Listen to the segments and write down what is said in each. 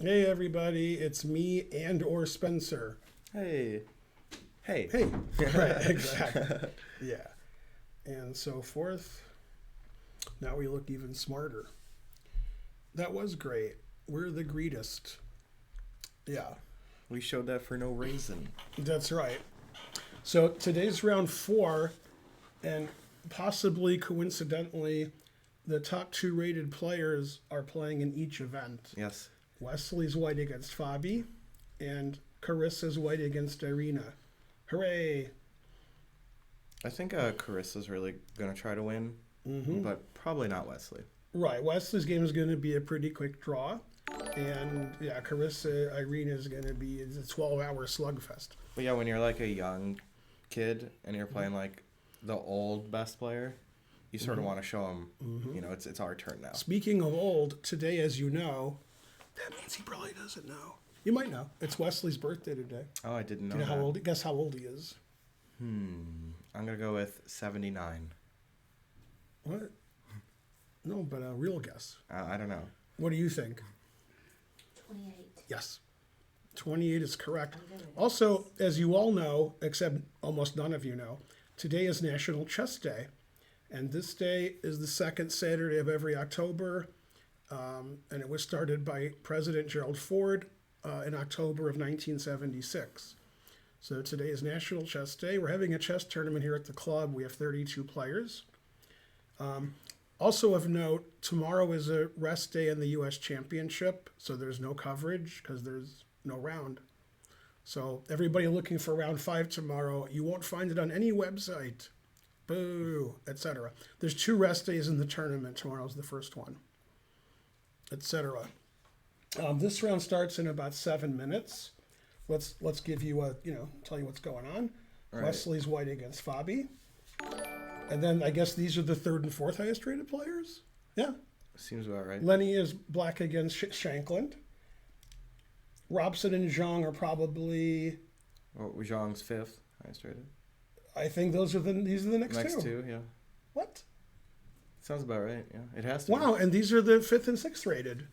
Hey everybody, it's me and or Spencer. Hey. Hey. Hey. Right, exactly. Yeah. And so forth. Now we look even smarter. That was great. We're the greatest. Yeah, We showed that for no reason. that's right. So today's round 4, and possibly coincidentally, the top 2 rated players are playing in each event. Yes. Wesley's white against Fabi, and Carissa's white against Irina. Hooray! I think Carissa's really going to try to win, but probably not Wesley. Right, Wesley's game is going to be a pretty quick draw, and yeah, Carissa Irina is going to be a 12-hour slugfest. But yeah, when you're like a young kid and you're playing like the old best player, you sort of want to show them, it's our turn now. Speaking of old, today, as you know, that means he probably doesn't know. You might know. It's Wesley's birthday today. Oh, I didn't know Do you know that. how old? Guess how old he is. I'm going to go with 79. What? No, but a real guess. I don't know. What do you think? 28. Yes. 28 is correct. I'm good with it. Also, as you all know, except almost none of you know, today is National Chess Day. And this day is the second Saturday of every October. And it was started by President Gerald Ford in October of 1976. So today is National Chess Day. We're having a chess tournament here at the club. We have 32 players. Also of note, tomorrow is a rest day in the U.S. Championship, so there's no coverage because there's no round. So everybody looking for round 5 tomorrow, you won't find it on any website. Boo, etc. There's 2 rest days in the tournament. Tomorrow's the first one, etc. This round starts in about 7 minutes. Let's give you tell you what's going on. Right. Wesley's white against Fabi. And then I guess these are the 3rd and 4th highest rated players. Yeah. Seems about right. Lenny is black against Shankland. Robson and Zhang are probably. Oh, Zhang's 5th highest rated. I think these are the next Next two. 2, yeah. What? Sounds about right, yeah. It has to Wow, and these are the 5th and 6th rated.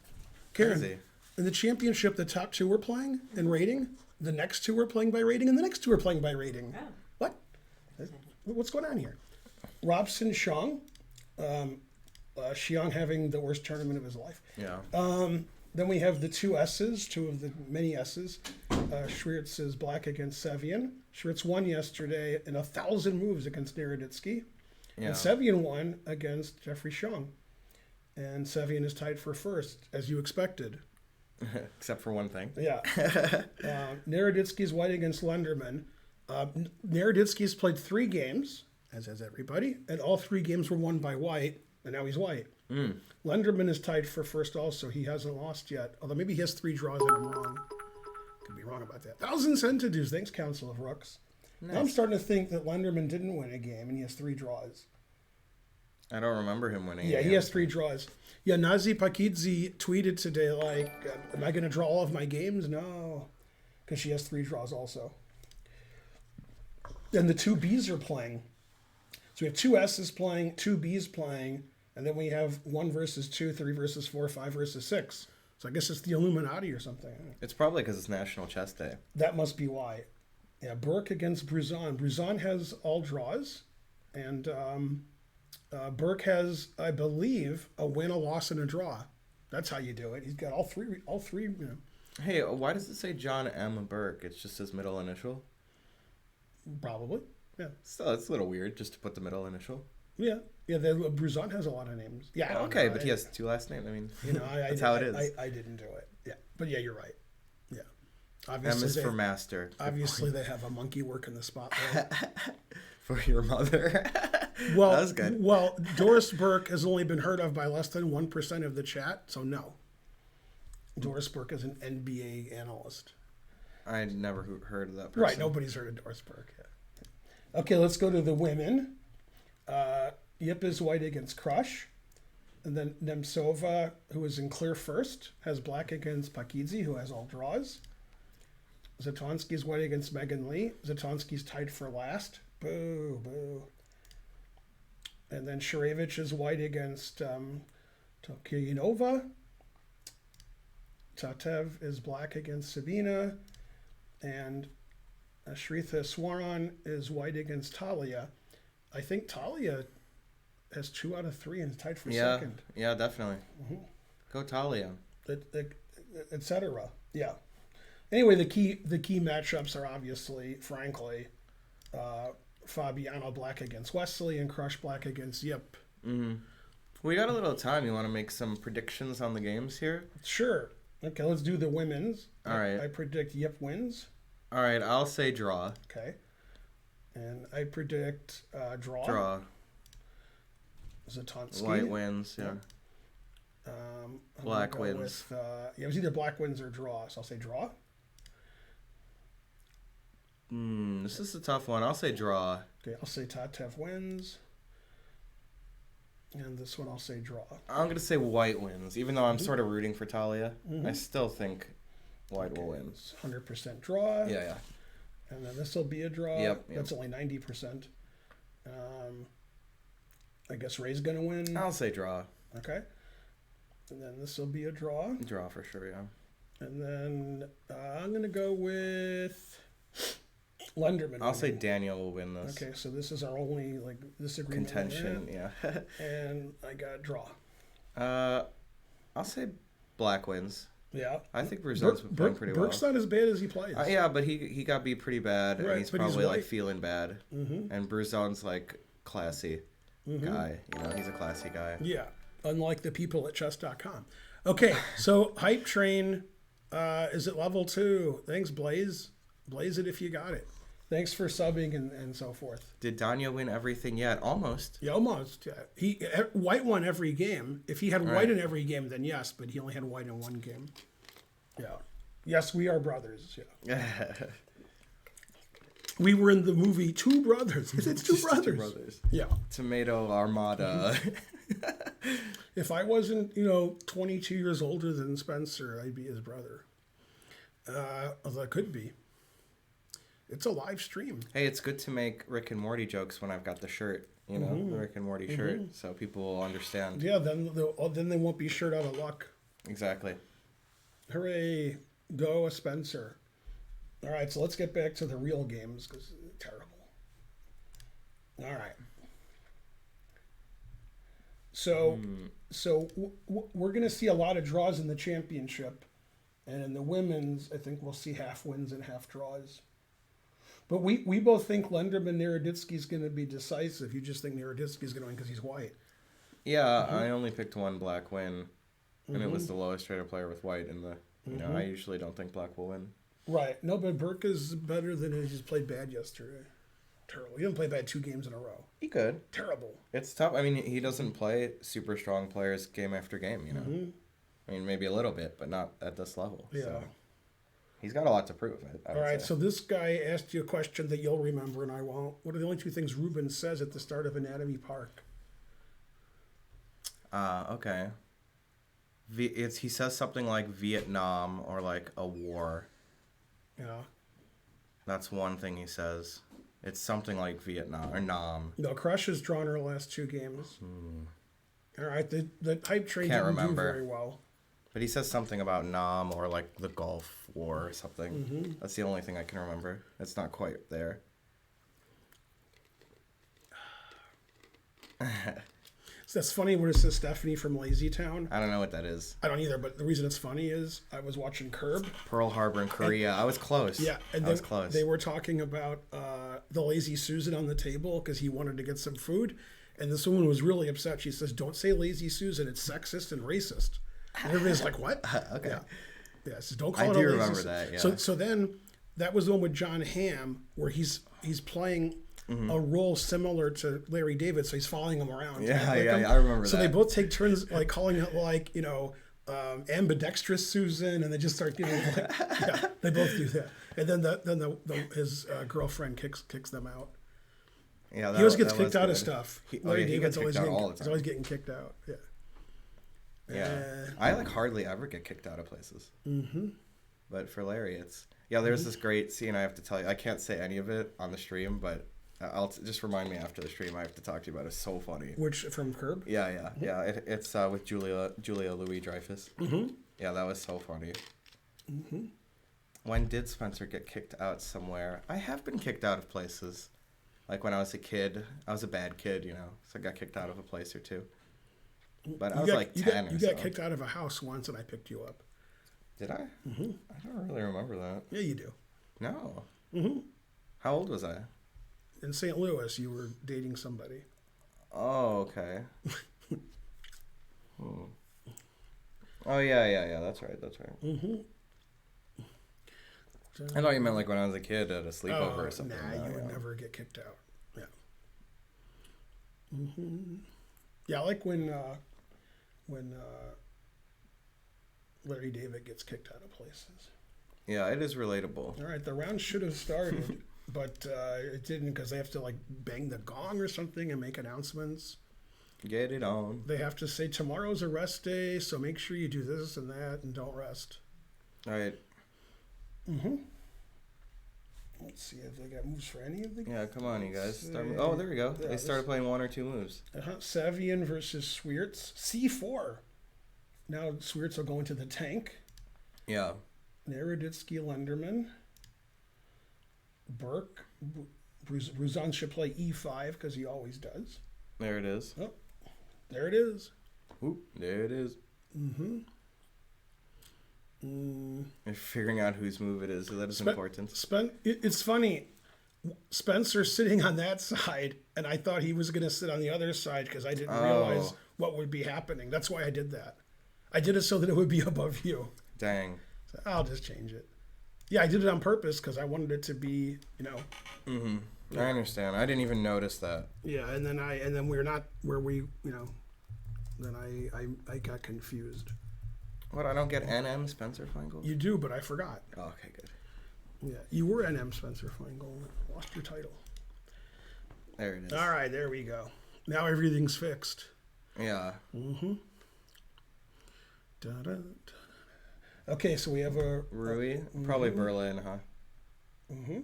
Karen, Crazy. in the championship, the top 2 were playing in rating. The next 2 were playing by rating, and the next 2 are playing by rating. Oh. What? What's going on here? Robson Xiang. Xiang having the worst tournament of his life. Yeah. Then we have the 2 S's, 2 of the many S's. Schwirtz is black against Sevian. Schwirtz won yesterday in 1,000 moves against Naroditsky. Yeah. And Sevian won against Jeffrey Xiang. And Sevian is tied for first, as you expected. Except for one thing. Yeah. Naroditsky's white against Lenderman. Naroditsky's played 3 games, as has everybody, and all 3 games were won by white, and now he's white. Lenderman is tied for first also. He hasn't lost yet, although maybe he has 3 draws and I'm wrong. Could be wrong about that. 1,000 centidues. Thanks, Council of Rooks. Now I'm starting to think that Lenderman didn't win a game, and he has 3 draws. I don't remember him winning. Yeah, he has 3 draws. Yeah, Nazi Pakidze tweeted today, like, am I going to draw all of my games? No, because she has 3 draws also. And the 2 Bs are playing. So we have 2 S's playing, 2 Bs playing, and then we have 1 versus 2, 3 versus 4, 5 versus 6. So I guess it's the Illuminati or something. It's probably because it's National Chess Day. That must be why. Yeah, Burke against Bruzon. Bruzon has all draws, and Burke has, I believe, a win, a loss, and a draw. That's how you do it. He's got all three. Hey, why does it say John M. Burke? It's just his middle initial. Probably. Yeah. Still, it's a little weird just to put the middle initial. Yeah. Yeah. Bruzon has a lot of names. Yeah. I don't Okay, know. but he has 2 last names. I mean, That's how it is. I didn't do it. Yeah. But yeah, you're right. Yeah. M is for master. Obviously, they have a monkey working the spotlight. For your mother. Well, that was good. Well, Doris Burke has only been heard of by less than 1% of the chat, so no. Doris Burke is an NBA analyst. I never heard of that person. Right, nobody's heard of Doris Burke yet. Okay, let's go to the women. Yip is white against Crush. And then Nemkova, who is in clear first, has black against Pakidze, who has all draws. Zatonsky's white against Megan Lee. Zatonsky's tied for last. Boo, boo. And then Sharevich is white against Tokyunova. Tatev is black against Sabina, and Shritha Swaran is white against Talia. I think Talia has 2 out of 3 and is tied for second. Yeah, definitely. Go Talia. Etc. Yeah. Anyway, the key matchups are obviously, frankly, Fabiano black against Wesley and Crush black against Yip. We got a little time. You want to make some predictions on the games here? Sure. Okay, let's do the women's. All right. I predict Yip wins. All right, I'll say draw. Okay. And I predict draw. Draw. Zatansky. White wins, yeah. I'm Black gonna go wins. With, it was either black wins or draw, so I'll say draw. This is a tough one. I'll say draw. Okay, I'll say Tatev wins. And this one I'll say draw. I'm going to say white wins. Even though I'm sort of rooting for Talia, I still think white will win. 100% draw. Yeah. And then this will be a draw. Yep. That's only 90%. I guess Ray's going to win. I'll say draw. Okay. And then this will be a draw. Draw for sure, yeah. And then I'm going to go with Lenderman. I'll say Daniel will win this. Okay, so this is our only disagreement. Contention, yeah. And I got draw. I'll say black wins. Yeah. I think Bruzon's been playing pretty well. Burke's not as bad as he plays. Yeah, but he got beat pretty bad, Right, and he's but he's probably white. feeling bad. And Bruzon's classy guy. He's a classy guy. Yeah, unlike the people at chess.com. Okay, so Hype Train is at level 2. Thanks, Blaze. Blaze it if you got it. Thanks for subbing and so forth. Did Danya win everything yet? Almost. Yeah, almost. Yeah. White won every game. If he had white in every game, then yes, but he only had white in one game. Yeah. Yes, we are brothers. Yeah. We were in the movie Two Brothers. It's Two Brothers. Two brothers. Yeah. Tomato Armada. If I wasn't, 22 years older than Spencer, I'd be his brother. Although I could be. It's a live stream. Hey, it's good to make Rick and Morty jokes when I've got the shirt, the Rick and Morty shirt, so people will understand. Yeah, then they won't be shirt out of luck. Exactly. Hooray. Go, Spencer. All right, so let's get back to the real games because they're terrible. All right. So we're going to see a lot of draws in the championship. And in the women's, I think we'll see half wins and half draws. But we both think Lenderman Naroditsky's going to be decisive. You just think Naroditsky's going to win because he's white. Yeah, I only picked one black win, and it was the lowest rated player with white in the... I usually don't think black will win. Right. No, but Burke is better than he just played bad yesterday. Terrible. He didn't play bad 2 games in a row. He could. Terrible. It's tough. I mean, he doesn't play super strong players game after game, I mean, maybe a little bit, but not at this level. Yeah. So. He's got a lot to prove. I would All right, say. so this guy asked you a question that you'll remember and I won't. What are the only 2 things Ruben says at the start of Anatomy Park? Okay. He says something like Vietnam or like a war. Yeah. That's one thing he says. It's something like Vietnam or Nam. No, Crush has drawn her last 2 games. All right, the Hype Train Can't didn't remember. do very well. But he says something about Nam or like the Gulf War or something. That's the only thing I can remember. It's not quite there. So that's funny when it says Stephanie from Lazy Town. I don't know what that is. I don't either, but the reason it's funny is I was watching Curb. Pearl Harbor in Korea. I was close. Yeah, and I was close. they were talking about the Lazy Susan on the table because he wanted to get some food. And this woman was really upset. She says, "Don't say Lazy Susan. It's sexist and racist." And everybody's like, "What?" Okay. Yeah. So don't call I it do a lazy remember Susan. that, yeah. So then that was the one with John Hamm where he's playing a role similar to Larry David, so he's following him around. Yeah, Like yeah, him. I remember so that. they both take turns like calling it like ambidextrous Susan, and they just start they both do that, and then his girlfriend kicks them out. Yeah, He always gets that kicked was out of good. stuff. He Larry gets David's kicked out all the he's time. always getting kicked out. Yeah. Yeah, I hardly ever get kicked out of places. But for Larry, it's there's this great scene I have to tell you. I can't say any of it on the stream, but I'll just remind me after the stream. I have to talk to you about it. It's so funny. Which from Curb? Yeah. It's with Julia Louis Dreyfus. Yeah, that was so funny. Mm-hmm. When did Spencer get kicked out somewhere? I have been kicked out of places. Like when I was a kid. I was a bad kid, you know. So I got kicked out of a place or two. But I was like 10 or so. You got kicked out of a house once and I picked you up. Did I? Mm-hmm. I don't really remember that. Yeah, you do. No. Mm-hmm. How old was I? In St. Louis, you were dating somebody. Oh, okay. Oh, yeah. That's right. Mm-hmm. I thought you meant like when I was a kid at a sleepover or something. Nah, you would never get kicked out. Yeah. Mm-hmm. Yeah, I like when Larry David gets kicked out of places. Yeah, it is relatable. All right, the round should have started, but it didn't because they have to like bang the gong or something and make announcements. Get it on. They have to say tomorrow's a rest day, so make sure you do this and that and don't rest. All right. Mm-hmm. Let's see if they got moves for any of the. Yeah, come on, you guys. Oh, there we go. Yeah, they started playing 1 or 2 moves. Savian versus Swiertz. C4. Now Swiertz will go into the tank. Yeah. Naroditsky, Lenderman. Burke. Bruzan should play E5 because he always does. There it is. Oh, there it is. Oop, there it is. Mm-hmm. You're figuring out whose move it is, so that is important. It's funny. Spencer's sitting on that side, and I thought he was going to sit on the other side because I didn't realize what would be happening. That's why I did that. I did it so that it would be above you. Dang. So I'll just change it. Yeah, I did it on purpose because I wanted it to be, you know. Mm-hmm. Yeah. I understand. I didn't even notice that. Yeah, and then we're not where we, you know. Then I got confused. What? I don't get NM Spencer Feingold? You do, but I forgot. Oh, okay, good. Yeah, you were NM Spencer Feingold. Lost your title. There it is. All right, there we go. Now everything's fixed. Yeah. Mm-hmm. Da-da-da. Okay, so we have a Rui, probably Berlin, huh? Mm-hmm.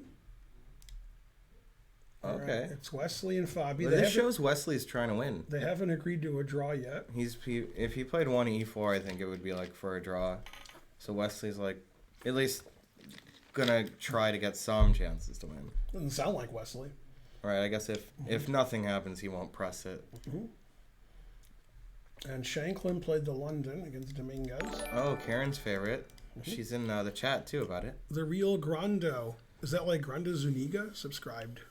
Okay. Right, it's Wesley and Fabi. Well, this shows Wesley's trying to win. They haven't agreed to a draw yet. If he played 1 E4, I think it would be like for a draw. So Wesley's like at least gonna try to get some chances to win. Doesn't sound like Wesley. All right. I guess if nothing happens, he won't press it. Mm-hmm. And Shanklin played the London against Dominguez. Oh, Karen's favorite. Mm-hmm. She's in the chat too about it. The Real Grando. Is that like Granda Zuniga? Subscribed.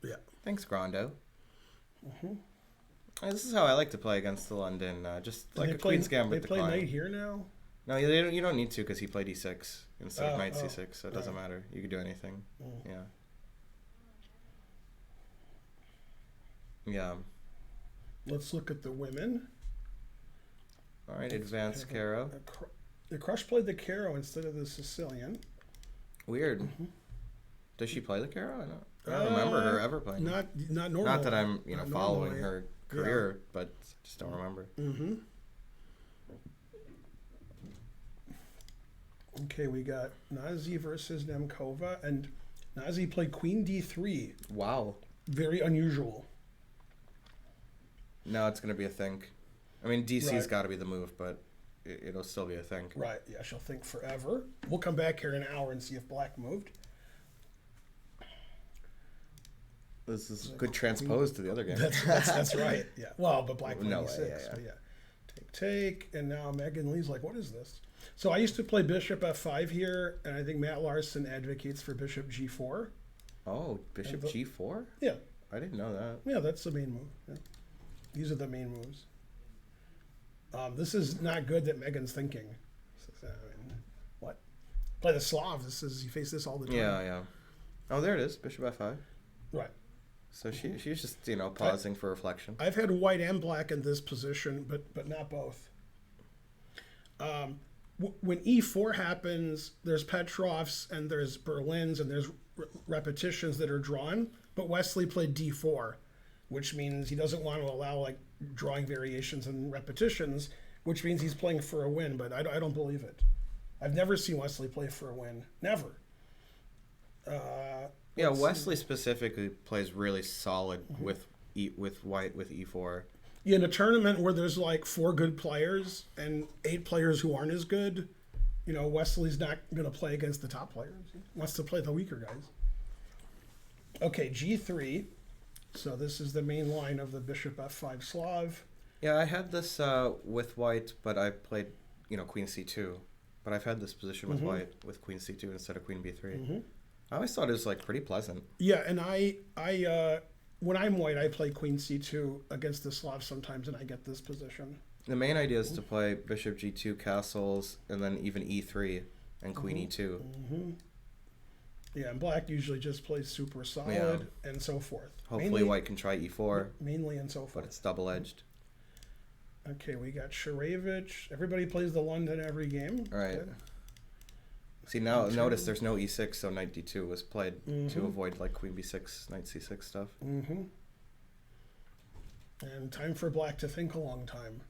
Yeah. Thanks, Grando. Mm-hmm. This is how I like to play against the London. Just like a Queen's Gambit. They play knight here now? No, you don't need to because he played E6 instead of knight C6, so it doesn't matter. You can do anything. Mm. Yeah. Yeah. Let's look at the women. All right, advanced Caro. The Crush played the Caro instead of the Sicilian. Weird. Mm-hmm. Does she play the Caro? I don't remember her ever playing. Not normal. Not that I'm following her career, but just don't remember. Mm-hmm. Okay, we got Nazi versus Nemkova, and Nazi played Queen D3. Wow. Very unusual. No, it's going to be a thing. I mean, DC's got to be the move, but it'll still be a thing. Right, yeah, she'll think forever. We'll come back here in an hour and see if black moved. This is good transpose to the other game. That's right, yeah. Well, but black played E6, yeah. so yeah. Take, and now Megan Lee's like, what is this? So I used to play Bishop F5 here, and I think Matt Larson advocates for Bishop G4. Oh, Bishop G4? Yeah. I didn't know that. Yeah, that's the main move. Yeah. These are the main moves. This is not good that Megan's thinking. What? Play the Slav. You face this all the time. Yeah. Oh, there it is. Bishop F5. Right. So she's just, pausing for reflection. I've had white and black in this position, but not both. When E4 happens, there's Petrovs and there's Berlins and there's repetitions that are drawn, but Wesley played D4, which means he doesn't want to allow like drawing variations and repetitions, which means he's playing for a win, but I don't believe it. I've never seen Wesley play for a win. Never. Wesley specifically plays really solid with white with E4. In a tournament where there's like 4 good players and 8 players who aren't as good, Wesley's not going to play against the top players. He wants to play the weaker guys. Okay, G3. So this is the main line of the bishop f5 Slav. Yeah, I had this with white, but I played, queen c2. But I've had this position with white with queen c2 instead of queen b3. I always thought it was like pretty pleasant. Yeah, and I when I'm white, I play queen c2 against the Slavs sometimes, and I get this position. The main idea is to play bishop g2 castles, and then even e3 and queen e2. Yeah, and black usually just plays super solid and so forth. Hopefully white can try e4. Mainly and so forth. But it's double-edged. Okay, we got Sharevich. Everybody plays the London every game. All right. Good. See, now notice there's no e6, so knight d2 was played to avoid like queen b6, knight c6 stuff. And time for black to think a long time.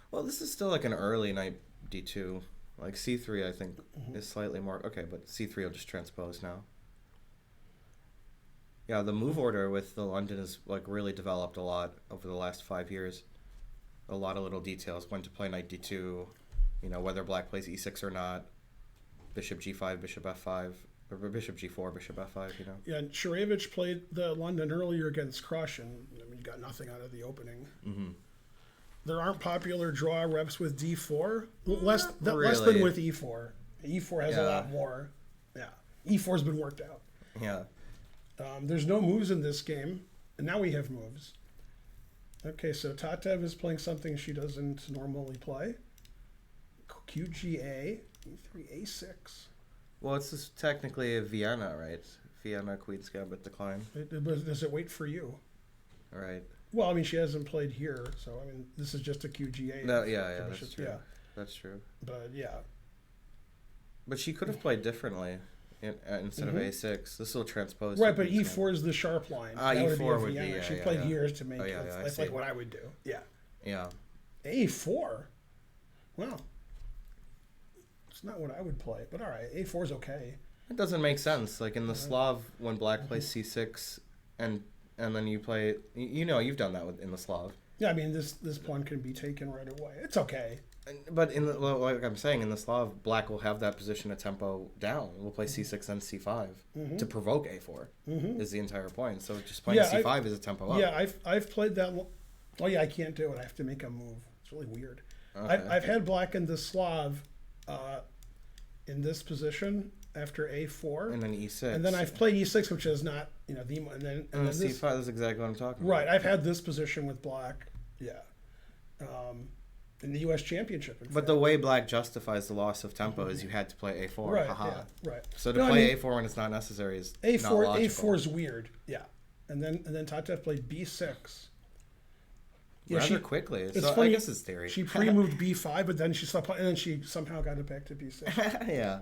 Well, this is still like an early knight d2. Like c3, I think, is slightly more... Okay, but c3 will just transpose now. Yeah, the move order with the London is like really developed a lot over the last 5 years. A lot of little details. When to play knight d2, whether black plays e6 or not. Bishop g5, bishop f5, or bishop g4, bishop f5, Yeah, and Sharevich played the London earlier against Crush, and got nothing out of the opening. There aren't popular draw reps with d4. Less than with e4. E4 has a lot more. Yeah, e4's been worked out. Yeah. There's no moves in this game, and now we have moves. Okay, so Tatev is playing something she doesn't normally play. QGA, e3, a6. Well, it's just technically a Vienna, right? Vienna, Queen's Gambit decline. Does it wait for you? All right. Well, I mean, she hasn't played here, so this is just a QGA. No, that's true. Yeah. That's true. But yeah. But she could have played differently instead of a6. This will transpose. Right, but e4 is the sharp line. E4 would be. She played here to make it. Yeah, that's like what I would do. Yeah. Yeah. A4. Wow. It's not what I would play, but all right. A4 is okay. It doesn't make sense. Like in the Slav, when black plays c6, and then you play, you've done that in the Slav. Yeah, I mean this pawn can be taken right away. It's okay. But like I'm saying, in the Slav, black will have that position a tempo down. We'll play c6 and c5 to provoke a4. Is the entire point. So just playing c5 is a tempo up. Yeah, I've played that. Oh yeah, I can't do it. I have to make a move. It's really weird. Okay. I've had black in the Slav in this position after a4, and then e6, and then I've played e6, which is not the and then c5 is exactly what I'm talking about. Right, about. I've had this position with black, in the U.S. Championship. But the way black justifies the loss of tempo is you had to play a4. Right, haha. Yeah, right. So to play a4 when it's not necessary is a4. Not logical. A4 is weird. Yeah, and then Tatev played b6. Yeah, rather quickly. It's so funny, I guess it's theory. She pre-moved b5, but then she stopped, and then she somehow got it back to b6. Yeah.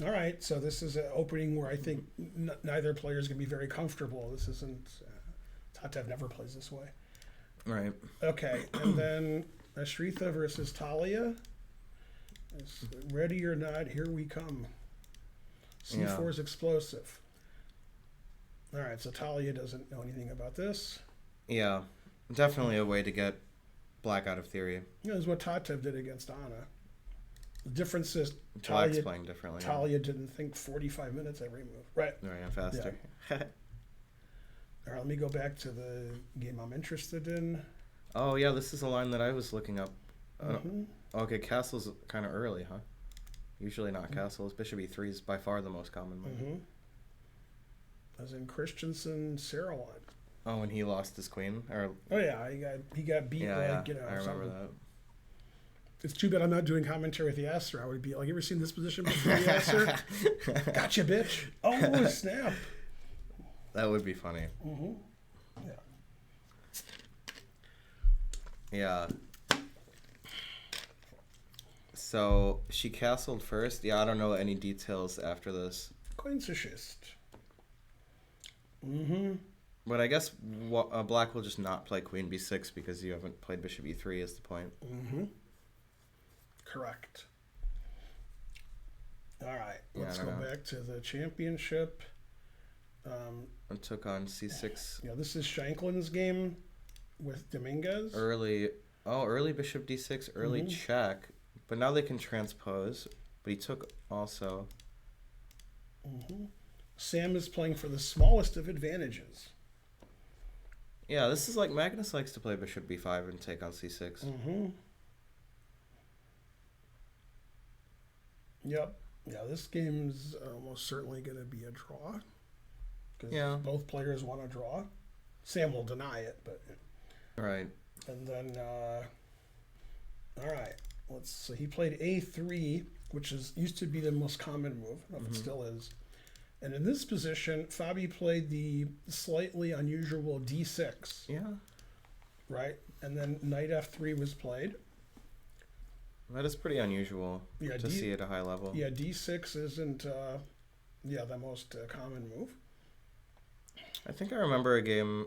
All right, so this is an opening where I think neither player is going to be very comfortable. This isn't... Tatev never plays this way. Right. Okay, and then Ashritha versus Talia. It's ready or not, here we come. C4 is explosive. All right, so Talia doesn't know anything about this. Yeah, definitely a way to get black out of theory. This is what Tatev did against Anna. The difference is Black's playing differently. Talia didn't think 45 minutes every move. Right. Right, and faster. Yeah. All right, let me go back to the game I'm interested in. Oh, yeah, this is a line that I was looking up. Okay, castle's kind of early, huh? Usually not castles. Bishop e3 is by far the most common move. As in Christensen, Sarah won. Oh, and he lost his queen? Oh, yeah, he got beat. I remember that. It's too bad I'm not doing commentary with Yasser. I would be like, you ever seen this position before, Yasser? Gotcha, bitch. Oh, snap. That would be funny. Yeah. Yeah. So she castled first. Yeah, I don't know any details after this. Queen's But I guess black will just not play queen b6 because you haven't played bishop e3 is the point. Correct. All right, let's go back to the championship. And took on c6. Yeah, this is Shanklin's game with Dominguez. Early bishop d6, early check. But now they can transpose. But he took also. Sam is playing for the smallest of advantages. Yeah, this is like Magnus likes to play bishop b5 and take on c6. Yep. Yeah, this game's almost certainly going to be a draw. Yeah. Both players want to draw. Sam will deny it, but. Right. And then, all right. So he played a3, which used to be the most common move. I don't know if it still is. And in this position, Fabi played the slightly unusual d6. Yeah. Right? And then knight f3 was played. That is pretty unusual to see at a high level. Yeah, d6 isn't the most common move. I think I remember a game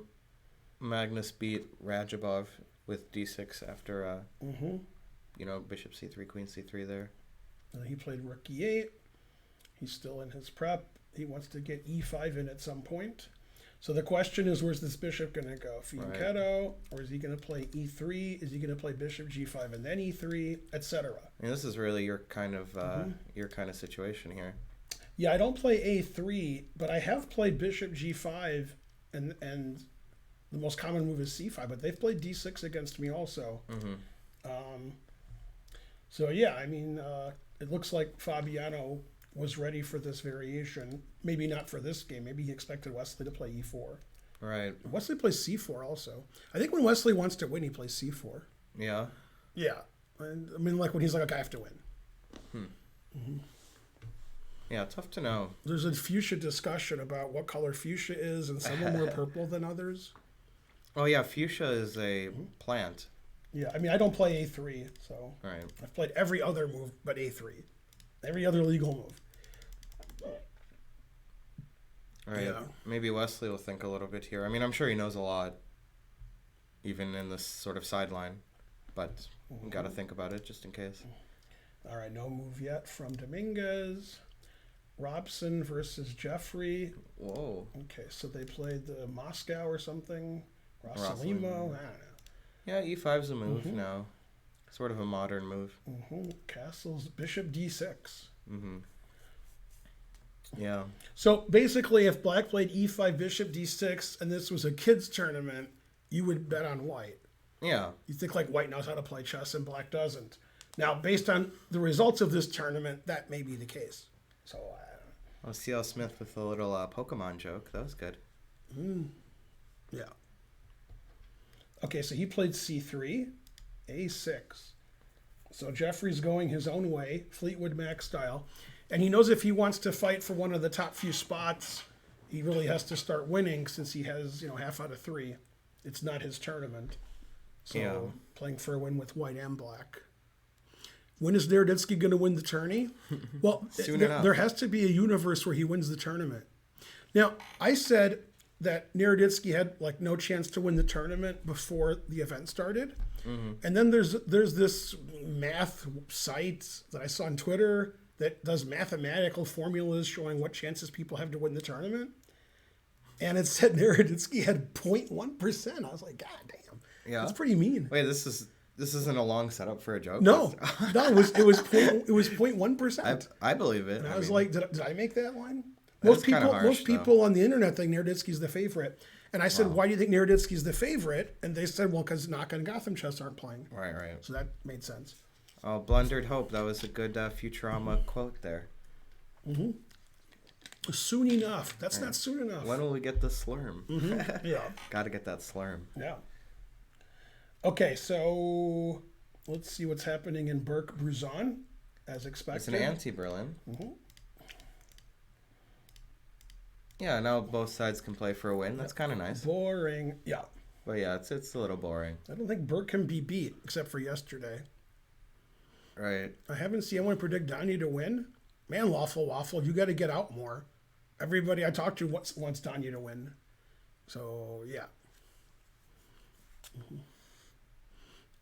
Magnus beat Radjabov with d6 after, bishop c3, queen c3 there. And he played rook e8. He's still in his prep. He wants to get e5 in at some point. So the question is, where's this bishop going to go? Fianchetto, or is he going to play e3? Is he going to play bishop g5 and then e3, etc.? I mean, this is really your kind of situation here. Yeah, I don't play a3, but I have played bishop g5, and the most common move is c5. But they've played d6 against me also. So yeah, I mean, it looks like Fabiano was ready for this variation. Maybe not for this game. Maybe he expected Wesley to play e4. Right. Wesley plays c4 also. I think when Wesley wants to win, he plays c4. Yeah. Yeah. And I mean, like when he's like, okay, I have to win. Yeah, tough to know. There's a fuchsia discussion about what color fuchsia is, and some are more purple than others. Oh yeah, fuchsia is a plant. Yeah, I mean, I don't play a3, so Right. I've played every other move but a3. Every other legal move. Right. Yeah. Maybe Wesley will think a little bit here. I mean, I'm sure he knows a lot, even in this sort of sideline, but got to think about it just in case. All right, no move yet from Dominguez. Robson versus Jeffrey. Whoa. Okay, so they played the Moscow or something. Rossalimo. I don't know. Yeah, e5's a move now. Sort of a modern move. Castles, bishop d6. Yeah. So basically, if black played e5, bishop d6, and this was a kids tournament, you would bet on white. Yeah. You think like white knows how to play chess and black doesn't. Now, based on the results of this tournament, that may be the case. So I don't know. Oh, C.L. Smith with a little Pokemon joke. That was good. Yeah. Okay, so he played c3, a6. So Jeffrey's going his own way, Fleetwood Mac style. And he knows if he wants to fight for one of the top few spots, he really has to start winning since he has, half out of 3. It's not his tournament. So playing for a win with white and black. When is Naroditsky going to win the tourney? Well, Soon enough. There has to be a universe where he wins the tournament. Now, I said that Naroditsky had no chance to win the tournament before the event started. And then there's this math site that I saw on Twitter that does mathematical formulas showing what chances people have to win the tournament. And it said Naroditsky had 0.1%. I was like, God damn. Yeah. That's pretty mean. Wait, this isn't a long setup for a joke? No, it was 0.1%. I believe it. And I was like, did I make that line? That's kinda harsh, Most people on the internet think Naroditsky's the favorite. And I said, why do you think Naroditsky's the favorite? And they said, well, because Naka and Gotham Chess aren't playing. Right. So that made sense. Oh, blundered hope. That was a good Futurama quote there. Soon enough. That's not soon enough. When will we get the slurm? Yeah. Got to get that slurm. Yeah. Okay, so let's see what's happening in Burke-Bruzon, as expected. It's an anti-Berlin. Yeah, now both sides can play for a win. That's kind of nice. Boring. Yeah. But yeah, it's a little boring. I don't think Burke can be beat, except for yesterday. Right. I haven't seen anyone predict Donnie to win. Man, Lawful Waffle, you got to get out more. Everybody I talk to wants Donnie to win. So, yeah.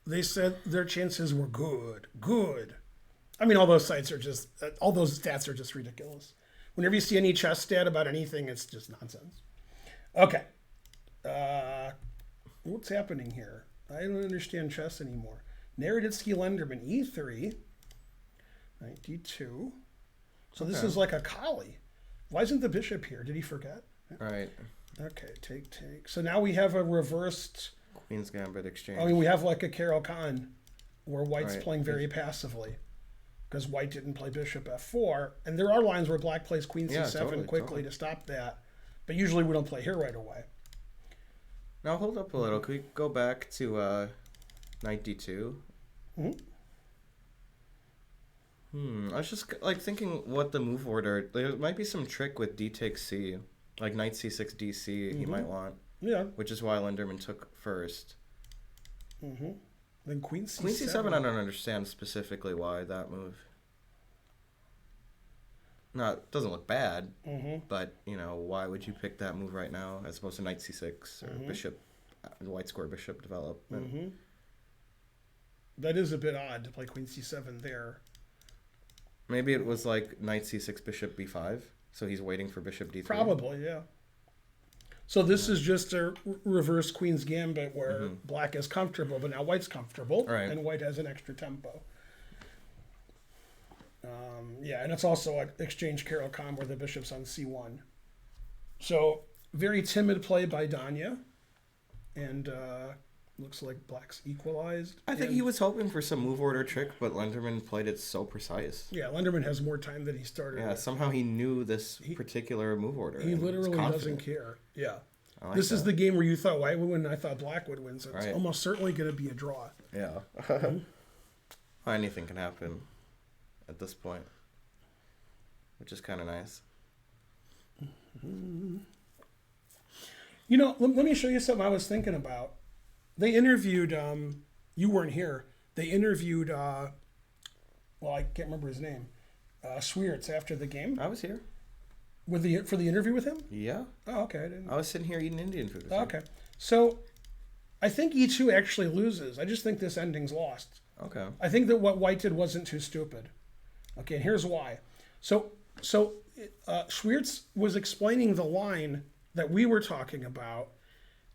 They said their chances were good. I mean, all those stats are just ridiculous. Whenever you see any chess stat about anything, it's just nonsense. Okay. What's happening here? I don't understand chess anymore. Naroditsky Lenderman, e3, knight d2. So this is like a collie. Why isn't the bishop here? Did he forget? Right. Okay, take. So now we have a reversed... Queen's Gambit exchange. I mean, we have like a Carol Khan where White's Right. playing very passively because White didn't play bishop f4. And there are lines where Black plays queen c7 quickly to stop that. But usually we don't play here right away. Now hold up a little. Could we go back to knight d2? I was just like thinking what the move order. There might be some trick with d takes c, like knight c6 dc. He might want. Yeah. Which is why Lenderman took first. Then queen c7. Queen c7, I don't understand specifically why that move. No, it doesn't look bad, but, you know, why would you pick that move right now as opposed to knight c6 or bishop, white square bishop development? That is a bit odd to play queen c7 there. Maybe it was like knight c6, bishop b5, so he's waiting for bishop d3. Probably, yeah. So this is just a reverse queen's gambit where Black is comfortable, but now White's comfortable, and White has an extra tempo. Yeah, and it's also an exchange Carol Khan where the bishop's on c1. So very timid play by Danya, and looks like Black's equalized. I think he was hoping for some move order trick, but Lenderman played it so precise. Yeah, Lenderman has more time than he started. Yeah, with. Somehow he knew this particular move order. He literally doesn't care. Yeah. Like this that. is the game where you thought White would win, and I thought Black would win, so it's almost certainly going to be a draw. Yeah. Anything can happen at this point, which is kind of nice. You know, let me show you something I was thinking about. They interviewed, you weren't here, they interviewed, well, I can't remember his name, Schwiertz after the game. I was here. For the interview with him? Yeah. Oh, okay. I was sitting here eating Indian food. Okay. So I think E2 actually loses. I just think this ending's lost. Okay. I think that what White did wasn't too stupid. Okay, and here's why. So Schwiertz was explaining the line that we were talking about,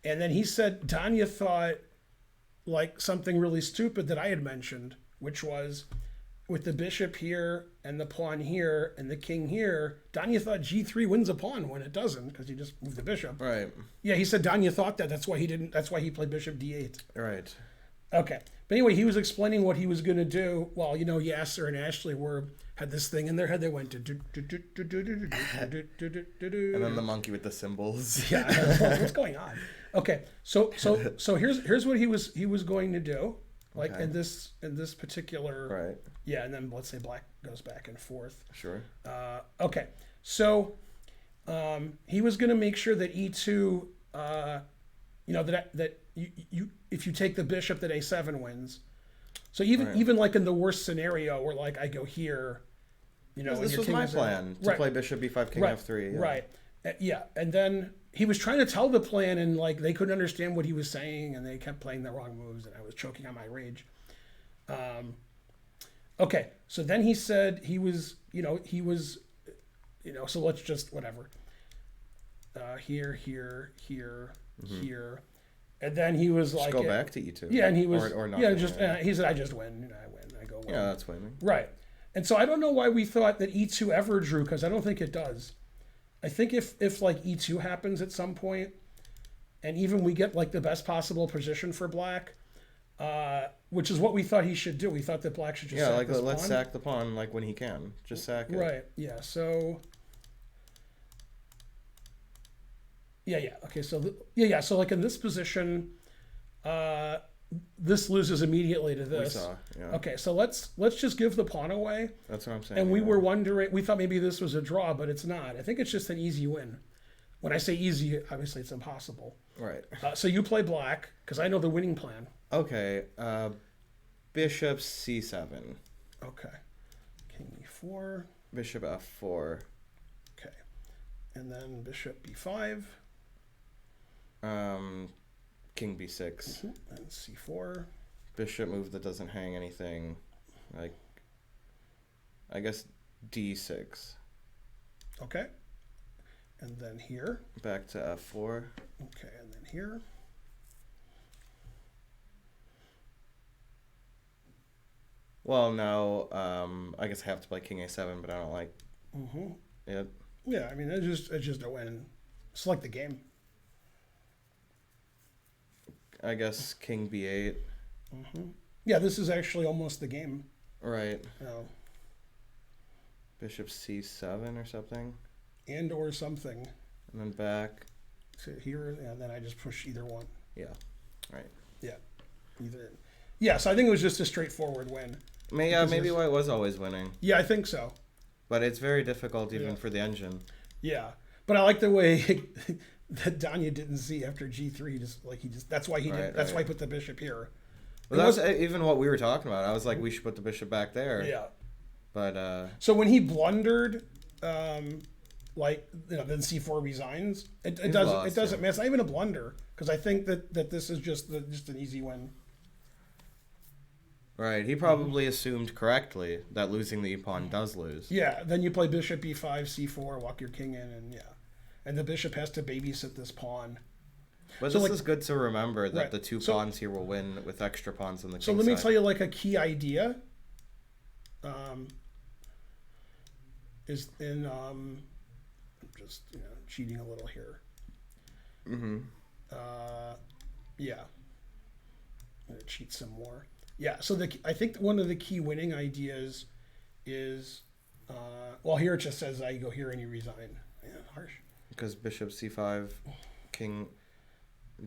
and then he said Danya thought like something really stupid that I had mentioned, which was with the bishop here and the pawn here and the king here, Danya thought g3 wins a pawn when it doesn't because he just moved the bishop. Right. Yeah, he said Danya thought that. That's why he didn't. That's why he played bishop d8. Right. Okay. But anyway, he was explaining what he was going to do. Well, you know, Yasser and Ashley had this thing in their head. They went to and then the monkey with the symbols. Yeah, what's going on? Okay, so here's what he was going to do, like in this particular. Right. Yeah, and then let's say Black goes back and forth. Sure. Okay, so he was going to make sure that e2, you know, that you if you take the bishop, that a7 wins. So even like in the worst scenario where like I go here, you know, this was my plan to play bishop b5, king f3. Yeah. Right. Yeah, and then he was trying to tell the plan, and like they couldn't understand what he was saying, and they kept playing the wrong moves, and I was choking on my rage. Okay, so then he said he was, so let's just whatever. Here, here, and then he was just like, go back to e2. Yeah, and he was, or not. Yeah, he said, I just win, I win, I go win. Yeah, that's winning. Right, and so I don't know why we thought that e2 ever drew, because I don't think it does. I think if like e2 happens at some point, and even we get like the best possible position for Black, which is what we thought he should do. We thought that Black should just sack this let's pawn. sack the pawn like when he can. Just sack it. Right. Yeah. So. Yeah. Okay. So So like in this position, this loses immediately to this. We saw. Yeah. Okay. So let's just give the pawn away. That's what I'm saying. And we were wondering. We thought maybe this was a draw, but it's not. I think it's just an easy win. When I say easy, obviously it's impossible. Right. So you play Black because I know the winning plan. Okay. Bishop c7. Okay. King e4. Bishop f4. Okay. And then bishop b5. King b6. And c4. Bishop move that doesn't hang anything. Like, I guess d6. Okay. And then here. Back to F4. Okay, and then here. Well, now I guess I have to play King A7, but I don't like it. Yeah, I mean it's just a win. Select the game. I guess King B8. Yeah, this is actually almost the game. Right. Oh. Bishop C7 or something. And or something. And then back. So here, and then I just push either one. Yeah. Right. Yeah. Either. Yeah, so I think it was just a straightforward win. Maybe White was always winning. Yeah, I think so. But it's very difficult even for the engine. Yeah. But I like the way that Danya didn't see after G3. That's why he did. That's why he put the bishop here. Well, that's even what we were talking about. I was like, we should put the bishop back there. Yeah. But so when he blundered, then C4 resigns. It doesn't. Man, it's not even a blunder because I think that this is just an easy win. Right. He probably assumed correctly that losing the e-pawn does lose. Yeah. Then you play bishop b5, c4, walk your king in, and the bishop has to babysit this pawn. But So, this is good to remember that the two so- pawns here will win with extra pawns on the king So let me side. tell you a key idea. Is in I'm just cheating a little here. Yeah. I'm gonna cheat some more. Yeah. So I think one of the key winning ideas is here it just says you go here and you resign. Yeah, harsh. Because bishop c5, king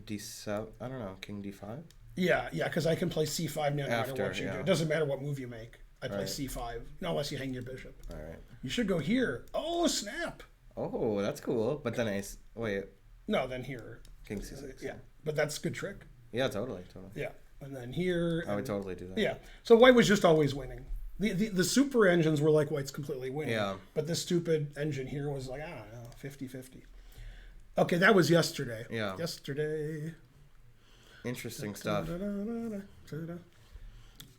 d7, I don't know, king d5? Yeah, because I can play c5 now no matter After, what you do. yeah. It doesn't matter what move you make. I play Right. c5, no, unless you hang your bishop. All right. You should go here. Oh, snap. Oh, that's cool. But then wait, No, then here. king c6. Yeah, but that's a good trick. Yeah, totally. Yeah, and then here. I would totally do that. Yeah, so White was just always winning. The super engines were like White's completely winning. Yeah. But this stupid engine here was like, I don't know, 50-50. Okay, that was yesterday. Yeah. Yesterday. Interesting stuff.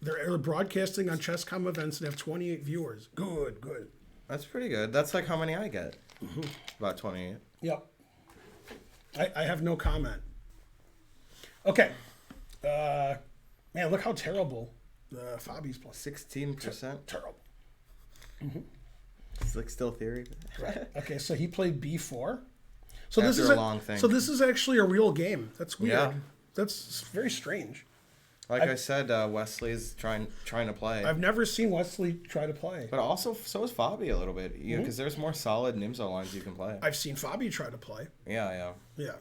They're broadcasting on Chess.com events and have 28 viewers. Good. That's pretty good. That's like how many I get. About 28. Yep. I have no comment. Okay. Man, look how terrible Fabi's playing. 16%. Terrible. It's like still theory. Right. Okay, so he played b4. So this After is a long thing. So this is actually a real game. That's weird. Yeah. That's very strange. Like I said, Wesley's trying to play. I've never seen Wesley try to play. But also, so is Fabi a little bit. Because there's more solid Nimzo lines you can play. I've seen Fabi try to play. Yeah. Yeah.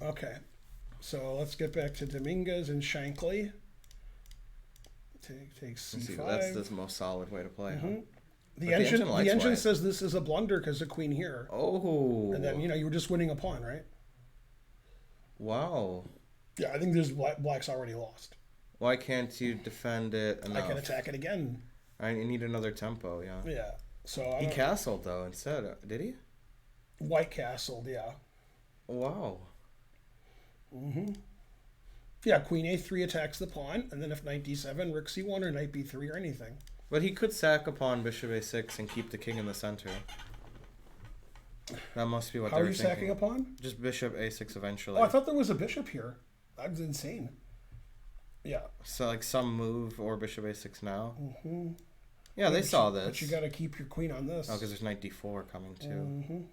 Okay. So let's get back to Dominguez and Shankly. Take c5. See, that's the most solid way to play. Huh? The But engine likes White. says this is a blunder because the queen here. Oh. And then, you were just winning a pawn, right? Wow. Yeah, I think black's already lost. Why can't you defend it enough? I can attack it again. I need another tempo, yeah. Yeah. So He castled, though, instead. Did he? White castled, yeah. Wow. Yeah, queen a3 attacks the pawn, and then if knight d7, rook c1, or knight b3, or anything. But he could sack a pawn, bishop a6, and keep the king in the center. That must be what How they are were you thinking. sacking a pawn? Just bishop a6 eventually. Oh, I thought there was a bishop here. That's insane. Yeah. So like some move or bishop a6 now. Yeah, they saw this. But you got to keep your queen on this. Oh, because there's knight d4 coming too.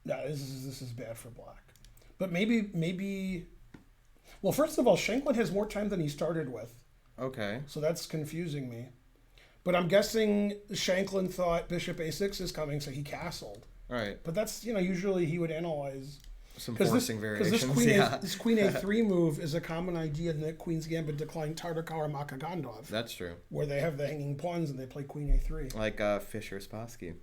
No, this is bad for black. But maybe. Well, first of all, Shanklin has more time than he started with, Okay. so that's confusing me. But I'm guessing Shanklin thought bishop a6 is coming, so he castled. Right. But that's usually he would analyze. Some Because forcing variations. this queen a3 move is a common idea in the Queen's Gambit declined Tartakower Makagandov, That's true. where they have the hanging pawns and they play queen a3. Like Fischer Spassky.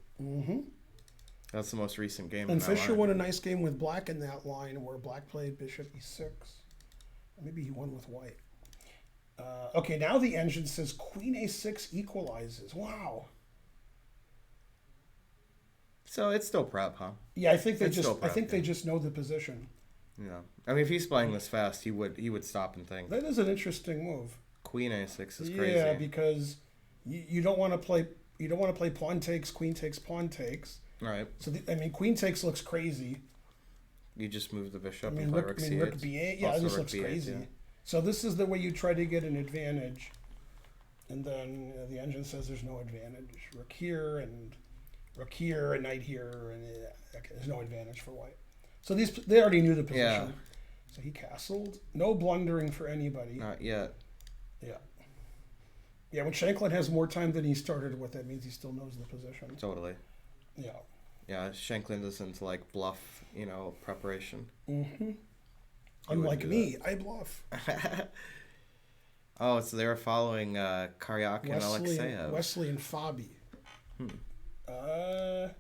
That's the most recent game. And in that Fischer line. won a nice game with black in that line where black played bishop e6. Maybe he won with white. Okay, now the engine says queen a6 equalizes. Wow. So it's still prep, huh? Yeah, I think It's still prep, they just know the position. Yeah. I mean, if he's playing this fast, he would stop and think. That is an interesting move. Queen a6 is crazy. Yeah, because you don't want to play You don't want to play pawn takes, queen takes, pawn takes. Right. So queen takes looks crazy. You just move the bishop I mean, and play rook C8. b8. Yeah, Also this rook looks B8, crazy. yeah. So this is the way you try to get an advantage. And then the engine says there's no advantage. Rook here and knight here, and okay, there's no advantage for white. So they already knew the position. Yeah. So he castled. No blundering for anybody. Not yet. Yeah. Yeah, when Shanklin has more time than he started with, that means he still knows the position. Totally. Yeah. Yeah, Shanklin doesn't like bluff, preparation. Mm-hmm. Unlike me, I bluff. Oh, so they were following Karyak and Alexeyev. Wesley and Fabi. I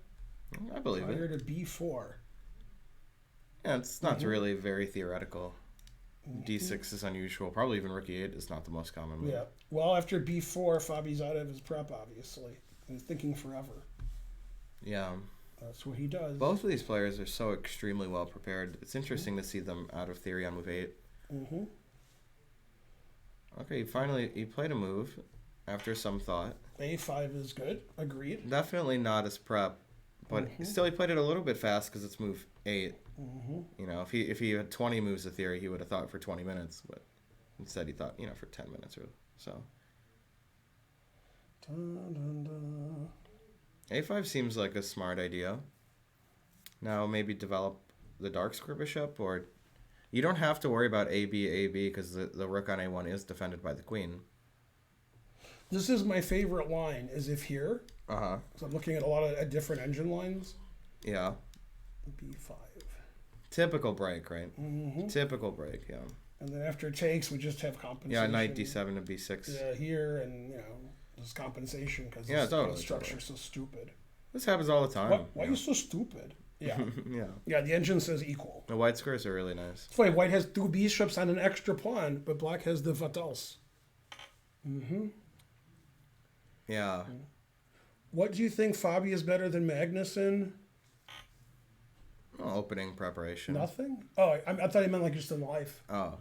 believe Prior it. to b4. Yeah, it's not really very theoretical. D6 is unusual. Probably even rook e8 is not the most common move. Yeah. Well, after b4, Fabi's out of his prep, obviously. He's thinking forever. Yeah. That's what he does. Both of these players are so extremely well prepared. It's interesting to see them out of theory on move 8. Mm-hmm. Okay, he played a move after some thought. a5 is good. Agreed. Definitely not his prep, but still he played it a little bit fast because it's move 8. Mm-hmm. If he had 20 moves of theory, he would have thought for 20 minutes, but instead he thought, for 10 minutes or so. Dun, dun, dun. A5 seems like a smart idea. Now maybe develop the dark square bishop, or you don't have to worry about AB because the rook on A1 is defended by the queen. This is my favorite line, is if here. Uh-huh. So I'm looking at a lot of different engine lines. Yeah. b5. Typical break, right? Mm-hmm. Typical break, yeah. And then after takes, we just have compensation. Yeah, knight d7 to b6. Yeah, here, and, there's compensation because totally, the structure's so stupid. This happens all the time. Why are you so stupid? Yeah. Yeah. Yeah, the engine says equal. The white squares are really nice. It's funny, white has 2 bishops and an extra pawn, but black has the fatals. Mm-hmm. Yeah. What do you think Fabi is better than Magnuson? Well, opening preparation. Nothing? Oh, I thought he meant like just in life. Oh.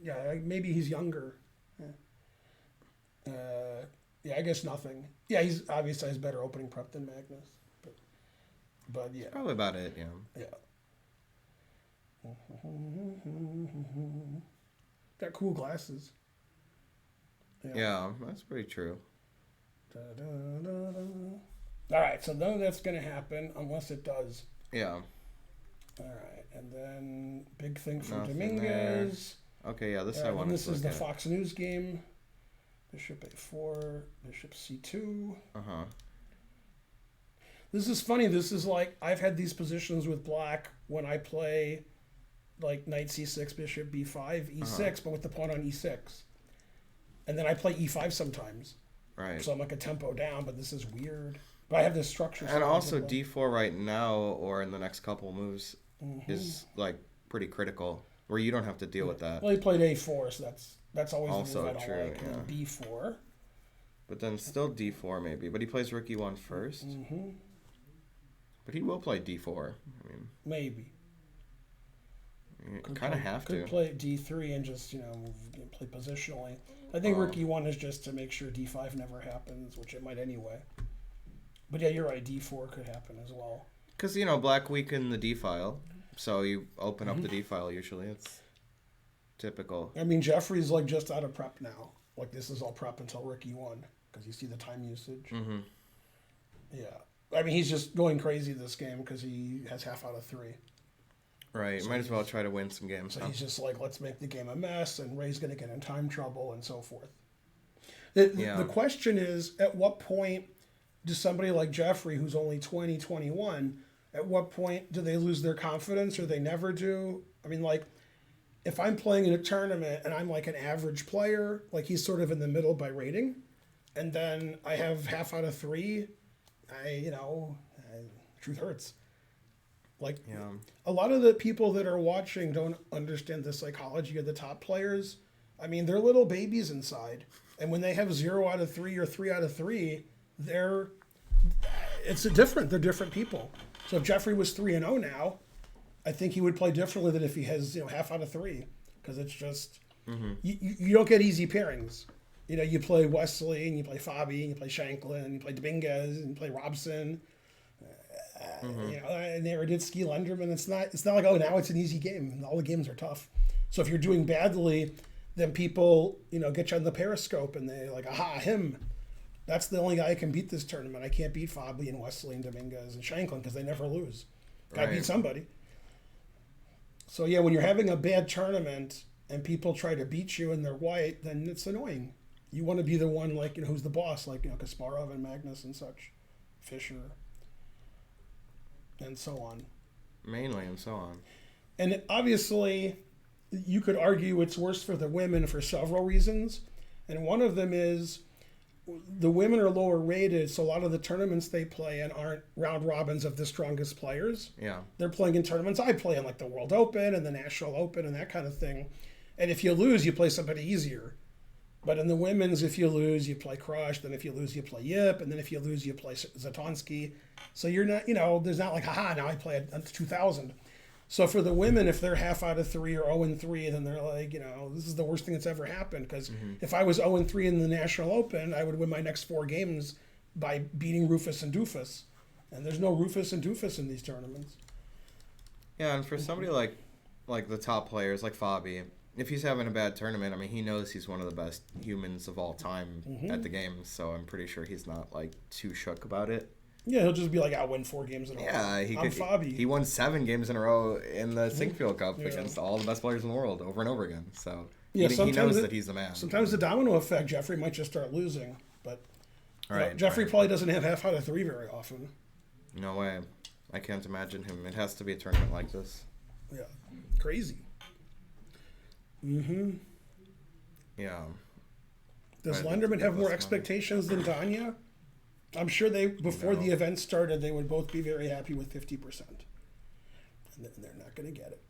Yeah, maybe he's younger. Yeah, I guess nothing. Yeah, he's obviously has better opening prep than Magnus. But yeah. Probably about it, yeah. Yeah. Got cool glasses. Yeah, that's pretty true. All right, so none of that's going to happen unless it does. Yeah. All right, and then big thing for Nothing Dominguez. there. Okay, yeah, this I want to This look is the at. Fox News game. Bishop a4, bishop c2. Uh-huh. This is funny. This is like, I've had these positions with black when I play like knight c6, bishop b5, e6, but with the pawn on e6. And then I play e5 sometimes. Right. So I'm like a tempo down, but this is weird. But I have this structure. And also d4 right now or in the next couple moves is like pretty critical where you don't have to deal with that. Well, he played a4, so that's always Also the move I don't true, like. And yeah. b4. But then still d4 maybe. But he plays rook e1 first. But he will play d4. I mean, Maybe. you kind of have to. Could play d3 and just, play positionally. I think rook e1 is just to make sure d5 never happens, which it might anyway. But yeah, you're right, d4 could happen as well. Because, black weakened the d file. So you open up the d file usually. It's typical. I mean, Jeffrey's like just out of prep now. Like this is all prep until rook e1 because you see the time usage. Mm-hmm. Yeah. I mean, he's just going crazy this game because he has half out of 3. Right. So might as well try to win some games. So he's just like, let's make the game a mess, and Ray's going to get in time trouble and so forth. The question is, at what point does somebody like Jeffrey, who's only 20, 21, at what point do they lose their confidence or they never do? I mean, like, if I'm playing in a tournament and I'm like an average player, like he's sort of in the middle by rating, and then I have half out of 3, truth hurts. Like, a lot of the people that are watching don't understand the psychology of the top players. I mean, they're little babies inside. And when they have 0 out of 3 or 3 out of 3, they're different people. So if Jeffrey was 3-0 now, I think he would play differently than if he has, half out of 3. Because it's just, you don't get easy pairings. You play Wesley, and you play Fabi, and you play Shanklin, and you play Dominguez, and you play Robson. And Naroditsky, Lenderman. It's not like, oh, now it's an easy game. All the games are tough. So if you're doing badly, then people, get you on the Periscope and they're like, aha, him. That's the only guy I can beat this tournament. I can't beat Fabi and Wesley and Dominguez and Shanklin because they never lose. Got to beat somebody. So yeah, when you're having a bad tournament and people try to beat you and they're white, then it's annoying. You want to be the one, like, who's the boss, like, Kasparov and Magnus and such, Fischer, and so on. Mainly, and so on. And obviously, you could argue it's worse for the women for several reasons. And one of them is the women are lower rated, so a lot of the tournaments they play in aren't round robins of the strongest players. Yeah. They're playing in tournaments I play in, like the World Open and the National Open and that kind of thing. And if you lose, you play somebody easier. But in the women's, if you lose, you play Crush. Then if you lose, you play Yip. And then if you lose, you play Zatonsky. So you're not, there's not like, haha, now I play at 2,000. So for the women, if they're half out of 3 or 0-3, then they're like, this is the worst thing that's ever happened. Because if I was 0-3 in the National Open, I would win my next 4 games by beating Rufus and Doofus. And there's no Rufus and Doofus in these tournaments. Yeah, and for somebody like the top players, like Fabi, if he's having a bad tournament, I mean, he knows he's one of the best humans of all time at the game. So I'm pretty sure he's not, like, too shook about it. Yeah, he'll just be like, I'll win 4 games in a row. Yeah, he won 7 games in a row in the Sinkfield Cup against all the best players in the world over and over again. So he knows that he's the man. Sometimes the domino effect, Jeffrey might just start losing. But Jeffrey right. probably doesn't have half out of 3 very often. No way. I can't imagine him. It has to be a tournament like this. Yeah, crazy. Mm-hmm. Yeah. Does Lenderman have more expectations than Danya? I'm sure before the event started, they would both be very happy with 50%. And they're not going to get it.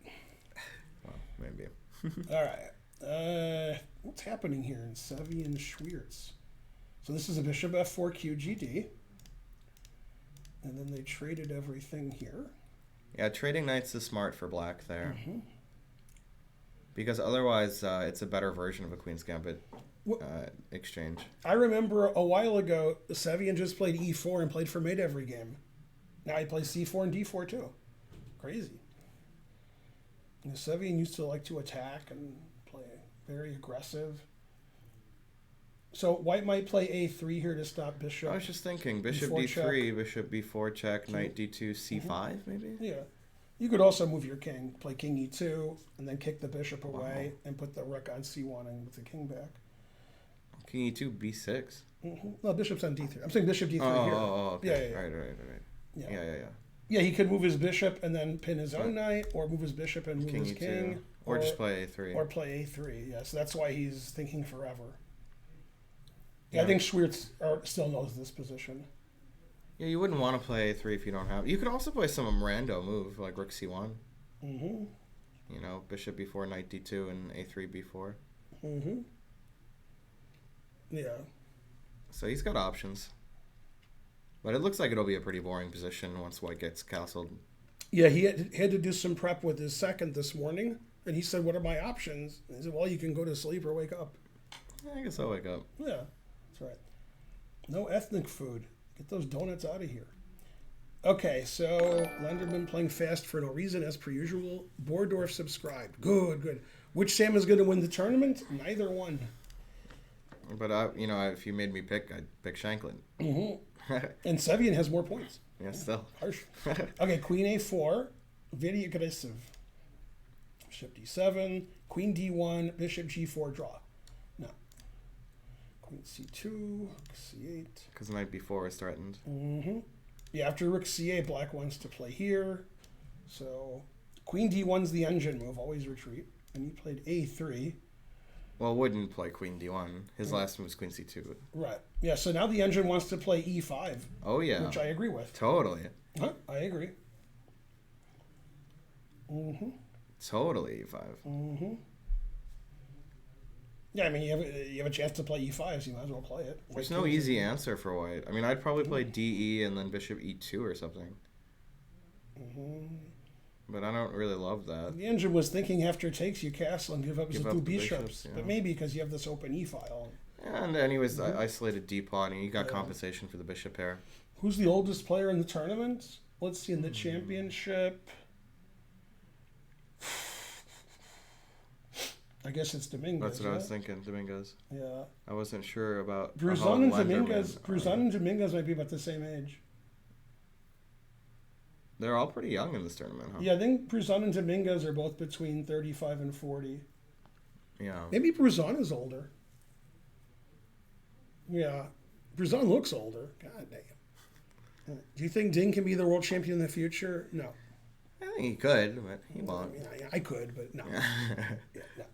Well, maybe. All right. What's happening here in Sevi and Schwiertz? So this is a bishop f4 QGD. And then they traded everything here. Yeah, trading knights is smart for black there. Mm-hmm. Because otherwise, it's a better version of a Queen's Gambit exchange. I remember a while ago, Sevian just played e4 and played for mate every game. Now he plays c4 and d4 too. Crazy. Sevian used to like to attack and play very aggressive. So white might play a3 here to stop bishop. I was just thinking, bishop d3, check. Bishop b4 check, knight d2, c5 maybe? Yeah. You could also move your king, play king e2, and then kick the bishop away and put the rook on c1 and with the king back. King e2, b6? Mm-hmm. No, bishop's on d3. I'm saying bishop d3 here. Oh, okay. Yeah. Right. Yeah. Yeah, he could move his bishop and then pin his own knight, or move his bishop and move king his king. Or just play a3. Or play a3, yeah. So that's why he's thinking forever. Yeah. I think Schwiertz still knows this position. Yeah, you wouldn't want to play a3 if you don't have... You could also play some rando move, like rook c1. Mm-hmm. Bishop b4, knight d2, and a3, b4. Mm-hmm. Yeah. So he's got options. But it looks like it'll be a pretty boring position once white gets castled. Yeah, he had to do some prep with his second this morning, and he said, what are my options? And he said, well, you can go to sleep or wake up. I guess I'll wake up. Yeah, that's right. No ethnic food. Get those donuts out of here. Okay, so Lenderman playing fast for no reason, as per usual. Bordorf subscribed. Good. Which Sam is going to win the tournament? Neither one. But, if you made me pick, I'd pick Shanklin. Mm-hmm. And Sevian has more points. Yeah, still. Harsh. Okay, queen a4. Very aggressive. Bishop d7. Queen d1. Bishop g4 draw. No. Queen c2. c8. Because knight b4 is threatened. Mm-hmm. Yeah, after rook c8, black wants to play here. So queen d1's the engine move. Always retreat. And he played a3. Well, wouldn't play queen d1. His last move was queen c2. Right. Yeah, so now the engine wants to play e5. Oh, yeah. Which I agree with. Totally. Huh? I agree. Mm-hmm. Totally e5. Mm-hmm. Yeah, I mean, you have a chance to play e5, so you might as well play it. There's no easy answer for white. I mean, I'd probably play de and then bishop e2 or something. Mm-hmm. But I don't really love that. The engine was thinking after takes you castle and give up his two bishops. Yeah. But maybe because you have this open e file. And then he was isolated d pawn. He got compensation for the bishop pair. Who's the oldest player in the tournament? Let's see, in the championship. I guess it's Dominguez. That's what I was thinking, Dominguez. Yeah. I wasn't sure about Bruzon and Dominguez might be about the same age. They're all pretty young in this tournament, huh? Yeah, I think Bruzon and Dominguez are both between 35 and 40. Yeah. Maybe Bruzon is older. Yeah. Bruzon looks older. God damn. Do you think Ding can be the world champion in the future? No. I think he could, but he won't. Yeah, I could, but no. No.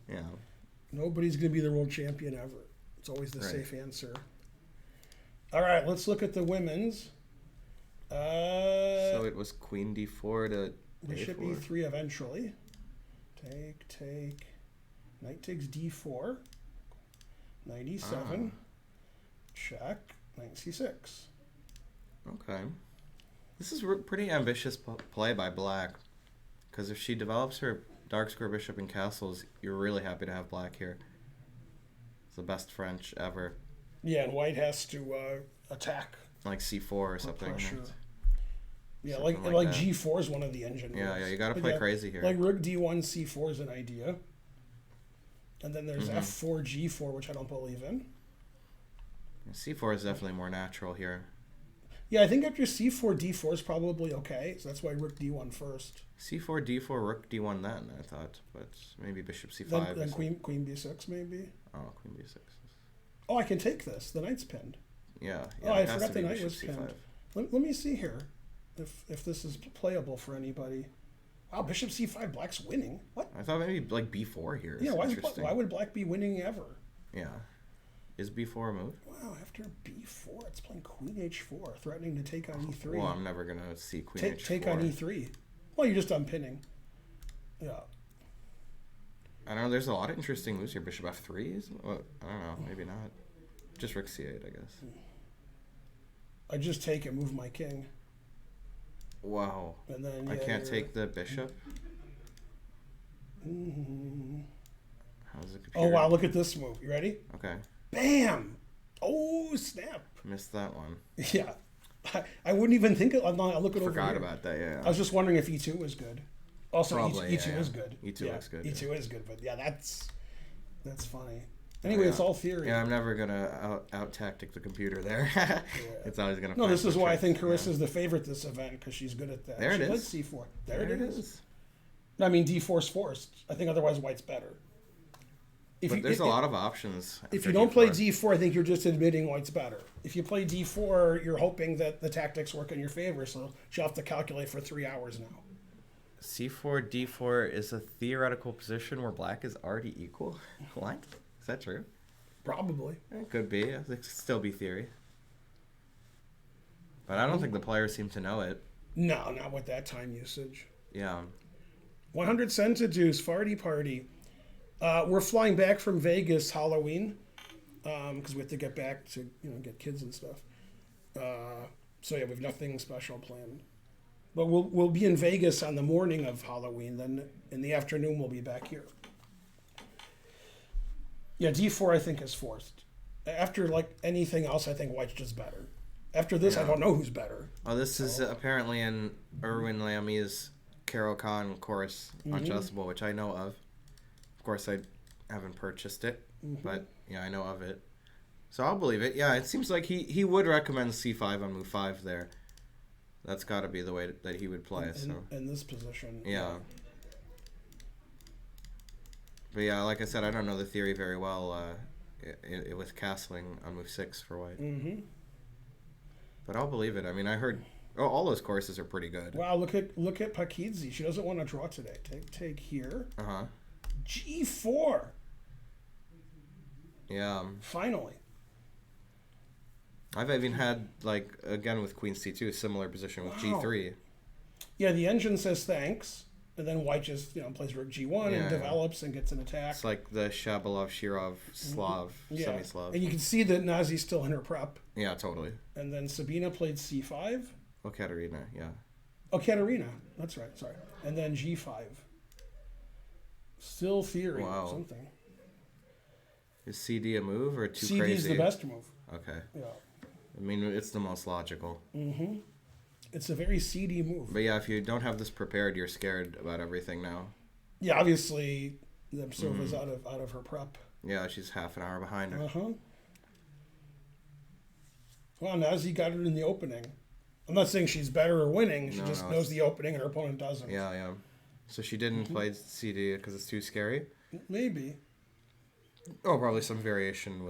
Yeah. Nobody's going to be the world champion ever. It's always the safe answer. All right, let's look at the women's. So it was queen d4 to Bishop a4. e3 eventually. Take. Knight takes d4. Knight e7. Check. Knight c6. Okay. This is pretty ambitious play by black. Because if she develops her dark square bishop and castles, you're really happy to have black here. It's the best French ever. Yeah, and white has to attack. Like c4 or something. Pressure. Yeah, Something like that. G4 is one of the engine moves. Yeah, you got to play crazy here. Like rook D1, C4 is an idea. And then there's F4, G4, which I don't believe in. c4 is definitely more natural here. Yeah, I think after C4, D4 is probably okay. So that's why rook D1 first. c4, d4, rook d1 then, I thought. But maybe bishop c5. Then queen B6 maybe. Oh, queen b6. Oh, I can take this. The knight's pinned. Yeah. Oh, I forgot the knight was pinned. Let me see here if this is playable for anybody. Wow, bishop c5, black's winning. What? I thought maybe like b4 here. Yeah, why would black be winning ever? Yeah. Is b4 a move? Wow, after b4, it's playing queen h4, threatening to take on e3. Well, I'm never going to see queen h4. Take on e3. Well, you're just unpinning. Yeah. I don't know, there's a lot of interesting moves here. Bishop f3? Well, I don't know, maybe not. Just rook c8, I guess. I just take and move my king. Wow. And then I can't take the bishop? Mm-hmm. How's the computer? Oh, wow, look at this move. You ready? Okay. Bam! Oh, snap. Missed that one. Yeah. I wouldn't even think of it. I'll look it over Forgot here. about that, yeah. I was just wondering if E2 was good. Also, Probably, E2 is good. E2 looks good. E2 is good, but yeah, that's funny. Anyway, it's all theory. Yeah, I'm never going to out-tactic the computer there. It's always going to... No, this is why I think Carissa's the favorite this event, because she's good at that. There it is. She likes C4. There it is. I mean, D4's forced. I think otherwise white's better. But there's a lot of options. If you don't play D4, I think you're just admitting white's better. If you play D4, you're hoping that the tactics work in your favor, so she'll have to calculate for 3 hours now. C4, D4 is a theoretical position where black is already equal? What? Is that true? Probably. It could be. It could still be theory. But I don't think the players seem to know it. No, not with that time usage. Yeah. 100 centijuice, farty party. We're flying back from Vegas Halloween because we have to get back to get kids and stuff. So yeah, we have nothing special planned. But we'll be in Vegas on the morning of Halloween. Then in the afternoon we'll be back here. Yeah, D4 I think is forced. After like anything else, I think white's just better. After this, I don't know who's better. Oh, this is apparently in Erwin Lamia's Carol Khan course on Chessable, which I know of. Of course, I haven't purchased it, but yeah, I know of it. So I'll believe it. Yeah, it seems like he would recommend C5 on move 5 there. That's got to be the way that he would play. In this position. Yeah. But yeah, like I said, I don't know the theory very well with castling on move 6 for white. Mm-hmm. But I'll believe it. I mean, I heard all those courses are pretty good. Wow, look at Pakidze. She doesn't want to draw today. Take here. Uh-huh. G4. Yeah. Finally. I've even had, like, again with queen c2, a similar position with G3. Yeah, the engine says thanks, and then white just, plays rook G1 and develops and gets an attack. It's like the Shabalov-Shirov Slav, semi-Slav. And you can see that Nazi's still in her prep. Yeah, totally. And then Sabina played C5. Oh, Katerina, yeah. Oh, Katerina. That's right, sorry. And then G5. Still theory or something. Is CD a move or too CD crazy? is the best move. Okay. Yeah. I mean, it's the most logical. It's a very CD move. But yeah, if you don't have this prepared, you're scared about everything now. Yeah, obviously, Nemkova's out of her prep. Yeah, she's half an hour behind her. Well, Nazi got it in the opening. I'm not saying she's better or winning. She just knows the opening and her opponent doesn't. Yeah, yeah. So she didn't play CD because it's too scary? Maybe. Oh, probably some variation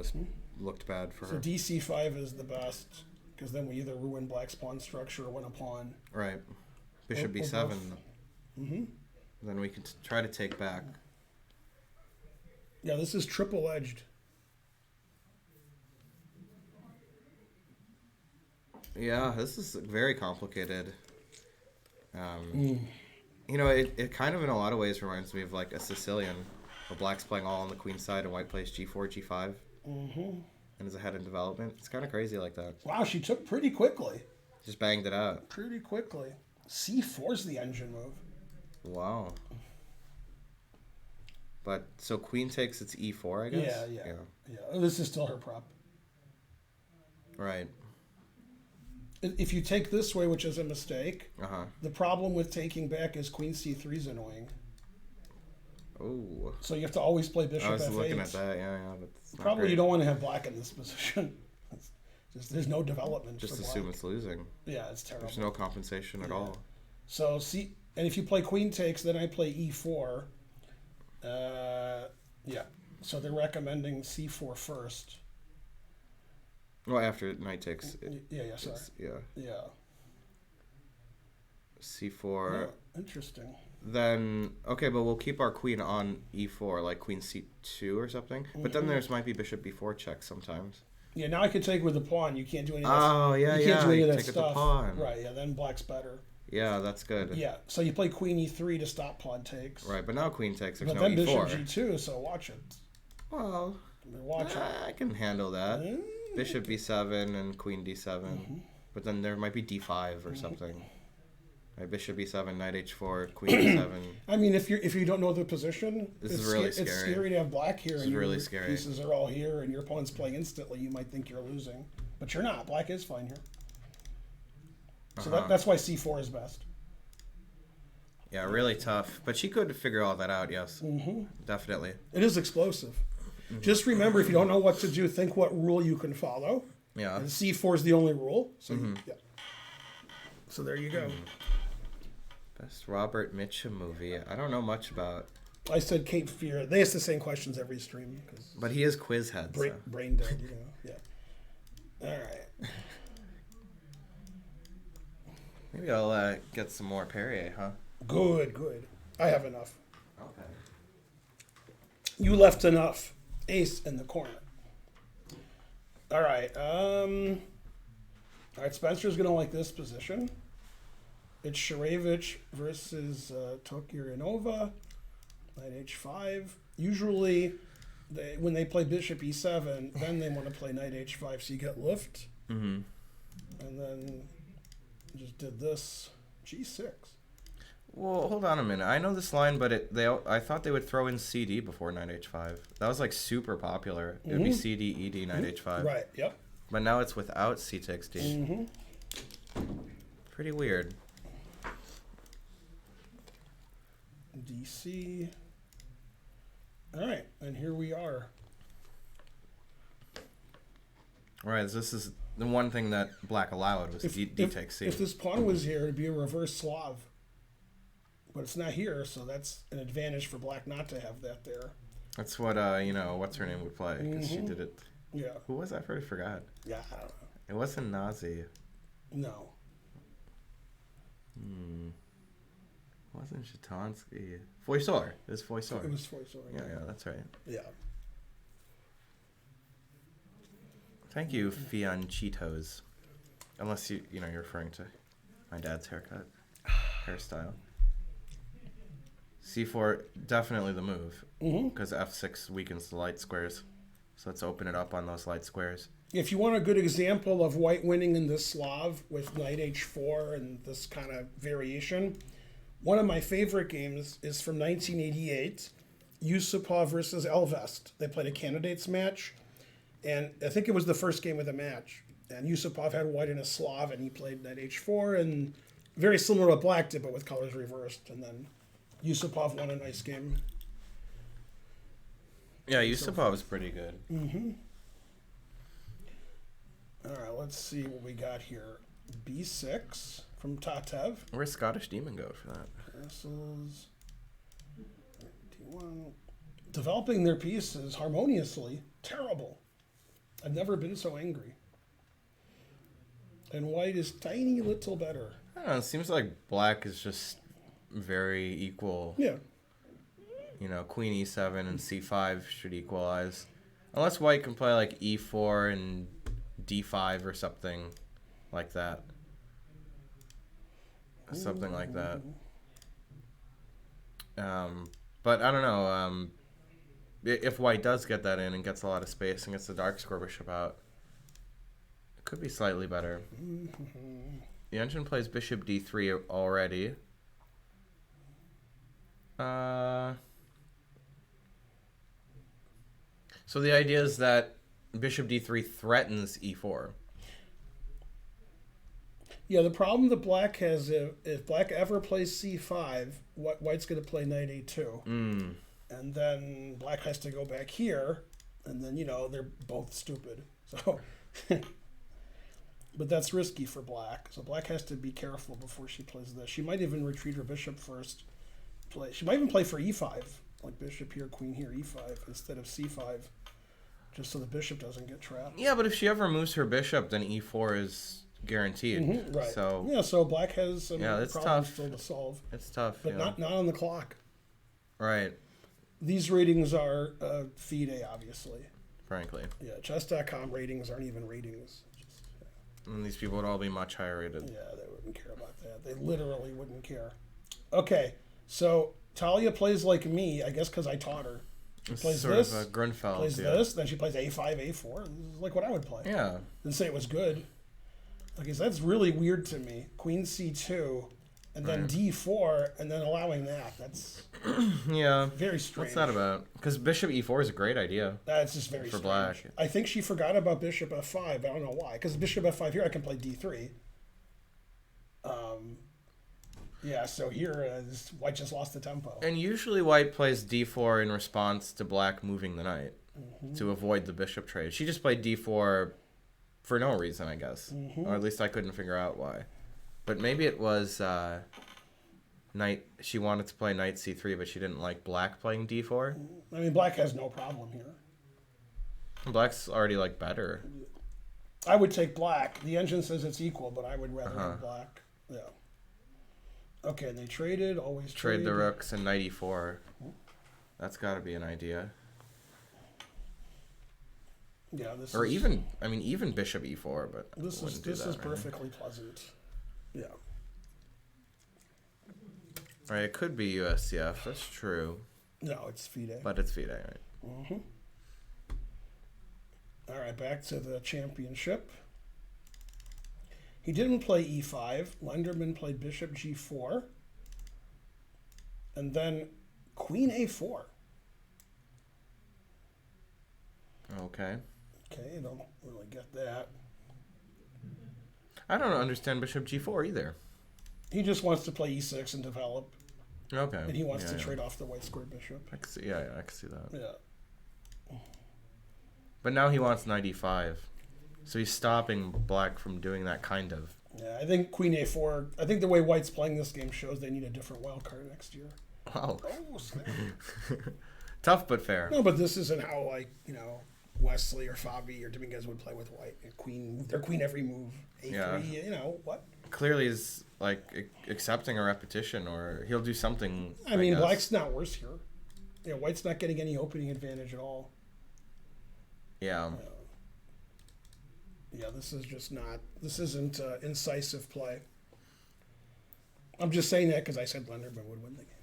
looked bad for So her. DC5 is the best, because then we either ruin black's pawn structure or win a pawn. Right. Bishop Or B7. both. Then we can try to take back. Yeah, this is triple-edged. Yeah, this is very complicated. You know, it kind of in a lot of ways reminds me of like a Sicilian, where black's playing all on the queen side and white plays G4, G5, and is ahead in development. It's kind of crazy like that. Wow, she took pretty quickly. Just banged it out. Pretty quickly. C4's the engine move. Wow. But so queen takes its E4, I guess. Yeah. This is still her prop. Right. If you take this way, which is a mistake, Uh-huh. the problem with taking back is queen C3 is annoying. Oh. So you have to always play bishop I was F8. looking at that, yeah, but it's not Probably great. you don't want to have black in this position. Just there's no development. Just for assume black. it's losing. Yeah, it's terrible. There's no compensation at all. So and if you play queen takes, then I play E4. Yeah. So they're recommending C4 first. Well, after knight takes. Yeah. Sorry. Yeah. C4. Oh, interesting. Then okay, but we'll keep our queen on E4, like queen C2 or something. But then there's might be bishop B4 check sometimes. Yeah, now I can take with the pawn. You can't do any of that. Oh yeah, you can't do any of that take it stuff. the pawn. Right. Yeah. Then black's better. Yeah, that's good. Yeah. So you play queen E3 to stop pawn takes. Right, but now queen takes. There's But no then E4. bishop G2. So watch it. Well, Watch it. I can handle that. Bishop B7 and queen D7. But then there might be D5 or something. Right, bishop B7, knight H4, queen D7. I mean, if you don't know the position, This is really It's scary. scary to have black here, This and is really your scary. pieces are all here, and your opponent's playing instantly. You might think you're losing, but you're not. Black is fine here. So that's why C4 is best. Yeah, really tough. But she could figure all that out, yes. Definitely. It is explosive. Just remember, if you don't know what to do, think what rule you can follow. Yeah. And C4 is the only rule. So yeah. So there you go. Best Robert Mitchum movie. I don't know much about. I said Cape Fear. They ask the same questions every stream because But he is quiz head. So. brain dead. Yeah. All right. Maybe I'll get some more Perrier, huh? Good. I have enough. Okay. You left enough. Ace in the corner. All right. All right. Spencer's gonna like this position. It's Sharevich versus Tokirinova. Knight H5. Usually, when they play Bishop E7, then they want to play Knight H5. So you get Luft. And then just did this G6. Well, hold on a minute. I know this line, but I thought they would throw in CD before knight H5. That was like super popular. It would be CD, ED, knight H5. Right. Yep. But now it's without C takes D. Pretty weird. DC. All right, and here we are. All right, this is the one thing that black allowed was D takes C. If this pawn was here, it'd be a reverse Slav. But it's not here, so that's an advantage for black not to have that there. That's what, what's her name would play, because she did it. Yeah. Who was that? I already forgot. Yeah, I don't know. It wasn't Nazi. No. Wasn't Shatansky. Foysor. It was Foysor. It was Foysor. Yeah, that's right. Yeah. Thank you, Fion Cheetos. Unless you're referring to my dad's hairstyle. C4, definitely the move. Because F6 weakens the light squares. So let's open it up on those light squares. If you want a good example of white winning in this Slav with knight H4 and this kind of variation, one of my favorite games is from 1988. Yusupov versus Elvest. They played a candidates match, and I think it was the first game of the match. And Yusupov had white in a Slav, and he played knight h4, and very similar to what Black did, but with colors reversed. And then Yusupov won a nice game. Yeah, Yusupov was pretty good. Mm-hmm. All right, let's see what we got here. B6 from Tatev. Where's Scottish Demon go for that? Castles. D1. Developing their pieces harmoniously. Terrible. I've never been so angry. And white is tiny little better. I don't know, it seems like Black is just very equal. Yeah. You know, Queen E7 and C5 should equalize. Unless white can play like E4 and D5 or something like that. Something like that. But I don't know. If white does get that in and gets a lot of space and gets the dark square bishop out, it could be slightly better. The engine plays bishop D3 already. So the idea is that bishop D3 threatens E4. Yeah, the problem that Black has, if Black ever plays C5, white's going to play knight A2. And then Black has to go back here, and then, you know, they're both stupid. So, but that's risky for Black. So Black has to be careful before she plays this. She might even retreat her bishop first. She might even play for E5, like bishop here, queen here, E5, instead of C5, just so the bishop doesn't get trapped. Yeah, but if she ever moves her bishop, then E4 is guaranteed. Right. So yeah, so Black has some it's problems tough. still to solve. It's tough. But not on the clock. Right. These ratings are FIDE, obviously. Frankly. Yeah, chess.com ratings aren't even ratings. And these people would all be much higher rated. Yeah, they wouldn't care about that. They literally wouldn't care. Okay, so Talia plays like me, I guess because I taught her. She plays sort this, of a Grunfeld, plays this, then she plays A5, A4. This is like what I would play. Yeah. Didn't say it was good. Okay, so that's really weird to me. Queen C2, and then D4, and then allowing that. That's yeah. very strange. What's that about? Because bishop E4 is a great idea. That's just very for strange. Black. I think she forgot about bishop F5, but I don't know why. Because bishop F5 here, I can play D3. Yeah, so here, white just lost the tempo. And usually white plays D4 in response to Black moving the knight to avoid the bishop trade. She just played D4 for no reason, I guess. Or at least I couldn't figure out why. But maybe it was knight. She wanted to play knight C3, but she didn't like Black playing D4. I mean, Black has no problem here. Black's already like better. I would take Black. The engine says it's equal, but I would rather have Black. Yeah. Okay, and they traded. Always trade the rooks and knight E4. That's got to be an idea. Yeah, this or is, even bishop E4, but this is perfectly pleasant. Yeah. Right, it could be USCF. That's true. No, it's FIDE. But it's FIDE, right? All right, back to the championship. He didn't play E5. Lenderman played bishop G4. And then queen A4. Okay. Okay, I don't really get that. I don't understand bishop G4 either. He just wants to play E6 and develop. Okay. And he wants to trade off the white squared bishop. I can see, I can see that. Yeah. But now he wants knight E5. So he's stopping Black from doing that kind of. Yeah, I think queen A4, I think the way white's playing this game shows they need a different wild card next year. Wow. Oh, snap. Tough but fair. No, but this isn't how, like, Wesley or Fabi or Dominguez would play with white. Their queen every move. A3, what? Clearly is like accepting a repetition, or he'll do something. I mean, Black's not worse here. White's not getting any opening advantage at all. Yeah. Yeah, this isn't incisive play. I'm just saying that because I said Lenderman would win the game.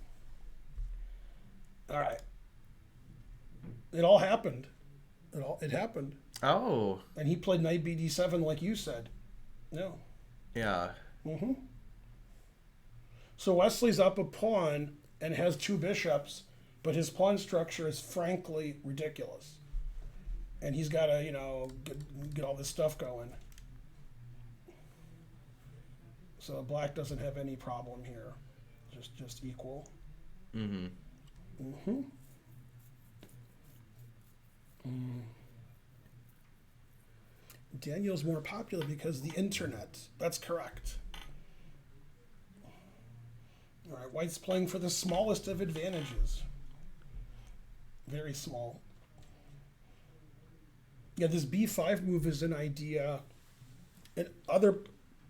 All right. It all happened. It happened. Oh. And he played knight BD7 like you said. No. Yeah. So Wesley's up a pawn and has two bishops. but his pawn structure is frankly ridiculous. And he's got to, get all this stuff going. So black doesn't have any problem here. Just equal. Mm-hmm. Mm-hmm. Daniel's more popular because of the internet. That's correct. All right, white's playing for the smallest of advantages. Very small. Yeah, this b5 move is an idea in other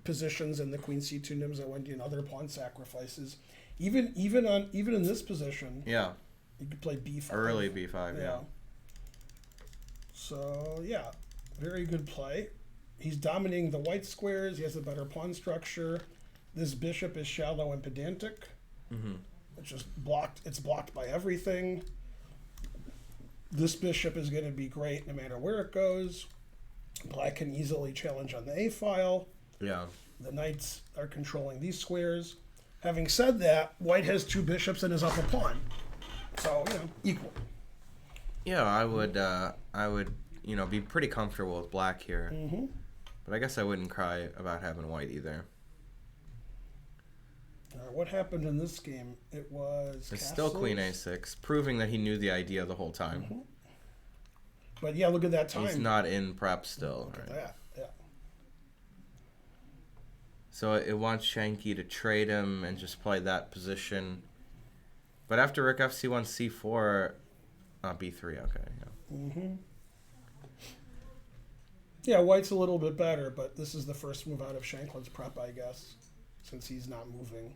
positions in the queen c2 Nimzo and other pawn sacrifices. Even in this position. Yeah. You could play b5. Early b5, yeah. So, yeah, very good play. He's dominating the white squares. He has a better pawn structure. This bishop is shallow and pedantic. Mm-hmm. It's just blocked. It's blocked by everything. This bishop is going to be great no matter where it goes. Black can easily challenge on the A file. Yeah. The knights are controlling these squares. Having said that, white has two bishops and is up a pawn. So, equal. Yeah, I would, be pretty comfortable with black here. Mm-hmm. But I guess I wouldn't cry about having white either. What happened in this game? It was It's still queen a6, proving that he knew the idea the whole time. Mm-hmm. But yeah, look at that time. He's not in prep still. Look at that, yeah. So it wants Shanky to trade him and just play that position. But after rook fc1, c4, b3, okay. Yeah. Mm-hmm. Yeah, white's a little bit better, but this is the first move out of Shanklin's prep, I guess, since he's not moving.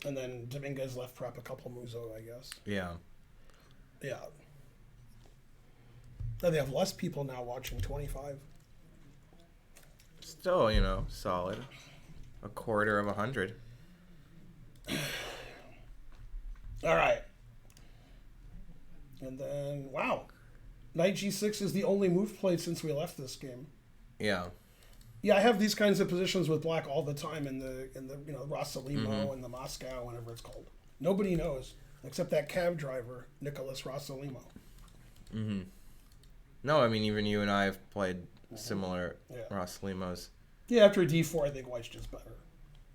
And then Dominguez left prep a couple moves out, I guess. Yeah. Yeah. Now they have less people now watching 25. Still, solid. A quarter of 100. All right. And then, wow. Knight g6 is the only move played since we left this game. Yeah. Yeah, I have these kinds of positions with black all the time in the Rossolimo and the Moscow, whatever it's called. Nobody knows except that cab driver, Nicholas Rossolimo. Mm-hmm. No, I mean, even you and I have played similar Rossolimos. Yeah, after d4, I think white's just better.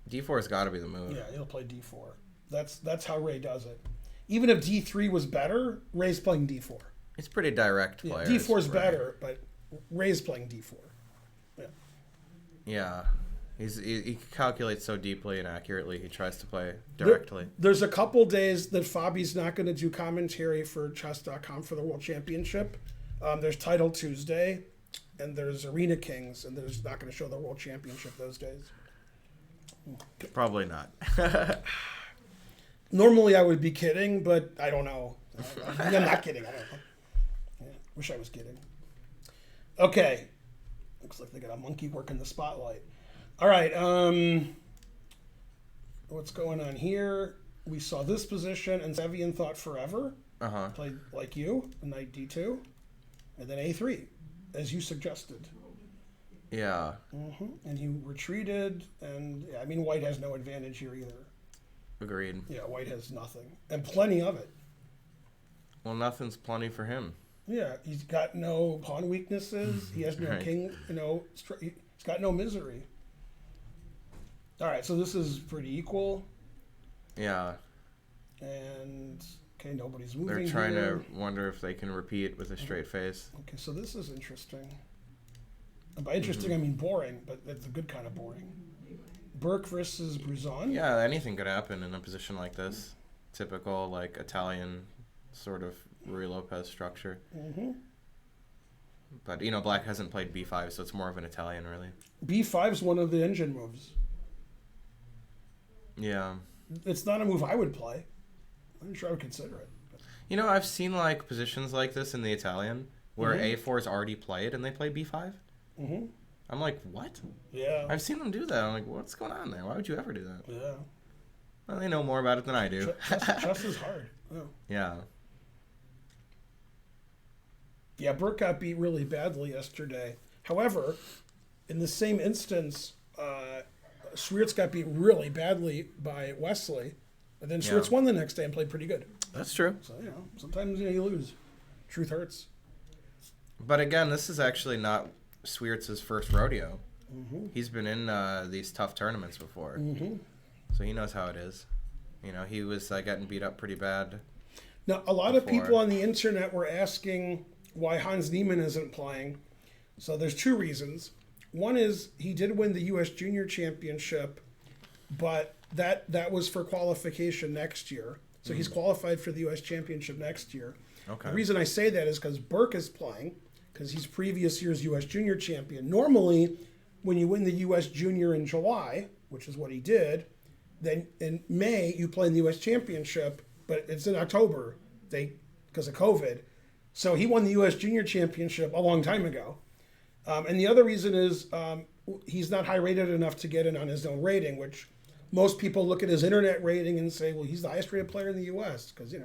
d4's got to be the move. Yeah, he'll play d4. That's how Ray does it. Even if d3 was better, Ray's playing d4. It's pretty direct player. Yeah, d4's better, but Ray's playing d4. Yeah. Yeah. He calculates so deeply and accurately. He tries to play directly. There's a couple days that Fabi's not going to do commentary for chess.com for the World Championship. There's Title Tuesday, and there's Arena Kings, and there's not going to show the World Championship those days. Probably not. Normally I would be kidding, but I don't know. I'm not kidding. I don't know. Yeah, wish I was kidding. Okay. Looks like they got a monkey working the spotlight. All right. What's going on here? We saw this position, and Sevian thought forever. Uh-huh. Played like you, knight d2, and then a3, as you suggested. Yeah. Mm-hmm. And he retreated, and white has no advantage here either. Agreed. Yeah, white has nothing, and plenty of it. Well, nothing's plenty for him. Yeah, he's got no pawn weaknesses. He has no Right. king. He's got no misery. All right, so this is pretty equal. Yeah. And okay, nobody's moving. They're trying here. to wonder if they can repeat with a straight face. Okay, so this is interesting. And by interesting, I mean boring, but it's a good kind of boring. Burke versus Bruzon. Yeah, anything could happen in a position like this. Typical, like, Italian sort of Ruy Lopez structure. Mm-hmm. But, black hasn't played b5, so it's more of an Italian, really. b5 is one of the engine moves. Yeah. It's not a move I would play. I'm sure I would consider it. I've seen, like, positions like this in the Italian where a4 is already played and they play b5. Mm-hmm. I'm like, what? Yeah. I've seen them do that. I'm like, what's going on there? Why would you ever do that? Yeah. Well, they know more about it than I do. Chess is hard. Oh. Yeah. Yeah, Burke got beat really badly yesterday. However, in the same instance, Schwartz got beat really badly by Wesley, and then Schwartz won the next day and played pretty good. That's true. So, sometimes you lose. Truth hurts. But again, this is actually not Swiertz's first rodeo. Mm-hmm. He's been in these tough tournaments before. Mm-hmm. So he knows how it is. He was getting beat up pretty bad. Now, a lot of people on the internet were asking why Hans Niemann isn't playing. So there's two reasons. One is he did win the U.S. Junior Championship, but that was for qualification next year. So he's qualified for the U.S. Championship next year. Okay. The reason I say that is because Burke is playing, because he's previous year's U.S. Junior Champion. Normally, when you win the U.S. Junior in July, which is what he did, then in May you play in the U.S. Championship, but it's in October because of COVID. So he won the U.S. Junior Championship a long time ago. And the other reason is he's not high rated enough to get in on his own rating, which most people look at his internet rating and say, well, he's the highest rated player in the U.S. because,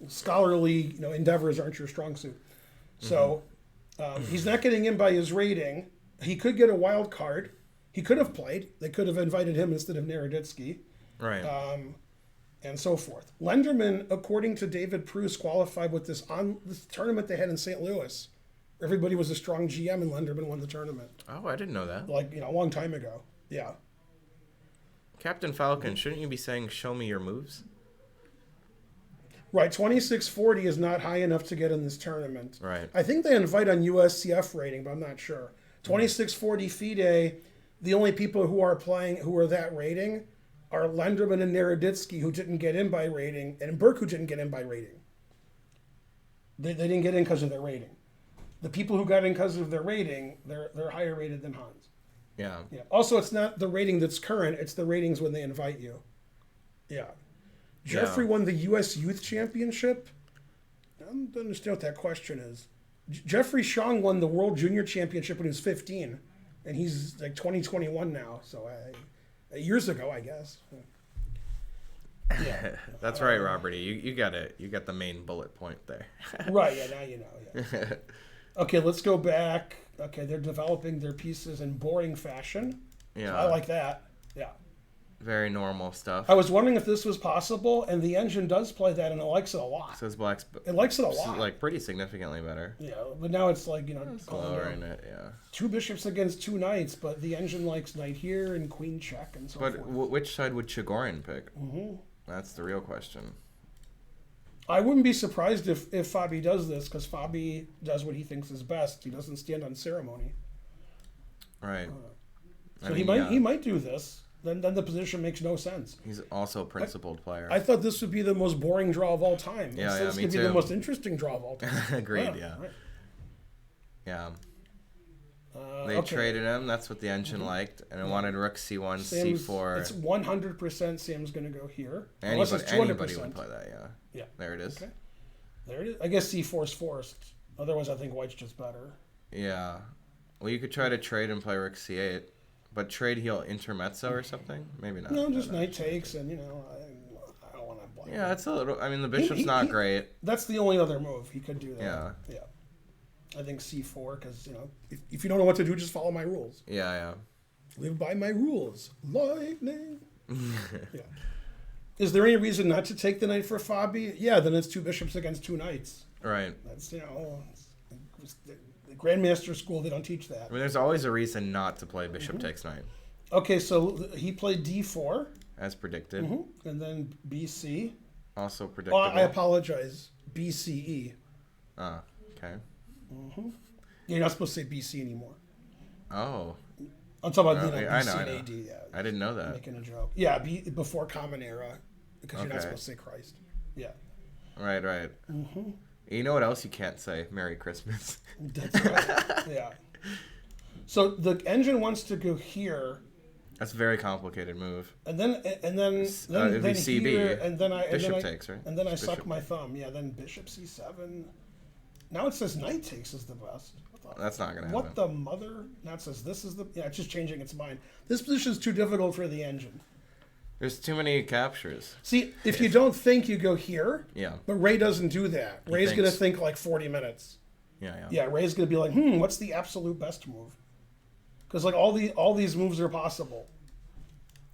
scholarly endeavors aren't your strong suit. So he's not getting in by his rating. He could get a wild card. He could have played. They could have invited him instead of Naroditsky. Right. And so forth. Lenderman, according to David Pruce, qualified with this tournament they had in St. Louis. Everybody was a strong GM, and Lenderman won the tournament. Oh, I didn't know that. A long time ago. Yeah. Captain Falcon, shouldn't you be saying, show me your moves? Right, 2640 is not high enough to get in this tournament. Right. I think they invite on USCF rating, but I'm not sure. 2640 FIDE, the only people who are playing who are that rating are Lenderman and Naroditsky, who didn't get in by rating, and Burke, who didn't get in by rating. They didn't get in because of their rating. The people who got in because of their rating, they're higher rated than Hans. Yeah. Yeah. Also, it's not the rating that's current; it's the ratings when they invite you. Yeah. Jeffrey won the U.S. Youth Championship. I don't understand what that question is. Jeffrey Shong won the World Junior Championship when he was 15, and he's 2021 now. So years ago, I guess. Yeah. That's right, Roberty. You got it. You got the main bullet point there. Right. Yeah. Now you know. Yeah. Okay. Let's go back. Okay. They're developing their pieces in boring fashion. Yeah. So I like that. Yeah. Very normal stuff. I was wondering if this was possible, and the engine does play that, and it likes it a lot. Says Black's. It likes it a lot. Pretty significantly better. Yeah, but now it's Slower in it, yeah. Two bishops against two knights, but the engine likes knight here and queen check and so forth. But which side would Chigorin pick? Mm-hmm. That's the real question. I wouldn't be surprised if Fabi does this, because Fabi does what he thinks is best. He doesn't stand on ceremony. Right. So he might do this. Then the position makes no sense. He's also a principled player. I thought this would be the most boring draw of all time. Yeah, this could be the most interesting draw of all time. Agreed, yeah. Right. Yeah. They traded him. That's what the engine liked. And it wanted rook c1, c4. It's 100% Sam's going to go here. Anybody would play that, yeah. Yeah. There it is. Okay. There it is. I guess c4 is forced. Otherwise, I think white's just better. Yeah. Well, you could try to trade and play rook c8. But trade he'll intermezzo or something? Maybe not. No, just knight takes, and I don't want to blame. Yeah, it's a little. I mean, the bishop's not great. That's the only other move he could do. That. Yeah. Yeah. I think c4 because if you don't know what to do, just follow my rules. Yeah. Live by my rules. Lightning. Yeah. Is there any reason not to take the knight for Fabi? Yeah, then it's two bishops against two knights. Right. That's the Grandmaster school, they don't teach that. I mean, there's always a reason not to play bishop takes knight. Okay, so he played d4. As predicted. And then bc. Also predictable. I apologize. bce. Ah, okay. You're not supposed to say bc anymore. Oh. I'm talking about I know. AD. Yeah, I didn't know that. Making a joke. Yeah, before Common Era, because you're not supposed to say Christ. Yeah. Right. You know what else you can't say? Merry Christmas. That's right. Yeah. So the engine wants to go here. That's a very complicated move. And then CB. Here, and then bishop takes, right? And then I suck my thumb. Yeah. Then bishop c7. Now it says knight takes is the best. That's not gonna happen. What the mother? Now it says this is the. Yeah, it's just changing its mind. This position is too difficult for the engine. There's too many captures. See, if you don't think, you go here. Yeah. But Ray doesn't do that. Ray's going to think like 40 minutes. Yeah, Ray's going to be like, what's the absolute best move? Because like all these moves are possible.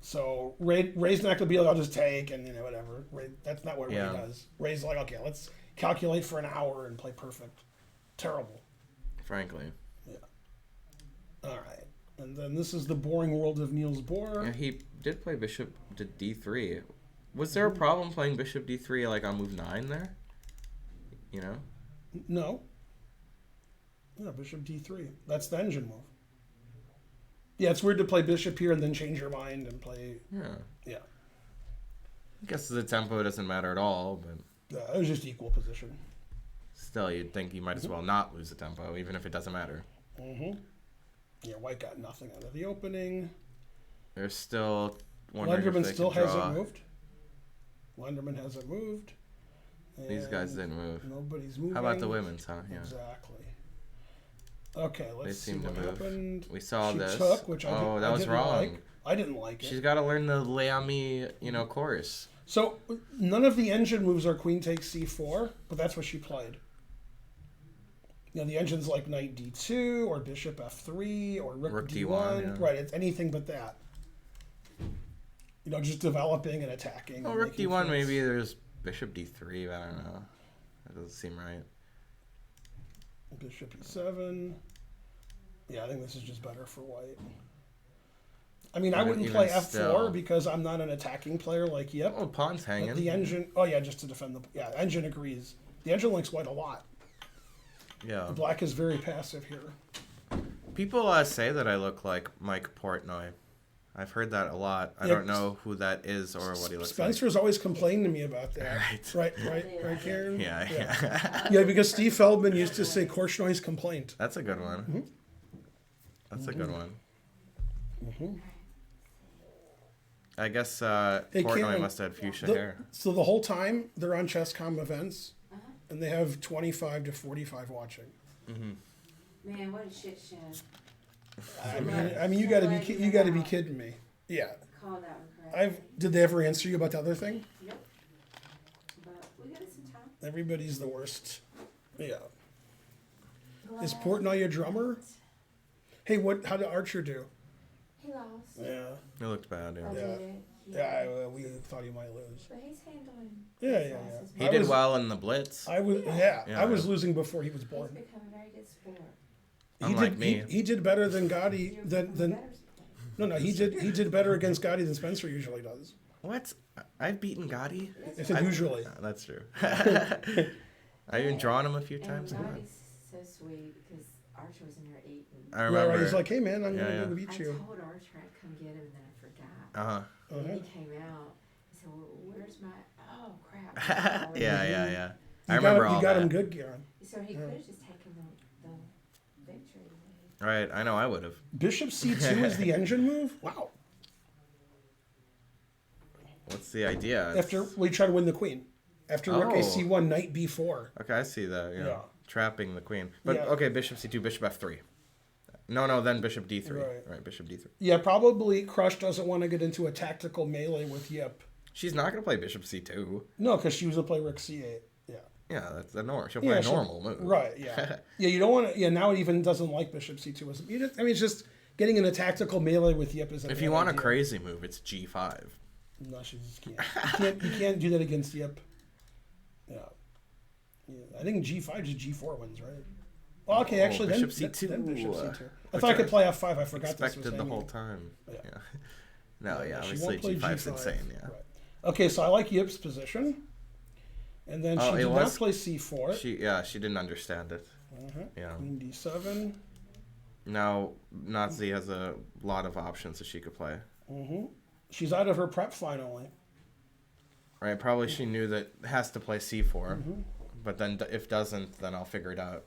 So Ray's not going to be like, I'll just take and whatever. That's not what Ray Yeah. does. Ray's like, okay, let's calculate for an hour and play perfect. Terrible. Frankly. Yeah. All right. And then this is the boring world of Niels Bohr. Yeah, he did play bishop to d3. Was there a problem playing bishop d3 like on move 9 there? You know? No. Yeah, bishop d3. That's the engine move. Yeah, it's weird to play bishop here and then change your mind and play. Yeah. Yeah. I guess the tempo doesn't matter at all, but It was just equal position. still, you'd think you might as well not lose the tempo, even if it doesn't matter. Mm-hmm. Yeah, white got nothing out of the opening. There's still wondering Lenderman if they still could draw. hasn't moved. Lenderman hasn't moved. These guys And didn't move. Nobody's moving. How about the women's, huh? Yeah. Exactly. Okay, They let's see seem to what move. happened. We saw She this. took, which I oh, did, that I was didn't wrong. like. I didn't like it. She's got to learn the Leami, chorus. So none of the engine moves are queen takes c4, but that's what she played. The engine's like knight d2 or bishop f3 or rook d1. D1, yeah. Right, it's anything but that. Just developing and attacking. Oh, and rook making d1, things. maybe there's bishop d3, but I don't know. That doesn't seem right. Bishop e7. Yeah, I think this is just better for white. I mean, I But wouldn't even play f4 still- because I'm not an attacking player like Yip. Oh, pawn's hanging. But the engine, oh yeah, just to defend the, yeah, engine agrees. The engine likes white a lot. Yeah. The black is very passive here. People say that I look like Mike Portnoy. I've heard that a lot. I Yeah, don't know who that is or what he looks Spencer's always complained to me about that. Right. Right, Karen? like. Yeah. Yeah, because Steve Feldman used to say Korchnой's complaint. That's a good one. Mm-hmm. That's a good one. Mm-hmm. I guess Hey, Portnoy Caitlin, must have had fuchsia The- hair. so the whole time they're on Chess.com events, Uh-huh. and they have 25 to 45 watching. Man, what a shit show. I mean, you got to be kidding me. Yeah. Call that one correct. Did they ever answer you about the other thing? Nope. But we got some time. Everybody's the worst. Yeah. Is Portnoy a drummer? Hey, how did Archer do? He lost. Yeah. It looked bad. Oh, Yeah. Yeah. did it? Yeah, we thought he might lose. But he's handling. Yeah, his yeah, losses He I did was- well in the blitz. I was Yeah. I was losing before he was He's born. become a very good sport. Unlike did me. He did better than Gotti You're than becoming a better sport. no he did better against Gotti than Spencer usually does. What? I've beaten Gotti? I said usually. That's true. I've even drawn him a few times. And Come on. Dottie's so sweet because Archer was in there eating. I Right, remember. right. He's like, hey man, I'm Yeah, gonna yeah. go I beat you. told Archer I'd come get him and then I forgot. Uh-huh. And then Uh-huh. he came out. He said, well, where's my, oh crap. Yeah. I You remember got, all you got that. him good, Garen. So he could have just taken the victory. Right, I know I would have. Bishop c2 is the engine move. Wow. What's the idea? After we try to win the queen. After rook Oh. ac1, knight b4. Okay, I see that. Yeah. Yeah. Trapping the queen. But Yeah. okay, bishop c2, bishop f3. No, then bishop d3. Right. Bishop d3. Yeah, probably Crush doesn't want to get into a tactical melee with Yip. She's not going to play bishop c2. No, because she was to play rook c8. Yeah. Yeah, that's a normal. She'll Yeah, play a she'll- normal move. Right, yeah. Yeah, you don't want to. Yeah, now it even doesn't like bishop c2. I mean, it's just getting in a tactical melee with Yip is a If bad you want a idea. crazy move, it's g5. No, she just can't. You can't do that against Yip. Yeah. I think g5 just g4 wins, right? Well, okay, Oh, actually, then bishop c2. Then bishop c2. I Which thought I could I play f5. I forgot this was Expected the hanging. whole time. Yeah. Yeah. No, yeah, she obviously won't play g5's G5. insane. Yeah. Right. Okay, so I like Yip's position. And then Oh, she it did not was- play c4. She didn't understand it. Yeah. Queen d7. Now Nazi has a lot of options that she could play. She's out of her prep finally. Right? Probably she knew that has to play c4, Mm-hmm. but then if doesn't, then I'll figure it out.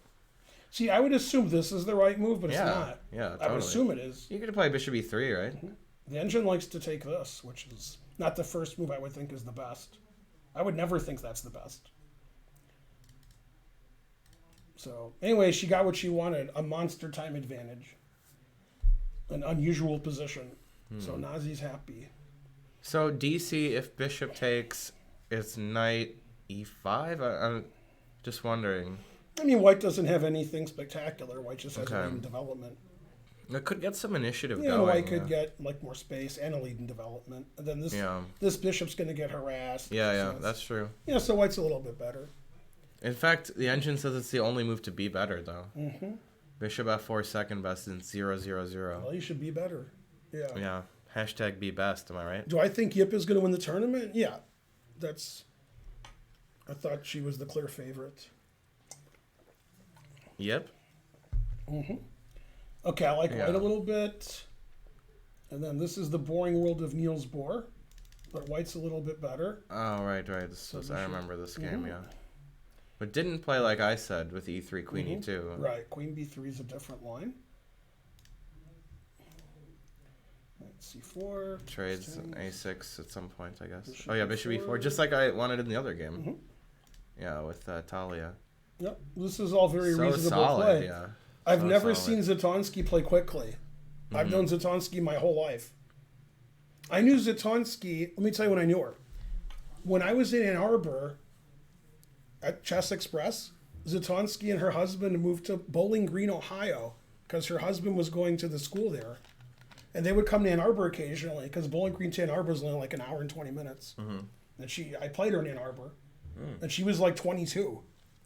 See, I would assume this is the right move, but it's Yeah, not. yeah, I would totally. assume it is. You could play bishop e3, right? The engine likes to take this, which is not the first move I would think is the best. I would never think that's the best. So, anyway, she got what she wanted, a monster time advantage. An unusual position. So Nazi's happy. So DC, if bishop takes, it's knight e5. I'm just wondering. I mean, white doesn't have anything spectacular. White just has Okay. it in development. It could get some initiative Yeah, going. White could get like more space and a lead in development. And then this bishop's going to get harassed. Yeah, that's true. Yeah, so White's a little bit better. In fact, the engine says it's the only move to be better, though. Mm-hmm. Bishop f4 second best in 0-0-0. Well, you should be better. Yeah. Yeah. Hashtag be best, am I right? Do I think Yip is going to win the tournament? Yeah. I thought she was the clear favorite. Yep. Mm-hmm. Okay, I like White a little bit. And then this is the boring world of Niels Bohr. But White's a little bit better. Oh, right. I remember this game, yeah. But didn't play like I said with e3, queen e2. Right, queen b3 is a different line. C4. Trades a6 at some point, I guess. Bishop e4, just like I wanted in the other game. Mm-hmm. Yeah, with Talia. Yep, this is all very reasonable solid, play. Yeah. I've never seen Zatonsky play quickly. I've known Zatonsky my whole life. I knew Zatonsky, let me tell you when I knew her. When I was in Ann Arbor at Chess Express, Zatonsky and her husband moved to Bowling Green, Ohio, because her husband was going to the school there. And they would come to Ann Arbor occasionally, because Bowling Green to Ann Arbor is only like an hour and 20 minutes. Mm-hmm. And I played her in Ann Arbor, and she was like 22.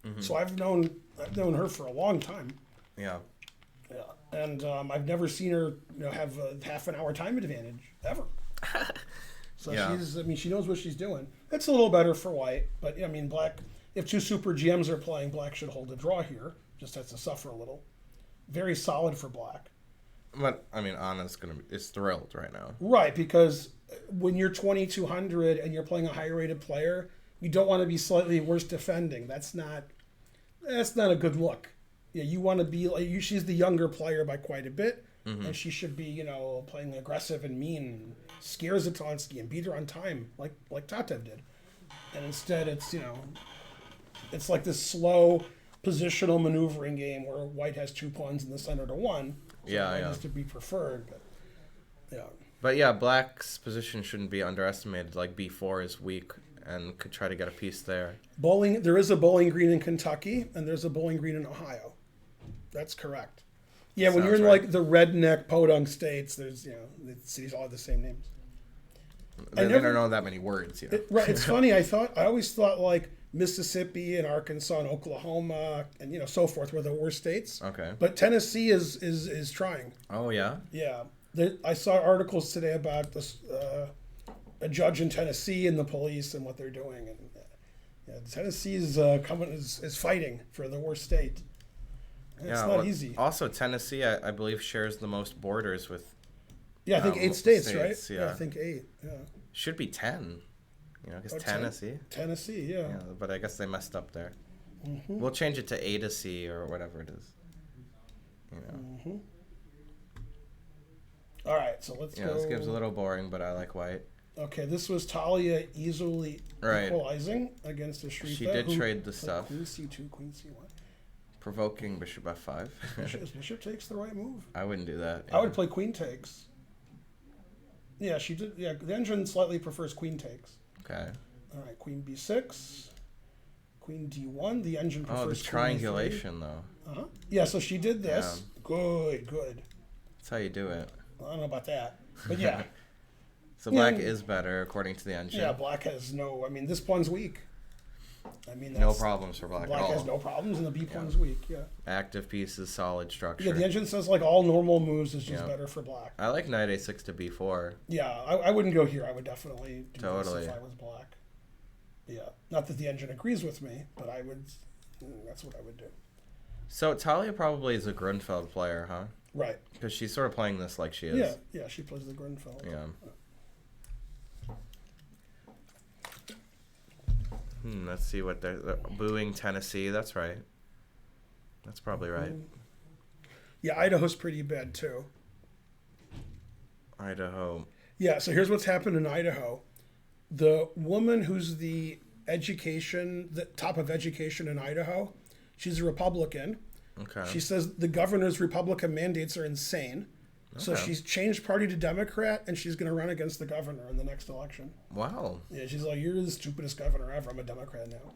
Mm-hmm. So I've known her for a long time. Yeah. Yeah, and I've never seen her have a half an hour time advantage ever. So she knows what she's doing. It's a little better for White, but Black. If two super GMs are playing, Black should hold a draw here. Just has to suffer a little. Very solid for Black. But Anna's is thrilled right now. Right, because when you're 2200 and you're playing a higher rated player, you don't want to be slightly worse defending. That's not a good look. Yeah, you want to be like she's the younger player by quite a bit, and she should be playing aggressive and mean, and scare Zatonsky and beat her on time like Tatev did. And instead, it's like this slow positional maneuvering game where White has 2 pawns in the center to 1. So White is to be preferred, but yeah. But yeah, Black's position shouldn't be underestimated. Like b4 is weak and could try to get a piece there. There is a Bowling Green in Kentucky, and there's a Bowling Green in Ohio. That's correct. Yeah, when you're in like the redneck podunk states, there's the cities all have the same names. They don't know that many words. Right. It's funny. I always thought like Mississippi and Arkansas and Oklahoma and so forth were the worst states. Okay. But Tennessee is trying. Oh yeah. Yeah. I saw articles today about this a judge in Tennessee and the police and what they're doing, and Tennessee is fighting for the worst state. And it's not easy. Also, Tennessee, I believe, shares the most borders with. Yeah, I think 8 states, right? Yeah, I think 8. Yeah. Should be 10. Because Tennessee. Tennessee, yeah. But I guess they messed up there. Mm-hmm. We'll change it to A to C or whatever it is. Mm-hmm. All right, so let's go. This game's a little boring, but I like White. Okay, this was Talia easily equalizing against a Shrita. She did trade the stuff. Queen C2, Queen C1. Provoking Bishop F5. Bishop takes the right move. I wouldn't do that. I would play Queen takes. Yeah, she did. Yeah, the engine slightly prefers Queen takes. Okay. All right, Queen B6, Queen D1. The engine prefers. Oh, the triangulation though. Uh-huh. Yeah, so she did this. Yeah. Good. That's how you do it. Well, I don't know about that, but yeah. So Black is better according to the engine. Yeah, Black has no. This pawn's weak. No problems for Black. Black has no problems, and the B pawn's weak. Yeah. Active pieces, solid structure. Yeah, the engine says like all normal moves is just better for Black. I like Knight A6 to B4. Yeah, I wouldn't go here. I would definitely do this if I was Black. Yeah, not that the engine agrees with me, but I would. That's what I would do. So Talia probably is a Grunfeld player, huh? Right. Because she's sort of playing this like she is. Yeah, she plays the Grunfeld. Yeah. Let's see what they're booing Tennessee. That's right. That's probably right. Yeah, Idaho's pretty bad too. Idaho. Yeah, so here's what's happened in Idaho. The woman who's the top of education in Idaho, she's a Republican. Okay. She says the governor's Republican mandates are insane. So she's changed party to Democrat, and she's going to run against the governor in the next election. Wow. Yeah, she's like, you're the stupidest governor ever. I'm a Democrat now.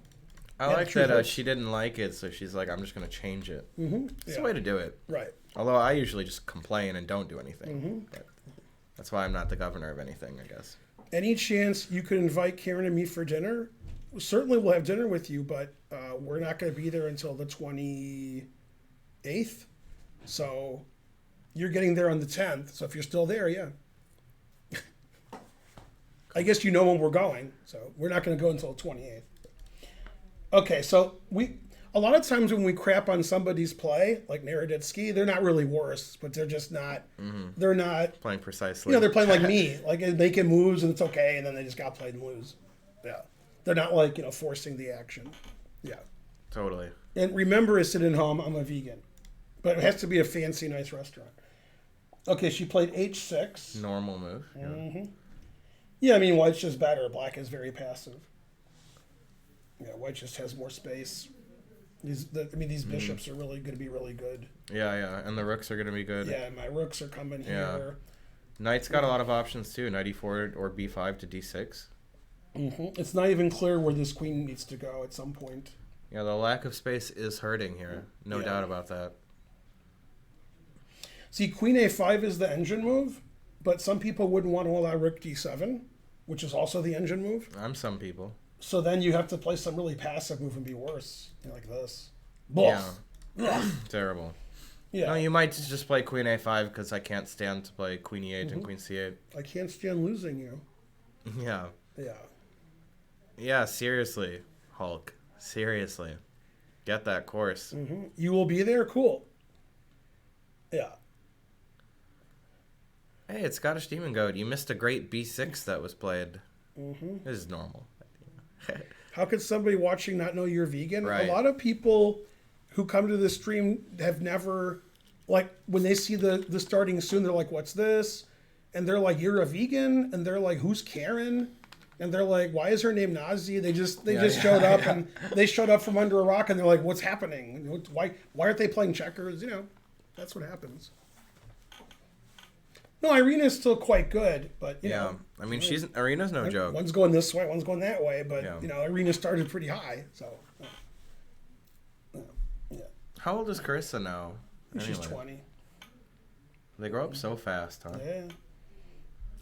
I like that she didn't like it, so she's like, I'm just going to change it. Mm-hmm. It's the way to do it. Right. Although I usually just complain and don't do anything. But that's why I'm not the governor of anything, I guess. Any chance you could invite Karen and me for dinner? Certainly we'll have dinner with you, but we're not going to be there until the 28th. So you're getting there on the 10th. So if you're still there, yeah. I guess you know when we're going. So we're not going to go until the 28th. Okay, so a lot of times when we crap on somebody's play, like Naroditsky, they're not really worse, but they're just not, they're not playing precisely. they're playing like me, like making moves and it's okay, and then they just got played and lose. Yeah. They're not like, forcing the action. Yeah. Totally. And remember, is sitting home, I'm a vegan. But it has to be a fancy, nice restaurant. Okay, she played H6. Normal move. Yeah. Yeah, I mean, white's just better. Black is very passive. Yeah, white just has more space. These bishops are really going to be really good. Yeah, and the rooks are going to be good. Yeah, my rooks are coming here. Knight's got a lot of options too. Knight e4 or b5 to d6. It's not even clear where this queen needs to go at some point. Yeah, the lack of space is hurting here. No doubt about that. See, queen a5 is the engine move, but some people wouldn't want to allow rook d7, which is also the engine move. I'm some people. So then you have to play some really passive move and be worse, like this. Yeah. Terrible. Yeah. No, you might just play queen a5 because I can't stand to play queen e8 and queen c8. I can't stand losing you. Yeah. Yeah. Yeah, seriously, Hulk. Seriously. Get that course. You will be there? Cool. Yeah. Hey, it's Scottish Demon Goat. You missed a great b6 that was played. This is normal. How could somebody watching not know you're vegan? Right. A lot of people who come to the stream have never, like, when they see the starting soon, they're like, what's this? And they're like, you're a vegan? And they're like, who's Karen? And they're like, why is her name Nazi? They just showed up and they showed up from under a rock and they're like, what's happening? Why aren't they playing checkers? That's what happens. No, Irina's still quite good, but you know. I mean, Irina's no joke. One's going this way, one's going that way, but Irina started pretty high, so. How old is Carissa now? She's 20. They grow up so fast, huh? Yeah.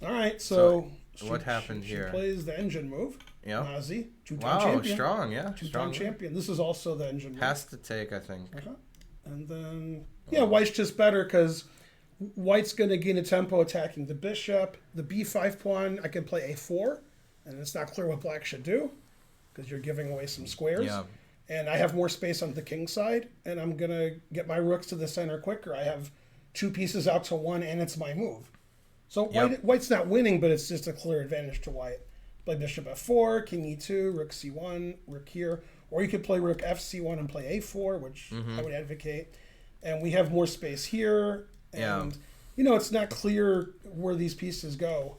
All right, so what happened here? She plays the engine move. Yeah. Nazi, two-time champion. Strong, yeah. Two-time champion. This is also the engine move. Has to take, I think. And then, white's just better because white's going to gain a tempo attacking the bishop. The b5 pawn, I can play a4, and it's not clear what black should do because you're giving away some squares. Yeah. And I have more space on the king side, and I'm going to get my rooks to the center quicker. I have two pieces out to one, and it's my move. So white's not winning, but it's just a clear advantage to white. Play bishop f4, king e2, rook c1, rook here. Or you could play rook fc1 and play a4, which I would advocate. And we have more space here. And, it's not clear where these pieces go.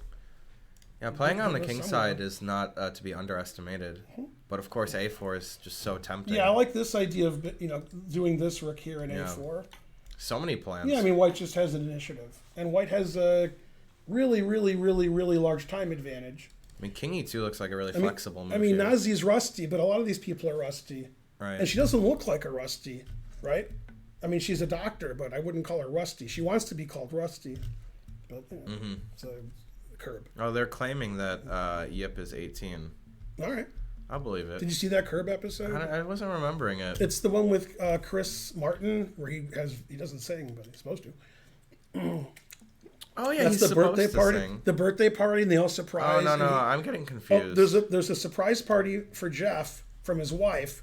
Yeah, playing on the king side is not to be underestimated. But, of course, a4 is just so tempting. Yeah, I like this idea of, doing this rook here in a4. So many plans. Yeah, I mean, white just has an initiative. And white has a really, really, really, really large time advantage. I mean, king e2 looks like a really flexible move. I mean, Nazi's rusty, but a lot of these people are rusty. Right. And she doesn't look like a rusty, right? I mean, she's a doctor, but I wouldn't call her rusty. She wants to be called rusty. But, it's a curb. Oh, they're claiming that Yip is 18. All right. I'll believe it. Did you see that Curb episode? I wasn't remembering it. It's the one with Chris Martin where he doesn't sing, but he's supposed to. Oh yeah, that's he's the birthday supposed party. to sing. The birthday party, and they all surprise. Oh no, I'm getting confused. There's a surprise party for Jeff from his wife,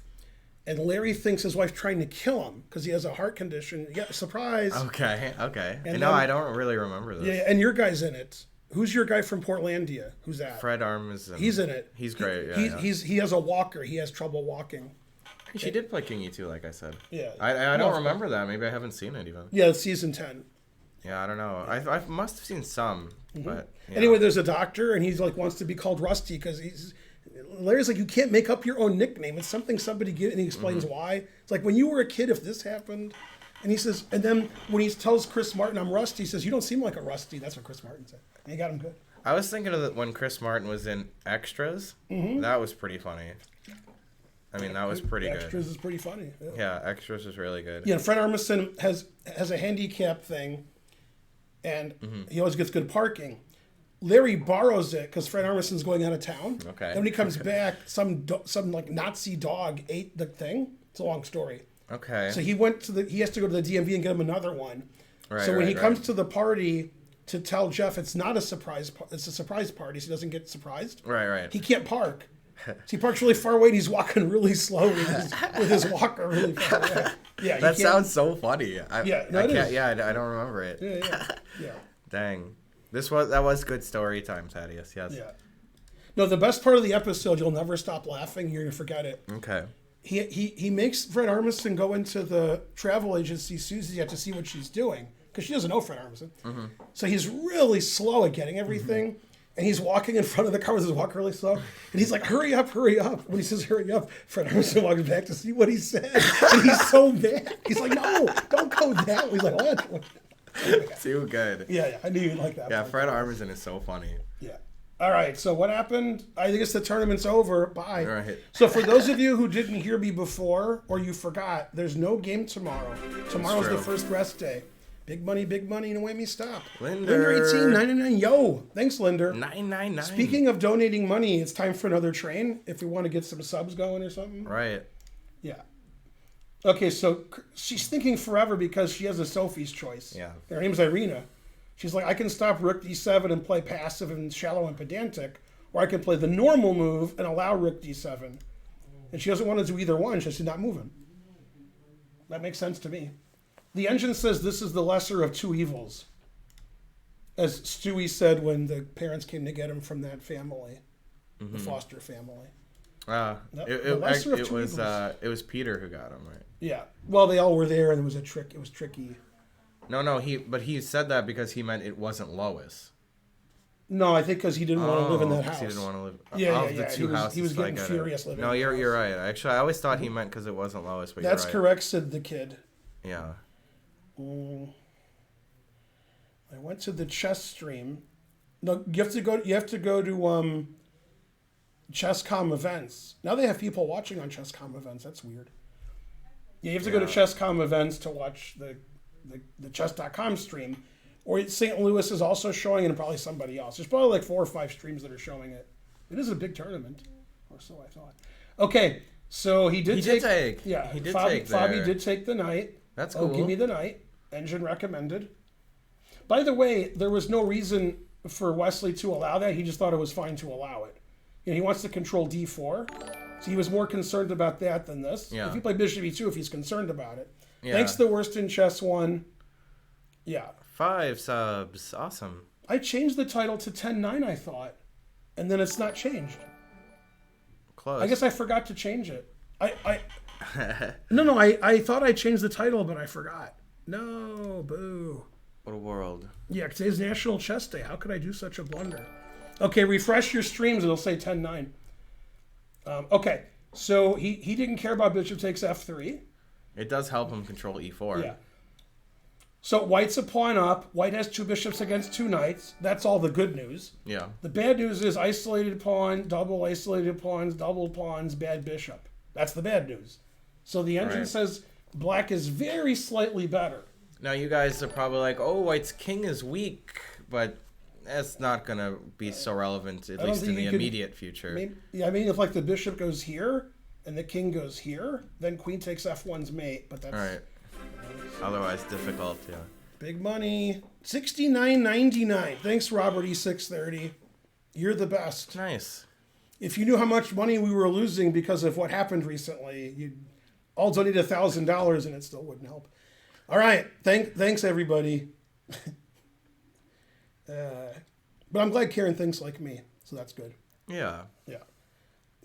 and Larry thinks his wife's trying to kill him because he has a heart condition. Yeah, surprise. Okay. And I don't really remember this. Yeah, and your guy's in it. Who's your guy from Portlandia? Who's that? Fred Arm is in. He's in it. He's great. He has a walker. He has trouble walking. She did play King E2, like I said. Yeah. I don't remember that. Maybe I haven't seen it even. Yeah, it's season 10. Yeah, I don't know. I must have seen some, but anyway, there's a doctor, and he's like wants to be called Rusty because Larry's like, you can't make up your own nickname. It's something somebody gives, and he explains why. It's like when you were a kid, if this happened, and he says, and then when he tells Chris Martin, I'm Rusty, he says, you don't seem like a Rusty. That's what Chris Martin said. And he got him good. I was thinking of when Chris Martin was in Extras. That was pretty funny. I mean, that was pretty good. Extras is pretty funny. Yeah, Extras is really good. Yeah, Fred Armisen has a handicap thing, and he always gets good parking. Larry borrows it because Fred Armisen's going out of town. Okay. And when he comes back, some like Nazi dog ate the thing. It's a long story. Okay. So he has to go to the DMV and get him another one. Right, so when he right. comes to the party to tell Jeff it's not a surprise, it's a surprise party, so he doesn't get surprised. Right. He can't park. So he parks really far away and he's walking really slow with his walker really far away. Yeah, That sounds so funny. I don't remember it. Yeah. Dang. That was good story time, Thaddeus. Yes. Yeah. No, the best part of the episode, you'll never stop laughing. You're gonna forget it. Okay. He makes Fred Armisen go into the travel agency Susie to see what she's doing because she doesn't know Fred Armisen. Mm-hmm. So he's really slow at getting everything, and he's walking in front of the car with his walker really slow, and he's like, "Hurry up, hurry up!" When he says "hurry up," Fred Armisen walks back to see what he said, and he's so mad. He's like, "No, don't go that way." He's like, "What?" Too good. Yeah, I knew you'd like that. Yeah, Fred Armisen is so funny. Yeah. All right, so what happened? I guess the tournament's over. Bye. All right. So for those of you who didn't hear me before or you forgot, there's no game tomorrow. Tomorrow's the true. first rest day. Big money, and away me stop. Linder. 1899. Yo, thanks, Linder. 999. Speaking of donating money, it's time for another train if we want to get some subs going or something. Right. Yeah. Okay, so she's thinking forever because she has a Sophie's choice. Yeah. Her name's Irina. She's like, I can stop rook d7 and play passive and shallow and pedantic, or I can play the normal move and allow rook d7. And she doesn't want to do either one. She's not moving. That makes sense to me. The engine says this is the lesser of two evils, as Stewie said when the parents came to get him from that family, the Foster family. It was Peter who got him, right? Yeah. Well, they all were there, and it was a trick. It was tricky. No, he said that because he meant it wasn't Lois. No, I think because he didn't want to live in that house. He didn't want to live. Yeah. He was getting furious living. No, you're right. Actually, I always thought he meant because it wasn't Lois. But that's you're right. correct," said the kid. Yeah. I went to the chess stream. No, you have to go to Chess.com events. Now they have people watching on Chess.com events. That's weird. Yeah, you have to go to Chess.com events to watch the Chess.com stream. Or St. Louis is also showing it, and probably somebody else. There's probably like 4 or 5 streams that are showing it. It is a big tournament, or so I thought. Okay, so he did take. Yeah, he did take. Fabi there. did take the knight. That's cool. Oh, give me the knight. Engine recommended. By the way, there was no reason for Wesley to allow that. He just thought it was fine to allow it. You know, he wants to control d4, so he was more concerned about that than this. Yeah. If you play bishop e2, if he's concerned about it. Yeah. Thanks to the worst in chess one. Yeah. 5 subs. Awesome. I changed the title to 10-9, I thought. And then it's not changed. Close. I guess I forgot to change it. I thought I changed the title, but I forgot. No, boo. What a world. Yeah, today's National Chess Day. How could I do such a blunder? Okay, refresh your streams. It'll say 10-9. Okay, so he didn't care about bishop takes f3. It does help him control e4. Yeah. So White's a pawn up. White has 2 bishops against 2 knights. That's all the good news. Yeah. The bad news is isolated pawn, double isolated pawns, double pawns, bad bishop. That's the bad news. So the engine says black is very slightly better. Now you guys are probably like, oh, White's king is weak, but that's not going to be so relevant, at least in the immediate future. If like the bishop goes here and the king goes here, then queen takes f1's mate. But that's all right. Otherwise difficult, yeah. Big money. $69.99. Thanks, Robert E630. You're the best. Nice. If you knew how much money we were losing because of what happened recently, you'd all donate $1,000 and it still wouldn't help. All right. Thanks, everybody. But I'm glad Karen thinks like me, so that's good. Yeah. Yeah.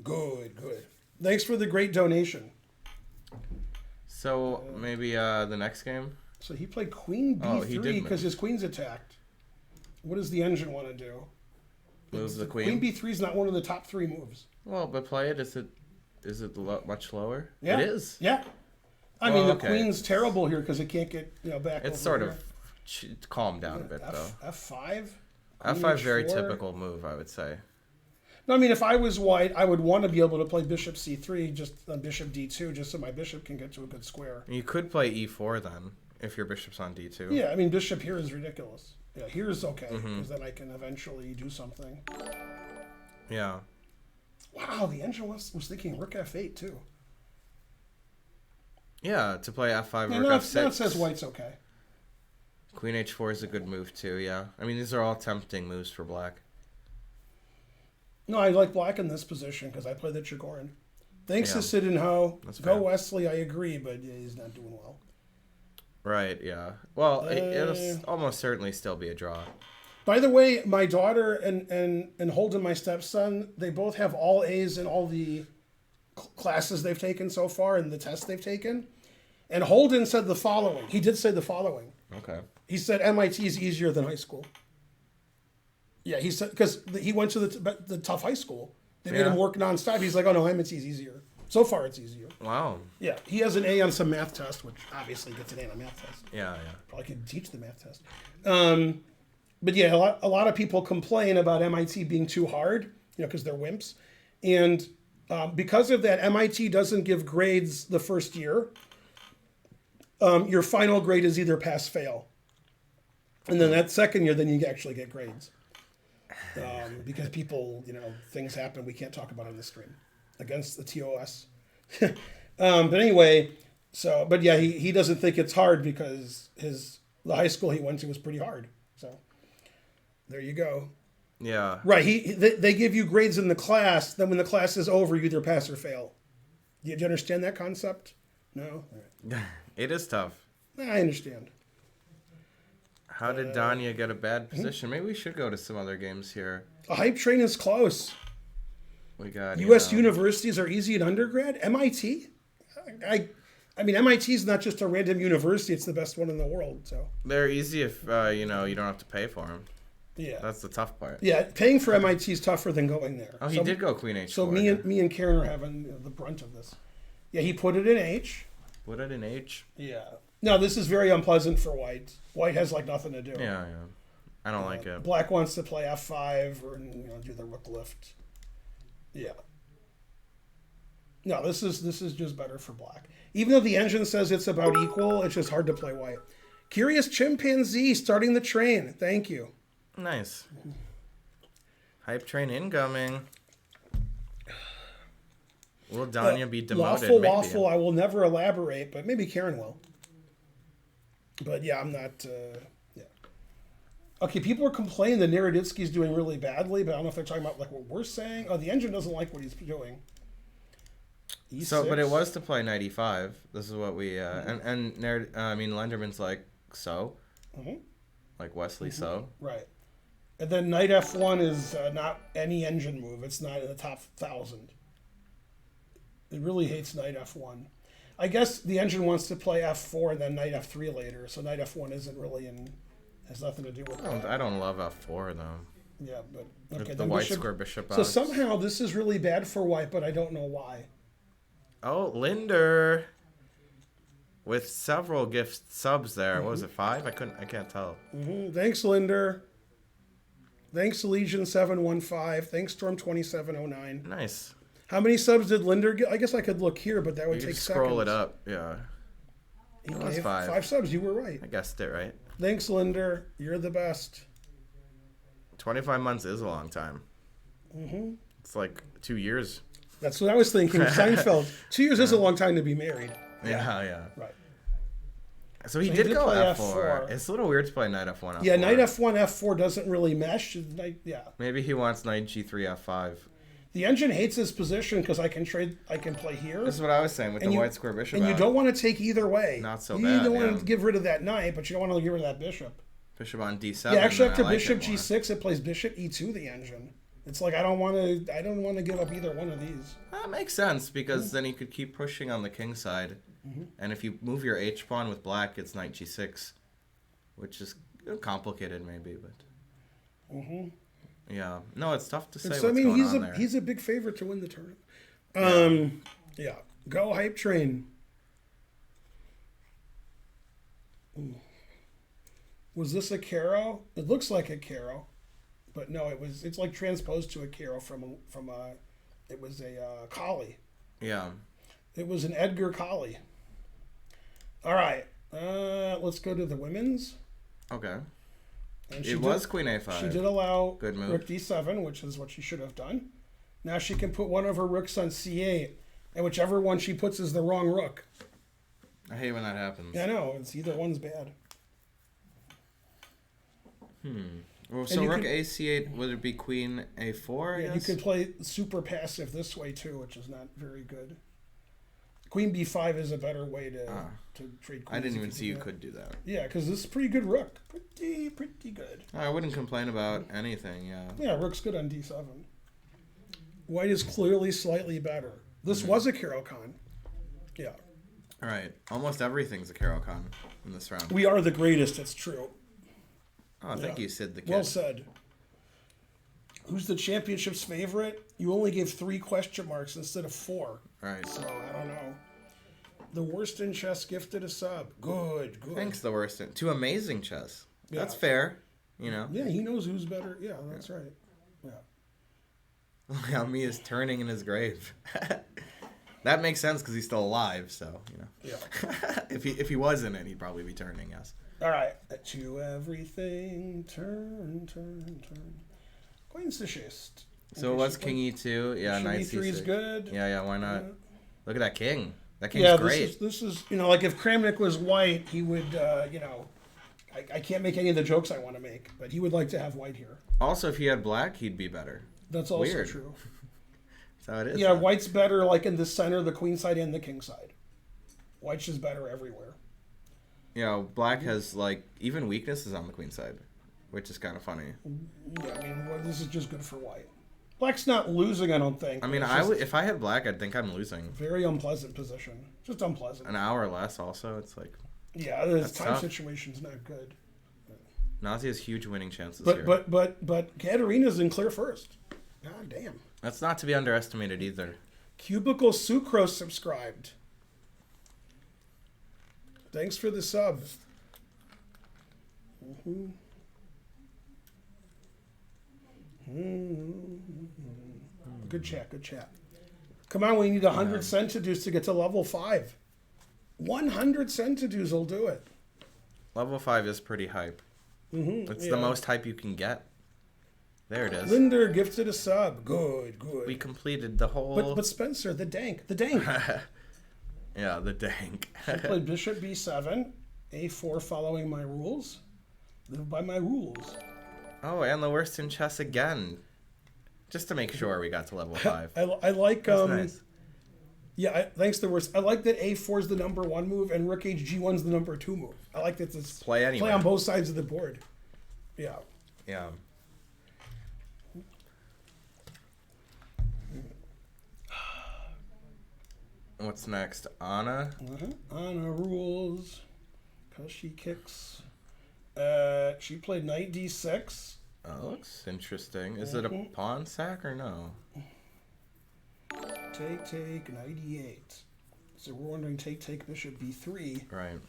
Good. Thanks for the great donation. So maybe the next game? So he played queen b3 because his queen's attacked. What does the engine want to do? Move the queen? Queen b3 is not one of the top 3 moves. Well, but play it. Is it much lower? Yeah. It is. Yeah. I mean, the queen's terrible here because it can't get back. It's sort of calmed down a bit, though. F5? F5 very typical move, I would say. No, I mean, if I was white, I would want to be able to play bishop c3 just on bishop d2, just so my bishop can get to a good square. You could play e4 then, if your bishop's on d2. Yeah, I mean, bishop here is ridiculous. Yeah, here's okay, because then I can eventually do something. Yeah. Wow, the engine was thinking rook f8 too. Yeah, to play f5 Yeah, rook now f6. it says white's okay. Queen h4 is a good move too, yeah. I mean, these are all tempting moves for black. No, I like black in this position because I play the Chigorin. Thanks Yeah. to Sid and Ho. That's Go fair. Wesley, I agree, but yeah, he's not doing well. Right, yeah. Well, it'll almost certainly still be a draw. By the way, my daughter and Holden, my stepson, they both have all A's in all the classes they've taken so far and the tests they've taken. And Holden said the following. He did say the following. Okay. He said MIT is easier than high school. Yeah, he said, because he went to the tough high school. They made him work nonstop. He's like, oh no, MIT is easier. So far, it's easier. Wow. Yeah, he has an A on some math test, which obviously gets an A on a math test. Yeah. Probably could teach the math test. But yeah, a lot of people complain about MIT being too hard, because they're wimps. And because of that, MIT doesn't give grades the first year. Your final grade is either pass, fail. And then that second year, then you actually get grades. Because people, things happen we can't talk about on the stream against the TOS. But anyway, but yeah, he doesn't think it's hard because the high school he went to was pretty hard. So there you go. Yeah. Right. They give you grades in the class. Then when the class is over, you either pass or fail. Do you understand that concept? No? All right. It is tough. I understand. How did Danya get a bad position? Maybe we should go to some other games here. A hype train is close. We got U.S. universities are easy in undergrad. MIT? I mean, MIT is not just a random university. It's the best one in the world. So They're easy if, you don't have to pay for them. yeah. That's the tough part. Yeah, paying for MIT is tougher than going there. Oh, he did go Queen H4. So me and Karen are having the brunt of this. Yeah, he put it in H. Put it in H? Yeah. No, this is very unpleasant for white. White has nothing to do. Yeah. I don't like it. Black wants to play F5 or do the rook lift. Yeah. No, this is just better for black. Even though the engine says it's about equal, it's just hard to play white. Curious Chimpanzee starting the train. Thank you. Nice. Hype train incoming. Will Danya be demoted? Lawful Maybe. waffle, I will never elaborate, but maybe Karen will. But yeah, I'm not. Yeah. Okay, people are complaining that Naroditsky's doing really badly, but I don't know if they're talking about what we're saying. Oh, the engine doesn't like what he's doing. E6. So, but it was to play knight e5. This is what we and Lenderman's like so, like Wesley so. Right. And then knight f1 is not any engine move. It's not in the top 1,000. It really hates knight f1. I guess the engine wants to play f4 and then knight f3 later. So knight f1 isn't really has nothing to do with that. I don't love f4 though. Yeah, but okay. The white square bishop out. So somehow this is really bad for white, but I don't know why. Oh, Linder. With several gift subs there. What was it, 5? I can't tell. Thanks, Linder. Thanks, Legion715. Thanks, Storm2709. Nice. How many subs did Linder get? I guess I could look here, but that would You take can scroll seconds. it up, yeah. He was gave 5. 5 subs. You were right. I guessed it right. Thanks, Linder. You're the best. 25 months is a long time. It's like 2 years. That's what I was thinking. Seinfeld. 2 years is a long time to be married. Yeah. Right. So he So did go play F4. It's a little weird to play knight F1, F4. Yeah, knight f1, f4 doesn't really mesh. Maybe he wants knight G3, F5. The engine hates his position because I can play here. This is what I was saying with the white square bishop And you out. don't want to take either way. Not so you bad, don't want yeah. to get rid of that knight, but you don't want to get rid of that bishop. Bishop on D7. Yeah, actually I after like bishop it more. g6, it plays bishop e2 the engine. It's like I don't want to give up either one of these. That makes sense because then you could keep pushing on the king side. And if you move your H pawn with black, it's knight G6, which is complicated maybe, but yeah, no, it's tough to say. So What's going on there. he's a big favorite to win the tournament. Yeah, go hype train. Was this a Caro? It looks like a Caro. But no, it's like transposed to a carol from a it was a collie. Yeah. It was an Edgar collie. All right, let's go to the women's. Okay. And It was Queen A5. She did allow Good move. Rook D7, which is what she should have done. Now she can put one of her rooks on C8, and whichever one she puts is the wrong rook. I hate when that happens. Yeah, I know. It's either one's bad. Well, so Rook AC8, would it be Queen A4? Yeah, you could play super passive this way too, which is not very good. Queen B5 is a better way to trade queens. I didn't even see you could do that. Yeah, because this is pretty good rook. Pretty good. I wouldn't complain about anything, yeah. Yeah, rook's good on D7. White is clearly slightly better. This was a Caro-Kann. Yeah. All right. Almost everything's a Caro-Kann in this round. We are the greatest, it's true. Oh, thank you, Sid the Kid. Well said. Who's the championship's favorite? You only gave 3 question marks instead of 4. Right. So, I don't know. The worst in chess gifted a sub. Good. Thanks, the worst. To Amazing Chess. Yeah. That's fair, you know. Yeah, he knows who's better. Yeah, that's right. Yeah. Look how me is turning in his grave. That makes sense because he's still alive, so, you know. Yeah. If he wasn't it, he'd probably be turning, yes. All right. To everything, turn. Queen's the schist. So what's King E2? Yeah, King Knight E3 is C6. good. Yeah, why not? Yeah. Look at that king. That king's great. This is like if Kramnik was white, he would, I can't make any of the jokes I want to make, but he would like to have white here. Also, if he had black, he'd be better. That's also Weird. true. That's how it is. Yeah, though. white's better like in the center, the queen side, and the king side. White's just better everywhere. Yeah, black has, like, even weaknesses on the queen side, which is kind of funny. Yeah, I mean, this is just good for white. Black's not losing, I don't think. I mean, if I had black, I'd think I'm losing. Very unpleasant position. Just unpleasant. An hour less, also. It's like... Yeah, the That's time tough. situation's not good. Nazi has huge winning chances But here. but Katerina's in clear first. God damn. That's not to be underestimated either. Cubicle Sucrose subscribed. Thanks for the sub. Good chat. Come on, we need 100 centidues to get to level 5. 100 centidues will do it. Level 5 is pretty hype. It's the most hype you can get. There it is. Linder gifted a sub. Good. We completed the whole... But Spencer, the dank. Yeah, the dank. I played bishop b7, a4 following my rules. Live by my rules. Oh, and the worst in chess again. Just to make sure we got to level 5. I like... That's nice. Yeah, thanks to the worst. I like that a4 is the number 1 move and rook hg1 is the number 2 move. I like that it's Play anyway. play on both sides of the board. Yeah. Yeah. What's next? Anna? Anna rules. Because she kicks. She played knight d6. Oh, looks interesting. Is it a pawn sack or no? Take, knight e8. So we're wondering take, bishop b3. Right.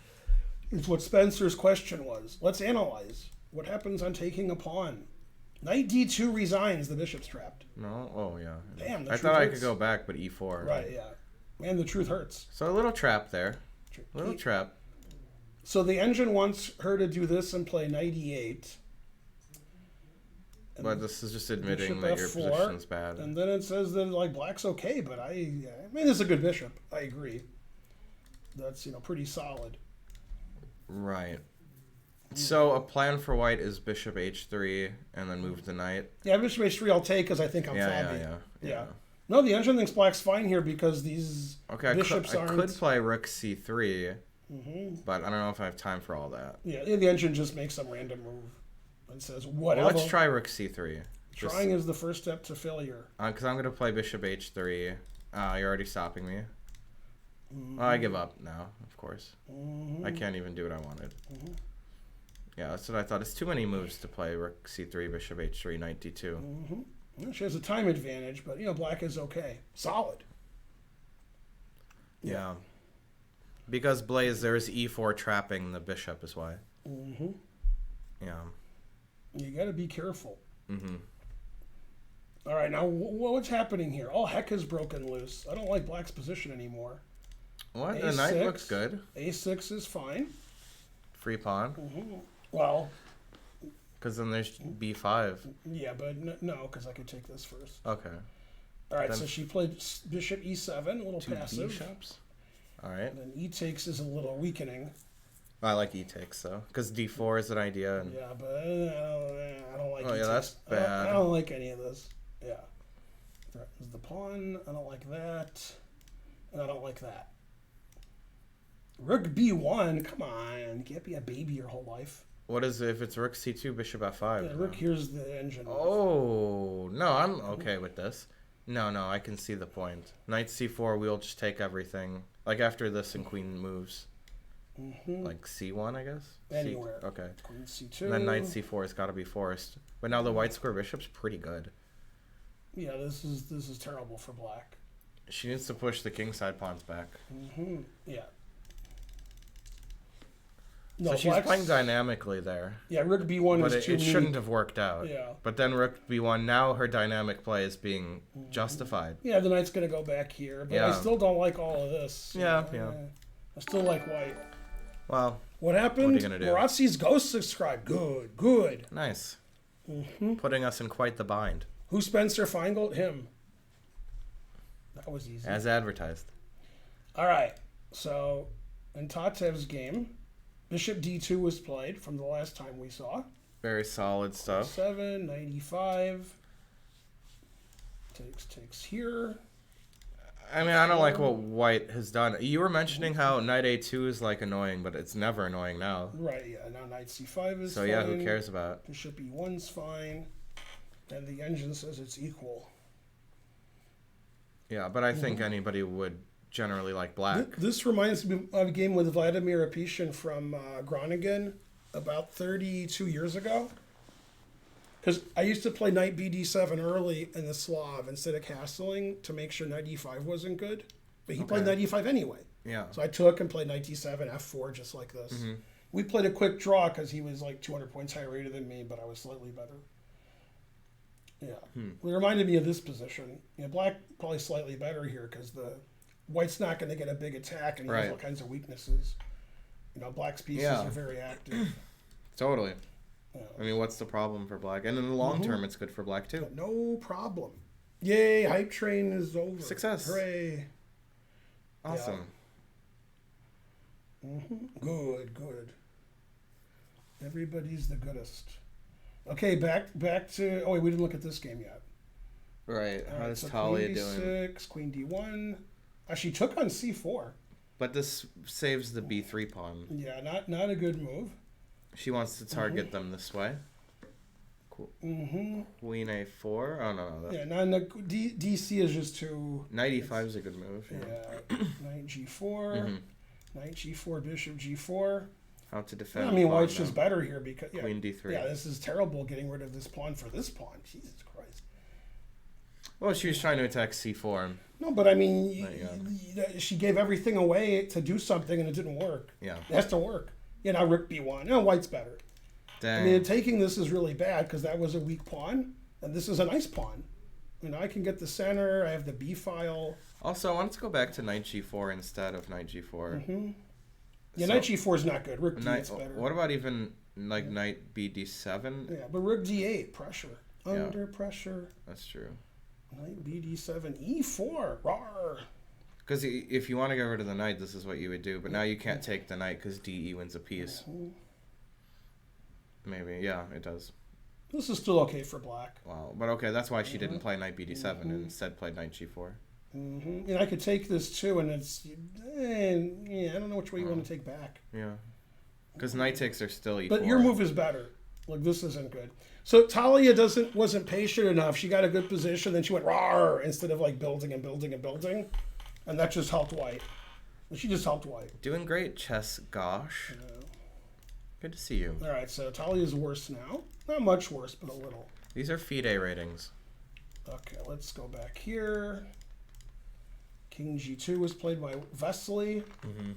It's what Spencer's question was. Let's analyze. What happens on taking a pawn? Knight d2 resigns, the bishop's trapped. No? Oh, yeah. Damn, the I truth thought I hurts. could go back, but e4. Right, yeah. Man, the truth hurts. So a little trap there. Little trap. So the engine wants her to do this and play knight e8. But this is just admitting Bishop that your f4, position's bad. And then it says that like black's okay, but I mean it's a good bishop. I agree. That's pretty solid. Right. So a plan for white is bishop h3 and then move the knight. Yeah, bishop h3 I'll take because I think I'm flabby. Yeah. No, the engine thinks black's fine here because these bishops I aren't. could play rook c3, but I don't know if I have time for all that. Yeah, the engine just makes some random move and says whatever. Well, let's try rook c3. Trying is the first step to failure. Because I'm going to play bishop h3. You're already stopping me. Oh, I give up now, of course. I can't even do what I wanted. Yeah, that's what I thought. It's too many moves to play rook c3, bishop h3, knight d2. Well, she has a time advantage, but black is okay. Solid. Yeah. Because Blaze, there's e4 trapping the bishop is why. Yeah. You got to be careful. Mm-hmm. All right, now what's happening here? All heck is broken loose. I don't like black's position anymore. What? The knight looks good. A6 is fine. Free pawn. Mm-hmm. Well, because then there's b5. Yeah, but no, because I could take this first. Okay. All right, then so she played bishop e7, a little two passive. bishops. All right. And then e takes is a little weakening. I like e takes though, because d4 is an idea. And... Yeah, but I don't like. Oh e yeah, that's takes. bad. I don't like any of this. Yeah. Threatens the pawn. I don't like that, and I don't like that. Rook b1. Come on, you can't be a baby your whole life. What is it if it's rook c2, bishop f5? Yeah, rook here's the engine. Oh no, I'm okay with this. No, I can see the point. Knight c4, we'll just take everything. Like after this and queen moves. Mm-hmm. Like c1, I guess. Anywhere. Okay. Queen c2. And then knight c4 has got to be forced. But now the white square bishop's pretty good. Yeah, this is terrible for black. She needs to push the kingside pawns back. Mm-hmm. Yeah. No, So she's playing dynamically there. Yeah, rook b1 but is too it mean. shouldn't have worked out. Yeah. But then rook b1, now her dynamic play is being justified. Yeah, the knight's going to go back here. But I still don't like all of this. Yeah. I still like white. Well, what happened? What are you gonna do? Marazzi's ghost subscribed. Good. Nice. Mm-hmm. Putting us in quite the bind. Who's Spencer Feingold? Him. That was easy. As advertised. All right. So, in Tatev's game, bishop d2 was played from the last time we saw. Very solid stuff. 7, 95. Takes here. I mean, I don't like what white has done. You were mentioning how knight a2 is like annoying, but it's never annoying now. Right, yeah. Now knight c5 is so fine. Yeah, who cares about? Bishop e1's fine. And the engine says it's equal. Yeah, but I think anybody would generally like black. This reminds me of a game with Vladimir Apishin from Groningen about 32 years ago. Because I used to play knight bd7 early in the Slav instead of castling to make sure knight e5 wasn't good. But he played knight e5 anyway. Yeah. So I took and played knight d7, f4, just like this. Mm-hmm. We played a quick draw because he was like 200 points higher rated than me, but I was slightly better. Yeah. It reminded me of this position. Black probably slightly better here because the white's not going to get a big attack and he has all kinds of weaknesses. Black's pieces are very active. Totally. I mean, what's the problem for black? And in the long term, it's good for black too. No problem. Yay, hype train is over. Success. Hooray. Awesome. Yeah. Good. Everybody's the goodest. Okay, back to... Oh, wait, we didn't look at this game yet. Right. All How's so Talia queen doing? d6, queen d1. She took on c4. But this saves the b3 pawn. Yeah, not a good move. She wants to target them this way. Queen a4. Oh, no. Yeah, DC is just too... Knight e5 is a good move. Yeah, knight g4. Knight g4, bishop g4. How to defend. I mean, white's just better here because... Yeah, queen d3. Yeah, this is terrible getting rid of this pawn for this pawn. Jesus Christ. Well, she was trying to attack c4. No, but I mean, she gave everything away to do something and it didn't work. Yeah. It has to work. Now rook b1. No, white's better. Dang. I mean, taking this is really bad because that was a weak pawn, and this is a nice pawn. I can get the center. I have the b file. Also, I wanted to go back to knight g4 instead of knight g4. Yeah, knight g4 is not good. Rook d8 is better. What about even like knight bd7? Yeah, but rook d8, pressure. Under pressure. That's true. Knight bd7, e4. Rawr. Because if you want to get rid of the knight, this is what you would do. But now you can't take the knight because de wins a piece. Maybe, yeah, it does. This is still okay for black. Wow, but okay, that's why she didn't play knight bd7 and instead played knight g4. And I could take this too, and it's... I don't know which way you want to take back. Yeah. Because knight takes are still e4. But your move is better. Like, this isn't good. So Talia wasn't patient enough. She got a good position, then she went rawr instead of like building and building and building. And that just helped white. She just helped white. Doing great, Chess Gosh. Good to see you. All right, so Talia's worse now. Not much worse, but a little. These are FIDE ratings. Okay, let's go back here. King g2 was played by Vesely,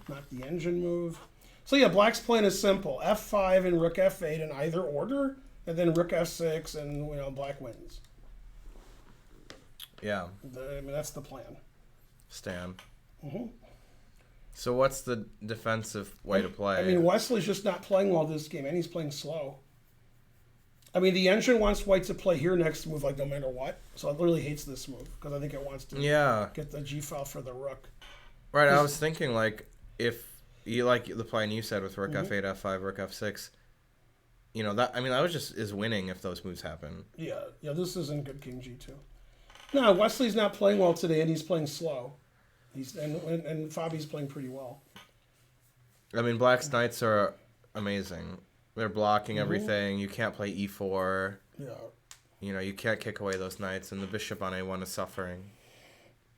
not the engine move. So yeah, black's plan is simple. f5 and rook f8 in either order, and then rook f6, and black wins. Yeah. I mean, that's the plan. Stan. Mm-hmm. So what's the defensive way to play? I mean, Wesley's just not playing well this game, and he's playing slow. I mean, the engine wants white to play here next move, like no matter what. So it really hates this move because I think it wants to get the g file for the rook. Right, I was thinking like if you like the plan you said with rook f8, f5, rook f6. That was just is winning if those moves happen. Yeah, this isn't good king g2. No, Wesley's not playing well today, and he's playing slow. And Fabi's playing pretty well. I mean, Black's knights are amazing. They're blocking everything. You can't play e4. Yeah. You can't kick away those knights, and the bishop on a1 is suffering.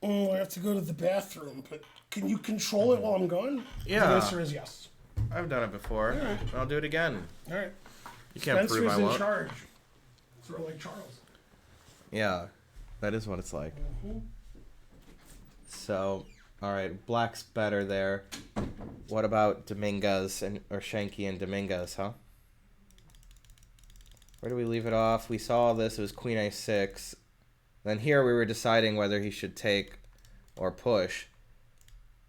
I have to go to the bathroom, but can you control it while I'm gone? Yeah. The answer is yes. I've done it before. All right. I'll do it again. All right. You can't Spencer's prove I won't. in charge. Sort of like Charles. Yeah, that is what it's like. So, all right, Black's better there. What about Dominguez or Shanky and Dominguez, huh? Where do we leave it off? We saw this. It was queen a6. Then here we were deciding whether he should take or push.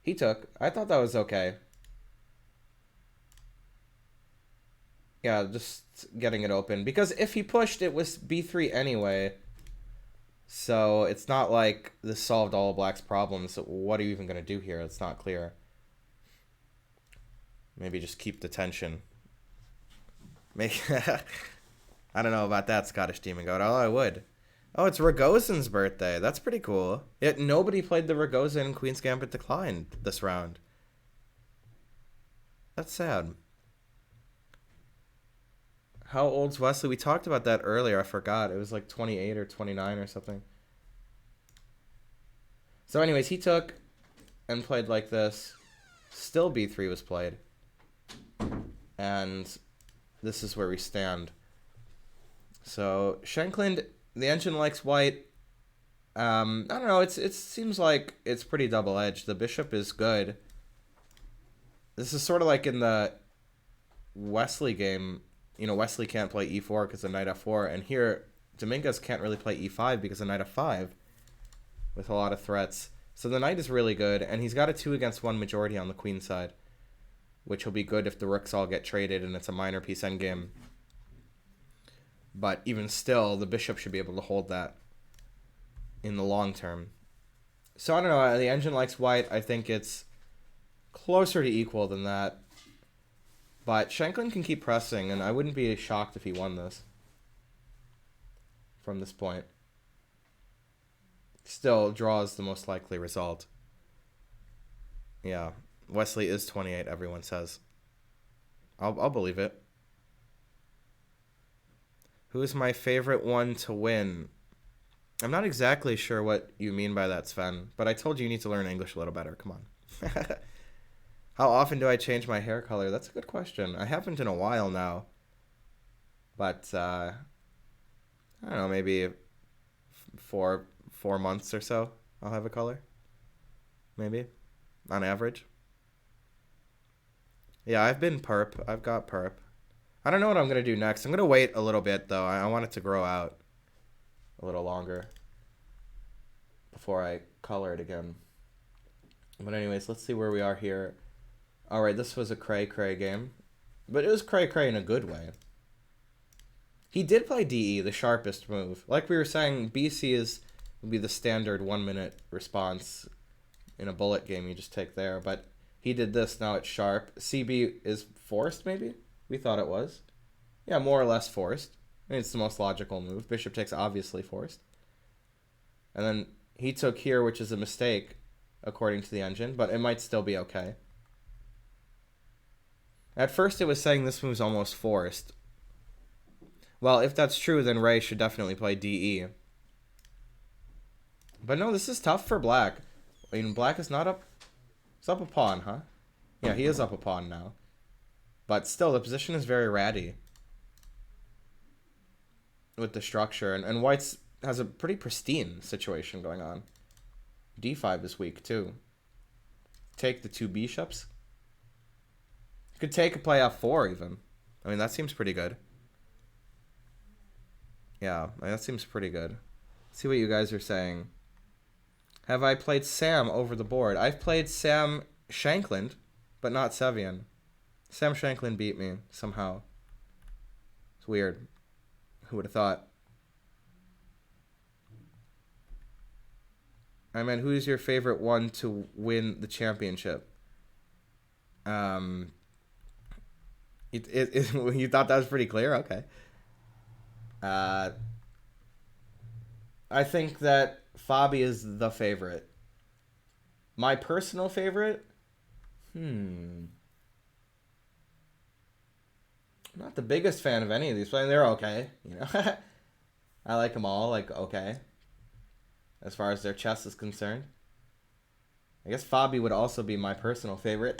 He took. I thought that was okay. Yeah, just getting it open. Because if he pushed, it was b3 anyway. So it's not like this solved all of Black's problems. So what are you even going to do here? It's not clear. Maybe just keep the tension. I don't know about that, Scottish Demon Goat. Oh, I would. Oh, it's Ragozin's birthday. That's pretty cool. Yet nobody played the Ragozin Queen's Gambit Declined this round. That's sad. How old's Wesley? We talked about that earlier. I forgot. It was like 28 or 29 or something. So anyways, he took and played like this. Still b3 was played. And this is where we stand. So Shankland, the engine likes white. I don't know. It seems like it's pretty double-edged. The bishop is good. This is sort of like in the Wesley game. Wesley can't play e4 because of knight f4. And here, Dominguez can't really play e5 because of knight f5 with a lot of threats. So the knight is really good. And he's got a 2-against-1 majority on the queen side, which will be good if the rooks all get traded and it's a minor piece endgame. But even still, the bishop should be able to hold that in the long term. So I don't know. The engine likes white. I think it's closer to equal than that. But Shanklin can keep pressing, and I wouldn't be shocked if he won this from this point. Still, draw is the most likely result. Yeah, Wesley is 28, everyone says. I'll believe it. Who's my favorite one to win? I'm not exactly sure what you mean by that, Sven, but I told you need to learn English a little better. Come on. How often do I change my hair color? That's a good question. I haven't in a while now. But, I don't know, maybe 4 months or so I'll have a color. Maybe. On average. Yeah, I've been perp. I've got perp. I don't know what I'm going to do next. I'm going to wait a little bit, though. I want it to grow out a little longer before I color it again. But anyways, let's see where we are here. All right, this was a cray-cray game. But it was cray-cray in a good way. He did play DE, the sharpest move. Like we were saying, BC would be the standard 1-minute response in a bullet game you just take there. But he did this, now it's sharp. CB is forced, maybe? We thought it was. Yeah, more or less forced. I mean, it's the most logical move. Bishop takes, obviously forced. And then he took here, which is a mistake, according to the engine. But it might still be okay. At first, it was saying this move's almost forced. Well, if that's true, then Ray should definitely play DE. But no, this is tough for Black. I mean, Black is not up... He's up a pawn, huh? Yeah, he is up a pawn now. But still, the position is very ratty with the structure. And White's has a pretty pristine situation going on. D5 is weak, too. Take the 2 bishops. Could take a play f4, even. I mean, that seems pretty good. Yeah, that seems pretty good. Let's see what you guys are saying. Have I played Sam over the board? I've played Sam Shankland, but not Sevian. Sam Shankland beat me somehow. It's weird. Who would have thought? I mean, who's your favorite one to win the championship? You thought that was pretty clear? Okay. I think that Fabi is the favorite. My personal favorite? I'm not the biggest fan of any of these, but they're okay. You know, I like them all. Like, okay. As far as their chess is concerned, I guess Fabi would also be my personal favorite.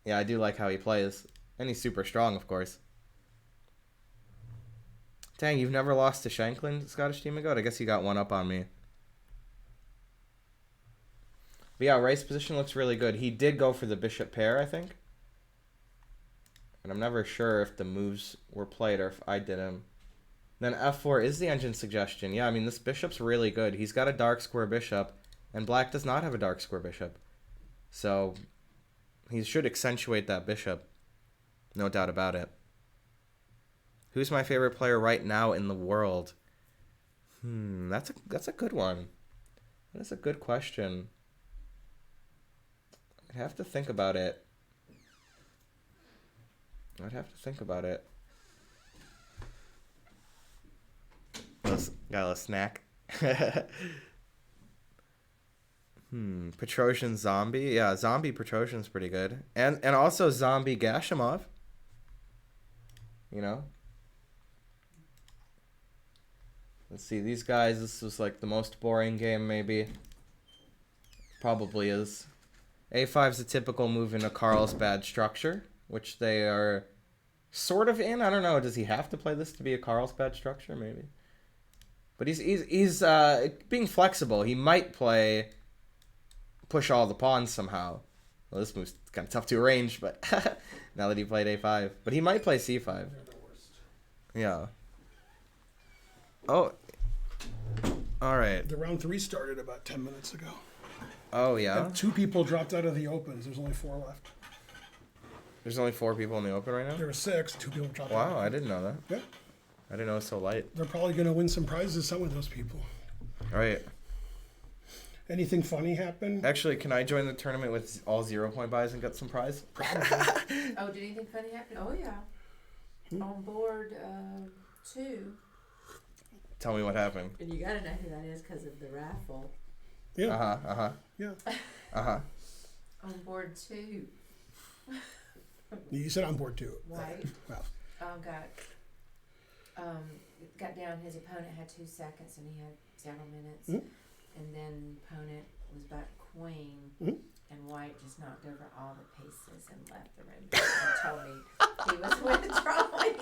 Yeah, I do like how he plays, and he's super strong, of course. Dang, you've never lost to Shankland, Scottish Demon Goat? I guess you got one up on me. But yeah, Rice's position looks really good. He did go for the bishop pair, I think. And I'm never sure if the moves were played or if I did them. Then f4 is the engine suggestion. Yeah, I mean, this bishop's really good. He's got a dark square bishop, and black does not have a dark square bishop. So he should accentuate that bishop. No doubt about it. Who's my favorite player right now in the world? That's a good one. That is a good question. I'd have to think about it. Got a snack. Petrosian Zombie. Yeah, Zombie Petrosian's pretty good. And also Zombie Gashimov. You know? Let's see, these guys, this was like the most boring game maybe. Probably is. A5's a typical move in a Carlsbad structure, which they are sort of in. I don't know, does he have to play this to be a Carlsbad structure? Maybe. But he's being flexible. He might push all the pawns somehow. Well, this move's kind of tough to arrange, but now that he played A5. But he might play C5. They're the worst. Yeah. Oh. All right. The round 3 started about 10 minutes ago. Oh, yeah? And 2 people dropped out of the opens. There's only 4 left. There's only 4 people in the open right now? There were 6. 2 people dropped out. Wow, I didn't know that. Yeah. I didn't know it was so light. They're probably going to win some prizes, some of those people. All right. Anything funny happen? Actually, can I join the tournament with all 0-point buys and get some prize? Oh, did anything funny happen? Oh, yeah. On board 2. Tell me what happened. And you gotta know who that is because of the raffle. Yeah. Yeah. On board 2. You said on board 2. White. Wow. Got down. His opponent had 2 seconds, and he had several minutes. And then opponent was back queen, and white just knocked over all the pieces and left the room and told me he was withdrawing.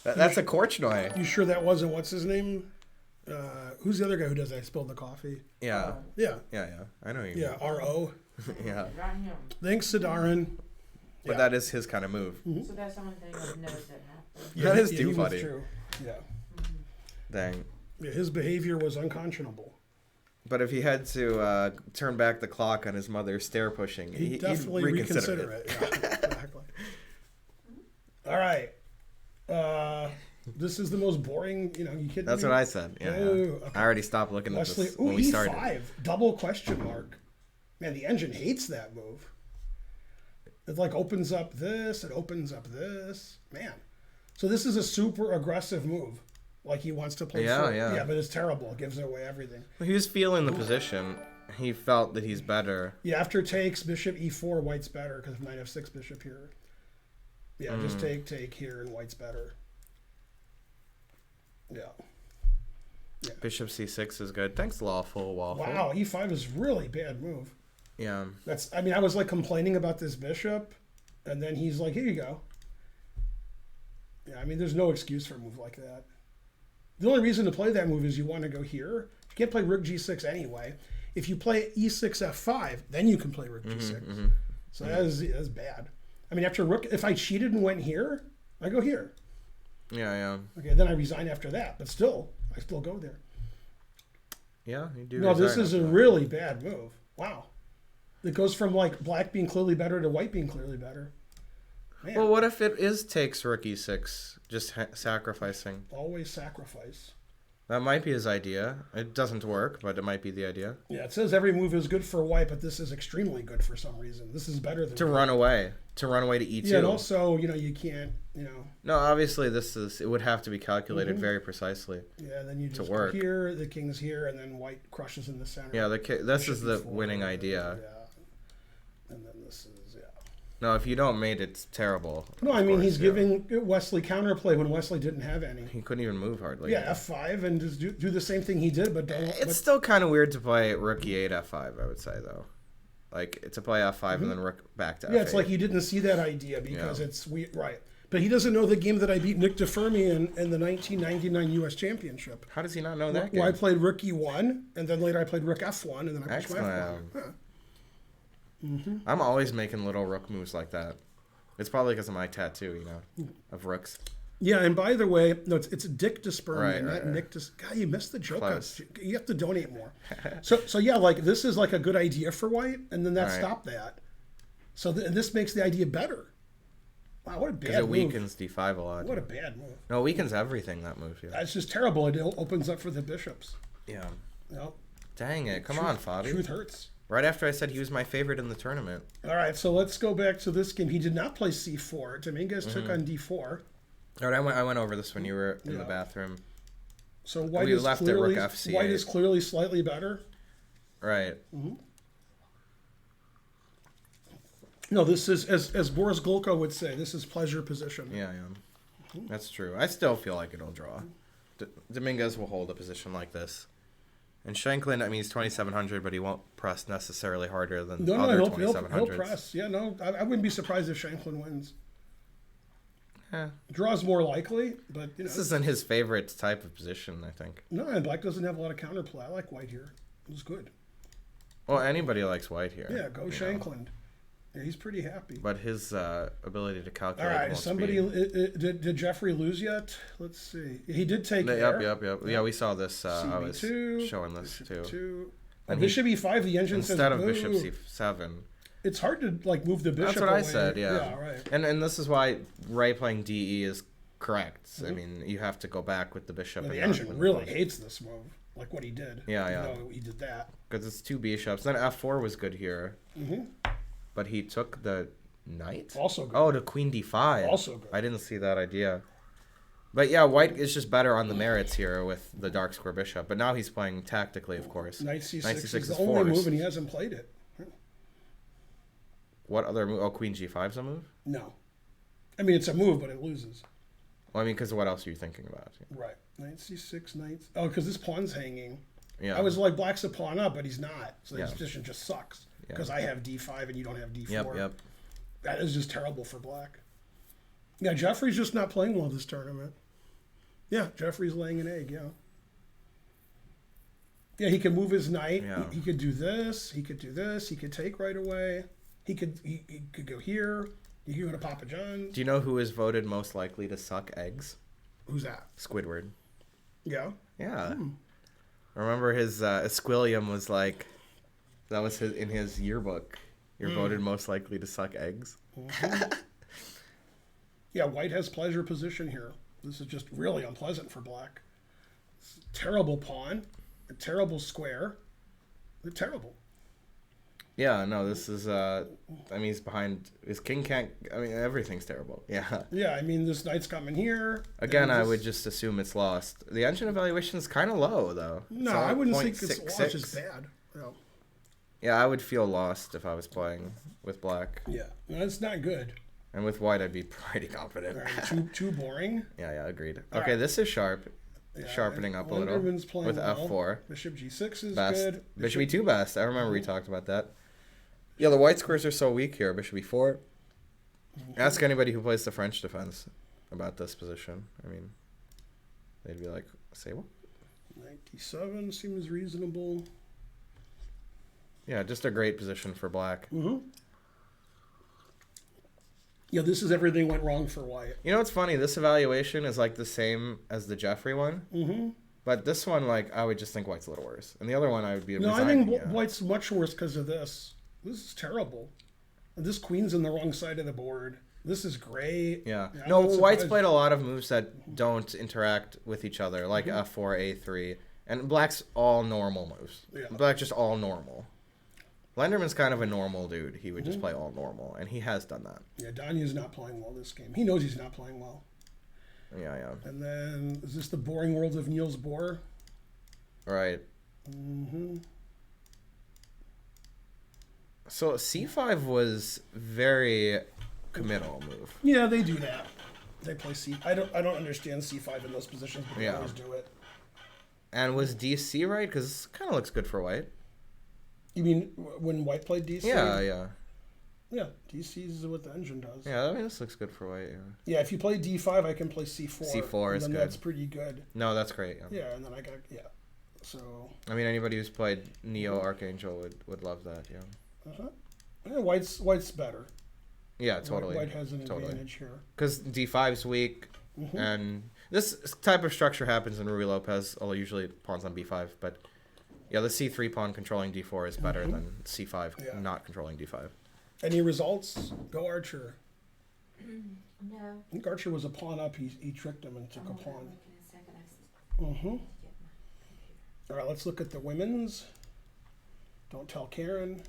That's a Korchnoi. You sure that wasn't what's his name? Who's the other guy who does that? Spilled the coffee. Yeah. Yeah. I know you. Yeah. R.O. Yeah. Right him. Thanks, Sidarin. But that is his kind of move. So that's the only thing I know that happened. Yeah, That is he too was funny. true. Yeah. Dang. Yeah. His behavior was unconscionable. But if he had to turn back the clock on his mother's stair pushing, He'd definitely reconsider it. Yeah, exactly. All right. This is the most boring. You kidding That's me? what I said. Yeah. Okay. I already stopped looking at Wesley, this when we started. E5, double question mark. Man, the engine hates that move. It like opens up this, it opens up this. Man. So this is a super aggressive move. Like he wants to play full. Yeah, but it's terrible. It gives away everything. He was feeling the position. He felt that he's better. Yeah, after takes, bishop e4, white's better because of knight f6, bishop here. Yeah, just take here and white's better. Yeah. Bishop c6 is good. Thanks, Lawful Waffle. Wow, e5 is really bad move. Yeah. I was like complaining about this bishop, and then he's like, here you go. Yeah, I mean, there's no excuse for a move like that. The only reason to play that move is you want to go here. You can't play rook g6 anyway. If you play e6 f5, then you can play rook g6. So that is bad. I mean, after rook, if I cheated and went here, I go here. Yeah. Okay, then I resign after that, but still, I still go there. Yeah, you do. No, this resign is a after that. really bad move. Wow. It goes from like black being clearly better to white being clearly better. Man, Well, what if it is takes rook e6, just sacrificing? always sacrifice. That might be his idea. It doesn't work, but it might be the idea. Yeah, it says every move is good for white, but this is extremely good for some reason. This is better than To run away. To run away to e2. Yeah, and also, you can't, No, obviously it would have to be calculated very precisely. yeah, then you just work. go here, the king's here, and then white crushes in the center. Yeah, this Should is be the four, winning idea. Yeah. And then this is, yeah. No, if you don't mate, it's terrible. No, I of mean, course, he's yeah. giving Wesley counterplay when Wesley didn't have any. He couldn't even move hardly. Yeah, F5 and just do the same thing he did, but don't. It's still kind of weird to play rook e8 f5, I would say, though. Like, to play f5 and then rook back to f8. Yeah, it's like he didn't see that idea because it's weird, right? But he doesn't know the game that I beat Nick DeFermi in the 1999 U.S. Championship. How does he not know that game? Well, I played rook e1, and then later I played rook f1, and then I pushed my Excellent. f1. Yeah. I'm always making little rook moves like that. It's probably because of my tattoo, of rooks. Yeah, and by the way, no, it's Dick Dispermian, Right, not right. Nick God, you missed the joke. Close. You have to donate more. So yeah, like this is like a good idea for white, and then that Right. stopped that. So this makes the idea better. Wow, what a Because bad it move. weakens d5 a lot. What a bad move. No, it weakens everything, that move. Yeah. That's just terrible. It opens up for the bishops. Yeah. No, Dang it. Come truth- on, Fabi. Truth hurts. Right after I said he was my favorite in the tournament. All right, so let's go back to this game. He did not play c4. Dominguez took on d4. All right, I went over this when you were in the Yeah. bathroom. So white We is left at clearly rook f8. white is clearly slightly better. Right. No, this is as Boris Golko would say. This is pleasure position. Yeah. That's true. I still feel like it'll draw. Dominguez will hold a position like this. And Shanklin, I mean, he's 2,700, but he won't press necessarily harder than No, other he'll 2,700s. press. Yeah, no, I wouldn't be surprised if Shanklin wins. Yeah. Draw's more likely, but This isn't his favorite type of position, I think. no, and black doesn't have a lot of counterplay. I like white here. It was good. Well, anybody likes white here. Yeah, go you know. Shanklin. Yeah, he's pretty happy. But his ability to All calculate right, won't somebody speed. did Jeffrey lose yet? Let's see. He did take Yep. air. Yeah, we saw this. I was CB2, showing this bishop too. two. And Bishop e5. The engine says Instead of boo. bishop c7. It's hard to like move the bishop. That's what I away. said, yeah. Yeah, right. And this is why Ray playing DE is correct. I mean, you have to go back with the bishop. Yeah, the and not engine with really the hates this move, like what he did. Yeah, yeah. No, he did that. Because it's two bishops. Then f4 was good here. But he took the knight? Also good. Oh, to queen d5. Also good. I didn't see that idea. But yeah, white is just better on the merits here with the dark square bishop. But now he's playing tactically, of course. Knight c6, Knight is c6 the is only forced. move, and he hasn't played it. What other move? Oh, queen g5 is a move? No. I mean, it's a move, but it loses. Well, I mean, because what else are you thinking about? Right. Knight c6, knight... Oh, because this pawn's hanging. Yeah. I was like, black's a pawn up, but he's not. So his Yeah. position just sucks. Yeah. Because I have d5 and you don't have d4. Yep. That is just terrible for black. Yeah, Jeffrey's just not playing well this tournament. Yeah, Jeffrey's laying an egg, yeah. Yeah, he can move his knight. Yeah. He could do this. He could do this. He could take right away. He could go here. He could go to Papa John's. Do you know who is voted most likely to suck eggs? Who's that? Squidward. Yeah. Yeah. Remember his Esquilium was like, that was in his yearbook. You're voted most likely to suck eggs. Yeah, white has pleasure position here. This is just really unpleasant for black. It's a terrible pawn, a terrible square. They're terrible. Yeah, no, this is, I mean, he's behind, his king can't, I mean, everything's terrible. Yeah. Yeah, I mean, this knight's coming here. Again, and I this- would just assume it's lost. The engine evaluation is kind of low, though. No, It's I only wouldn't think it's 0.66. lost as bad. No. Yeah, I would feel lost if I was playing with black. Yeah, no, it's not good. And with white, I'd be pretty confident. All right, too boring. Yeah, agreed. All Okay, right. this is sharp. Yeah, Sharpening up a little. Lenderman's playing With well. f4. Bishop g6 is Best. good. Bishop e2 best. I remember we talked about that. Yeah, the white squares are so weak here. Bishop e4. Ask anybody who plays the French defense about this position. I mean, they'd be like, say what? Knight d7 seems reasonable. Yeah, just a great position for black. Mm-hmm. Yeah, this is everything went wrong for White. You know what's funny? This evaluation is like the same as the Jeffrey one. Mm-hmm. But this one, like, I would just think White's a little worse. And the other one, I would be No, I resigning, think yeah. White's much worse because of this. This is terrible. And this queen's in the wrong side of the board. This is great. Yeah. I'm No, not White's surprised. played a lot of moves that don't interact with each other, like Mm-hmm. F4, A3. And Black's all normal moves. Yeah. Black just all normal. Lenderman's kind of a normal dude. He would Mm-hmm. just play all normal, and he has done that. Yeah, Danya's not playing well this game. He knows he's not playing well. Yeah, yeah. And then, is this the boring world of Niels Bohr? Right. Mm-hmm. So C5 was very committal move. Yeah, they do that. They play C. I don't understand C5 in those positions, but they Yeah. always do it. And was DC right? Because this kind of looks good for White. You mean when White played DC? Yeah, yeah. Yeah, DC is what the engine does. Yeah, I mean, this looks good for White, yeah. Yeah, if you play D5, I can play C4. C4 and is then good. That's pretty good. No, that's great, yeah. Yeah, and then I got, yeah. So, I mean, anybody who's played Neo Archangel would love that, yeah. uh-huh. Yeah, White's better. Yeah, totally. White has an Totally. advantage here. Because D5's weak, Mm-hmm. and this type of structure happens in Ruy Lopez, although usually pawns on B5, but yeah, the C3 pawn controlling D4 is better than C5 Yeah. not controlling D5. Any results? Go Archer. No. I think Archer was a pawn up. He tricked him and took I'm a gonna pawn. look in a second. I Mm-hmm. get my computer. All right, let's look at the women's. Don't tell Karen.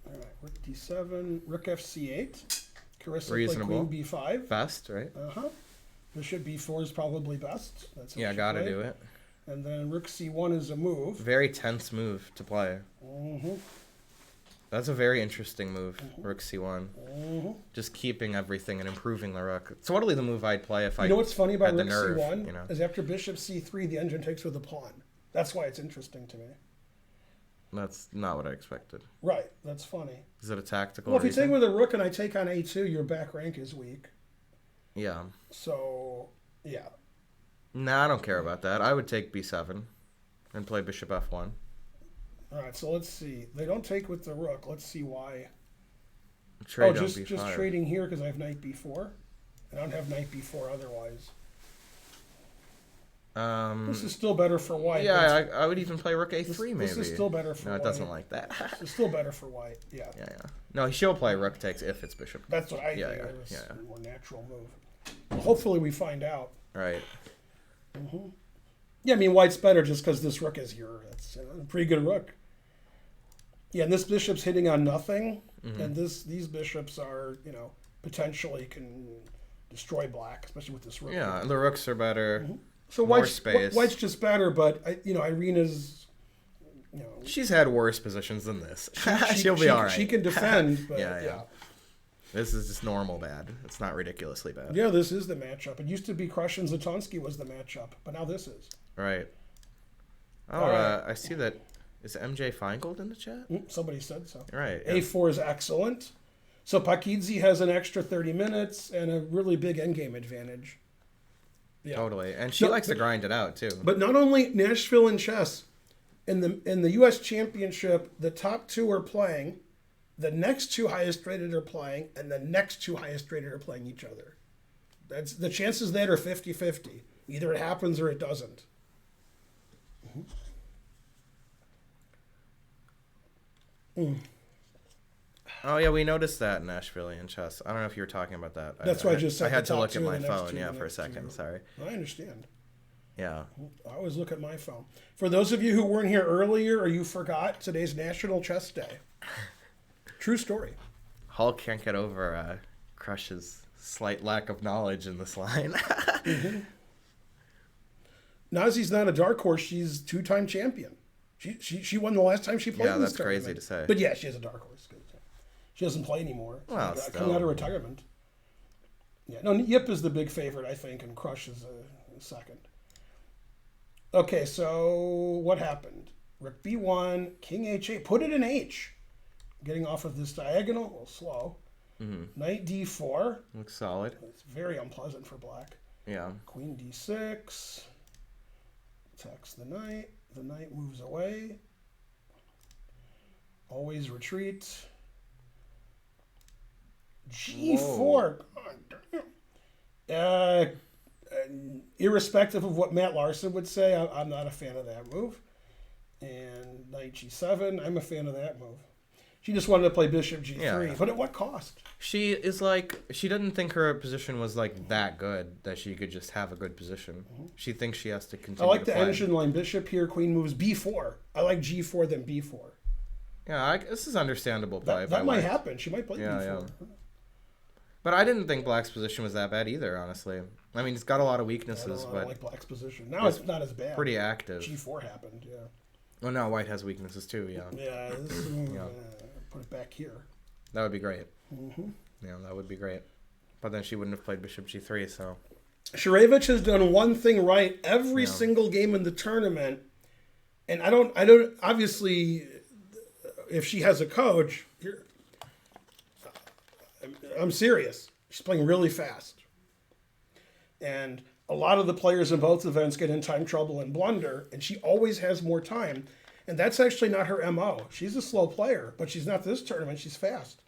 All right, rook D7, rook F8. Carissa Reasonable. played queen B5. Best, right? Uh-huh. Bishop B4 is probably best. That's how Yeah, she gotta played. do it. And then rook C1 is a move. Very tense move to play. Mm-hmm. That's a very interesting move, Rook C1. Mm-hmm. Just keeping everything and improving the rook. It's totally the move I'd play if I You know what's funny about had the rook nerve, C1 you know? is after bishop C3, the engine takes with a pawn. That's why it's interesting to me. That's not what I expected. Right, that's funny. Is it a tactical Well, if you reason? take with a rook and I take on A2, your back rank is weak. Yeah. So, yeah. Nah, I don't care about that. I would take B7 and play bishop F1. All right, so let's see. They don't take with the rook. Let's see why. Trade oh, on just B5. trading here because I have knight B4. I don't have knight B4 otherwise. This is still better for white. but Yeah, I would even play rook A3 maybe. This is still better for No, white. it doesn't like that. It's still better for white. Yeah. Yeah, yeah. No, she'll play rook takes if it's bishop. That's what I Yeah, think. yeah, It was yeah. a more natural move. Well, hopefully we find out. Right. Yeah, I mean, white's better just because this rook is here. It's a pretty good rook. Yeah, and this bishop's hitting on nothing, and these bishops are, potentially can destroy black, especially with this rook. Yeah, and the rooks are better. So more white's space. white's just better, but Irina's, She's had worse positions than this. she- She'll be she- all right. She can defend, but Yeah, yeah. yeah. This is just normal bad. It's not ridiculously bad. Yeah, this is the matchup. It used to be Krush and Zatonsky was the matchup, but now this is. Right. Oh, All right. I see that. Is MJ Feingold in the chat? Somebody said so. Right. Yeah. A4 is excellent. So Pakidze has an extra 30 minutes and a really big endgame advantage. Yeah. Totally. And she No, likes to grind it out too. But not only Nashville and chess, in the U.S. Championship, the top two are playing, the next two highest rated are playing, and the next two highest rated are playing each other. That's the chances that are 50-50. Either it happens or it doesn't. Oh yeah, we noticed that in Nashvilleian chess. I don't know if you were talking about that. That's why I just said I had the to top look two at and my the next phone. two Yeah, and the for a next second. two. Sorry. I understand. Yeah. I always look at my phone. For those of you who weren't here earlier or you forgot, today's National Chess Day. True story. Hall can't get over Crush's slight lack of knowledge in this line. Nazi's not a dark horse. She's two-time champion. She won the last time she played. Yeah, in this that's crazy tournament. to say. But yeah, she is a dark horse. She doesn't play anymore. Well, Coming out of retirement. Yeah, no, Yip is the big favorite, I think, and Crush is a second. Okay, so what happened? Rook B1, King H8. Put it in H. Getting off of this diagonal, a little slow. Knight D4. Looks solid. It's very unpleasant for black. Yeah. Queen D6. Attacks the knight. The knight moves away. Always retreat. G4. Irrespective of what Matt Larson would say, I'm not a fan of that move. And knight G7, I'm a fan of that move. She just wanted to play bishop G3, Yeah. but at what cost? She is like, she doesn't think her position was like that good that she could just have a good position. She thinks she has to continue. I like to the play. engine line. Bishop here, queen moves B4. I like G4 than B4. Yeah, this is understandable play. That might happen. She might play B4. Yeah. But I didn't think Black's position was that bad either, honestly. I mean, it's got a lot of weaknesses, I but don't like Black's position. Now it's not as bad. pretty active. G4 happened, yeah. Well, now White has weaknesses too, yeah. Yeah, put it back here. That would be great. Mm-hmm. Yeah, that would be great. But then she wouldn't have played bishop G3, so... Shurevich has done one thing right every single game in the tournament, and I don't obviously, if she has a coach, I'm serious. She's playing really fast, and a lot of the players in both events get in time trouble and blunder, and she always has more time, and that's actually not her MO. She's a slow player, but she's not this tournament. She's fast.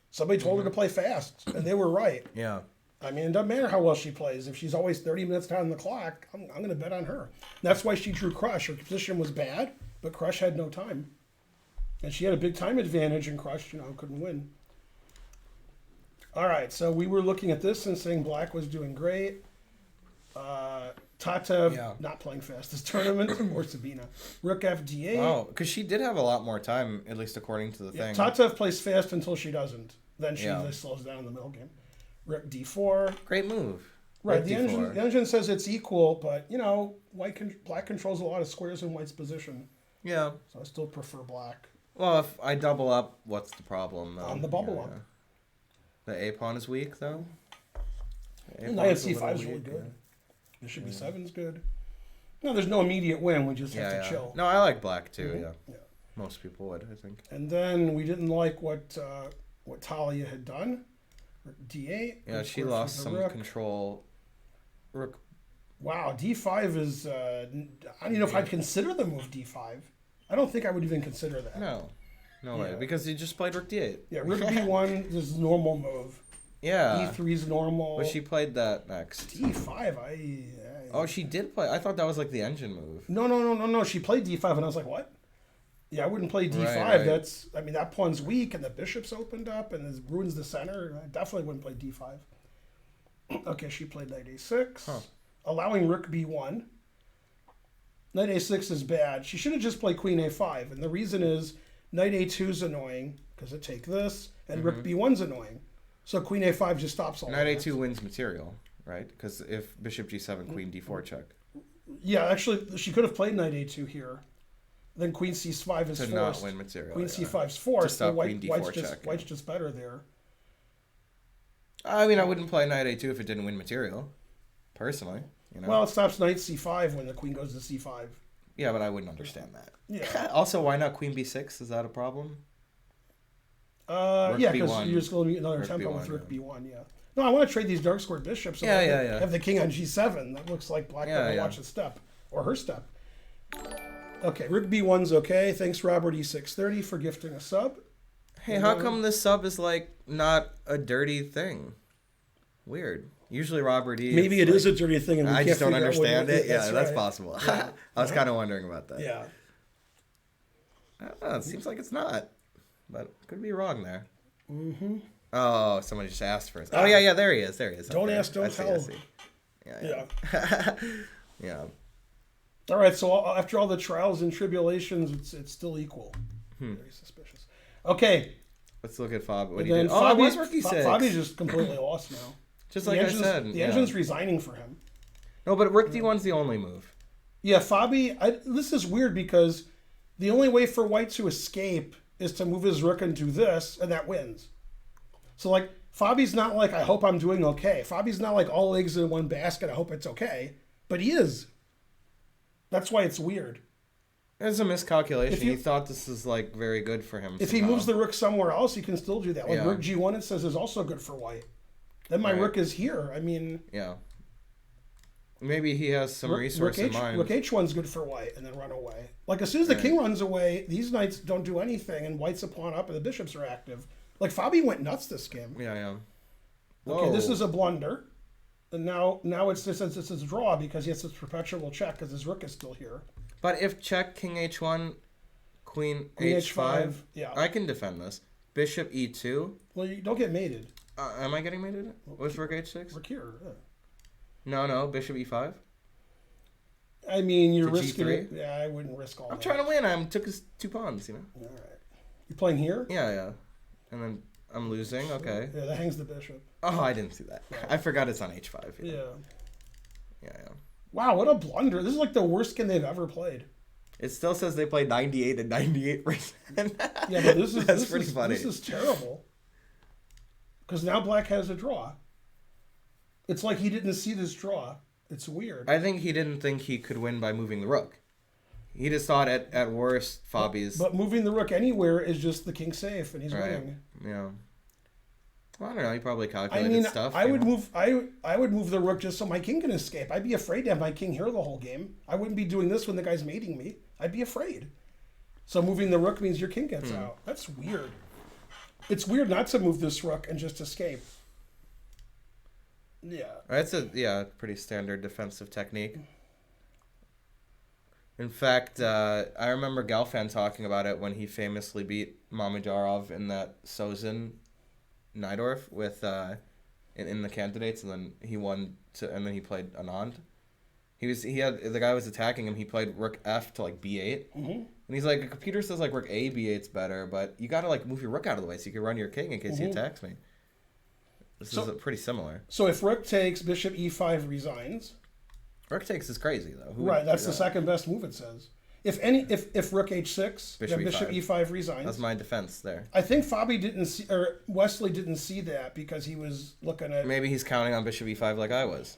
Somebody told her to play fast, and they were right. Yeah. I mean, it doesn't matter how well she plays. If she's always 30 minutes down the clock, I'm going to bet on her. And that's why she drew Crush. Her position was bad, but Crush had no time. And she had a big time advantage, and Crush, couldn't win. All right, so we were looking at this and saying Black was doing great. Tatev not playing fast this tournament, or Sabina. Rook FD8. Oh, because she did have a lot more time, at least according to the thing. Tatev plays fast until she doesn't. Then she just slows down in the middle game. Rook D4. Great move. Right, Rook the D4. engine says it's equal, but Black controls a lot of squares in White's position. Yeah. So I still prefer Black. Well, if I double up, what's the problem? On the bubble up. The A pawn is weak, though. Knight at C5 is really good. Bishop E7 is good. No, there's no immediate win. We just have to chill. No, I like Black too. Yeah. Most people would, I think. And then we didn't like what Talia had done. Rook D8. Yeah, she lost some control. Rook. Wow, D5 is. I don't even know if I'd consider the move D5. I don't think I would even consider that. No way, because he just played Rook D8. Yeah, Rook B1 is a normal move. Yeah. E3 is normal. But she played that next. D5, Oh, she did play. I thought that was like the engine move. No. She played D5, and I was like, what? Yeah, I wouldn't play D5. Right. That pawn's weak, and the bishop's opened up, and it ruins the center. I definitely wouldn't play D5. Okay, she played knight A6, allowing Rook B1. Knight A6 is bad. She should have just played Queen A5, and the reason is knight A2 is annoying, because it take this, and Rook B1's annoying. So Queen A5 just stops all Knight that. A2 wins material, right? Because if Bishop G7, Queen D4 check. Yeah, actually, she could have played Knight A2 here. Then Queen C5 is to forced. not win material. Queen C5 is forced. To stop so Queen D4 check. White's just better there. I mean, I wouldn't play Knight A2 if it didn't win material, personally. Well, it stops Knight C5 when the Queen goes to C5. Yeah, but I wouldn't understand that. Yeah. Also, why not Queen B6? Is that a problem? Yeah, because you're just going to get another tempo with Rook B1, yeah. No, I want to trade these dark squared bishops. So have the king on G7. That looks like Black never watched a step. Or her step. Okay, Rook B1's okay. Thanks, Robert E630, for gifting a sub. Hey, how come this sub is, like, not a dirty thing? Weird. Usually Robert E. Maybe it is a dirty thing, and we I can't just don't figure out what understand it. Yeah, that's right. possible. Yeah. I was kind of wondering about that. Yeah. I don't know, it seems like it's not. But could be wrong there. Mm-hmm. Oh, somebody just asked for us. Oh, yeah, there he is. Don't ask, don't tell. Yeah. Yeah. All right, so after all the trials and tribulations, it's still equal. Very suspicious. Okay. Let's look at Fabi. What And do you then do? Oh, it was Fabi's- Rookie 6. Fabi's just completely lost now. Just like I said. The engine's resigning for him. No, but Rook D1's the only move. Yeah, Fabi, this is weird because the only way for White to escape is to move his rook and do this, and that wins. So, like, Fabi's not like, I hope I'm doing okay. Fabi's not like all eggs in one basket, I hope it's okay. But he is. That's why it's weird. It's a miscalculation. He thought this is, like, very good for him. If he moves the rook somewhere else, he can still do that. Like, Rook G1, it says, is also good for White. Then my rook is here. I mean... Yeah. Maybe he has some resource in mind. Rook H1's good for White, and then run away. Like, as soon as the king runs away, these knights don't do anything, and White's a pawn up, and the bishops are active. Like, Fabi went nuts this game. Yeah. Okay, this is a blunder. And now it's since it's a draw because he has this perpetual check because his rook is still here. But if check, king h1, queen Queen h5, yeah. I can defend this. Bishop e2. Well, you don't get mated. Am I getting mated? What's rook h6? Rook here. Yeah. No, bishop e5. I mean, you're To risking G3? it. Yeah, I wouldn't risk all I'm that. trying to win. I took his 2 pawns, you know? All right. You playing here? Yeah. And then I'm losing. Okay. Yeah, that hangs the bishop. Oh, I didn't see that. Yeah. I forgot it's on h5. Yeah. Yeah. Wow, what a blunder. This is like the worst game they've ever played. It still says they played 98 and 98%. Yeah, but this is That's pretty funny. This is terrible. Because now black has a draw. It's like he didn't see this draw. It's weird. I think he didn't think he could win by moving the rook. He just thought at worst Fabi's. But moving the rook anywhere is just the king safe, and he's winning. Yeah. Well, I don't know. He probably calculated stuff. I would move. I would move the rook just so my king can escape. I'd be afraid to have my king here the whole game. I wouldn't be doing this when the guy's mating me. I'd be afraid. So moving the rook means your king gets out. That's weird. It's weird not to move this rook and just escape. Yeah. That's a pretty standard defensive technique. In fact, I remember Galfan talking about it when he famously beat Mamedyarov in that Sozin Najdorf with in the candidates, and then he won and then he played Anand. The guy was attacking him. He played rook f to like b8, and he's like, the computer says like rook a b8's better, but you gotta like move your rook out of the way so you can run your king in case he attacks me. This is pretty similar. So if rook takes, bishop e5 resigns. Rook takes is crazy though. Right, that's the second best move. It says. If rook h6, then bishop e5 resigns. That's my defense there. I think Fabi didn't see, or Wesley didn't see that because he was looking at. Maybe he's counting on bishop e5 like I was,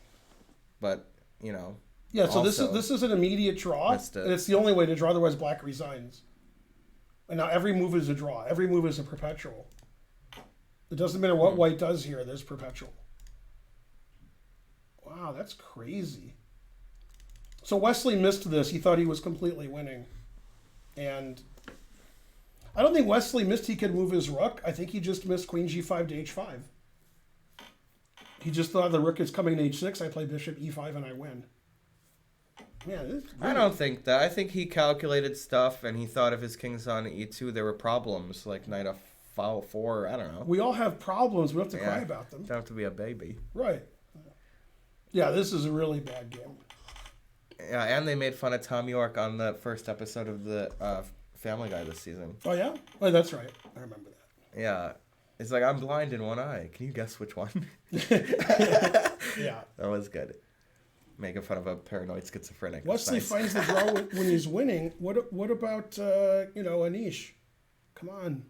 but you know. Yeah, so this is an immediate draw, and it's the only way to draw. Otherwise, black resigns. And now every move is a draw. Every move is a perpetual. It doesn't matter what white does here. There's perpetual. Wow, that's crazy. So Wesley missed this. He thought he was completely winning. And I don't think Wesley missed he could move his rook. I think he just missed queen g5 to h5. He just thought the rook is coming to h6. I play bishop e5 and I win. Man, I don't think that. I think he calculated stuff and he thought if his king's on e2, there were problems like knight f4. I don't know. We all have problems. We don't have to cry about them. Don't have to be a baby. Right. Yeah, this is a really bad game. Yeah, and they made fun of Tom York on the first episode of the Family Guy this season. Oh, yeah? Oh, that's right. I remember that. Yeah. It's like, I'm blind in one eye. Can you guess which one? Yeah. That was good. Making fun of a paranoid schizophrenic. Wesley finds the draw when he's winning. What about, Anish? Come on.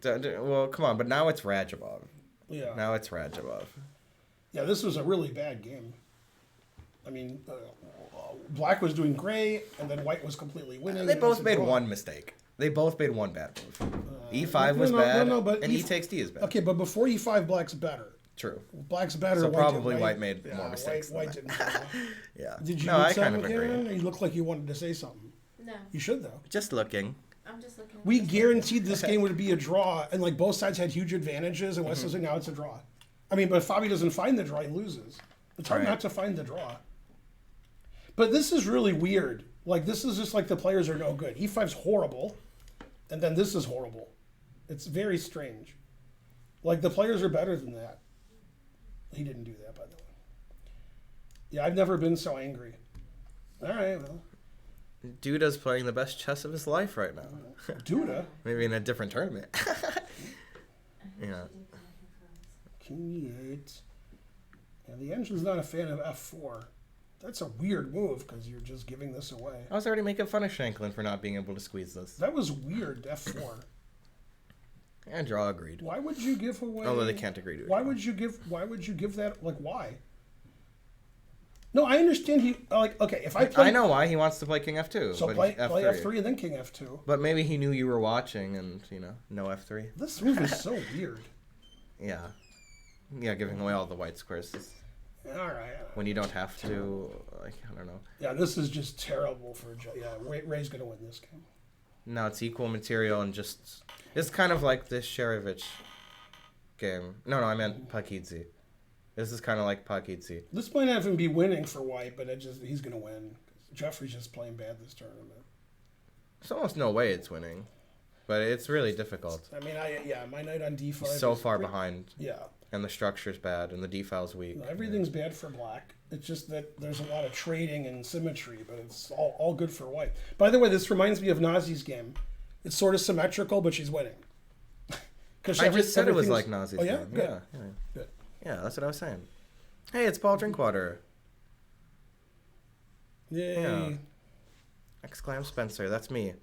Well, come on. But now it's Radjabov. Yeah. Now it's Radjabov. Yeah, this was a really bad game. I mean, black was doing great, and then white was completely winning. They both made one mistake. They both made one bad move. E5 was bad, and E takes D is bad. Okay, but before E5, black's better. True. Black's better. So probably white made more mistakes. White didn't. Yeah. Did you? No, I kind of again? agree. You look like you wanted to say something. No. You should though. Just looking. I'm just looking. We guaranteed this game would be a draw, and like both sides had huge advantages, and West says now it's a draw. I mean, but if Fabi doesn't find the draw, he loses. It's hard not to find the draw. But this is really weird. Like this is just like the players are no good. E5's horrible, and then this is horrible. It's very strange. Like the players are better than that. He didn't do that, by the way. Yeah, I've never been so angry. All right, well. Duda's playing the best chess of his life right now. Duda? Maybe in a different tournament. Yeah. King e8. Yeah, the engine's not a fan of f4. That's a weird move because you're just giving this away. I was already making fun of Shanklin for not being able to squeeze this. That was weird, f4. And draw agreed. Why would you give away? Although they can't agree to it. Why would you give that? Like why? No, I understand he okay. If I play, I know why he wants to play King F2. So but play F3 and then King F2. But maybe he knew you were watching, and no F3. This move is so weird. Yeah, giving away all the white squares. All right. When you don't have to, I don't know. Yeah, this is just terrible for Ray's gonna win this game. No, it's equal material and just... It's kind of like this Sherevich game. No, I meant Pakidze. This is kind of like Pakidze. This might not even be winning for White, but he's going to win. Jeffrey's just playing bad this tournament. There's almost no way it's winning. But it's really difficult. I mean, my knight on d5 so far behind. Yeah. And the structure's bad, and the d-file's weak. No, everything's bad for Black. It's just that there's a lot of trading and symmetry, but it's all good for White. By the way, this reminds me of Nazi's game. It's sort of symmetrical, but she's winning. I just said it was like Nazi's game. game. Good. Yeah. Good. Yeah, that's what I was saying. Hey, it's Paul Drinkwater. Yay. Yeah. Exclaim Spencer, that's me.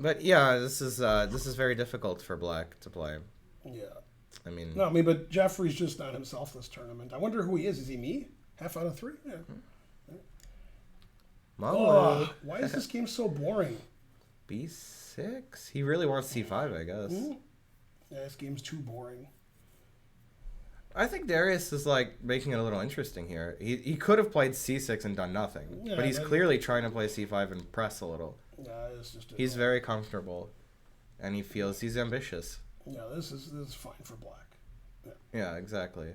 But yeah, this is very difficult for Black to play. Yeah. But Jeffrey's just not himself this tournament. I wonder who he is. Is he me? Half out of 3? Yeah. Oh, why is this game so boring? B6? He really wants C5, I guess. Mm-hmm. Yeah, this game's too boring. I think Darius is like making it a little interesting here. He could have played C6 and done nothing, but he's clearly trying to play C5 and press a little. Yeah, it's just he's very comfortable, and he feels he's ambitious. Yeah, this is fine for Black. Yeah, exactly.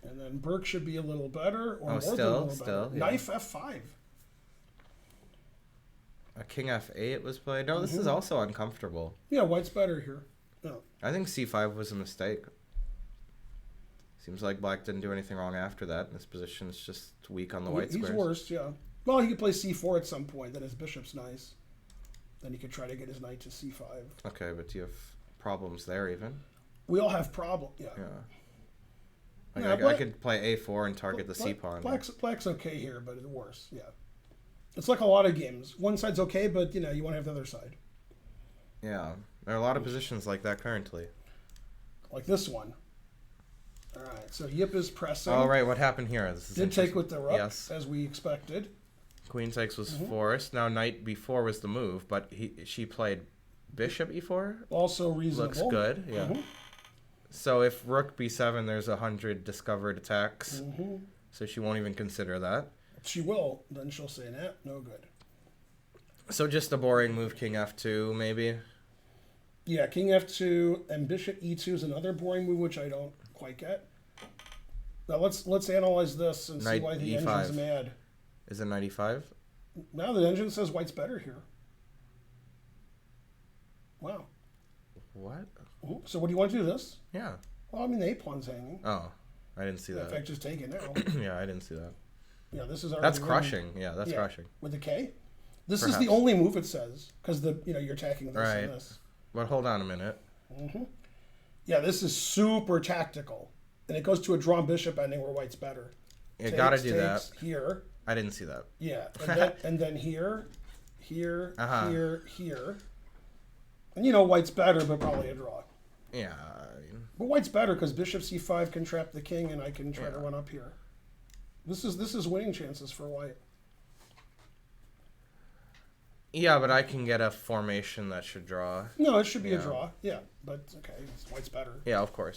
And then Burke should be a little better, or more still, than a little better. Yeah. Knife F5. A King F8 was played. No, this is also uncomfortable. Yeah, White's better here. No. I think C5 was a mistake. Seems like Black didn't do anything wrong after that. And his position is just weak on the white squares. He's worst, yeah. Well, he could play C4 at some point. Then his bishop's nice. Then he could try to get his knight to C5. Okay, but do you have problems there even? We all have problems, yeah. I could play A4 and target the C pawn. Black's okay here, but it's worse, yeah. It's like a lot of games. One side's okay, but, you want to have the other side. Yeah. There are a lot of positions like that currently. Like this one. All right, so Yip is pressing. Oh, right. What happened here? This is Did take with the rook, as we expected. Queen takes was forced. Now knight b4 was the move, but she played bishop e4. Also reasonable. Looks good, yeah. So if rook b7, there's 100 discovered attacks. So she won't even consider that. She will. Then she'll say, nah, no good. So just a boring move, king f2, maybe? Yeah, king f2 and bishop e2 is another boring move, which I don't quite get. Now let's analyze this and see why the engine's mad. Is it knight e5? Now the engine says white's better here. Wow. What? So what do you want to do this? Yeah. Well, I mean the a-pawn's hanging. Oh, I didn't see that. In fact, just take it now. Yeah, I didn't see that. Yeah, this is that's crushing. Yeah, that's crushing. With the K? This is the only move it says, because you're attacking this and this. But hold on a minute. Yeah, this is super tactical. And it goes to a drawn bishop ending where white's better. You gotta do that. Here. I didn't see that. Yeah, and then here, here. And white's better, but probably a draw. Yeah. But white's better because bishop c5 can trap the king, and I can try to run up here. This is winning chances for white. Yeah, but I can get a formation that should draw. No, it should be a draw. Yeah, but okay, white's better. Yeah, of course.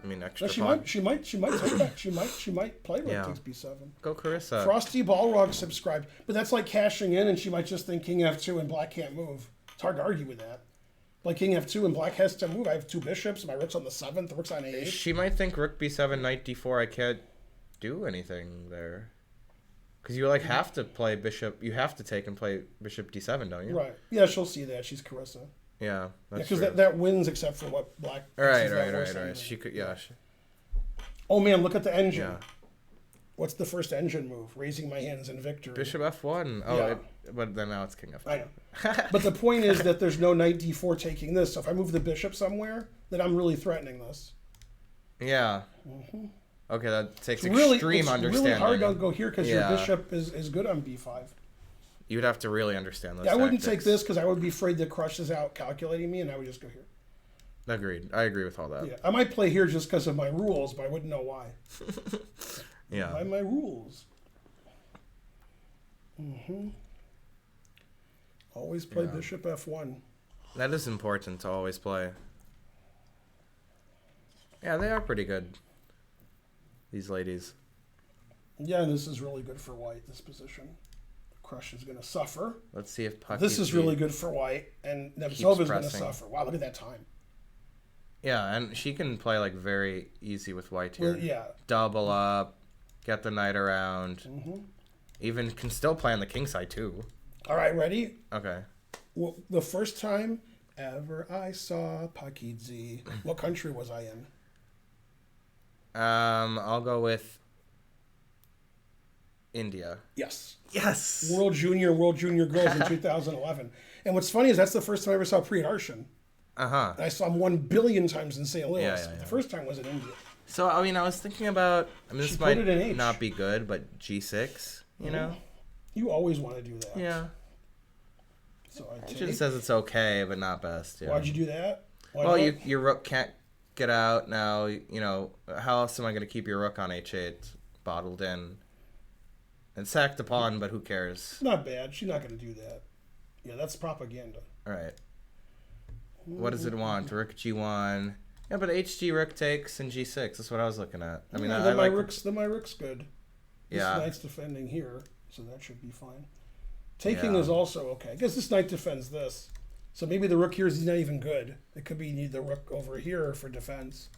I mean, extra. No, she might take that. She might play rook takes b7. Go Carissa. Frosty Balrog subscribed, but that's like cashing in, and she might just think king f2 and black can't move. It's hard to argue with that. Like king f2 and black has to move. I have 2 bishops. My rook's on the 7th. The rook's on a8. She might think rook b7, knight d4. I can't do anything there. Because you have to play bishop. You have to take and play bishop d7, don't you? Right. Yeah, she'll see that. She's Carissa. Yeah, that's because that wins except for what black. Right. She could. Yeah. Oh man, look at the engine. Yeah. What's the first engine move? Raising my hands in victory. Bishop f1. Oh, yeah. But then now it's king f2. I know. But the point is that there's no knight d4 taking this. So if I move the bishop somewhere, then I'm really threatening this. Yeah. Okay, that takes extreme understanding. It's really hard to go here because your bishop is good on b5. You would have to really understand those I wouldn't take this because I would be afraid that Crush is out calculating me, and I would just go here. Agreed. I agree with all that. Yeah, I might play here just because of my rules, but I wouldn't know why. Yeah. By my rules. Always play bishop f1. That is important to always play. Yeah, they are pretty good. These ladies. Yeah, this is really good for white, this position. Crush is going to suffer. Let's see if Puck. This is really good for white, and Nemkova is going to suffer. Wow, look at that time. Yeah, and she can play like very easy with white here. Well, yeah. Double up, get the knight around. Mm-hmm. Even can still play on the king side too. All right, ready? Okay. Well, the first time ever I saw Pakidze, what country was I in? I'll go with India. Yes. Yes. World Junior girls in 2011. And what's funny is that's the first time I ever saw Priyadarshini. Uh-huh. And I saw him 1 billion times in St. Louis. Yeah. The first time was in India. So, I mean, I was thinking about, this She might put it in H. not be good, but G6, you know? You always want to do that. Yeah. So I It take. just says it's okay, but not best. Yeah. Why'd you do that? Why Well, not? your rook can't get out now. You know, how else am I going to keep your rook on H8 bottled in? And sack the pawn, but who cares? Not bad. She's not going to do that. Yeah, that's propaganda. All right. What does it want? Rook G1. Yeah, but HG rook takes and G6. That's what I was looking at. I mean, Yeah, I then my like. rook's good. This Yeah. knight's defending here, so that should be fine. Taking Yeah. is also okay. I guess this knight defends this. So maybe the rook here is not even good. It could be you need the rook over here for defense.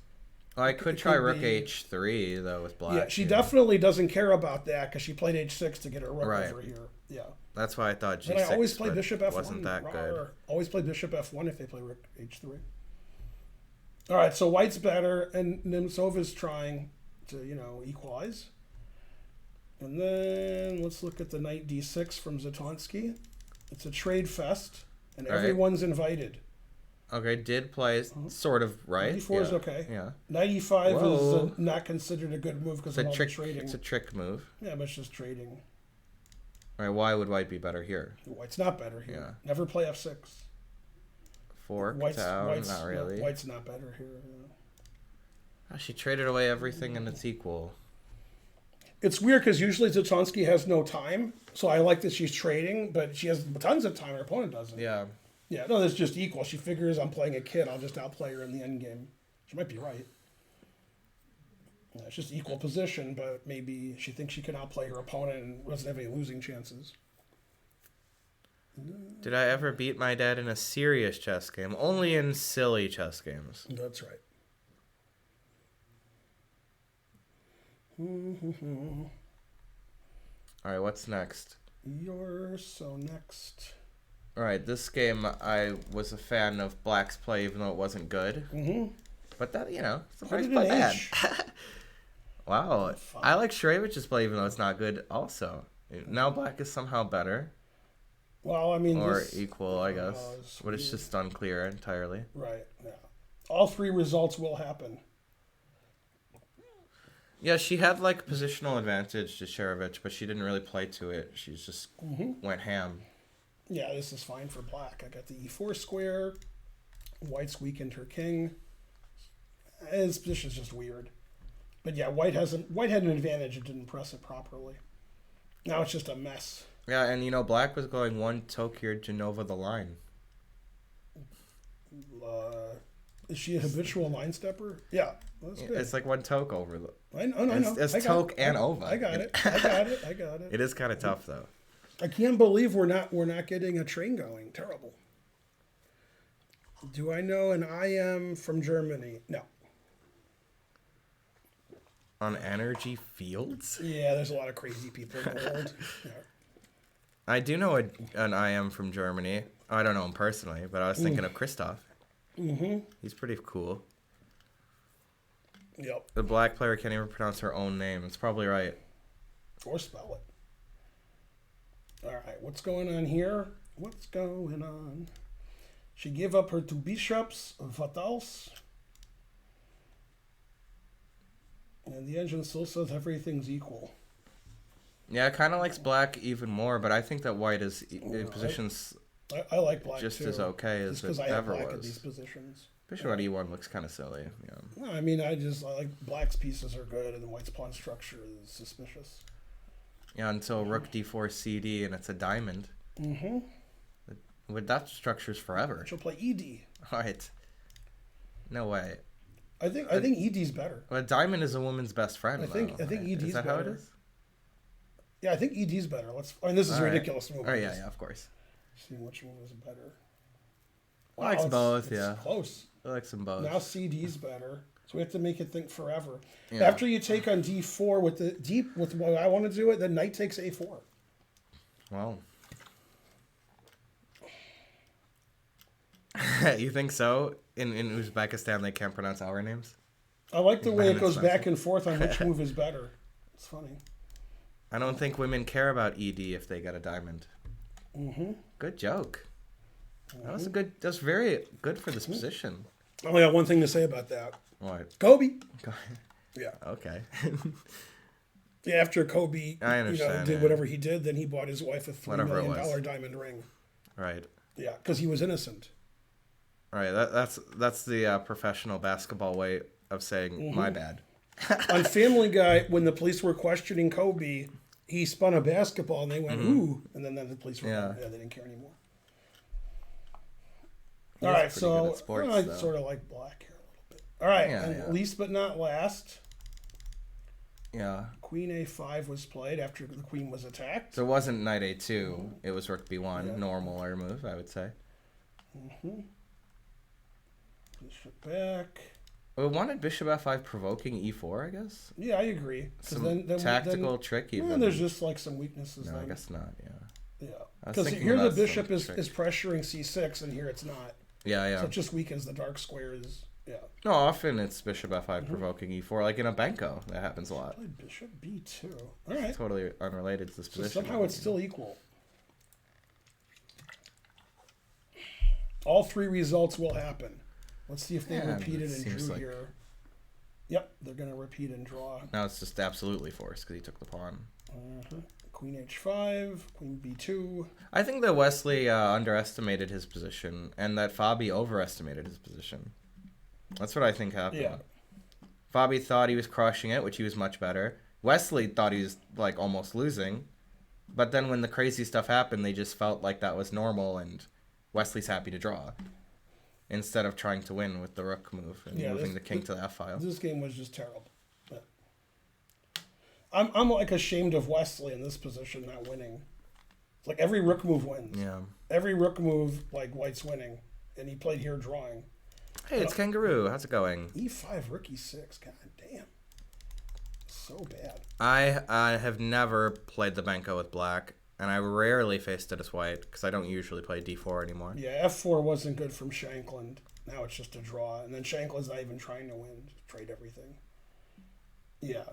Well, I could it try could rook be- H3 though with black. Yeah, she here. definitely doesn't care about that because she played H6 to get her rook Right. over here. Yeah. That's why I thought G6. But I always play but bishop F1. Wasn't that good? Rawr. Always play bishop F1 if they play rook H3. All right, so white's better, and Nemcova's trying to, equalize. And then let's look at the knight D6 from Zatonsky. It's a trade fest, and All right. everyone's invited. Okay, did play sort of right. 94 is yeah. okay. Yeah. 95 Whoa. is not considered a good move because of all the trading. It's a trick move. Yeah, but it's just trading. All right, why would white be better here? White's not better here. Yeah. Never play F6. Fork down, not really. White's not better here. Yeah. Oh, she traded away everything and it's equal. It's weird because usually Zatonsky has no time, so I like that she's trading, but she has tons of time. Her opponent doesn't. Yeah. Yeah, no, that's just equal. She figures I'm playing a kid, I'll just outplay her in the end game. She might be right. Yeah, it's just equal position, but maybe she thinks she can outplay her opponent and doesn't have any losing chances. Did I ever beat my dad in a serious chess game? Only in silly chess games. That's right. All right, what's next? You're so next. All right, this game I was a fan of Black's play, even though it wasn't good. Mm-hmm. But that, it's a Put nice it play in bad. H. Wow, Fine. I like Shrevich's play, even though it's not good. Also, now Black is somehow better Well, I mean, or this, equal, I guess, it's but it's weird. just unclear entirely. Right. Yeah. All three results will happen. Yeah, she had like positional advantage to Shreevich, but she didn't really play to it. She just went ham. Yeah, this is fine for black. I got the e4 square. White's weakened her king. His position's just weird. But yeah, white had an advantage and didn't press it properly. Now it's just a mess. Yeah, and Black was going one toke here, Genova the line. Is she a habitual line stepper? Yeah, that's good. It's like one toke over the. I know. It's I got toke it. and over. I got it. I got it. It is kind of tough though. I can't believe we're not getting a train going. Terrible. Do I know an IM from Germany? No. On energy fields? Yeah, there's a lot of crazy people in the world. Yeah. I do know an IM from Germany. I don't know him personally, but I was thinking of Christoph. Mm-hmm. He's pretty cool. Yep. The black player can't even pronounce her own name. It's probably right. Or spell it. All right, what's going on here? What's going on? She gave up her two bishops, Vatals. And the engine still says everything's equal. Yeah, it kind of likes black even more, but I think that white is in positions I like black just too. as okay as because it I have ever black at these was. positions. Bishop at e1 looks kind of silly. Yeah. No, I mean, I like black's pieces are good, and the white's pawn structure is suspicious. Yeah, until rook d4 cd and it's a diamond. Mm-hmm. With that structure's forever. She'll play ED. Right. No way. I think ED's better. Well, a diamond is a woman's best friend. I think though, right? ED's Is that how it better. is? Yeah, I think ED's better. This is a All right. ridiculous move. Oh, yeah, of course. See which one is better. I like both, it's yeah. close. I like some both. Now CD's better. So we have to make it think forever. Yeah. After you take on D4 with what I want to do it, then knight takes A4. Well. You think so? In Uzbekistan, they can't pronounce our names? I like the way it goes Spencer. back and forth on which move is better. It's funny. I don't think women care about ED if they get a diamond. Mm-hmm. Good joke. That's very good for this position. I only got one thing to say about that. What? Kobe. Yeah. Okay. Yeah, after Kobe I understand, did yeah. whatever he did, then he bought his wife a $3 Whatever it million was. diamond ring. Right. Yeah, because he was innocent. Right. That's the professional basketball way of saying my bad. On Family Guy, when the police were questioning Kobe, he spun a basketball and they went, ooh. And then the police were they didn't care anymore. All right, pretty good so at sports, I though. sort of like black here a little bit. All right, Yeah, and yeah. least but not last, Yeah. Queen A5 was played after the queen was attacked. So it wasn't knight A2. It was rook B1. Yeah. Normal move, I would say. Bishop back. Well, it wanted bishop F5 provoking E4, I guess. Yeah, I agree. 'Cause Some tactical trick even. Well, there's just like some weaknesses. No, then. I guess not. Yeah. Yeah, I was because thinking here the about some bishop is trick. pressuring C6, and here it's not. Yeah, yeah. So it just weakens the dark squares. Yeah. No, often it's bishop F5 provoking E4, like in a Benko. That happens a lot. Played bishop B2. All right. Totally unrelated to this So position. somehow it's still equal. All three results will happen. Let's see if they Yeah, repeat it it and seems drew like- here. Yep, they're going to repeat and draw. Now it's just absolutely forced because he took the pawn. Queen H5, Queen B2. I think that Wesley underestimated his position and that Fabi overestimated his position. That's what I think happened. Yeah. Fabi thought he was crushing it, which he was much better. Wesley thought he was like almost losing. But then when the crazy stuff happened, they just felt like that was normal and Wesley's happy to draw. Instead of trying to win with the rook move and moving the king to the F file. This game was just terrible. Yeah. I'm like ashamed of Wesley in this position not winning. It's like every rook move wins. Yeah. Every rook move, like White's winning. And he played here drawing. Hey, it's Kangaroo. How's it going? E5, rook E6. God damn. So bad. I have never played the Benko with black, and I rarely faced it as white because I don't usually play D4 anymore. Yeah, F4 wasn't good from Shankland. Now it's just a draw. And then Shankland's not even trying to win. Just trade everything. Yeah.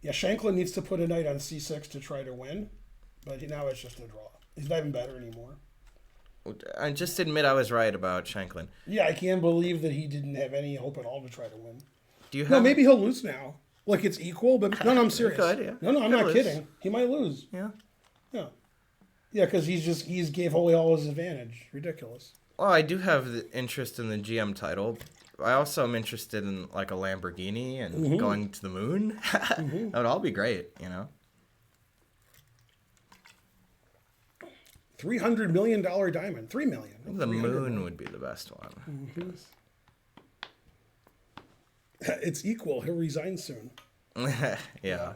Yeah, Shankland needs to put a knight on C6 to try to win. But now it's just a draw. He's not even better anymore. I just admit I was right about Shanklin. Yeah, I can't believe that he didn't have any hope at all to try to win. Do you have? No, maybe he'll lose now. Like it's equal, but no, I'm serious. could, yeah. No, I'm Could not lose. kidding. He might lose. Yeah. Yeah. Yeah, because he's gave Holy all his advantage. Ridiculous. Well, I do have the interest in the GM title. I also am interested in like a Lamborghini and going to the moon. That would all be great, you know. $300 million diamond. $3 million. I think the moon would be the best one. It's equal. He'll resign soon. Yeah.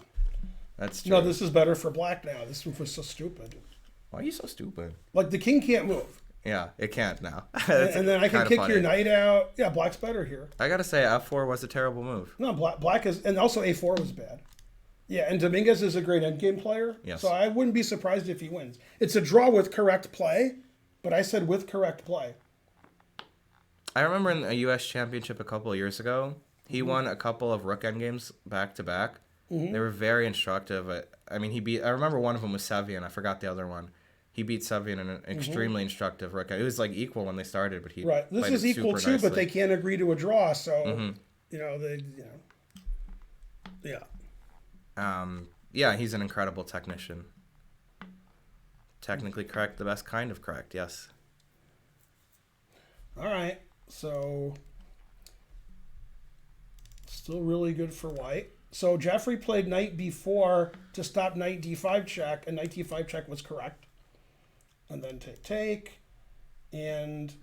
That's true. No, this is better for black now. This move was so stupid. Why are you so stupid? Like the king can't move. Yeah, it can't now. And then I can kinda kick funny. your knight out. Yeah, black's better here. I gotta say, F4 was a terrible move. No, black is, and also A4 was bad. Yeah, and Dominguez is a great endgame player. Yes. So I wouldn't be surprised if he wins. It's a draw with correct play, but I said with correct play. I remember in a U.S. championship a couple of years ago, he won a couple of rook endgames back to back. They were very instructive. I mean, I remember one of them was Savian. I forgot the other one. He beat Savian in an extremely instructive rook. It was like equal when they started, but he Right. This played is it equal super too, nicely. but they can't agree to a draw. So, yeah. Yeah, he's an incredible technician. Technically correct, the best kind of correct, yes. All right. So, still really good for white. So Jeffrey played knight b4 to stop knight d5 check, and knight d5 check was correct. And then take. And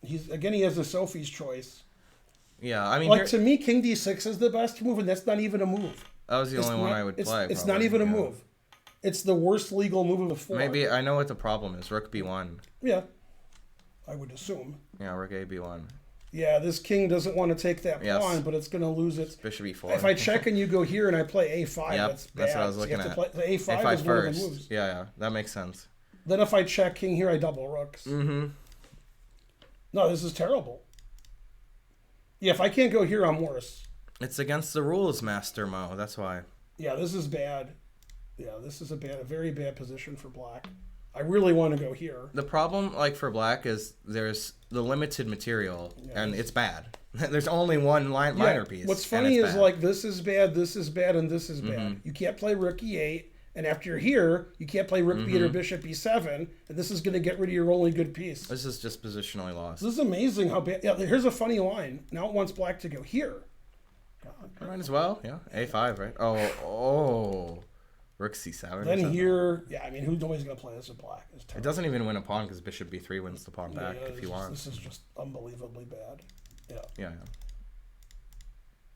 he has the Sophie's choice. Yeah, I mean, Like to me, king d6 is the best move, and that's not even a move. that was the only one I would play. It's probably, not even a yeah. move. It's the worst legal move of the four. Maybe I know what the problem is. Rook b1. Yeah, I would assume. Yeah, rook a b1. Yeah, this king doesn't want to take that Yes. pawn, but it's going to lose its... Bishop e4. If I check and you go here and I play a5, Yep, that's bad. that's what I was So you looking have to at. play, the a5 a5 is one of the first. moves. Yeah, that makes sense. Then if I check king here, I double rooks. Mm-hmm. No, this is terrible. Yeah, if I can't go here, I'm worse. It's against the rules, Master Mo. That's why. Yeah, this is bad. Yeah, this is a very bad position for black. I really want to go here. The problem, like for black, is there's the limited material, and it's bad. There's only one minor piece. What's and funny it's is bad. like this is bad, and this is bad. Mm-hmm. You can't play rook e8, and after you're here, you can't play rook b8 or bishop e7, and this is going to get rid of your only good piece. This is just positionally lost. This is amazing how bad. Yeah, here's a funny line. Now it wants black to go here. Might as well, yeah. A5, right? Oh. Rook c7. Then here, yeah, I mean, nobody's going to play this with black. It's It terrible. doesn't even win a pawn because bishop b3 wins the pawn back if you want. This is just unbelievably bad. Yeah. Yeah.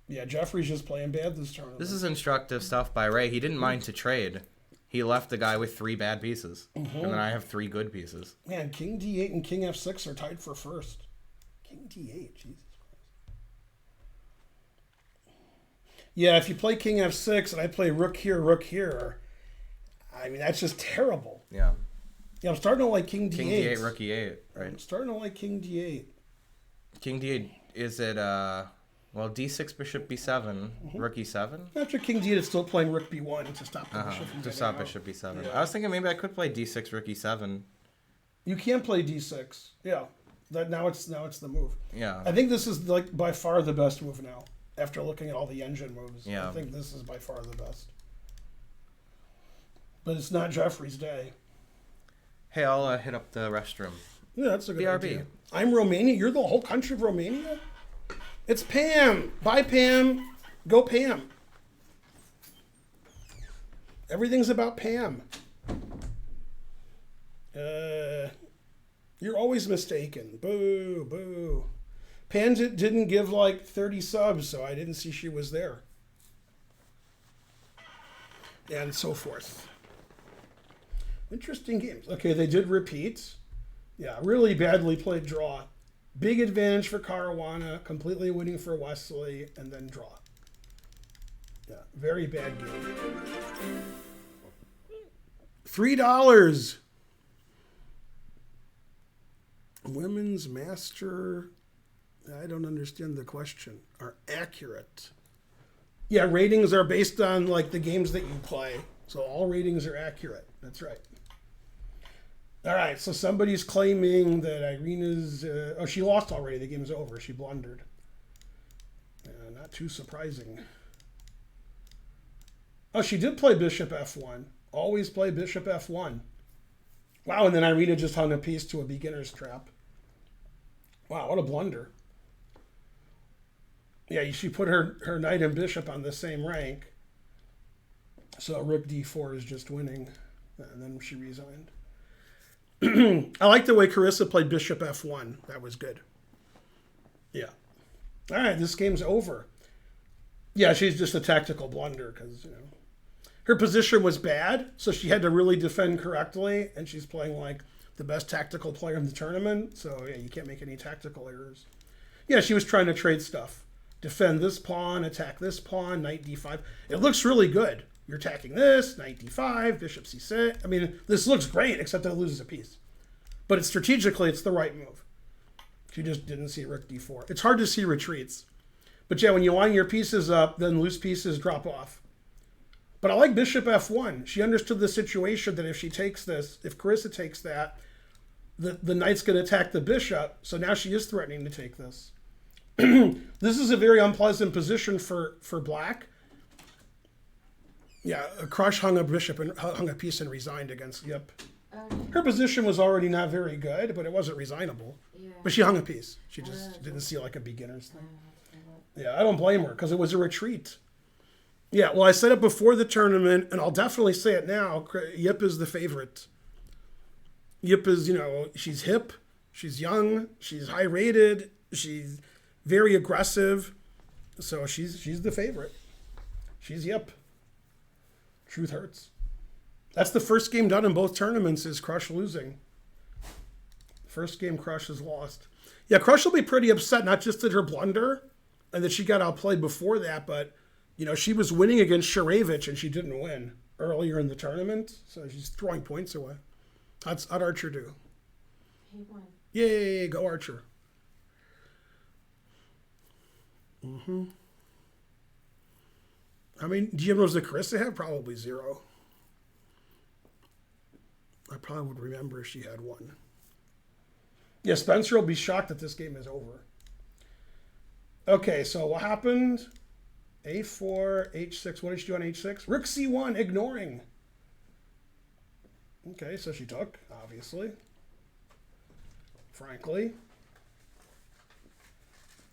Yeah, Jeffrey's just playing bad this tournament. This is instructive stuff by Ray. He didn't mind to trade. He left the guy with 3 bad pieces. And then I have 3 good pieces. Man, king d8 and king f6 are tied for first. King d8, Jesus Christ. Yeah, if you play king f6 and I play rook here, I mean, that's just terrible. Yeah. Yeah, I'm starting to like king d8. King d8, rook e8, right? I'm starting to like king d8. King d8, is it, well, d6, bishop b7, rook e7? After king d8, it's still playing rook b1 to stop the bishop from To getting stop out. bishop b7. Yeah. I was thinking maybe I could play d6, rook e7. You can play d6. Yeah. Now it's the move. Yeah. I think this is like by far the best move now. After looking at all the engine moves, Yeah. I think this is by far the best. But it's not Jeffrey's day. Hey, I'll hit up the restroom. Yeah, that's a good BRB. idea. I'm Romania. You're the whole country of Romania? It's Pam. Bye, Pam. Go, Pam. Everything's about Pam. You're always mistaken. Boo, boo. Pam didn't give like 30 subs, so I didn't see she was there. And so forth. Interesting games. Okay, they did repeat. Yeah, really badly played draw. Big advantage for Caruana, completely winning for Wesley, and then draw. Yeah, very bad game. $3. Women's Master, I don't understand the question, are accurate. Yeah, ratings are based on like the games that you play. So all ratings are accurate. That's right. All right, so somebody's claiming that Irina's... oh, she lost already. The game's over. She blundered. Not too surprising. Oh, she did play bishop f1. Always play bishop f1. Wow, and then Irina just hung a piece to a beginner's trap. Wow, what a blunder. Yeah, she put her knight and bishop on the same rank. So rook d4 is just winning. And then she resigned. I like the way Carissa played bishop f1. That was good. Yeah. All right, this game's over. Yeah, she's just a tactical blunder because, her position was bad, so she had to really defend correctly, and she's playing like the best tactical player in the tournament, so yeah, you can't make any tactical errors. Yeah, she was trying to trade stuff. Defend this pawn, attack this pawn, knight d5. It looks really good. You're attacking this, knight d5, bishop c6. I mean, this looks great, except that it loses a piece. But strategically, it's the right move. She just didn't see rook d4. It's hard to see retreats. But yeah, when you line your pieces up, then loose pieces drop off. But I like bishop f1. She understood the situation that if she takes this, if Carissa takes that, the knight's going to attack the bishop. So now she is threatening to take this. This is a very unpleasant position for black. Yeah, Crush hung a bishop and hung a piece and resigned against. Yep. Her position was already not very good, but it wasn't resignable. Yeah. Oh. But she hung a piece. She just didn't see like a beginner's thing. Yeah, I don't blame her because it was a retreat. Yeah, well, I said it before the tournament, and I'll definitely say it now. Yip is the favorite. Yip is, she's hip, she's young, she's high rated, she's very aggressive, so she's the favorite. She's Yip. Truth hurts. That's the first game done in both tournaments is Crush losing. First game Crush has lost. Yeah, Crush will be pretty upset, not just at her blunder and that she got outplayed before that, but, she was winning against Sharevich and she didn't win earlier in the tournament, so she's throwing points away. How'd Archer do? He won. Yay, go Archer. How many GMOs did Carissa have? Probably 0. I probably would remember if she had 1. Yeah, Spencer will be shocked that this game is over. Okay, so what happened? A4, H6. What did she do on H6? Rook C1, ignoring. Okay, so she took, obviously. Frankly.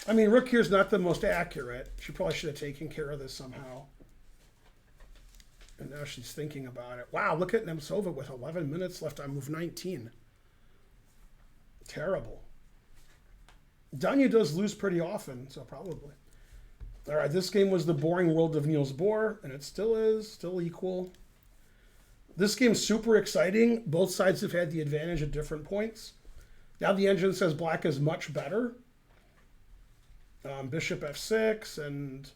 I mean, Rook here's not the most accurate. She probably should have taken care of this somehow. And now she's thinking about it. Wow, look at Nemkova with 11 minutes left on move 19. Terrible. Danya does lose pretty often, so probably. All right, this game was the boring world of Niels Bohr, and it still is, still equal. This game's super exciting. Both sides have had the advantage at different points. Now the engine says black is much better. Bishop f6, and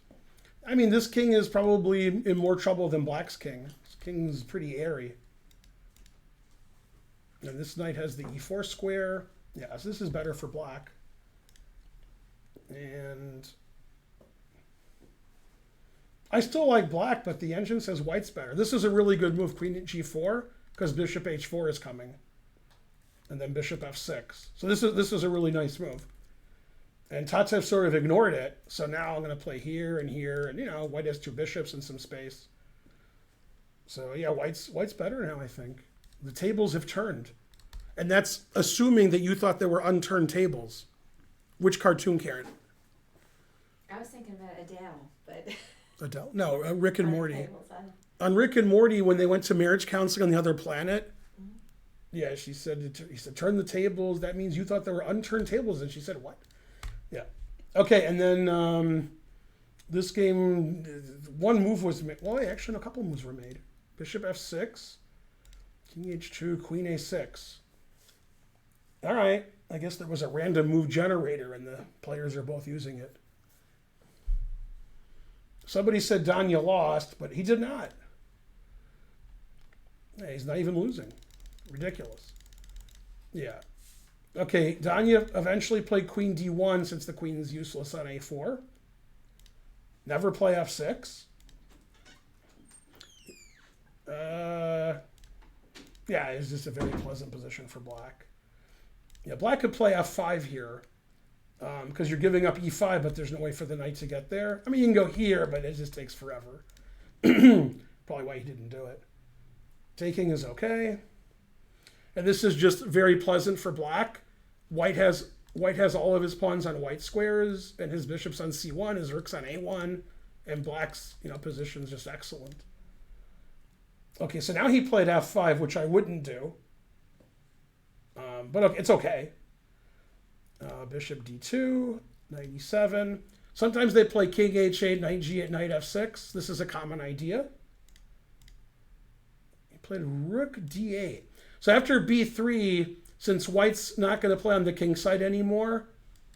I mean, this king is probably in more trouble than black's king. This king's pretty airy. And this knight has the e4 square. Yeah, so this is better for black. And I still like black, but the engine says white's better. This is a really good move, queen at g4, because bishop h4 is coming. And then bishop f6. So this is a really nice move. And Tatsev sort of ignored it. So now I'm going to play here and here. And, white has 2 bishops and some space. So, yeah, white's better now, I think. The tables have turned. And that's assuming that you thought there were unturned tables. Which cartoon, Karen? I was thinking about Adele, but... Adele? No, Rick and Morty. Tables, On Rick and Morty, when they went to marriage counseling on the other planet, yeah, he said, turn the tables. That means you thought there were unturned tables. And she said, what? Yeah. Okay, and then this game, one move was made. Well, actually, a couple moves were made. Bishop f6, king h2, queen a6. All right. I guess there was a random move generator, and the players are both using it. Somebody said Danya lost, but he did not. Yeah, he's not even losing. Ridiculous. Yeah. Okay, Danya eventually played queen d1 since the queen is useless on a4. Never play f6. Yeah, it's just a very pleasant position for black. Yeah, black could play f5 here because you're giving up e5, but there's no way for the knight to get there. I mean, you can go here, but it just takes forever. Probably why he didn't do it. Taking is okay. And this is just very pleasant for black. White has all of his pawns on white squares, and his bishop's on c1, his rook's on a1, and black's position's just excellent. Okay, so now he played f5, which I wouldn't do. But okay, it's okay. Bishop d2, knight e7. Sometimes they play king h8, knight g8, knight f6. This is a common idea. He played rook d8. So after b3, since white's not going to play on the king side anymore,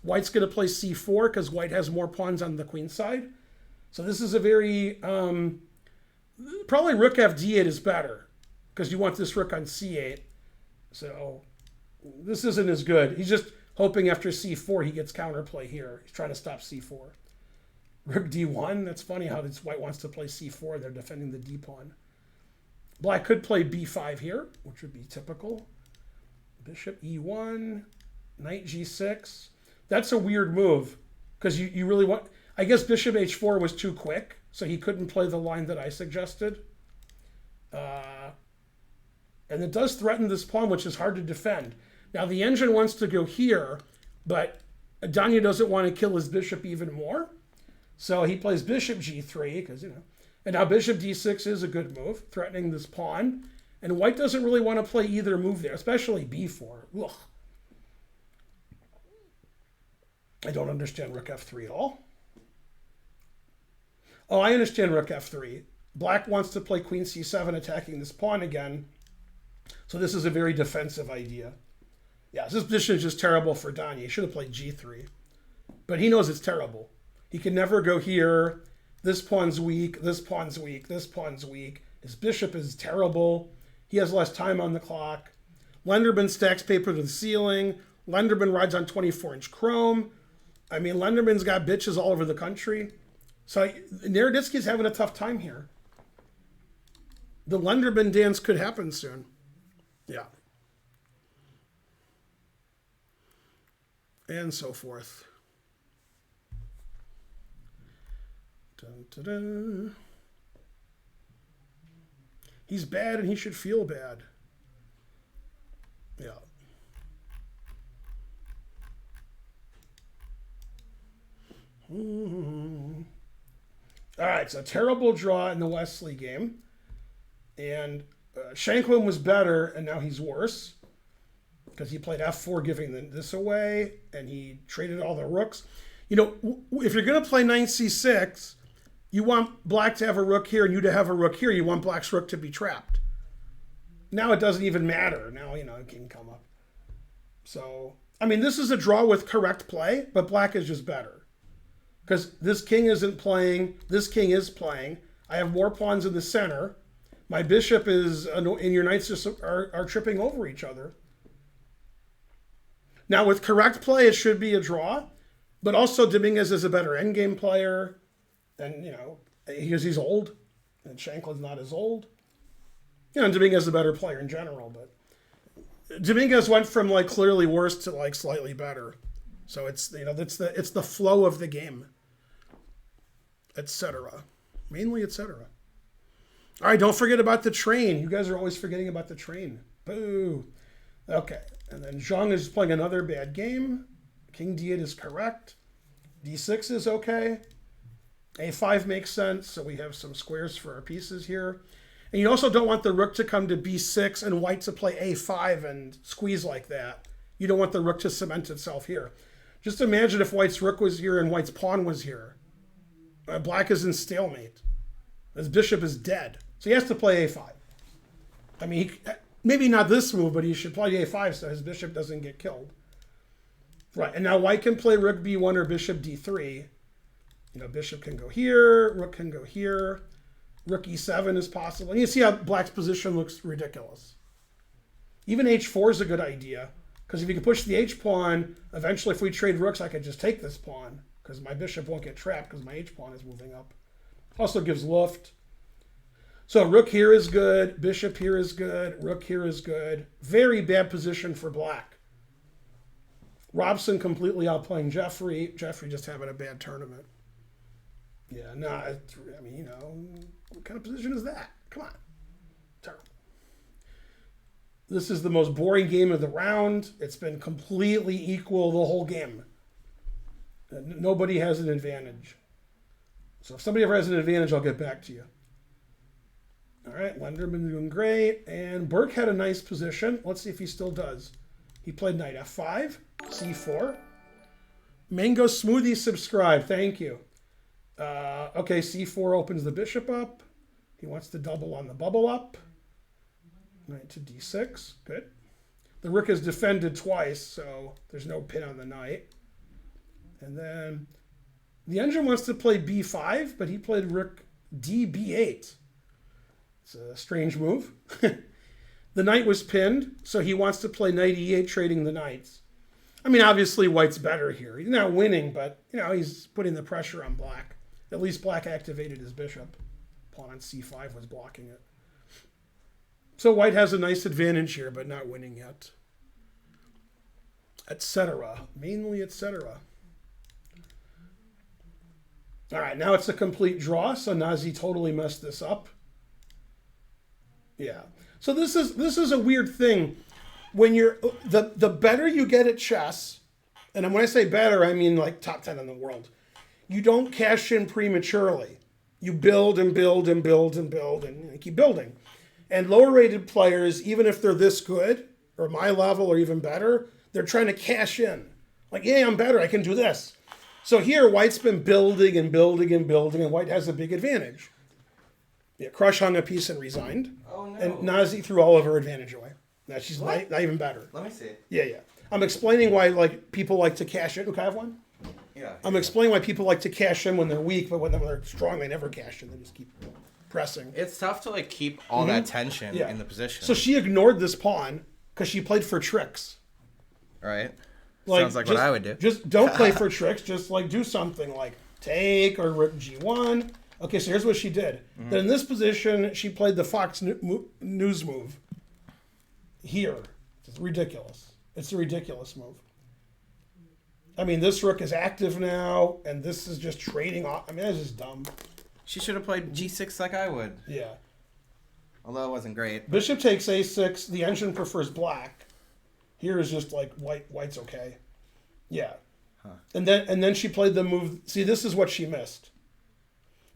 white's going to play c4 because white has more pawns on the queen side. So this is a very, probably rook f d8 is better because you want this rook on c8. So this isn't as good. He's just hoping after c4 he gets counterplay here. He's trying to stop c4. Rook d1, that's funny how this white wants to play c4. They're defending the d pawn. Black could play b5 here, which would be typical. Bishop e1, knight g6. That's a weird move because you really want... I guess bishop h4 was too quick, so he couldn't play the line that I suggested. And it does threaten this pawn, which is hard to defend. Now, the engine wants to go here, but Danya doesn't want to kill his bishop even more. So he plays bishop g3, because, And now bishop d6 is a good move, threatening this pawn. And white doesn't really want to play either move there, especially b4. Ugh. I don't understand rook f3 at all. Oh, I understand rook f3. Black wants to play queen c7, attacking this pawn again. So this is a very defensive idea. Yeah, this position is just terrible for Danya. He should have played g3. But he knows it's terrible. He can never go here. This pawn's weak, this pawn's weak, this pawn's weak. His bishop is terrible. He has less time on the clock. Lenderman stacks paper to the ceiling. Lenderman rides on 24-inch chrome. I mean, Lenderman's got bitches all over the country. So Naroditsky's having a tough time here. The Lenderman dance could happen soon. Yeah. And so forth. Dun, dun, dun. He's bad and he should feel bad. Yeah. All right, so terrible draw in the Wesley game. And Shanklin was better, and now he's worse. Because he played f4, giving this away, and he traded all the rooks. You know, if you're going to play knight c6, you want black to have a rook here and you to have a rook here. You want black's rook to be trapped. Now it doesn't even matter. Now, you know, it can come up. So, I mean, this is a draw with correct play, but black is just better. Because this king isn't playing, this king is playing. I have more pawns in the center. My bishop is, and your knights just are tripping over each other. Now, with correct play, it should be a draw. But also, Dominguez is a better endgame player. And, you know, because he's old. And Shanklin's not as old. You know, Dominguez is a better player in general. But Dominguez went from, like, clearly worse to, like, slightly better. So it's, you know, it's the flow of the game. Etc. Mainly, etc. All right, don't forget about the train. You guys are always forgetting about the train. Boo. Okay, and then Zhang is playing another bad game. King d8 is correct. d6 is okay. a5 makes sense, so we have some squares for our pieces here. And you also don't want the rook to come to b6 and white to play a5 and squeeze like that. You don't want the rook to cement itself here. Just imagine if white's rook was here and white's pawn was here. Black is in stalemate. His bishop is dead. So he has to play a5. I mean, maybe not this move, but he should play a5 so his bishop doesn't get killed. Right, and now white can play rook b1 or bishop d3. You know, bishop can go here, rook can go here. Rook e7 is possible. And you see how black's position looks ridiculous. Even h4 is a good idea. Because if you can push the h-pawn, eventually if we trade rooks, I could just take this pawn. Because my bishop won't get trapped because my h-pawn is moving up. Also gives luft. So rook here is good. Bishop here is good. Rook here is good. Very bad position for black. Robson completely outplaying Jeffrey. Jeffrey just having a bad tournament. Yeah, no, I mean, you know, what kind of position is that? Come on. Terrible. This is the most boring game of the round. It's been completely equal the whole game. Nobody has an advantage. So if somebody ever has an advantage, I'll get back to you. All right, Lenderman doing great. And Burke had a nice position. Let's see if he still does. He played knight f5, c4. Mango Smoothie subscribe. Thank you. Okay, c4 opens the bishop up. He wants to double on the bubble up. Knight to d6. Good. The rook is defended twice, so there's no pin on the knight. And then the engine wants to play b5, but he played rook db8. It's a strange move. The knight was pinned, so he wants to play knight e8, trading the knights. I mean, obviously white's better here. He's not winning, but you know, he's putting the pressure on black. At least black activated his bishop. Pawn on c5 was blocking it. So white has a nice advantage here, but not winning yet. Etc. Mainly etc. All right, now it's a complete draw, so Nazi totally messed this up. Yeah. So this is a weird thing. When you're the better you get at chess, and when I say better, I mean like top 10 in the world. You don't cash in prematurely. You build and build and build and build and keep building. And lower rated players, even if they're this good, or my level or even better, they're trying to cash in. Like, yeah, I'm better, I can do this. So here, white's been building and building and building, and white has a big advantage. Yeah, Crush hung a piece and resigned. Oh no. And Nazi threw all of her advantage away. Now she's not even better. Let me see. Yeah. I'm explaining why people like to cash in. Can I have one? Yeah. I'm explaining why people like to cash in when they're weak, but when they're strong, they never cash in. They just keep pressing. It's tough to keep all that tension in the position. So she ignored this pawn because she played for tricks. Right. Sounds like what I would do. Just don't play for tricks. Just do something like take or rook g1. Okay, so here's what she did. Then in this position, she played the Fox News move. Here. It's ridiculous. It's a ridiculous move. I mean, this rook is active now, and this is just trading off. I mean, that's just dumb. She should have played g6 like I would. Yeah. Although it wasn't great. Bishop takes a6. The engine prefers black. Here is just white's okay. Yeah. Huh. And then she played the move. See, this is what she missed.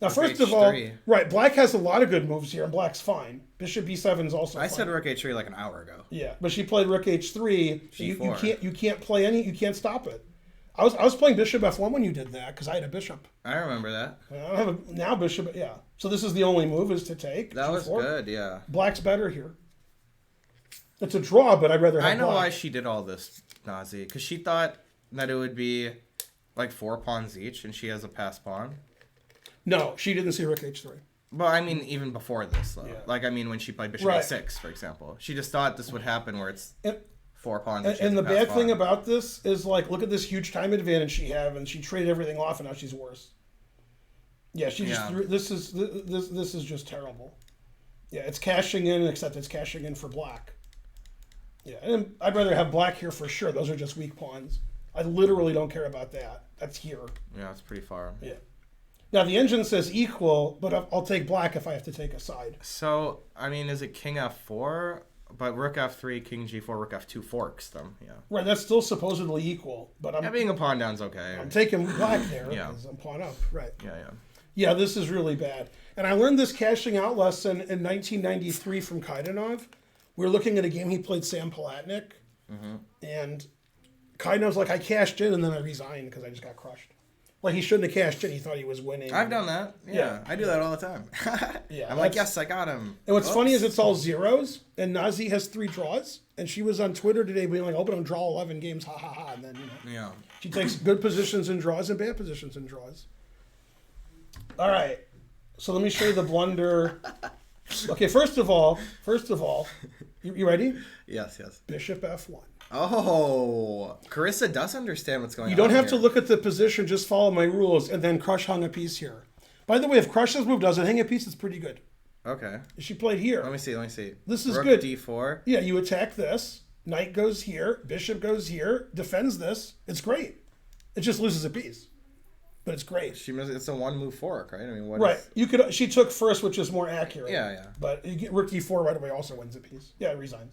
Now, first of all, right, black has a lot of good moves here, and black's fine. Bishop b7 is also fine. I said rook h3 like an hour ago. Yeah, but she played rook h3. G4. You can't play you can't stop it. I was playing bishop f1 when you did that because I had a bishop. I remember that. I don't have now bishop. Yeah. So this is the only move is to take. That G4. was good. Yeah. Black's better here. It's a draw, but I'd rather have. I know black. why she did all this, Nazi, because she thought that it would be 4 pawns each, and she has a passed pawn. No, she didn't see rook h3. But I mean, even before this, though. Yeah. When she played bishop a6, for example, she just thought this would happen where it's 4 pawns. And the bad thing about this is look at this huge time advantage she have, and she traded everything off, and now she's worse. Yeah, she just threw, this is just terrible. Yeah, it's cashing in, except it's cashing in for black. Yeah, and I'd rather have black here for sure. Those are just weak pawns. I literally don't care about that. That's here. Yeah, it's pretty far. Yeah. Now, the engine says equal, but I'll take black if I have to take a side. So, I mean, is it king f4? But rook f3, king g4, rook f2 forks them, yeah. Right, that's still supposedly equal, but I'm being a pawn down's okay. I'm taking black there Yeah. because I'm pawn up, right. Yeah. Yeah, this is really bad. And I learned this cashing out lesson in 1993 from Kaidanov. We were looking at a game he played Sam Palatnik, and Kaidanov's like, I cashed in and then I resigned because I just got crushed. Like, he shouldn't have cashed in. He thought he was winning. I've done that. Yeah. I do that all the time. Yeah, I'm like, yes, I got him. And what's funny is it's all zeros, and Nazi has 3 draws, and she was on Twitter today being like, I hope I don't draw 11 games, ha ha ha, and then, Yeah. she takes good positions in draws and bad positions in draws. All right, so let me show you the blunder. Okay, first of all, you ready? Yes. Bishop f1. Oh, Carissa does understand what's going on. You don't have to look at the position, just follow my rules, and then Crush hung a piece here. By the way, if Crush's move doesn't hang a piece, it's pretty good. Okay. She played here. Let me see. This is Rook good. d4. Yeah, you attack this. Knight goes here. Bishop goes here. Defends this. It's great. It just loses a piece. But it's great. It's a 1-move fork, right? I mean, what? Right. She took first, which is more accurate. Yeah. But you get rook d4 right away also wins a piece. Yeah, it resigns.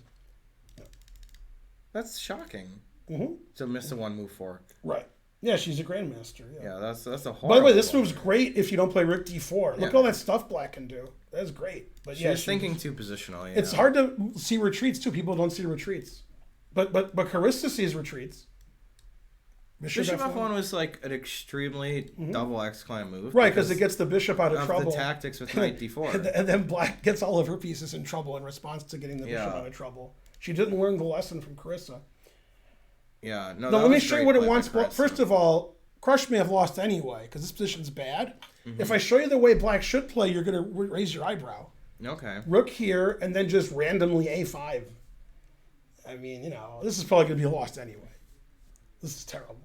That's shocking. Mm-hmm. To miss a 1-move fork. Right. Yeah, she's a grandmaster. Yeah, that's a horrible. By the way, this move's great if you don't play rook d4. Look at all that stuff black can do. That's great. But she's thinking too positional. It's hard to see retreats too. People don't see retreats. But Carissa sees retreats. Bishop f1 was like an extremely double exclamation move. Right, because it gets the bishop out of trouble. The tactics with knight d4. and then black gets all of her pieces in trouble in response to getting the bishop out of trouble. She didn't learn the lesson from Carissa. Yeah, no. Now, let me show you what it wants. First of all, Crush may have lost anyway because this position's bad. If I show you the way black should play, you're going to raise your eyebrow. Okay. Rook here, and then just randomly a5. I mean, this is probably going to be lost anyway. This is terrible.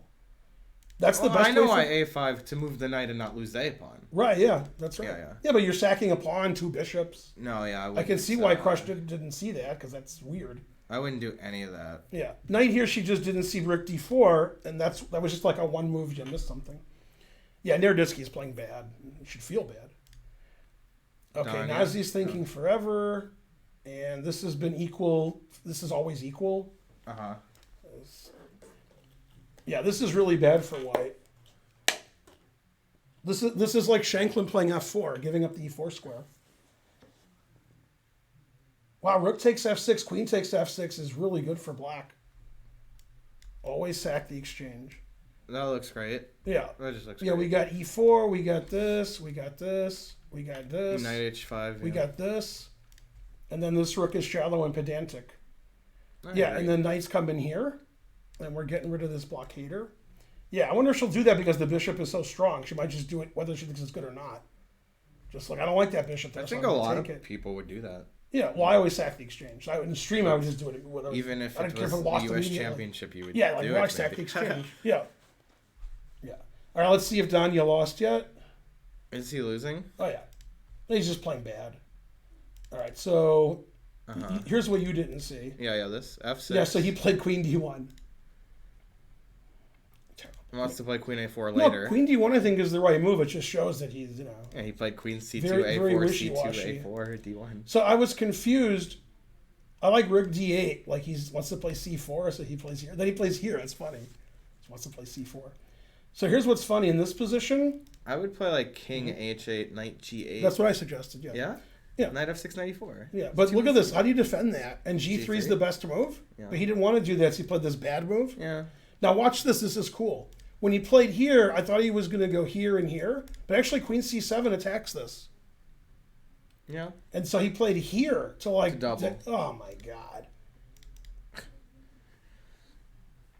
That's the best. I know why a5 to move the knight and not lose the a pawn. Right. Yeah, that's right. Yeah, but you're sacking a pawn, 2 bishops. No, yeah. I can see why Crush didn't see that because that's weird. I wouldn't do any of that. Yeah, knight here. She just didn't see rook d4, and that was just like a 1 move. You missed something. Yeah, Naroditsky is playing bad. You should feel bad. Okay, Nazi's thinking forever, and this has been equal. This is always equal. Yeah, this is really bad for white. This is like Shanklin playing f4, giving up the e4 square. Wow, rook takes f6, queen takes f6 is really good for black. Always sack the exchange. That looks great. Yeah. That just looks great. Yeah, we got e4, we got this, we got this. We got this. Knight h5. We got this. And then this rook is shallow and pedantic. I Yeah, agree. and then knights come in here. And we're getting rid of this blockader. Yeah, I wonder if she'll do that because the bishop is so strong. She might just do it whether she thinks it's good or not. Just like, I don't like that bishop there, I so think I'm a gonna lot of take it. people would do that. Yeah, well, I always sack the exchange. In the stream, I would just do it whatever. Even if I it don't care was if I lost the U.S. immediately. Championship, you would Yeah, like do why it. sack the maybe. exchange? Yeah. Yeah. All right, let's see if Danya lost yet. Is he losing? Oh, yeah. He's just playing bad. All right, so here's what you didn't see. Yeah, this f6. Yeah, so he played queen d1. He wants to play queen a4 No, later. queen d1 I think is the right move. It just shows that he's, Yeah, he played queen c2, Very- very a4, wishy-washy. c2, a4, d1. So I was confused. I like rook d8. Like he wants to play c4, so he plays here. Then he plays here. That's funny. He wants to play c4. So here's what's funny. In this position, I would play like king h8, knight g8. that's what I suggested. Yeah. Yeah? Yeah. Knight f6, knight e4. Yeah, but look at this. How do you defend that? And g3 is G3? the best move. Yeah. But he didn't want to do that, so he played this bad move. Yeah. Now watch this. This is cool. When he played here, I thought he was going to go here and here, but actually queen c7 attacks this. Yeah. And so he played here to like double. Oh my god.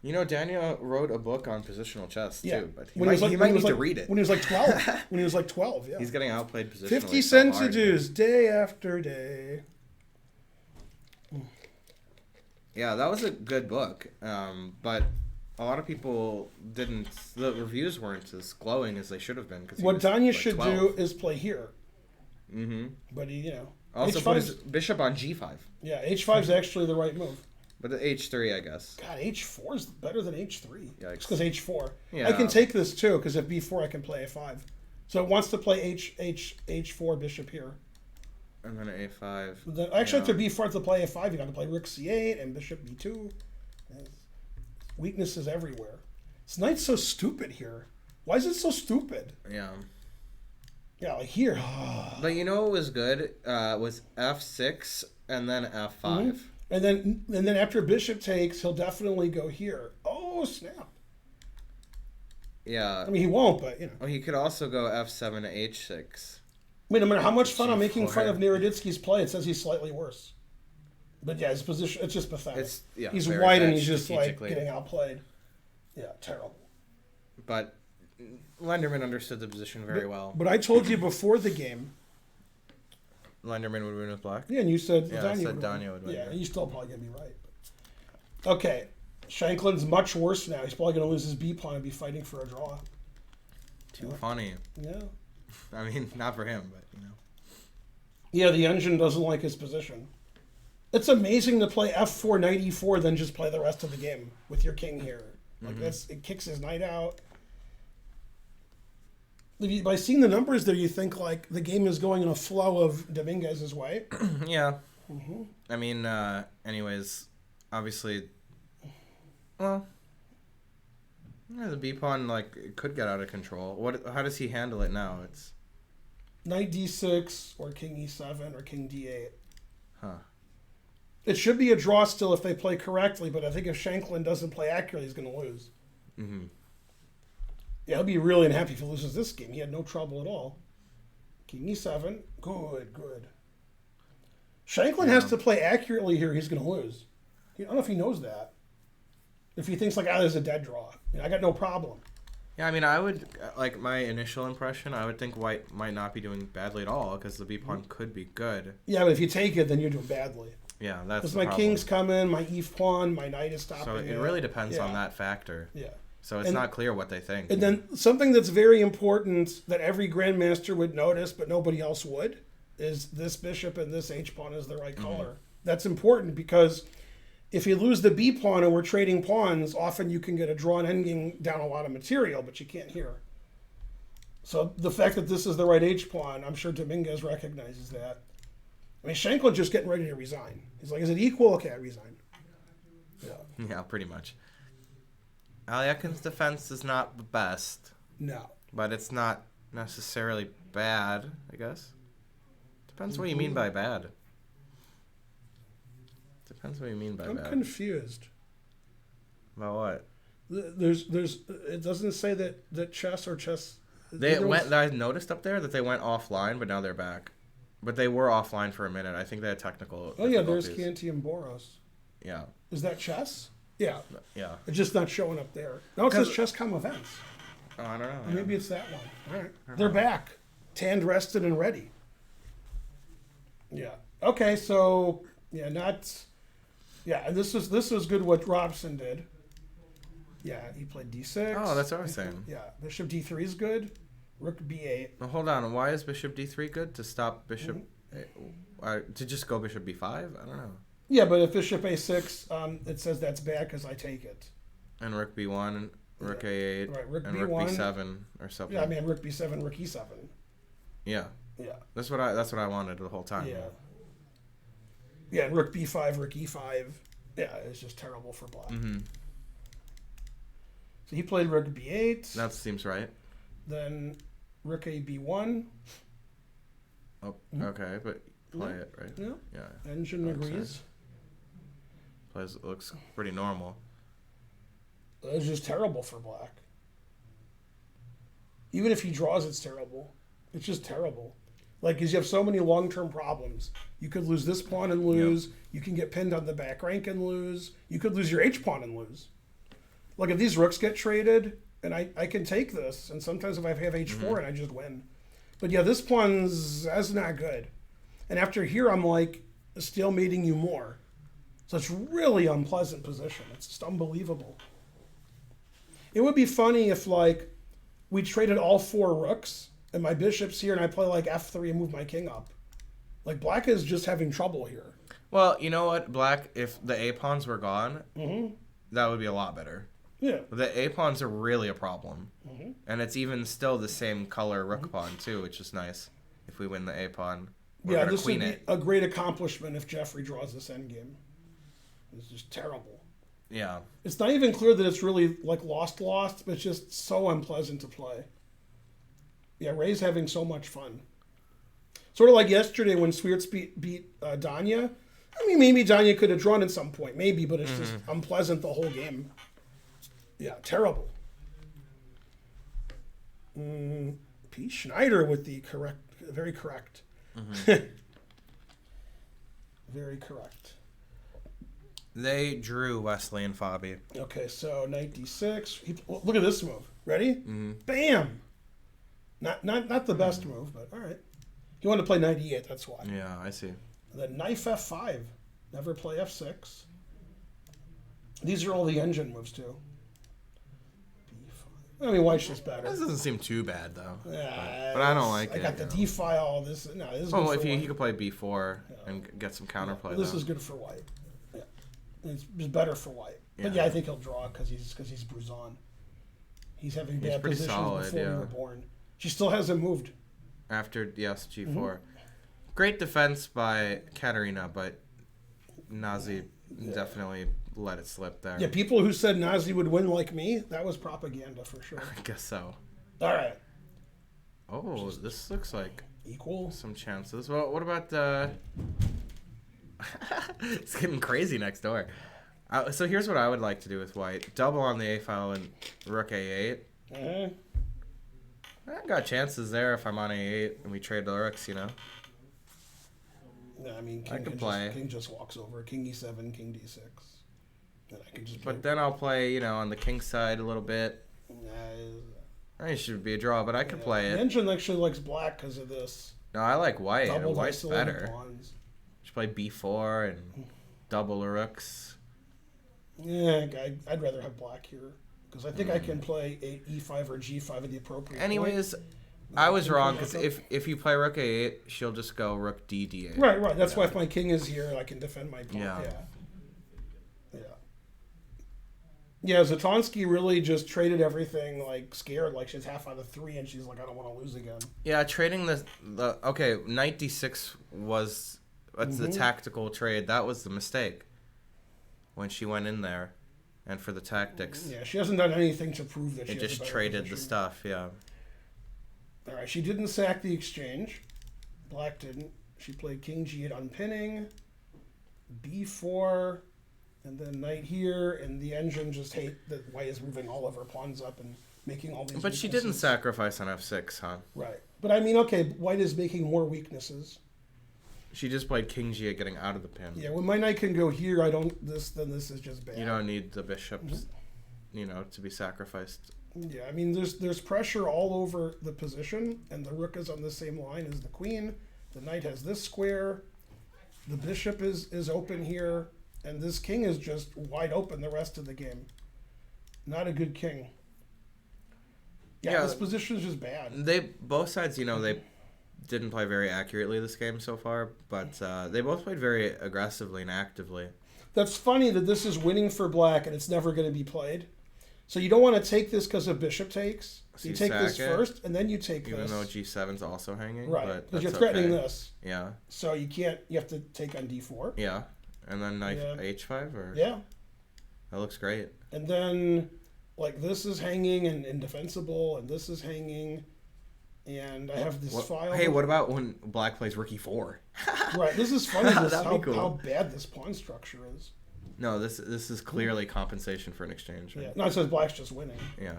You know, Daniel wrote a book on positional chess, Yeah. too. But he When might, was he when might was need to like- read it. When he was like 12. When he was like 12, yeah. He's getting outplayed positionally. 50 so cents to hard. dues, day after day. Yeah, that was a good book. But a lot of people didn't. The reviews weren't as glowing as they should have been. What Danya should do is play here. Mm-hmm. But he, Also H5's put his bishop on g5. Yeah, h5 is actually the right move. But the h3, I guess. God, h4 is better than h3. Yikes. Just because h4. Yeah. I can take this too, because if b4, I can play a5. So it wants to play h4 bishop here. And then a5. Actually, Yeah. after b4, I have to play a5. You got to play rook c8 and bishop b2. There's weaknesses everywhere. This knight's so stupid here. Why is it so stupid? Yeah. Yeah, like here. But you know what was good? Was f6 and then f5. And then after bishop takes, he'll definitely go here. Oh, snap. Yeah. I mean, he won't, but, Well, he could also go f7 to h6. I mean, no matter how much fun I'm making G4. fun of Naroditsky's play, it says he's slightly worse. But yeah, his position, it's just pathetic. He's very white and bad he's just like strategically. getting outplayed. Yeah, terrible. But Lenderman understood the position very well. But I told you before the game. Lenderman would win with black. Yeah, and you said Yeah, I said Danya would win. Yeah, and you still probably gonna be right. Okay, Shanklin's much worse now. He's probably gonna lose his B pawn and be fighting for a draw. Too funny. Yeah. I mean, not for him, but Yeah, the engine doesn't like his position. It's amazing to play f4, knight e4, then just play the rest of the game with your king here. Like it kicks his knight out. By seeing the numbers there, you think like the game is going in a flow of Dominguez's way. yeah. I mean, anyways, obviously, well, yeah, the B pawn it could get out of control. How does he handle it now? It's Knight d6 or king e7 or king d8. Huh. It should be a draw still if they play correctly, but I think if Shanklin doesn't play accurately, he's going to lose. Mm-hmm. Yeah, he'll be really unhappy if he loses this game. He had no trouble at all. King e7. Good. Shanklin has to play accurately here. He's going to lose. I don't know if he knows that. If he thinks there's a dead draw. I got no problem. Yeah, I mean, I would, my initial impression, I would think white might not be doing badly at all because the B pawn could be good. Yeah, but if you take it, then you're doing badly. Yeah, that's Because the my problem. king's coming, my e pawn, my knight is stopping So it it. really depends Yeah. on that factor. Yeah. So it's And- not clear what they think. And then something that's very important that every grandmaster would notice, but nobody else would, is this bishop and this h-pawn is the right color. That's important because if you lose the b-pawn and we're trading pawns, often you can get a drawn endgame down a lot of material, but you can't here. So the fact that this is the right h-pawn, I'm sure Dominguez recognizes that. I mean, Shanklin's just getting ready to resign. He's like, is it equal? Okay, I resign. Yeah. Yeah, pretty much. Alyakin's defense is not the best, No. but it's not necessarily bad, I guess. Depends what you mean by bad. Depends what you mean by I'm bad. confused. About what? There's it doesn't say that chess or chess I noticed up there that they went offline, but now they're back. But they were offline for a minute. I think they had technical. Oh yeah, there's Canty and Boros. Yeah. Is that chess? Yeah. Yeah. It's just not showing up there. No, it says chess.com events. Oh, I don't know. Or maybe it's that one. All right. They're back. Tanned, rested, and ready. Yeah. Okay, so and this was good what Robson did. Yeah, he played d6. Oh, that's what I was saying. Yeah, bishop d3 is good. Rook b8. Well, hold on. Why is bishop d3 good? To stop bishop... to just go bishop b5? I don't know. Yeah, but if bishop a6, it says that's bad because I take it. And rook b1, and rook a8, right, rook and b1, rook b7 or something. Yeah, I mean rook b7, rook e7. Yeah. Yeah. That's what I wanted the whole time. Yeah. Yeah, and rook b5, rook e5. Yeah, it's just terrible for black. Mm-hmm. So he played rook b8. That seems right. Then rook a b1. Oh, okay, but play it, right? Yeah. Yeah. Engine agrees. Looks pretty normal. It's just terrible for black. Even if he draws, it's terrible. It's just terrible. Like, because you have so many long-term problems. You could lose this pawn and lose. Yep. You can get pinned on the back rank and lose. You could lose your h-pawn and lose. Like, if these rooks get traded, and I can take this, and sometimes if I have h4 and I just win. But yeah, this that's not good. And after here, I'm like stalemating you more. So it's really unpleasant position. It's just unbelievable. It would be funny if, like, we traded all 4 rooks, and my bishop's here, and I play, like, f3 and move my king up. Like, black is just having trouble here. Well, you know what, black, if the a-pawns were gone, that would be a lot better. Yeah. The a-pawns are really a problem. And it's even still the same color rook pawn, too, which is nice. If we win the a-pawn, yeah, this would be a great accomplishment if Jeffrey draws this endgame. It's just terrible. Yeah. It's not even clear that it's really, like, lost, but it's just so unpleasant to play. Yeah, Ray's having so much fun. Sort of like yesterday when Swiertz beat Danya. I mean, maybe Danya could have drawn at some point, maybe, but it's just unpleasant the whole game. Yeah, terrible. P. Schneider with the very correct. Very correct. They drew Wesley and Fabi. Okay, so knight d6. Look at this move. Ready? Bam! Not the best move, but all right. He wanted to play knight e8, that's why. Yeah, I see. And then knife f5. Never play f6. These are all the engine moves, too. b5. I mean, white's just better. This doesn't seem too bad, though. Yeah, but I don't like it. I got the d file. This is good if for he white. could play b4 and get some counterplay. This is good for white. Yeah, it's better for white. But yeah, I think he'll draw because he's Bruzon. He's having bad positions before we were born. She still hasn't moved. After, yes, g4. Great defense by Katerina, but Nazi definitely let it slip there. Yeah, people who said Nazi would win like me, that was propaganda for sure. I guess so. All right. Oh, this looks like equal. Some chances. Well, what about it's getting crazy next door. So here's what I would like to do with white. Double on the a-file and rook a8. I got chances there if I'm on a8 and we trade the rooks, you know. Yeah, I mean, king just walks over. King e7, king d6. Then I can just. But then I'll play, on the king side a little bit. It should be a draw, but I could play it. Engine actually likes black because of this. No, I like white. Double white's better. Pawns. Should play b4 and double the rooks. Yeah, I'd rather have black here because I think I can play e5 or g5 at the appropriate. Anyways, point. I was wrong because if you play rook a8, she'll just go rook d8. Right. That's why if my king is here, I can defend my pawn. Yeah, Zatonsky really just traded everything, like, scared, like she's half out of 3, and she's like, I don't want to lose again. Yeah, trading okay, knight d6 was, that's the tactical trade. That was the mistake when she went in there and for the tactics. Yeah, she hasn't done anything to prove that she has just traded the stuff, yeah. All right, she didn't sack the exchange. Black didn't. She played king g8 unpinning, b4, and then knight here, and the engine just hate that white is moving all of her pawns up and making all these But she weaknesses. didn't sacrifice on f6, huh? Right. But I mean, okay, white is making more weaknesses. She just played king g8 getting out of the pin. Yeah, when my knight can go here, then this is just bad. You don't need the bishops, to be sacrificed. Yeah, I mean, there's pressure all over the position, and the rook is on the same line as the queen. The knight has this square. The bishop is open here, and this king is just wide open the rest of the game. Not a good king. Yeah, this position is just bad. Both sides, they didn't play very accurately this game so far, but they both played very aggressively and actively. That's funny that this is winning for black, and it's never going to be played. So you don't want to take this because of bishop takes. So you take this first, and then you take Even this. though g7's also hanging. Right, because you're threatening this. Yeah. So you have to take on d4. Yeah, and then knight h5? Or Yeah. That looks great. And then, this is hanging and indefensible, and this is hanging, and I have this file. Hey, what about when black plays rook e4? Right, this is funny, cool. how bad this pawn structure is. No, this is clearly compensation for an exchange. Right? Yeah, no, it says black's just winning. Yeah,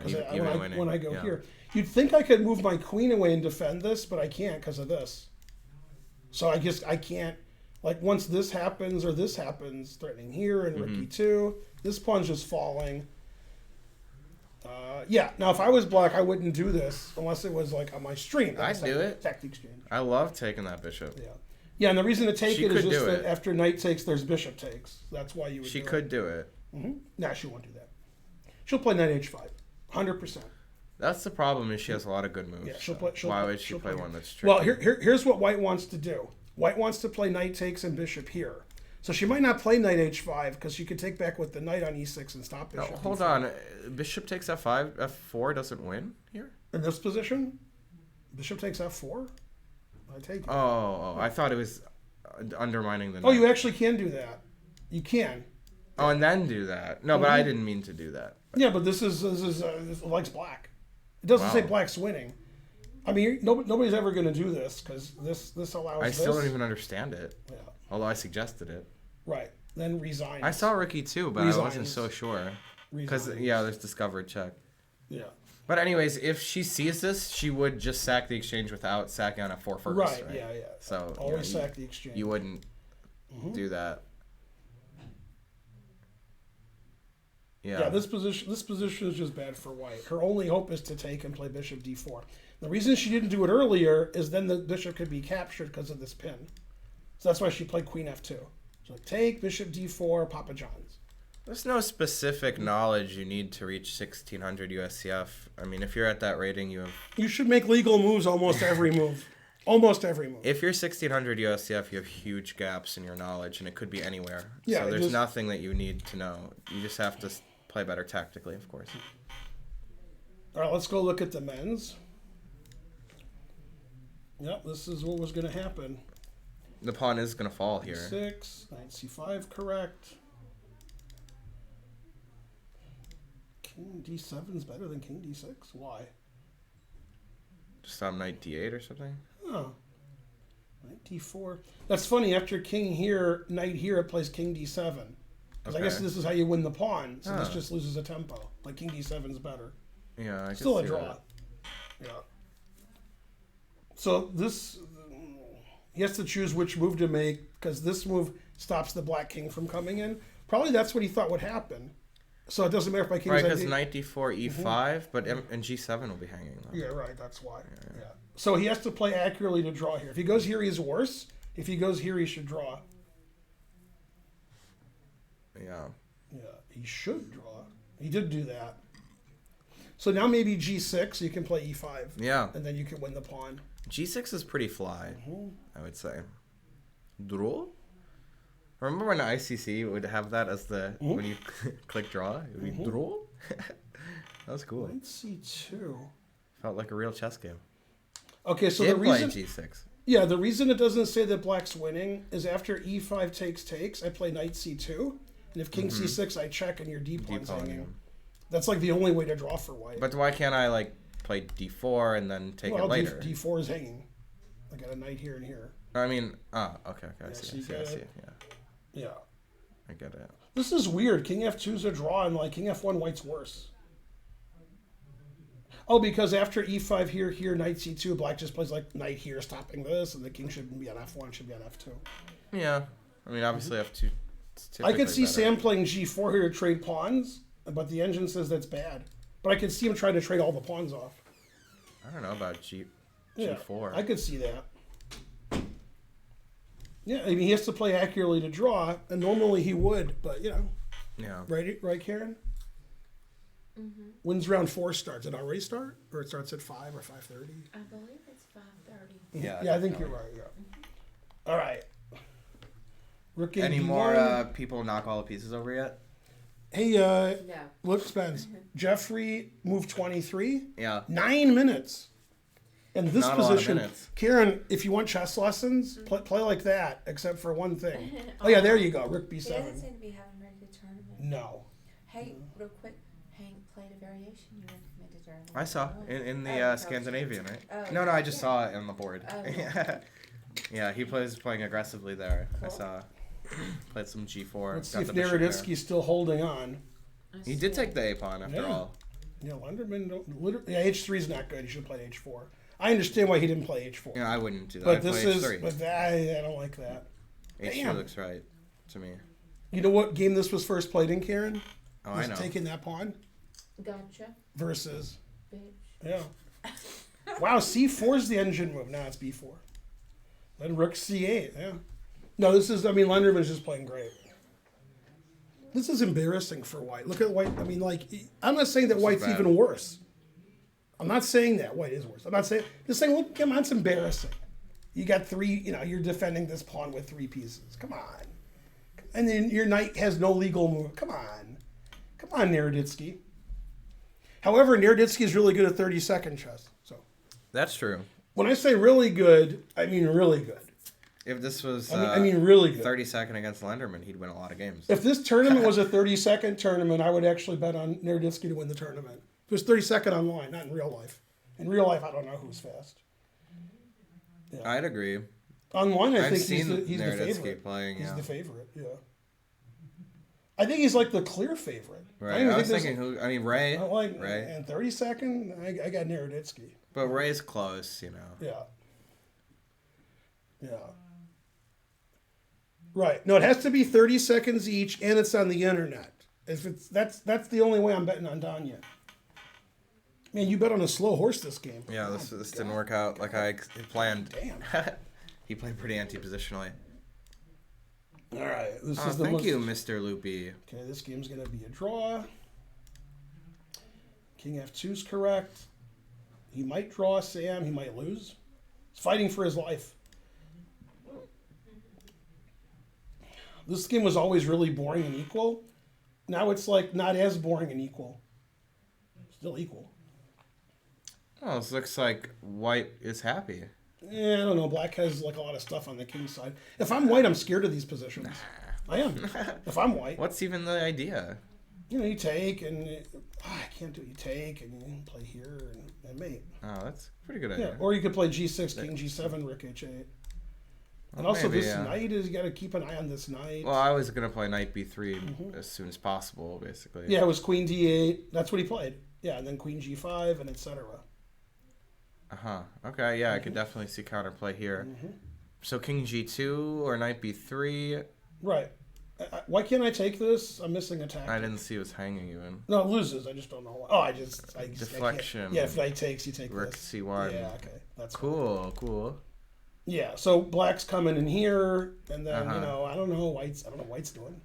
when I go here. You'd think I could move my queen away and defend this, but I can't because of this. So I guess I can't, once this happens or this happens, threatening here and rook e2, this pawn's just falling. Now if I was black, I wouldn't do this unless it was on my stream. I'd do it. Tactic exchange. I love taking that bishop. Yeah. Yeah, and the reason to take She it is could just do that it. after knight takes, there's bishop takes. That's why you would She do could do it. Nah, she won't do that. She'll play knight h5. 100%. That's the problem, is she has a lot of good moves. Yeah, she'll play. Why would she play one that's tricky? Well, here's what white wants to do. White wants to play knight takes and bishop here. So she might not play knight h5 because she could take back with the knight on e6 and stop bishop. No, hold on. Bishop takes f5. f4 doesn't win here? In this position, bishop takes f4. I take it. Oh, I thought it was undermining the knight. Oh, you actually can do that. You can. Oh, and then do that. No, but I didn't mean to do that. Yeah, but this likes black. It doesn't say black's winning. I mean, nobody's ever going to do this because this allows. I still don't even understand it. Yeah. Although I suggested it. Right. Then resign. I saw Ricky too, but I wasn't so sure. Because there's discovered check. Yeah. But anyways, if she sees this, she would just sack the exchange without sacking on f4 first. Right. Yeah. So always sack the exchange. You wouldn't do that. Yeah, this position is just bad for white. Her only hope is to take and play bishop d4. The reason she didn't do it earlier is then the bishop could be captured because of this pin. So that's why she played queen f2. So take, bishop d4, Papa John's. There's no specific knowledge you need to reach 1600 USCF. I mean, if you're at that rating, you should make legal moves almost every move. Almost every move. If you're 1600 USCF, you have huge gaps in your knowledge, and it could be anywhere. Yeah, so there's nothing that you need to know. You just have to play better tactically, of course. All right, let's go look at the men's. Yep, this is what was going to happen. The pawn is going to fall here. 6, knight c5, correct. King d7 is better than king d6? Why? Just on knight d8 or something? Oh. Knight d4. That's funny. After king here, knight here, it plays king d7. Because I guess this is how you win the pawn. So this just loses a tempo. Like king d7 is better. Yeah, I can Still a see draw. that. Yeah. So this, he has to choose which move to make because this move stops the black king from coming in. Probably that's what he thought would happen. So it doesn't matter if my king's right, because knight d4, e5, but and g7 will be hanging. Though. Yeah, right. That's why. Yeah. So he has to play accurately to draw here. If he goes here, he's worse. If he goes here, he should draw. Yeah. Yeah, he should draw. He did do that. So now maybe g6, you can play e5. Yeah. And then you can win the pawn. g6 is pretty fly, I would say. Draw? Remember when ICC would have that as the, when you click draw, it would be draw? That was cool. Knight c2. Felt like a real chess game. Okay, so Did the reason... play g6. Yeah, the reason it doesn't say that black's winning is after e5 takes, I play knight c2. And if king c6, I check and your d-pawn's hanging. That's like the only way to draw for white. But why can't I like play d4 and then take it later? d4 is hanging. I got a knight here and here. I mean, okay, I see, yeah. Yeah. I get it. This is weird. King f2 is a draw, and like king f1, white's worse. Oh, because after e5 here, knight c2, black just plays like knight here, stopping this, and the king shouldn't be on f1, should be on f2. Yeah. I mean, obviously f2. I could see Sam playing g4 here to trade pawns, but the engine says that's bad. But I could see him trying to trade all the pawns off. I don't know about G4. Yeah, I could see that. Yeah, I mean, he has to play accurately to draw, and normally he would, but, you know. Yeah. Right, Karen? Mm-hmm. When's round 4 starts? It already start? Or it starts at 5 or 5:30? I believe it's 5:30. Yeah, I think you're right, yeah. All right. Rook Any B1. more people knock all the pieces over yet? Hey, No. look, Spence. Jeffrey moved 23. Yeah. 9 minutes. In this Not a lot of position, minutes. Karen, if you want chess lessons, play like that, except for one thing. Oh, yeah, there you go. Rook He doesn't B7. seem to be having a very good tournament. No. Hey, real quick, Hank played a variation you recommended earlier. I saw in the Oh, Scandinavian, right? Oh, No, I just yeah. saw it on the board. Oh. Yeah, he playing aggressively there. I Cool. saw. Played some G4. Let's see got if the bishop there. Naroditsky's still holding on. He did take the A pawn after Yeah. all. Yeah, Lenderman, H3 is not good. He should play H4. I understand why he didn't play H4. Yeah, I wouldn't do that. But I'd this play is, H3. but I don't like that. H2 Damn. looks right to me. You know what game this was first played in, Karen? Oh, Was I know. taking that pawn Gotcha, versus, bitch. yeah. Wow, C4's the engine move. Now it's B4. Then Rook C8, yeah. No, Lenderman's just playing great. This is embarrassing for White. Look at White. I mean, like, I'm not saying that This is White's bad. even worse. I'm not saying that White is worse. I'm not saying, just saying, look, come on, it's embarrassing. You got 3, you're defending this pawn with 3 pieces. Come on. And then your knight has no legal move. Come on, Naroditsky. However, Naroditsky is really good at 30-second chess. So That's true. when I say really good, I mean really good. If this was I mean really good. 30-second against Lenderman, he'd win a lot of games. If this tournament was a 30-second tournament, I would actually bet on Naroditsky to win the tournament. If it was 30-second online, not in real life. In real life, I don't know who's fast. Yeah. I'd agree. Online, I I've think he's seen the Naroditsky favorite. playing, He's yeah. the favorite, yeah. I think he's like the clear favorite. Right. I was thinking Ray. I like Ray. And 30-second, I got Naroditsky. But Ray's close, you know. Yeah. Yeah. Right. No, it has to be 30 seconds each, and it's on the internet. If it's that's the only way I'm betting on Danya. Man, you bet on a slow horse this game. Yeah, this didn't work out like I planned. Damn. He played pretty anti-positionally. All right. This Oh, is the thank most, you, Mr. Loopy. Okay, this game's gonna be a draw. King F2's correct. He might draw Sam. He might lose. He's fighting for his life. This game was always really boring and equal. Now it's like not as boring and equal. Still equal. Oh, this looks like White is happy. Yeah, I don't know. Black has like a lot of stuff on the king side. If I'm White, I'm scared of these positions. I am. If I'm White, What's even the idea? you take and I can't do it. You take and you play here and mate. Oh, that's a pretty good Yeah, idea. or you could play G6, King G7, Rook H8. And also maybe, this yeah. knight is, you got to keep an eye on this knight. Well, I was going to play Knight B3 as soon as possible, basically. Yeah, it was Queen D8. That's what he played. Yeah, and then Queen G5 and etc. Uh-huh. Okay, yeah, I could definitely see counterplay here. So King G2 or Knight B3. Right. Why can't I take this? I'm missing attack. I didn't see it was hanging even. No, it loses. I just don't know why. Oh, I can't. Deflection. Yeah, if knight takes, you take Rook this. C1. Yeah, okay. That's Cool. Yeah, so black's coming in here, and then, Uh-huh. I don't know what White's doing.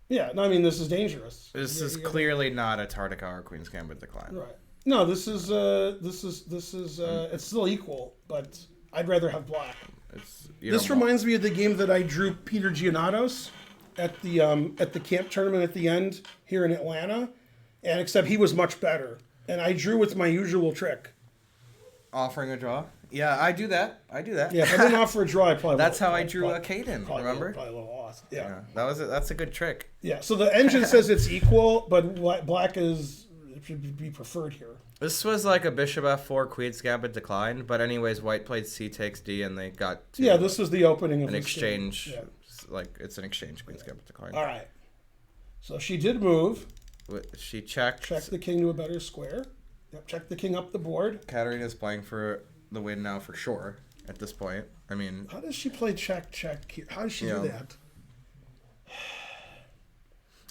Yeah, no, I mean, this is dangerous. This You is gotta- clearly not a Tartakow or Queen's Gambit decline. Right. No, this is it's still equal, but I'd rather have black. This reminds me of the game that I drew Peter Giannatos at the camp tournament at the end here in Atlanta, and except he was much better, and I drew with my usual trick. Offering a draw? Yeah, I do that. Yeah, if I didn't offer a draw, I probably That's would've- how I drew probably- Caden, probably remember? Probably a little lost. Yeah. That's a good trick. Yeah. So the engine says it's equal, but black should be preferred here. This was like a bishop f4, Queen's Gambit decline, but anyways, White played c takes d, and they got to Yeah, this was the opening of an this exchange. game. Like it's an exchange, Queen's Gambit decline. Yeah. All right. So she did move. She checked. Check the king to a better square. Yep, check the king up the board. Katarina's playing for the win now for sure at this point. I mean... How does she play check here? How does she do that?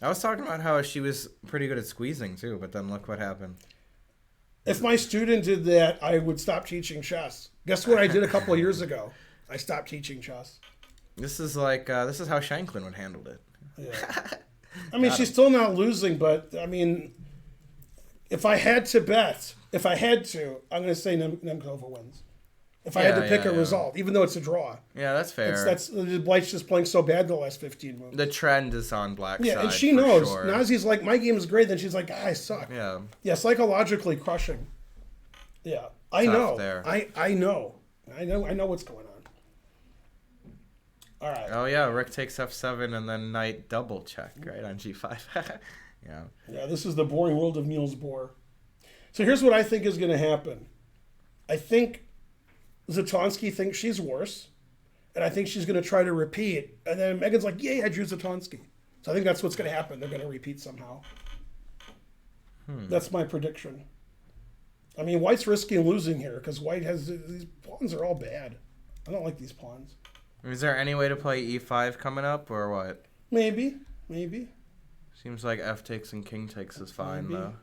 I was talking about how she was pretty good at squeezing, too, but then look what happened. If my student did that, I would stop teaching chess. Guess what I did a couple of years ago? I stopped teaching chess. This is like, this is how Shanklin would handle it. Yeah. I mean, she's still not losing, but, I mean, if I had to bet, I'm going to say Nemkova wins. If I had to pick a result, even though it's a draw. Yeah, that's fair. Blythe's just playing so bad the last 15 moves. The trend is on Black's side. Yeah, and she knows. Sure. Nazi's like, my game is great. Then she's like, I suck. Yeah. Yeah, psychologically crushing. Yeah, I Tough know. there. I know. I know what's going on. All right. Oh, yeah, Rick takes F7 and then knight double check, right, on G5. Yeah. Yeah, this is the boring world of Niels Bohr. So here's what I think is going to happen. I think Zatonsky thinks she's worse, and I think she's going to try to repeat. And then Megan's like, yay, I drew Zatonsky. So I think that's what's going to happen. They're going to repeat somehow. That's my prediction. I mean, White's risking losing here because White has... These pawns are all bad. I don't like these pawns. Is there any way to play E5 coming up, or what? Maybe. Seems like F takes and king takes is fine, Maybe. though.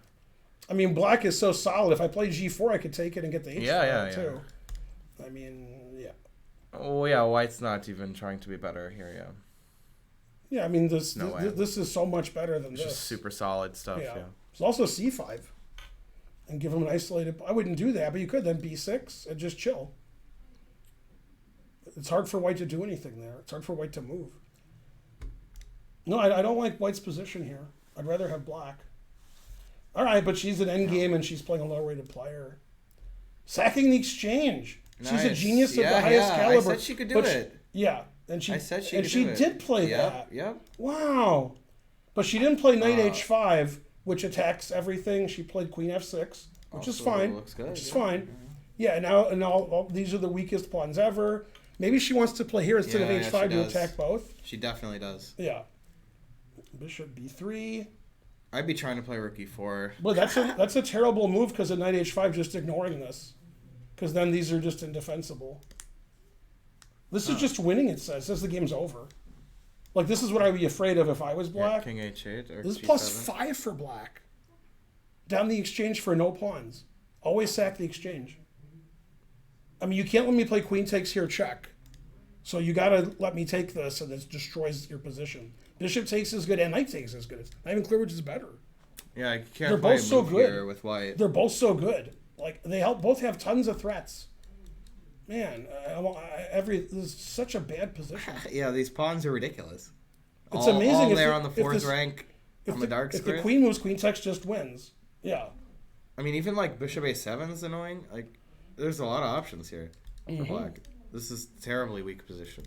I mean, black is so solid. If I play G4, I could take it and get the H Yeah, too. I mean, yeah. Oh, yeah, White's not even trying to be better here, yeah. Yeah, I mean, this is so much better than It's this. just super solid stuff, yeah. There's also C5. And give him an isolated... I wouldn't do that, but you could then B6 and just chill. It's hard for White to do anything there. It's hard for White to move. No, I don't like White's position here. I'd rather have black. All right, but she's an endgame and she's playing a low-rated player. Sacking the exchange. Nice. She's a genius of the highest caliber. I said she could do it. And she she did play that. Yep. Wow. But she didn't play knight H5, which attacks everything. She played queen F6, which is fine. Looks good, which is fine. Yeah, and now these are the weakest pawns ever. Maybe she wants to play here instead of H5 to attack both. She definitely does. Yeah. Bishop B3. I'd be trying to play rook E4. Well, that's a terrible move because of knight H5 just ignoring this. Because then these are just indefensible. This is just winning, it says. It says the game's over. Like, this is what I'd be afraid of if I was black. Yeah, king H8 or This is G7. +5 for black. Down the exchange for no pawns. Always sack the exchange. I mean, you can't let me play queen takes here check. So you got to let me take this, and this destroys your position. Bishop takes is good, and knight takes is good. It's not even clear which is better. Yeah, you can't They're play both so move good. here with white. They're both so good. Like, they both have tons of threats. Man, this is such a bad position. Yeah, these pawns are ridiculous. It's amazing. All there on the fourth rank on the dark If square. the queen moves, queen takes just wins. Yeah. I mean, even like bishop A7 is annoying. Like, there's a lot of options here for black. This is terribly weak position.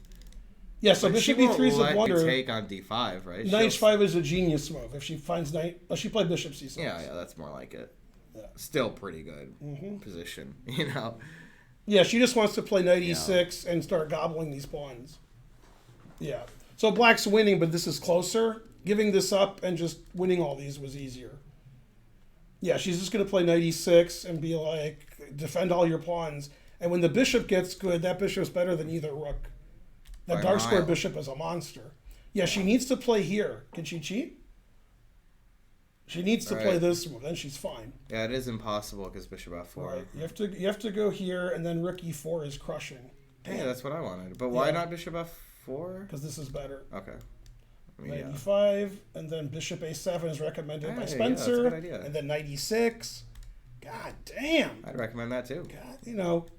Yeah, so But bishop she won't E3 is a let blunder. you take on D5, right? Knight H5 is a genius move. If she finds knight... she played bishop C6. Yeah, that's more like it. Yeah. Still pretty good position, you know? Yeah, she just wants to play knight E6 and start gobbling these pawns. Yeah. So black's winning, but this is closer. Giving this up and just winning all these was easier. Yeah, she's just going to play knight E6 and be like, defend all your pawns. And when the bishop gets good, that bishop's better than either rook. That By a dark square mile. bishop is a monster. Yeah, she needs to play here. Can she cheat? She needs to play this move. Then she's fine. Yeah, it is impossible because bishop F4. Right. You have to go here, and then rook E4 is crushing. Hey, that's what I wanted. But why not bishop F4? Because this is better. Okay. I mean, Knight E5, and then bishop A7 is recommended by Spencer. that's a good idea. And then knight E6. God damn. I'd recommend that too. God,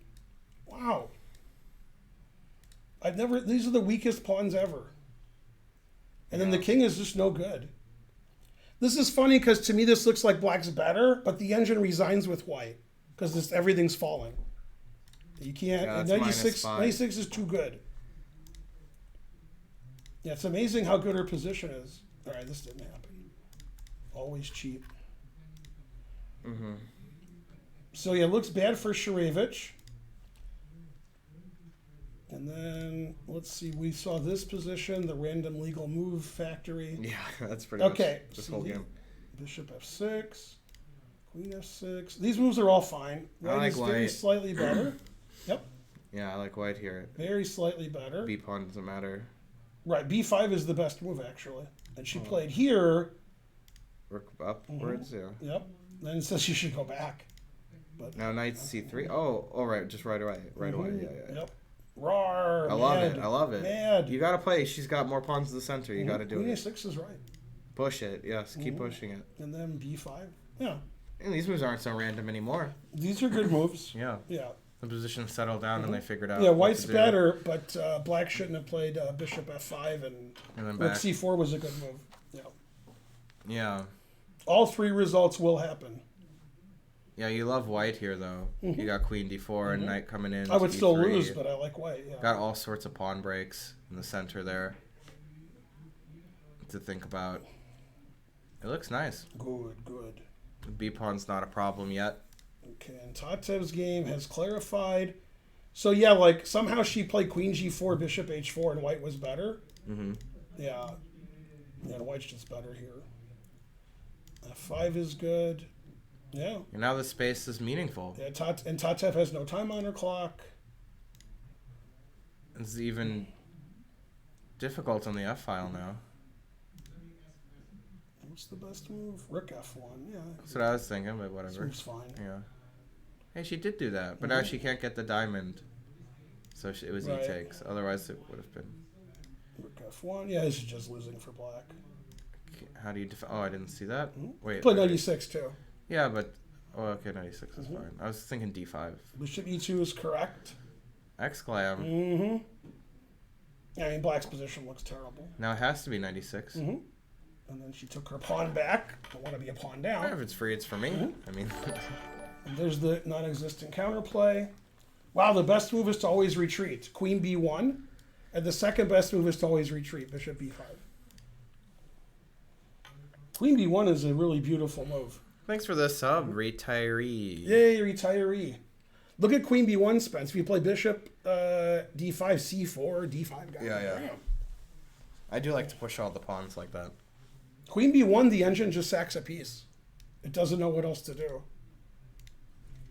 wow. These are the weakest pawns ever. And then the king is just no good. This is funny because to me this looks like black's better, but the engine resigns with white because everything's falling. You can't. Yeah, that's 96, -5. 96 is too good. Yeah, it's amazing how good her position is. All right, this didn't happen. Always cheap. So yeah, it looks bad for Sharevich. And then, let's see, we saw this position, the random legal move factory. Yeah, that's pretty Okay. much this whole game. Bishop F6, Queen f6. These moves are all fine. White like is very white. slightly better. Yep, Yeah, I like white here. very slightly better. B pawn doesn't matter. Right, b5 is the best move, actually. And she played here. Rook upwards, yeah. Yep. Then it says you should go back. Now knight c3. Oh, right, just right away. Right away, yeah. Yep. Roar. I love mad, it. I love it. Mad. You gotta play. She's got more pawns in the center. You gotta do Queen it. a6 is right. Push it. Yes, keep pushing it. And then b5. Yeah. And these moves aren't so random anymore. These are good moves. Yeah. Yeah. The position settled down and they figured out. Yeah, what white's to do. better, but black shouldn't have played bishop f5 and And then rook back. c4 was a good move. Yeah. Yeah. All three results will happen. Yeah, you love white here though. You got queen d4 and knight coming in. I would still e3. lose, but I like white. Yeah. Got all sorts of pawn breaks in the center there to think about. It looks nice. Good, good. B pawn's not a problem yet. Okay, and Tatev's game has clarified. So yeah, like somehow she played queen g4, bishop h4, and white was better. Mm-hmm. Yeah. Yeah, and white's just better here. f5 is good. Yeah. And now the space is meaningful. Yeah, and Tatev has no time on her clock. It's even difficult on the F file now. What's the best move? Rook f1. Yeah. That's what I was thinking, but This whatever. move's fine. Yeah. Hey, she did do that, but now she can't get the diamond. So it was Right. e takes. Otherwise, it would have been. Rook f1. Yeah, this is just losing for black. How do you Oh, I didn't see that. Wait. Play wait. 96 too. Yeah, but okay, 96 is fine. I was thinking d5. Bishop e2 is correct. Exclam. Mm-hmm. Yeah, I mean, black's position looks terrible. Now it has to be 96. Mm-hmm. And then she took her pawn back. Don't want to be a pawn down. If it's free, it's for me. I mean, And there's the non-existent counterplay. Wow, the best move is to always retreat. Queen b1. And the second best move is to always retreat. Bishop b5. Queen b1 is a really beautiful move. thanks for the sub, retiree. Yay, retiree. Look at queen b1, Spence. If you play bishop d5, c4, d5 guy. Yeah. I do like to push all the pawns like that. Queen b1, the engine just sacks a piece. It doesn't know what else to do.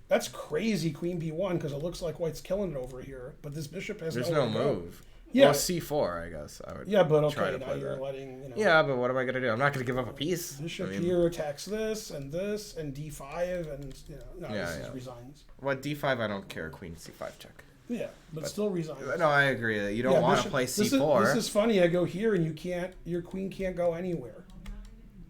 That's crazy, queen b1, because it looks like white's killing it over here. But this bishop has There's nowhere no to go. move. Yeah. Well, c4, I guess. I would. Yeah, but try okay, to now play you're that. letting, Yeah, but what am I gonna do? I'm not gonna give up a piece. Bishop I mean, here attacks this, and d5, and, no, this is resigns. What d5? I don't care. Queen c5 check. Yeah, but still resigns. No, I agree. You don't want to bishop- play this c4. This is funny. I go here, and your queen can't go anywhere.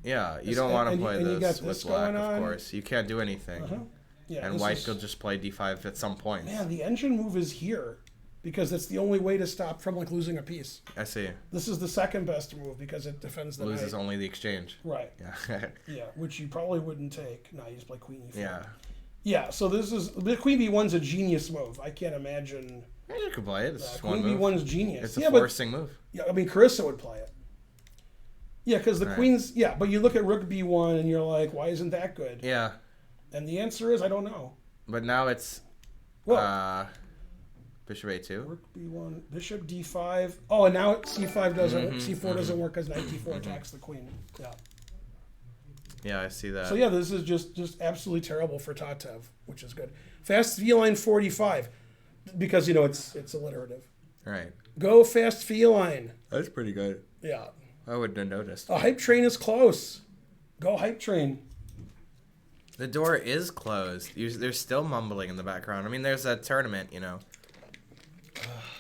Yeah, you don't want to play and you this got with this black, going of on. course. You can't do anything. Yeah, And this white is- could just play d5 at some point. Man, the engine move is here because it's the only way to stop from losing a piece. I see. This is the second best move because it defends the Loses knight. only the exchange. Right. Yeah. Yeah, which you probably wouldn't take. No, you just play queen e4. Yeah. Yeah, so the queen b1's a genius move. I can't imagine. Yeah, you could play it. It's just one Queen move. b1's genius. It's a yeah, forcing move. yeah, I mean Carissa would play it. Yeah, because the Right. queen's but you look at rook b1 and you're like, why isn't that good? Yeah. And the answer is I don't know. But now it's Well, bishop a2. rook b1, bishop d5. Oh, and now c5 doesn't, c4 doesn't work because knight d4 attacks the queen. Yeah. Yeah, I see that. So yeah, this is just absolutely terrible for Tatev, which is good. Fast feline 45, because it's alliterative. Right. Go fast feline. That's pretty good. Yeah. I wouldn't have noticed. A hype train is close. Go hype train. The door is closed. There's still mumbling in the background. I mean, there's a tournament,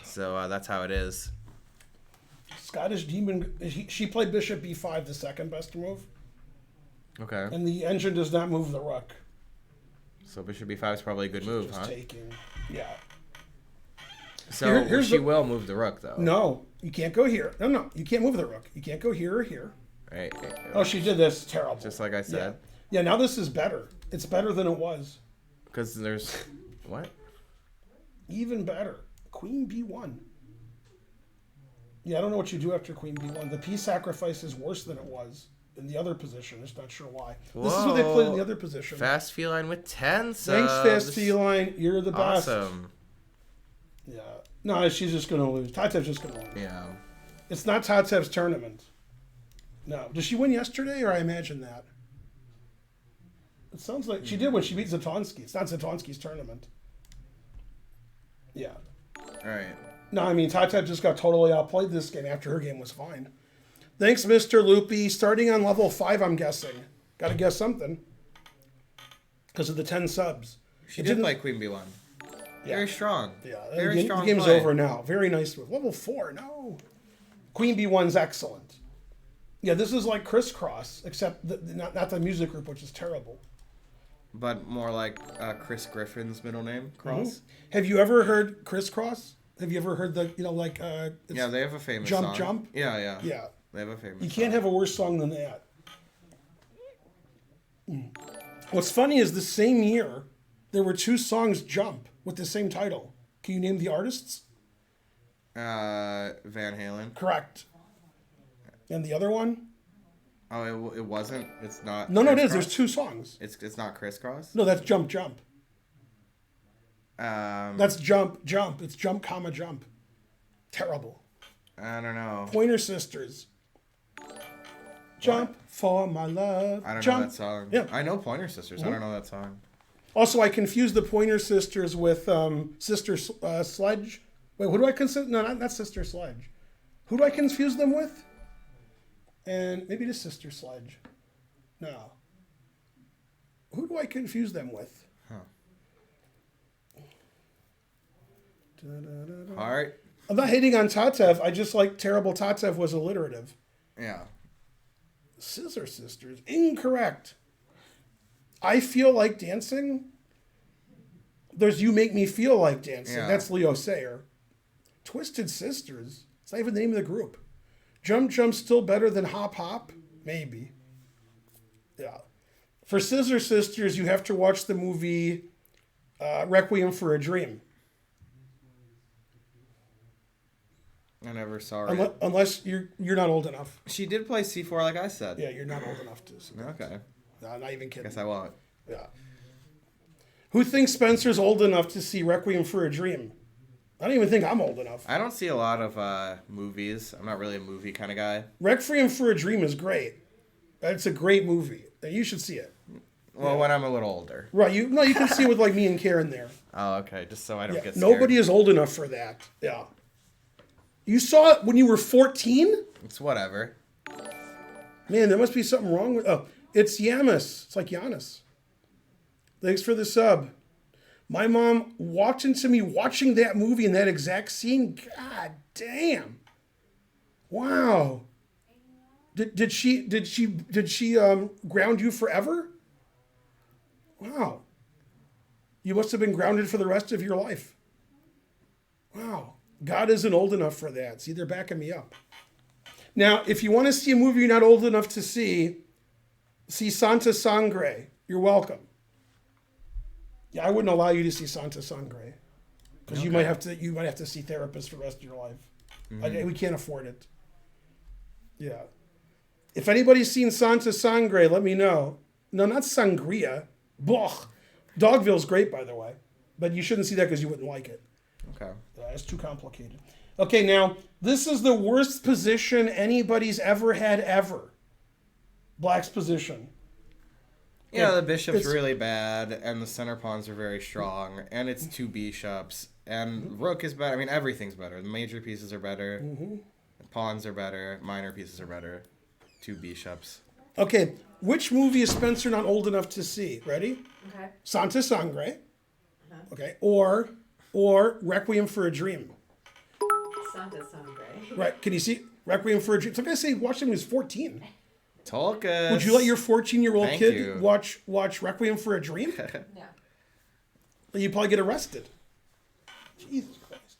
So that's how it is. Scottish Demon. She played bishop b5, the second best move, Okay. and the engine does not move the rook. So bishop b5 is probably a good move, Just huh? taking. Yeah. So here's she the- will move the rook, though. No, you can't go here. No, you can't move the rook. You can't go here or here. Right. Oh, she did this. Terrible. Just like I said. Yeah, now this is better. It's better than it was. Because there's... What? Even better. Queen b1. Yeah, I don't know what you do after queen b1. The piece sacrifice is worse than it was in the other position. Just not sure why. This is what they played in the other position. Fast feline with 10 subs. Thanks, Fast Feline. You're the best. Awesome. Yeah. No, she's just going to lose. Tatev's just going to lose. Yeah. It's not Tatev's tournament. No. Did she win yesterday, or I imagine that? It sounds like she did when she beat Zatonsky. It's not Zatonsky's tournament. Yeah. All right. No, I mean, Tatev just got totally outplayed this game after her game was fine. Thanks, Mr. Loopy. Starting on level 5, I'm guessing. Got to guess something. Because of the 10 subs. She did play Queen B1. Yeah. Very strong. Yeah, Very strong the game's play. over now. Very nice move. Level 4, no. Queen B1's excellent. Yeah, this is like Crisscross, except not the music group, which is terrible. But more like Chris Griffin's middle name, Cross. Have you ever heard Crisscross? Have you ever heard the, Yeah, they have a famous Jump, song. Jump? Yeah. Yeah. They have a famous You can't song. have a worse song than that. What's funny is the same year, there were 2 songs Jump with the same title. Can you name the artists? Van Halen. Correct. And the other one? Oh, it wasn't? It's not No, it is. Crisscross? There's 2 songs. It's not Crisscross? No, that's Jump, Jump. Um, That's Jump, Jump. It's Jump, comma, Jump. Terrible. I don't know. Pointer Sisters. Jump for my love. I don't Jump. know that song. Yeah. I know Pointer Sisters. I don't know that song. Also, I confused the Pointer Sisters with Sister Sledge. Wait, who do I consider? No, not Sister Sledge. Who do I confuse them with? And maybe it is Sister Sledge. No. Who do I confuse them with? Huh. Da-da-da-da. Heart. I'm not hating on Tatev. I just like terrible Tatev was alliterative. Yeah. Scissor Sisters. Incorrect. I Feel Like Dancing. There's You Make Me Feel Like Dancing. Yeah. That's Leo Sayer. Twisted Sisters. It's not even the name of the group. Jump Jump still better than Hop Hop? Maybe. Yeah. For Scissor Sisters, you have to watch the movie Requiem for a Dream. I never saw her. Unless you're not old enough. She did play C4 like I said. Yeah, you're not old enough to see that. Okay. No, not even kidding. Guess I won't. Yeah. Who thinks Spencer's old enough to see Requiem for a Dream? I don't even think I'm old enough. I don't see a lot of movies. I'm not really a movie kind of guy. Requiem for a Dream is great. It's a great movie. You should see it. Well, when I'm a little older. Right. You can see it with like me and Karen there. Oh, okay. Just so I don't Yeah. get scared. Nobody is old enough for that. Yeah. You saw it when you were 14? It's whatever. Man, there must be something wrong with... Oh, it's Yamis. It's like Giannis. Thanks for the sub. My mom walked into me watching that movie in that exact scene. God damn. Wow. Did she ground you forever? Wow. You must have been grounded for the rest of your life. Wow. God isn't old enough for that. See, they're backing me up. Now, if you want to see a movie you're not old enough to see Santa Sangre. You're welcome. Yeah, I wouldn't allow you to see Santa Sangre because you might have to see therapists for the rest of your life. We can't afford it. Yeah. If anybody's seen Santa Sangre, let me know. No, not Sangria. Blah. Dogville's great, by the way, but you shouldn't see that because you wouldn't like it. Okay. It's too complicated. Okay, now, this is the worst position anybody's ever had ever. Black's position. Yeah, the bishop's It's- really bad, and the center pawns are very strong, and it's 2 bishops, and rook is better. I mean, everything's better. The major pieces are better. The pawns are better. Minor pieces are better. 2 bishops. Okay, which movie is Spencer not old enough to see? Ready? Okay. Santa Sangre. Okay, or Requiem for a Dream. Santa Sangre. Right? Can you see Requiem for a Dream? Some guy say watched him when he was 14. Tolkien. Would you let your 14-year-old Thank kid you. watch Requiem for a Dream? No. You'd probably get arrested. Jesus Christ.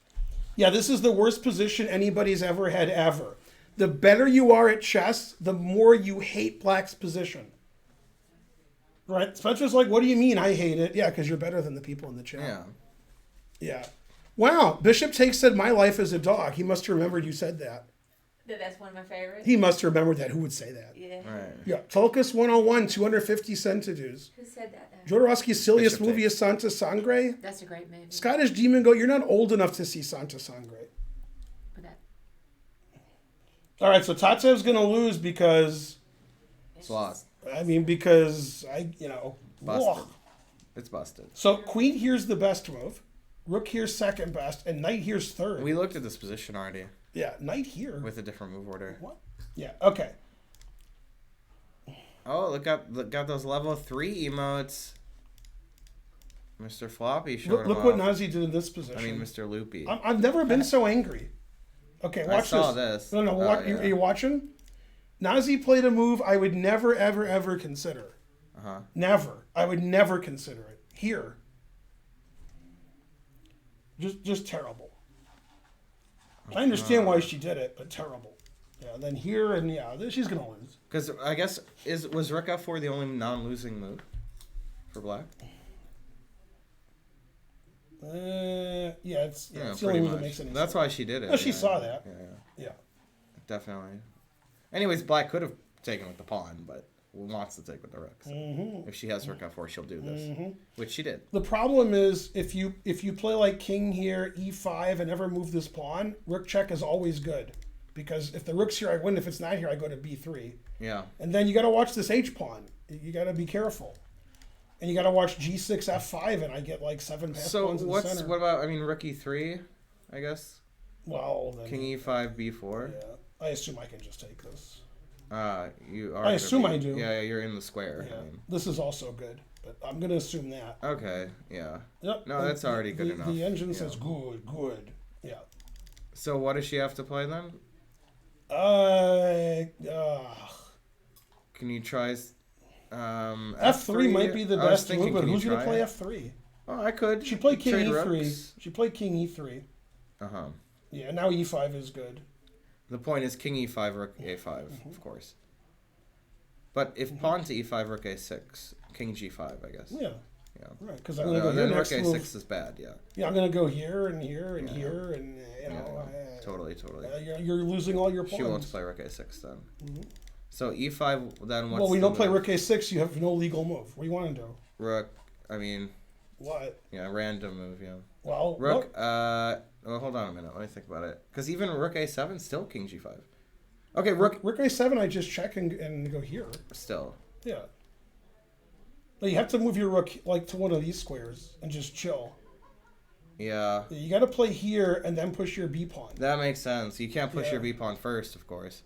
Yeah, this is the worst position anybody's ever had ever. The better you are at chess, the more you hate Black's position. Right? Spencer's like, what do you mean I hate it? Yeah, because you're better than the people in the chat. Yeah. Yeah. Wow, Bishop Take said my life as a dog. He must have remembered you said that. That's one of my favorites. He must have remembered that. Who would say that? Yeah. Right. Yeah. Tulkas 101, 250 centidues. Who said that? Jodorowsky's silliest Bishop movie is Santa Sangre. That's a great movie. Scottish Demon Goat, you're not old enough to see Santa Sangre. But that, All right, so Tatev's going to lose because, It's lost. because Busted. Ugh. It's busted. So queen here's the best move. Rook here's second best, and knight here's third. We looked at this position already Yeah, knight here. with a different move order. What? Yeah, okay. Oh, look at those level 3 emotes. Mr. Floppy showed Look him what off. Nazi did in this position. I mean, Mr. Loopy. I've never been so angry. Okay, watch I saw this. No, Oh, are yeah. you watching? Nazi played a move I would never, ever, ever consider. Uh-huh. Never. I would never consider it. Here. Just terrible. I understand why she did it, but terrible. Yeah, then here and she's gonna lose. Because I guess was Rook F4 the only non-losing move for Black? It's the only pretty move that much. makes any That's sense. why she did it. No, she yeah. saw that. Yeah, Yeah. definitely. Anyways, Black could have taken with the pawn, but wants to take with the rook. So if she has Rook F4, she'll do this, which she did. The problem is if you play like king here, e5, and never move this pawn, rook check is always good. Because if the rook's here, I win. If it's not here, I go to b3. Yeah. And then you got to watch this h pawn. You got to be careful. And you got to watch g6, f5, and I get like 7 pass So pawns in the center. what about, I mean, Rook E3, I guess? Well, then, King E5, B4? yeah, I assume I can just take this. You are I assume I do. Yeah, you're in the square. Yeah, I mean. this is also good, but I'm going to assume that. Okay, yeah. Yep. No, that's already good the, enough. The engine Yeah. says good. Yeah. So what does she have to play then? Can you try F3 might be the I was best thinking, move, but can you who's going to try play it? F3? Oh, I could. She played king Trade E3. rooks. She played king E3. Uh-huh. Yeah, now E5 is good. The point is king E5, rook A5, of course. But if pawn to E5, rook A6, king G5, I guess. Yeah. Yeah. Right, because I'm going to go here then next rook move. A6 is bad, yeah. Yeah, I'm going to go here and here and Yeah. here and, Totally. you're losing all your pawns. She wants to play rook A6 then. So E5, then what's Well, we the don't play move? rook A6, you have no legal move. What do you want to do? Rook, I mean, What? yeah, random move, yeah. Well, Rook, well, hold on a minute. Let me think about it. Because even rook A7, still king G5. Okay, rook, rook A7, I just check and go here. still. Yeah. But you have to move your rook like to one of these squares and just chill. Yeah, You got to play here and then push your B pawn. that makes sense. You can't push Yeah. your B pawn first, of course.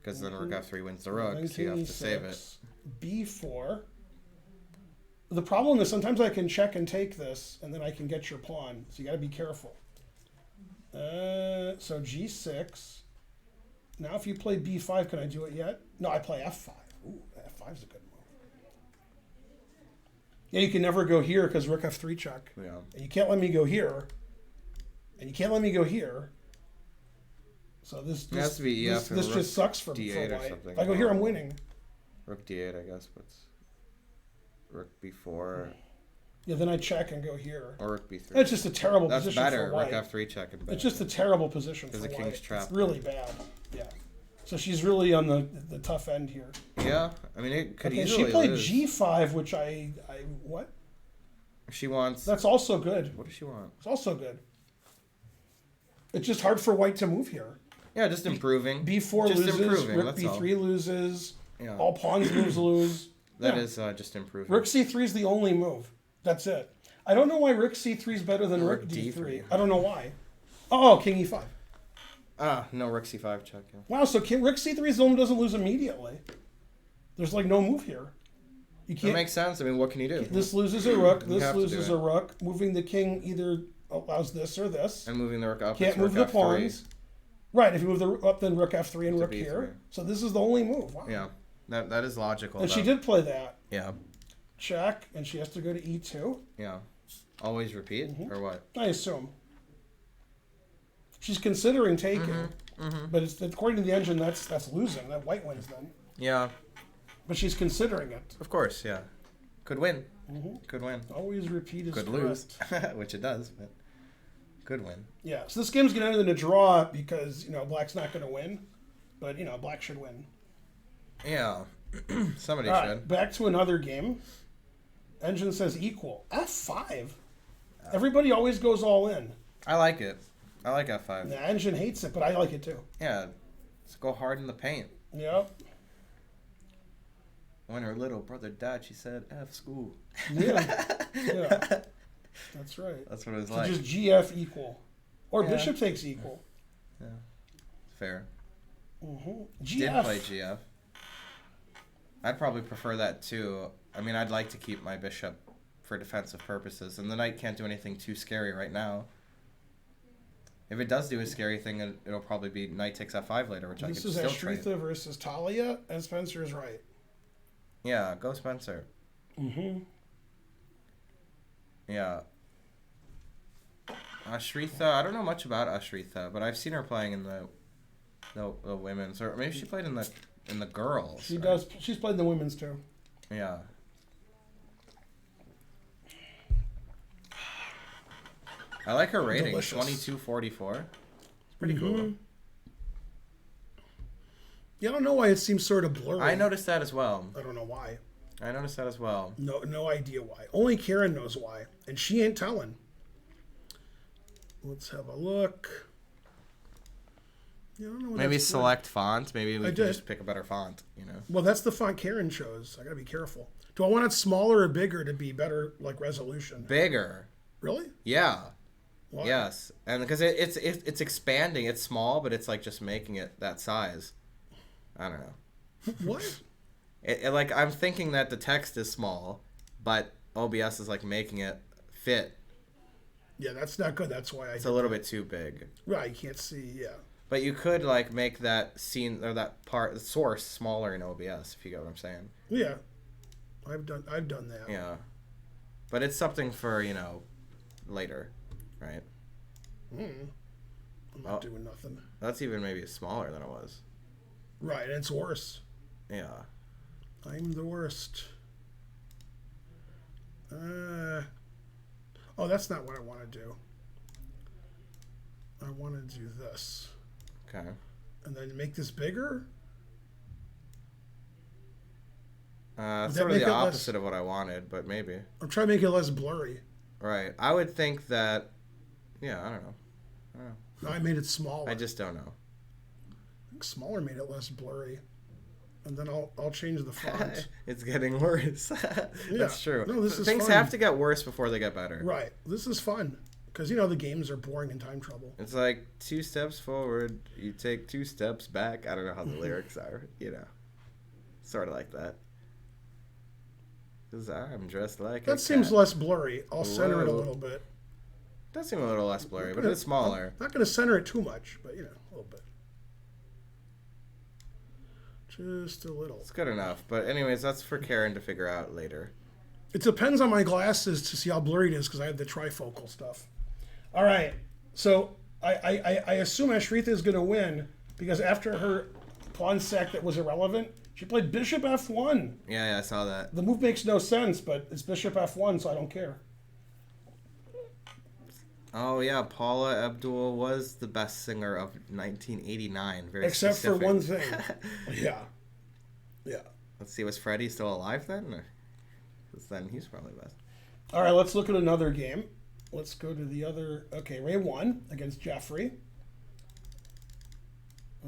Because then rook F3 wins the rook, so you have to save it. B4. The problem is sometimes I can check and take this, and then I can get your pawn. So you got to be careful. So G6. Now if you play B5, can I do it yet? No, I play F5. Ooh, F5's a good move. Yeah, you can never go here because rook F3 check. Yeah. And you can't let me go here. And you can't let me go here. So this It has to be EF and this rook just sucks for D8 or white. something. If I go here, I'm winning. Rook D8, I guess, but rook B4 Yeah, then I check and go here. or rook B3. That's just a terrible That's position better. for white. Rook F3 check and better. It's just a terrible position for Because the white. king's trapped. It's really bad. Yeah. So she's really on the tough end here. Yeah, I mean, it could Okay, easily she played lose. G5, which I what? She wants... That's also good. What does she want? It's also good. It's just hard for white to move here. Yeah, just improving. B4 just loses, improving, rook that's B3 all. loses, Yeah. all pawns lose. That Yeah. is just improving. Rook C3 is the only move. That's it. I don't know why rook C3 is better than rook D3. I don't know why. Oh, king E5. No, rook C5 check. Yeah. Wow, so rook C3 is the one who doesn't lose immediately. There's like no move here. You That can't. makes sense. I mean, what can you do? This loses a rook. You This have to do loses it. a rook. Moving the king either allows this or this. And moving the rook up. Can't it's move rook the F3. pawns. Right, if you move the up, then rook F3 and To rook B3. here. So this is the only move. Wow. Yeah, that is logical. And though. she did play that. Yeah. Check, and she has to go to E2. Yeah. Always repeat, Mm-hmm. or what? I assume. She's considering taking, but it's according to the engine that's losing. That white wins then. Yeah. But she's considering it. Of course, yeah. Could win. Could win. Always repeat is Could correct. lose, which it does, but could win. Yeah. So this game's gonna end in a draw because black's not gonna win, but black should win. Yeah. Somebody All should. right, back to another game. Engine says equal. F5. Everybody always goes all in. I like it. I like F5. The engine hates it, but I like it too. Yeah. Let's go hard in the paint. Yep. When her little brother died, she said, F school. Yeah. Yeah. That's right. That's what it was So like. just GF equal. Or Yeah. bishop takes equal. Yeah. Fair. Mm-hmm. Did GF. play GF. I'd probably prefer that too. I mean, I'd like to keep my bishop for defensive purposes, and the knight can't do anything too scary right now. If it does do a scary thing, it'll probably be knight takes f5 later, which I could This is still trade. Ashrita versus Talia, and Spencer is right. Yeah, go Spencer. Mm-hmm. Yeah. Ashrita, I don't know much about Ashrita, but I've seen her playing in the women's, or maybe she played in the girls. She right? does. She's played in the women's too. Yeah. I like her rating, Delicious. 2244. It's pretty cool. Mm-hmm. Yeah, I don't know why it seems sort of blurry. I noticed that as well. I don't know why. I noticed that as well. No idea why. Only Karen knows why, and she ain't telling. Let's have a look. Yeah, I don't know what Maybe that's for. select font. Maybe we I can did. just pick a better font, you know. Well, that's the font Karen chose. I gotta be careful. Do I want it smaller or bigger to be better, like resolution? Bigger. Really? Yeah. Why? Yes. And because it's expanding. It's small, but it's like just making it that size. I don't know. What? Like, I'm thinking that the text is small, but OBS is like making it fit. Yeah, that's not good. That's why It's a little bit too big. Right, you can't see. Yeah. But you could like make that scene or that part, the source, smaller in OBS, if you get what I'm saying. Yeah. I've done that. Yeah. But it's something for, later, right? I'm not doing nothing. That's even maybe smaller than it was. Right, and it's worse. Yeah. I'm the worst. Oh, that's not what I want to do. I want to do this. Okay. And then make this bigger? That's that sort of make the it less- opposite of what I wanted, but maybe. I'm trying to make it less blurry. Right. I would think that, yeah, I don't know. No, I made it smaller. I just don't know. I think smaller made it less blurry. And then I'll change the font. It's getting worse. That's true. No, this is Things fun. have to get worse before they get better. Right. This is fun. Because, the games are boring and time trouble. It's like 2 steps forward, you take 2 steps back. I don't know how the lyrics are, Sort of like that. Because I'm dressed like That seems less blurry. I'll center it a Whoa. little bit. Does seem a little less blurry, but it's smaller. I'm not going to center it too much, but, a little bit. Just a little. It's good enough. But anyways, that's for Karen to figure out later. It depends on my glasses to see how blurry it is because I have the trifocal stuff. All right. So I assume Ashrita is going to win because after her pawn sack that was irrelevant, she played bishop f1. Yeah, I saw that. The move makes no sense, but it's bishop f1, so I don't care. Oh, yeah, Paula Abdul was the best singer of 1989. Very Except specific. for one thing. Yeah. Yeah. Let's see, was Freddie still alive then? Because then he's probably best. All right, let's look at another game. Let's go to the other. Okay, Ray won against Jeffrey.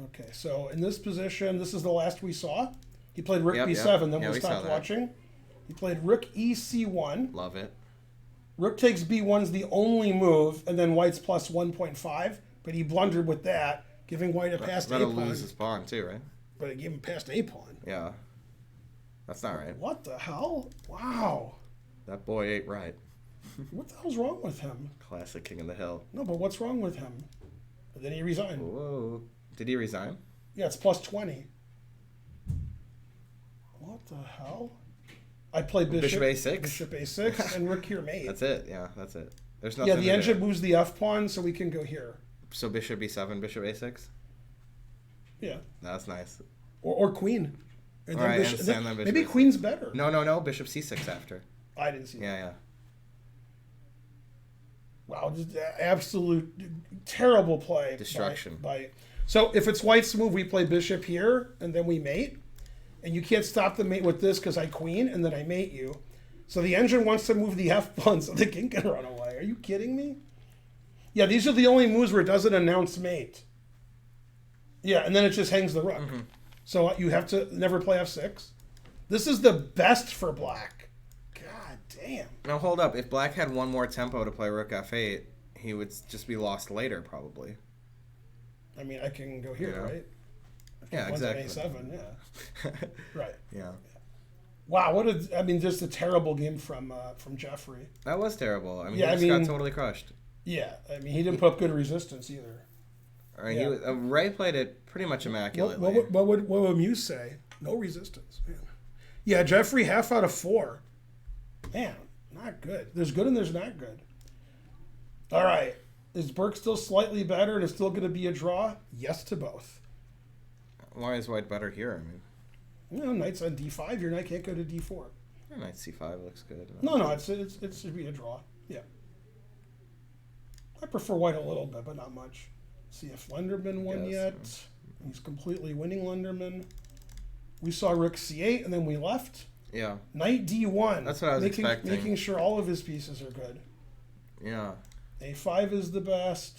Okay, so in this position, this is the last we saw. He played Rook b7, then Yeah, we we saw stopped that. watching. He played Rook ec1. Love it. Rook takes b1's the only move, and then White's plus 1.5, but he blundered with that, giving White a passed a That'll pawn. lose his pawn too, right? But it gave him passed a pawn. Yeah. That's not right. What the hell? Wow. That boy ain't right. What the hell's wrong with him? Classic King of the Hill. No, but what's wrong with him? And then he resigned. Whoa. Did he resign? Yeah, it's plus 20. What the hell? I played Bishop A6? Bishop a6, and Rook here mate. That's it. Yeah, that's it. There's nothing Yeah, the to engine do. moves the f pawn, so we can go here. So bishop b7, bishop a6? Yeah, That's nice. or queen. And All right, I understand that bishop maybe A6. queen's better. No. Bishop c6 after. I didn't see that. Yeah. Wow, just absolute terrible play. Destruction. So if it's White's move, we play bishop here, and then we mate. And you can't stop the mate with this because I queen, and then I mate you. So the engine wants to move the f pawn so the king can run away. Are you kidding me? Yeah, these are the only moves where it doesn't announce mate. Yeah, and then it just hangs the rook. Mm-hmm. So you have to never play f6. This is the best for black. God damn. Now hold up. If black had one more tempo to play rook f8, he would just be lost later, probably. I mean, I can go here, Yeah. right? Yeah, exactly. A7, yeah. Right. Yeah. Wow, just a terrible game from Jeffrey. That was terrible. I mean, Yeah, he just got totally crushed. Yeah, I mean, he didn't put up good resistance either. I mean, Yeah. Ray played it pretty much immaculately. What would Muse say? No resistance. Man. Yeah, Jeffrey, half out of 4. Man, not good. There's good and there's not good. All right. Is Burke still slightly better and it's still going to be a draw? Yes to both. Why is white better here? I mean, Knight's on d5. Your knight can't go to d4. knight c5 looks good. No, it should be a draw. Yeah. I prefer white a little bit, but not much. See if Lenderman won yet. He's completely winning Lenderman. We saw rook c8 and then we left. Yeah. Knight d1. That's what I was expecting. Making sure all of his pieces are good. Yeah. a5 is the best.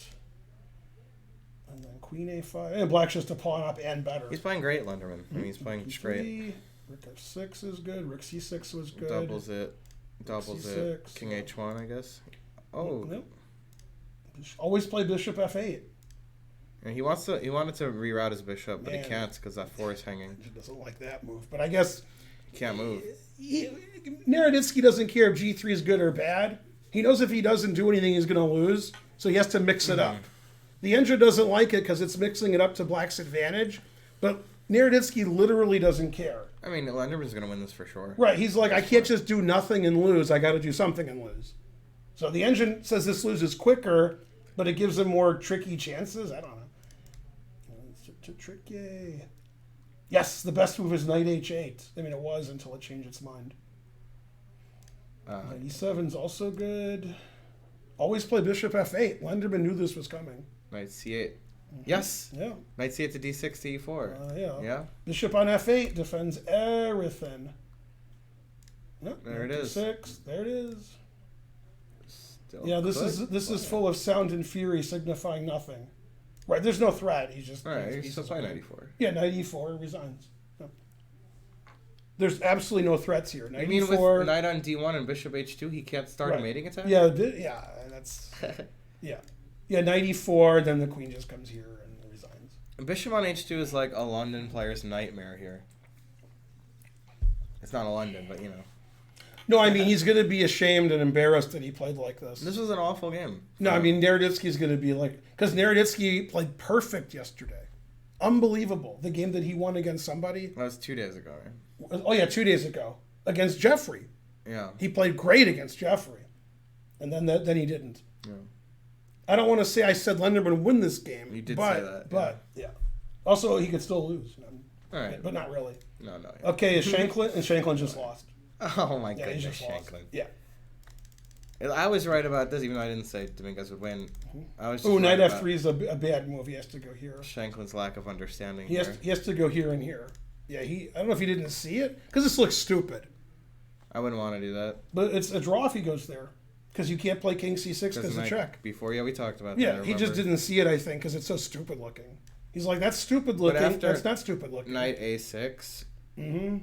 And then queen a5. And black's just a pawn up and better. He's playing great, Lenderman. I mean, he's playing great. Rook f6 is good. Rook c6 was good. Doubles it. King h1, I guess. Oh. Nope. Always play bishop f8. And he wanted to reroute his bishop, but he can't because that 4 is hanging. He doesn't like that move. But I guess he can't move. Naroditsky doesn't care if g3 is good or bad. He knows if he doesn't do anything, he's going to lose. So he has to mix it up. The Endra doesn't like it because it's mixing it up to black's advantage. But Naroditsky literally doesn't care. I mean, Lenderman's going to win this for sure. Right. He's like, I can't just do nothing and lose. I got to do something and lose. So the engine says this loses quicker, but it gives him more tricky chances. I don't know. It's tricky. Yes, the best move is knight h8. I mean, it was until it changed its mind. Knight e7's also good. Always play bishop f8. Lenderman knew this was coming. Knight c8. Yes. Yeah. Knight c8 to d6 to e4. Yeah. Yeah. Bishop on f8 defends everything. Yep. There it is. 6. There it is. Still Yeah, this is full of sound and fury signifying nothing. Right, there's no threat. He's just... All right, he's still playing knight e4. Yeah, knight e4 resigns. No. There's absolutely no threats here. Knight You mean e4, with knight on d1 and bishop h2, he can't start a mating attack? Yeah, that's... yeah. Yeah, knight e4, then the queen just comes here and resigns. Bishop on h2 is like a London player's nightmare here. It's not a London, but you know. No, I mean, he's going to be ashamed and embarrassed that he played like this. This was an awful game. No, I mean, Naroditsky's going to be like... Because Naroditsky played perfect yesterday. Unbelievable. The game that he won against somebody. That was 2 days ago, right? Oh, yeah, 2 days ago. Against Jeffrey. Yeah. He played great against Jeffrey. And then he didn't. Yeah. I don't want to say I said Lenderman would win this game. You did say that. But, yeah. Also, he could still lose. All right. But not really. No. Yeah. Okay, is Shanklin? And Shanklin just lost. Oh, my Yeah, goodness, he just lost. Shanklin. Yeah. I was right about this, even though I didn't say Dominguez would win. I was. Oh, just knight right f3 is a bad move. He has to go here. Shanklin's lack of understanding. He has to go here and here. Yeah, I don't know if he didn't see it because this looks stupid. I wouldn't want to do that. But it's a draw if he goes there because you can't play king c6 because of check. Before, yeah, we talked about that. Yeah, he just didn't see it, I think, because it's so stupid looking. He's like, that's stupid looking. That's not stupid looking. Knight a6. Mm-hmm.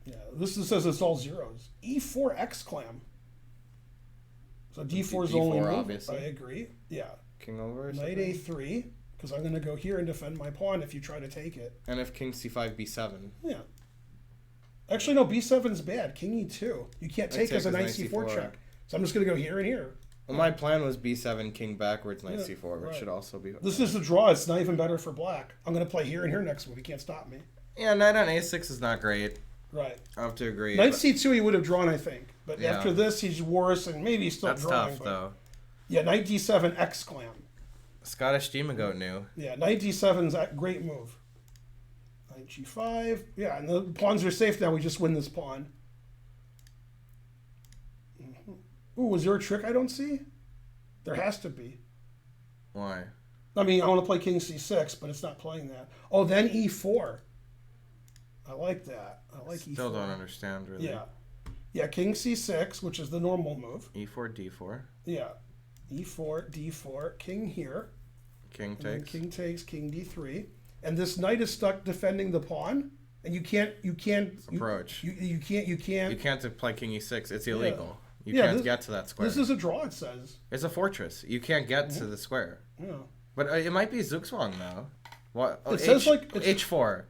Yeah, this says it's all zeros. E4 exclam. So d4 is the only move. Obviously. I agree. Yeah. King over. Knight a3, because I'm going to go here and defend my pawn if you try to take it. And if king c5, b7. Yeah. Actually, no, b7's bad. King e2. You can't take as a knight c4 check. So I'm just going to go here and here. Well, my plan was b7, king backwards, knight c4, which should also be... This is the draw. It's not even better for black. I'm going to play here and here next move. He can't stop me. Yeah, knight on a6 is not great. Right. I have to agree. Knight c2 he would have drawn, I think. But after this, he's worse and maybe he's still drawing. That's tough, though. Yeah, knight d7 exclam. Scottish Demagoat knew. Yeah, knight d7's a great move. Knight g5. Yeah, and the pawns are safe now. We just win this pawn. Ooh, was there a trick I don't see? There has to be. Why? I mean, I want to play king c6, but it's not playing that. Oh, then e4. I like that. I like e4. Still don't understand, really. Yeah. Yeah, king c6, which is the normal move. e4, d4. Yeah. e4, d4, king here. King takes. King takes, king d3. And this knight is stuck defending the pawn. And you can't approach. You can't play king e6. It's illegal. You Yeah, can't get to that square. This is a draw, it says. It's a fortress. You can't get to the square. Yeah. But it might be Zugzwang now. What? Oh, It says H4.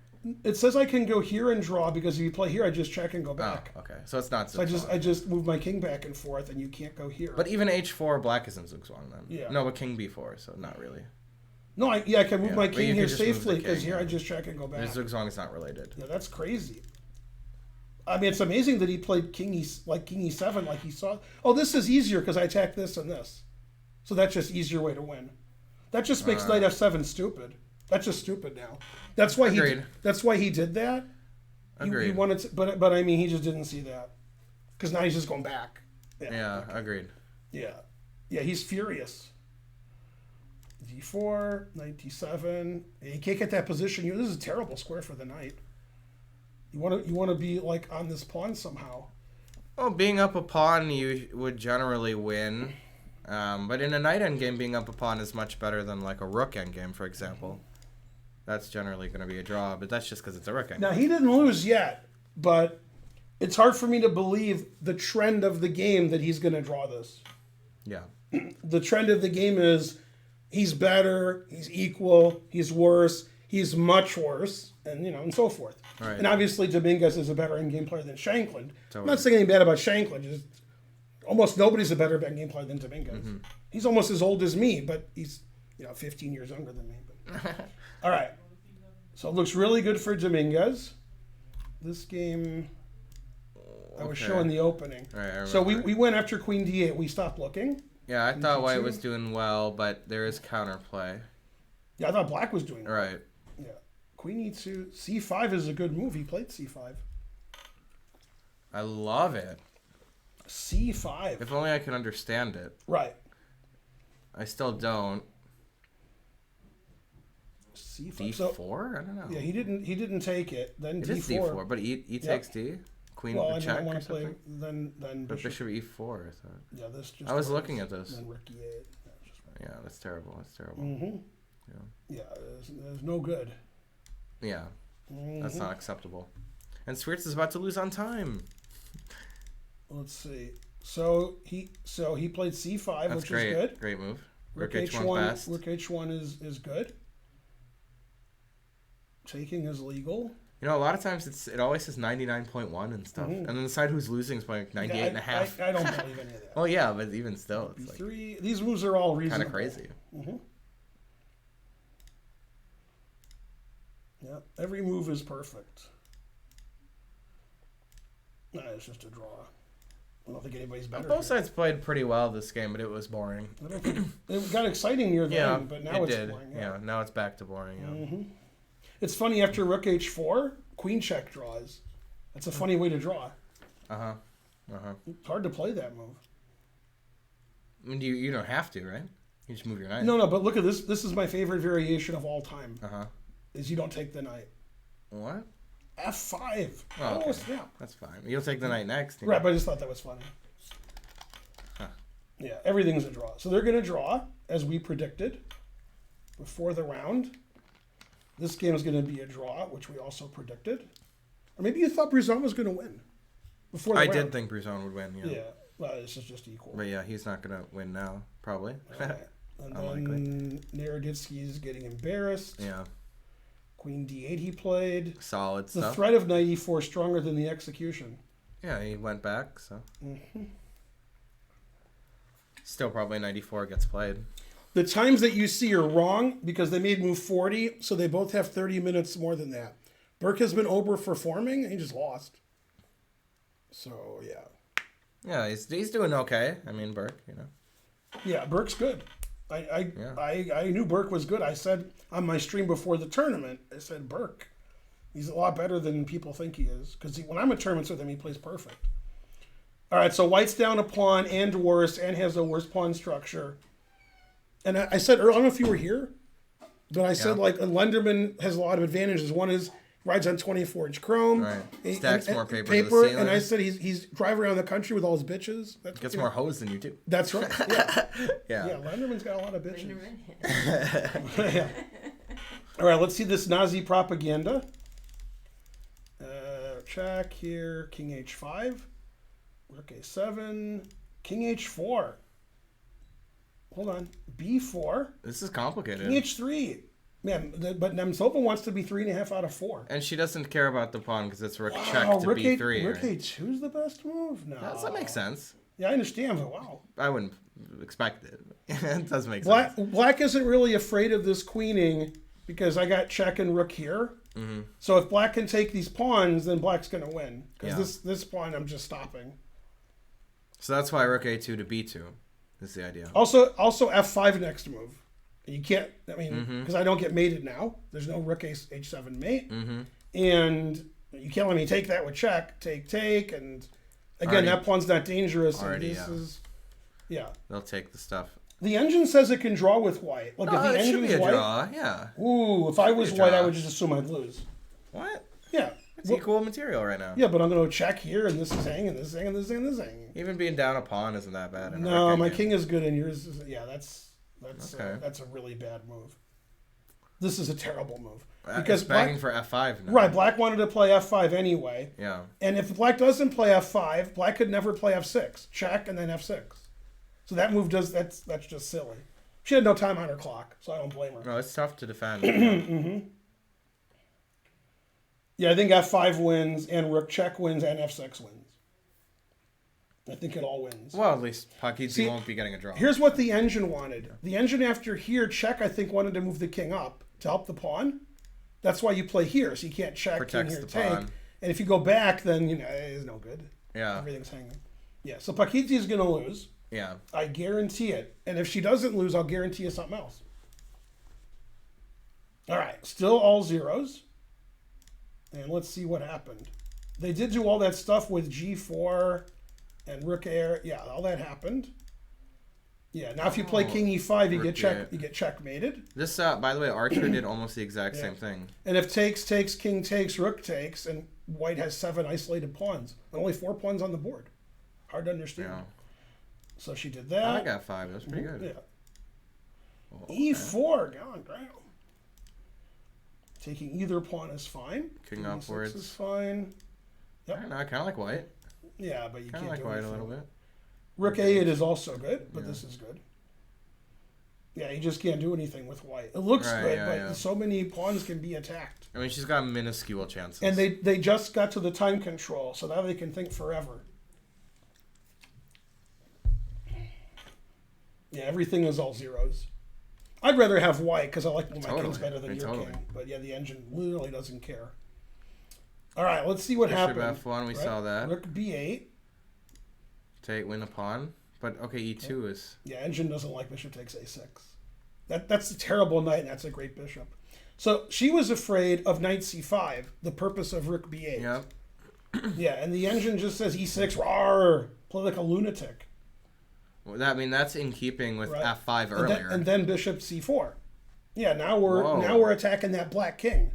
It says I can go here and draw because if you play here, I just check and go back. Oh, okay. So it's not So Zugzwang. I just move my king back and forth, and you can't go here. But even H4, black isn't Zugzwang then. Yeah. No, but king B4, so not really. No, I can move my but king you here could just move the safely because king, here yeah. I just check and go back. Zugzwang is not related. Yeah, that's crazy. I mean, it's amazing that he played king e7 like he saw. Oh, this is easier because I attack this and this. So that's just easier way to win. That just makes knight f7 stupid. That's just stupid now. That's why he did that. He wanted to, but I mean he just didn't see that. Because now he's just going back. Yeah, agreed. Yeah. Yeah, he's furious. d4, knight d7. You can't get that position. This is a terrible square for the knight. You want to be like on this pawn somehow. Well, being up a pawn, you would generally win. But in a knight endgame, being up a pawn is much better than like a rook endgame, for example. That's generally going to be a draw, but that's just because it's a rook endgame. Now, he didn't lose yet, but it's hard for me to believe the trend of the game that he's going to draw this. Yeah. The trend of the game is he's better, he's equal, he's worse, he's much worse, and so forth. Right. And obviously Dominguez is a better endgame player than Shankland. Totally. I'm not saying anything bad about Shankland. Just almost nobody's a better endgame player than Dominguez. Mm-hmm. He's almost as old as me, but he's 15 years younger than me. But. All right. So it looks really good for Dominguez. This game, I was showing the opening. Right, so we went after queen d8. We stopped looking. Yeah, I thought white was doing well, but there is counterplay. Yeah, I thought black was doing well. Right. Yeah. Queen e2. c5 is a good move. He played c5. I love it. c5. If only I could understand it. Right. I still don't. c5. D4? So, I don't know. yeah, he didn't take it. Then it d4. is D4, but E takes D. Queen check I want or to play something. then But bishop E4, I thought. Yeah, this just. I was looking at this. Then rook e8. Yeah, that's terrible. That's terrible. Mm-hmm. Yeah, there's no good. Yeah, Mm-hmm. that's not acceptable. And Sweerts is about to lose on time. Let's see. So he played c5, That's which great. is good. Great move. Rook h1 best. Rook h1 is good. Taking is legal. A lot of times it always says 99.1 and stuff. And then the side who's losing is playing 98 and a half. I don't believe any of that. Oh, yeah, but even still, it's B3. These moves are all reasonable. kind of crazy. Mm-hmm. Yeah, every move is perfect. Nah, it's just a draw. I don't think anybody's better. Both sides played pretty well this game, but it was boring. I don't think it got exciting near the end, but now it's boring. Yeah, now it's back to boring. Yeah. Mm-hmm. It's funny, after rook h4, queen check draws. That's a funny way to draw. Uh-huh. It's hard to play that move. I mean, you don't have to, right? You just move your knight. No, but look at this. This is my favorite variation of all time. Uh-huh. Is you don't take the knight. What? F5. Oh, okay. That's fine. You'll take the knight next. Right, but I just thought that was funny. Huh. Yeah, everything's a draw. So they're going to draw, as we predicted, before the round. This game is going to be a draw, which we also predicted. Or maybe you thought Bruzon was going to win before the round. I did think Bruzon would win, yeah. Yeah, well, this is just equal. But yeah, he's not going to win now, probably. Right. And then Naroditsky is getting embarrassed. Yeah. Queen d8 he played. Solid The stuff. threat of knight e4 stronger than the execution. Yeah, he went back, so. Mm-hmm. Still probably 94 gets played. The times that you see are wrong because they made move 40, so they both have 30 minutes more than that. Burke has been overperforming, and he just lost. So, yeah. Yeah, he's doing okay. I mean, Burke, Yeah, Burke's good. I knew Burke was good. I said on my stream before the tournament, I said Burke. He's a lot better than people think he is. Because when I'm at tournaments with him, he plays perfect. All right, so White's down a pawn and worse and has a worse pawn structure. And I said earlier, I don't know if you were here, but I said Lenderman has a lot of advantages. One is rides on 24-inch chrome. Right. Stacks more paper to the ceiling. And I said he's driving around the country with all his bitches. Gets more hoes than you do. That's right. Yeah. Yeah. Yeah, Lenderman's got a lot of bitches. Yeah. All right, let's see this Nazi propaganda. check here. King h5. Rook a7. King h4. Hold on. b4. This is complicated. King h3. Man, but Nemkova wants to be 3.5 out of 4. And she doesn't care about the pawn because it's rook check to rook b3. Rook a2 is the best move? No. Does that make sense? Yeah, I understand, but wow. I wouldn't expect it. It does make Black, sense. Black isn't really afraid of this queening because I got check and rook here. Mm-hmm. So if Black can take these pawns, then Black's going to win. Because Yeah. this pawn I'm just stopping. So that's why rook a2 to b2 is the idea. Also f5 next move. You can't, I mean, Mm-hmm. because I don't get mated now. There's no rook h7 mate. Mm-hmm. And you can't let me take that with check. Take. And again, Already- that pawn's not dangerous. already, and this yeah. is, yeah. They'll take the stuff. The engine says it can draw with white. Like No, if the it should engine be is a white. draw. Yeah. Ooh, if I was Should be a white, I draw. would just assume I'd lose. What? Yeah. It's Well, equal material right now. yeah, but I'm going to check here, and this is hanging, and this is hanging, and this is hanging, and this is hanging. Even being down a pawn isn't that bad. in a No, rook my game. king is good, and yours is, yeah, that's Okay. that's a really bad move. This is a terrible move. Because begging for f5 now. Right, Black wanted to play f5 anyway. Yeah. And if Black doesn't play f5, Black could never play f6. Check and then f6. So that move that's just silly. She had no time on her clock, so I don't blame her. No, it's tough to defend. Yeah, I think f5 wins and rook check wins and f6 wins. I think it all wins. Well, at least Pakidze See, won't be getting a draw. Here's what the engine wanted. The engine after here, check, I think, wanted to move the king up to help the pawn. That's why you play here, so you can't check, Protects king here, the take. pawn. And if you go back, then, it's no good. Yeah. Everything's hanging. Yeah, so Pakidze is going to lose. Yeah. I guarantee it. And if she doesn't lose, I'll guarantee you something else. All right, still all zeros. And let's see what happened. They did do all that stuff with g4 and rook air. Yeah, all that happened. Yeah, now if you play king e5, you get checkmated. This, by the way, Archer did almost the exact same thing. And if takes, king takes, rook takes, and white has 7 isolated pawns, and only 4 pawns on the board. Hard to understand. Yeah. So she did that. I got 5. That was pretty good. Yeah. Oh, okay. E4, going great. Taking either pawn is fine. King E6 upwards. is fine. I don't know. I kind of like white. Yeah, but you Kind can't of like do white a anything. little bit. Rook A8 is also good, but Yeah. this is good. Yeah, you just can't do anything with white. It looks Right, good, yeah, but yeah. so many pawns can be attacked. I mean, she's got minuscule chances. And they just got to the time control, so now they can think forever. Yeah, everything is all zeros. I'd rather have white because I like my king's better than your king. But yeah, the engine literally doesn't care. All right, let's see what Bishop happened. F1, we saw that. Rook B8. Win a pawn. But, okay, E2 is... Yeah, engine doesn't like bishop takes A6. That's a terrible knight, and that's a great bishop. So she was afraid of knight C5, the purpose of rook B8. Yep. Yeah, and the engine just says E6, rawr, play like a lunatic. Well, that's in keeping with Right. F5 earlier. And then bishop C4. Yeah, now we're attacking that black king.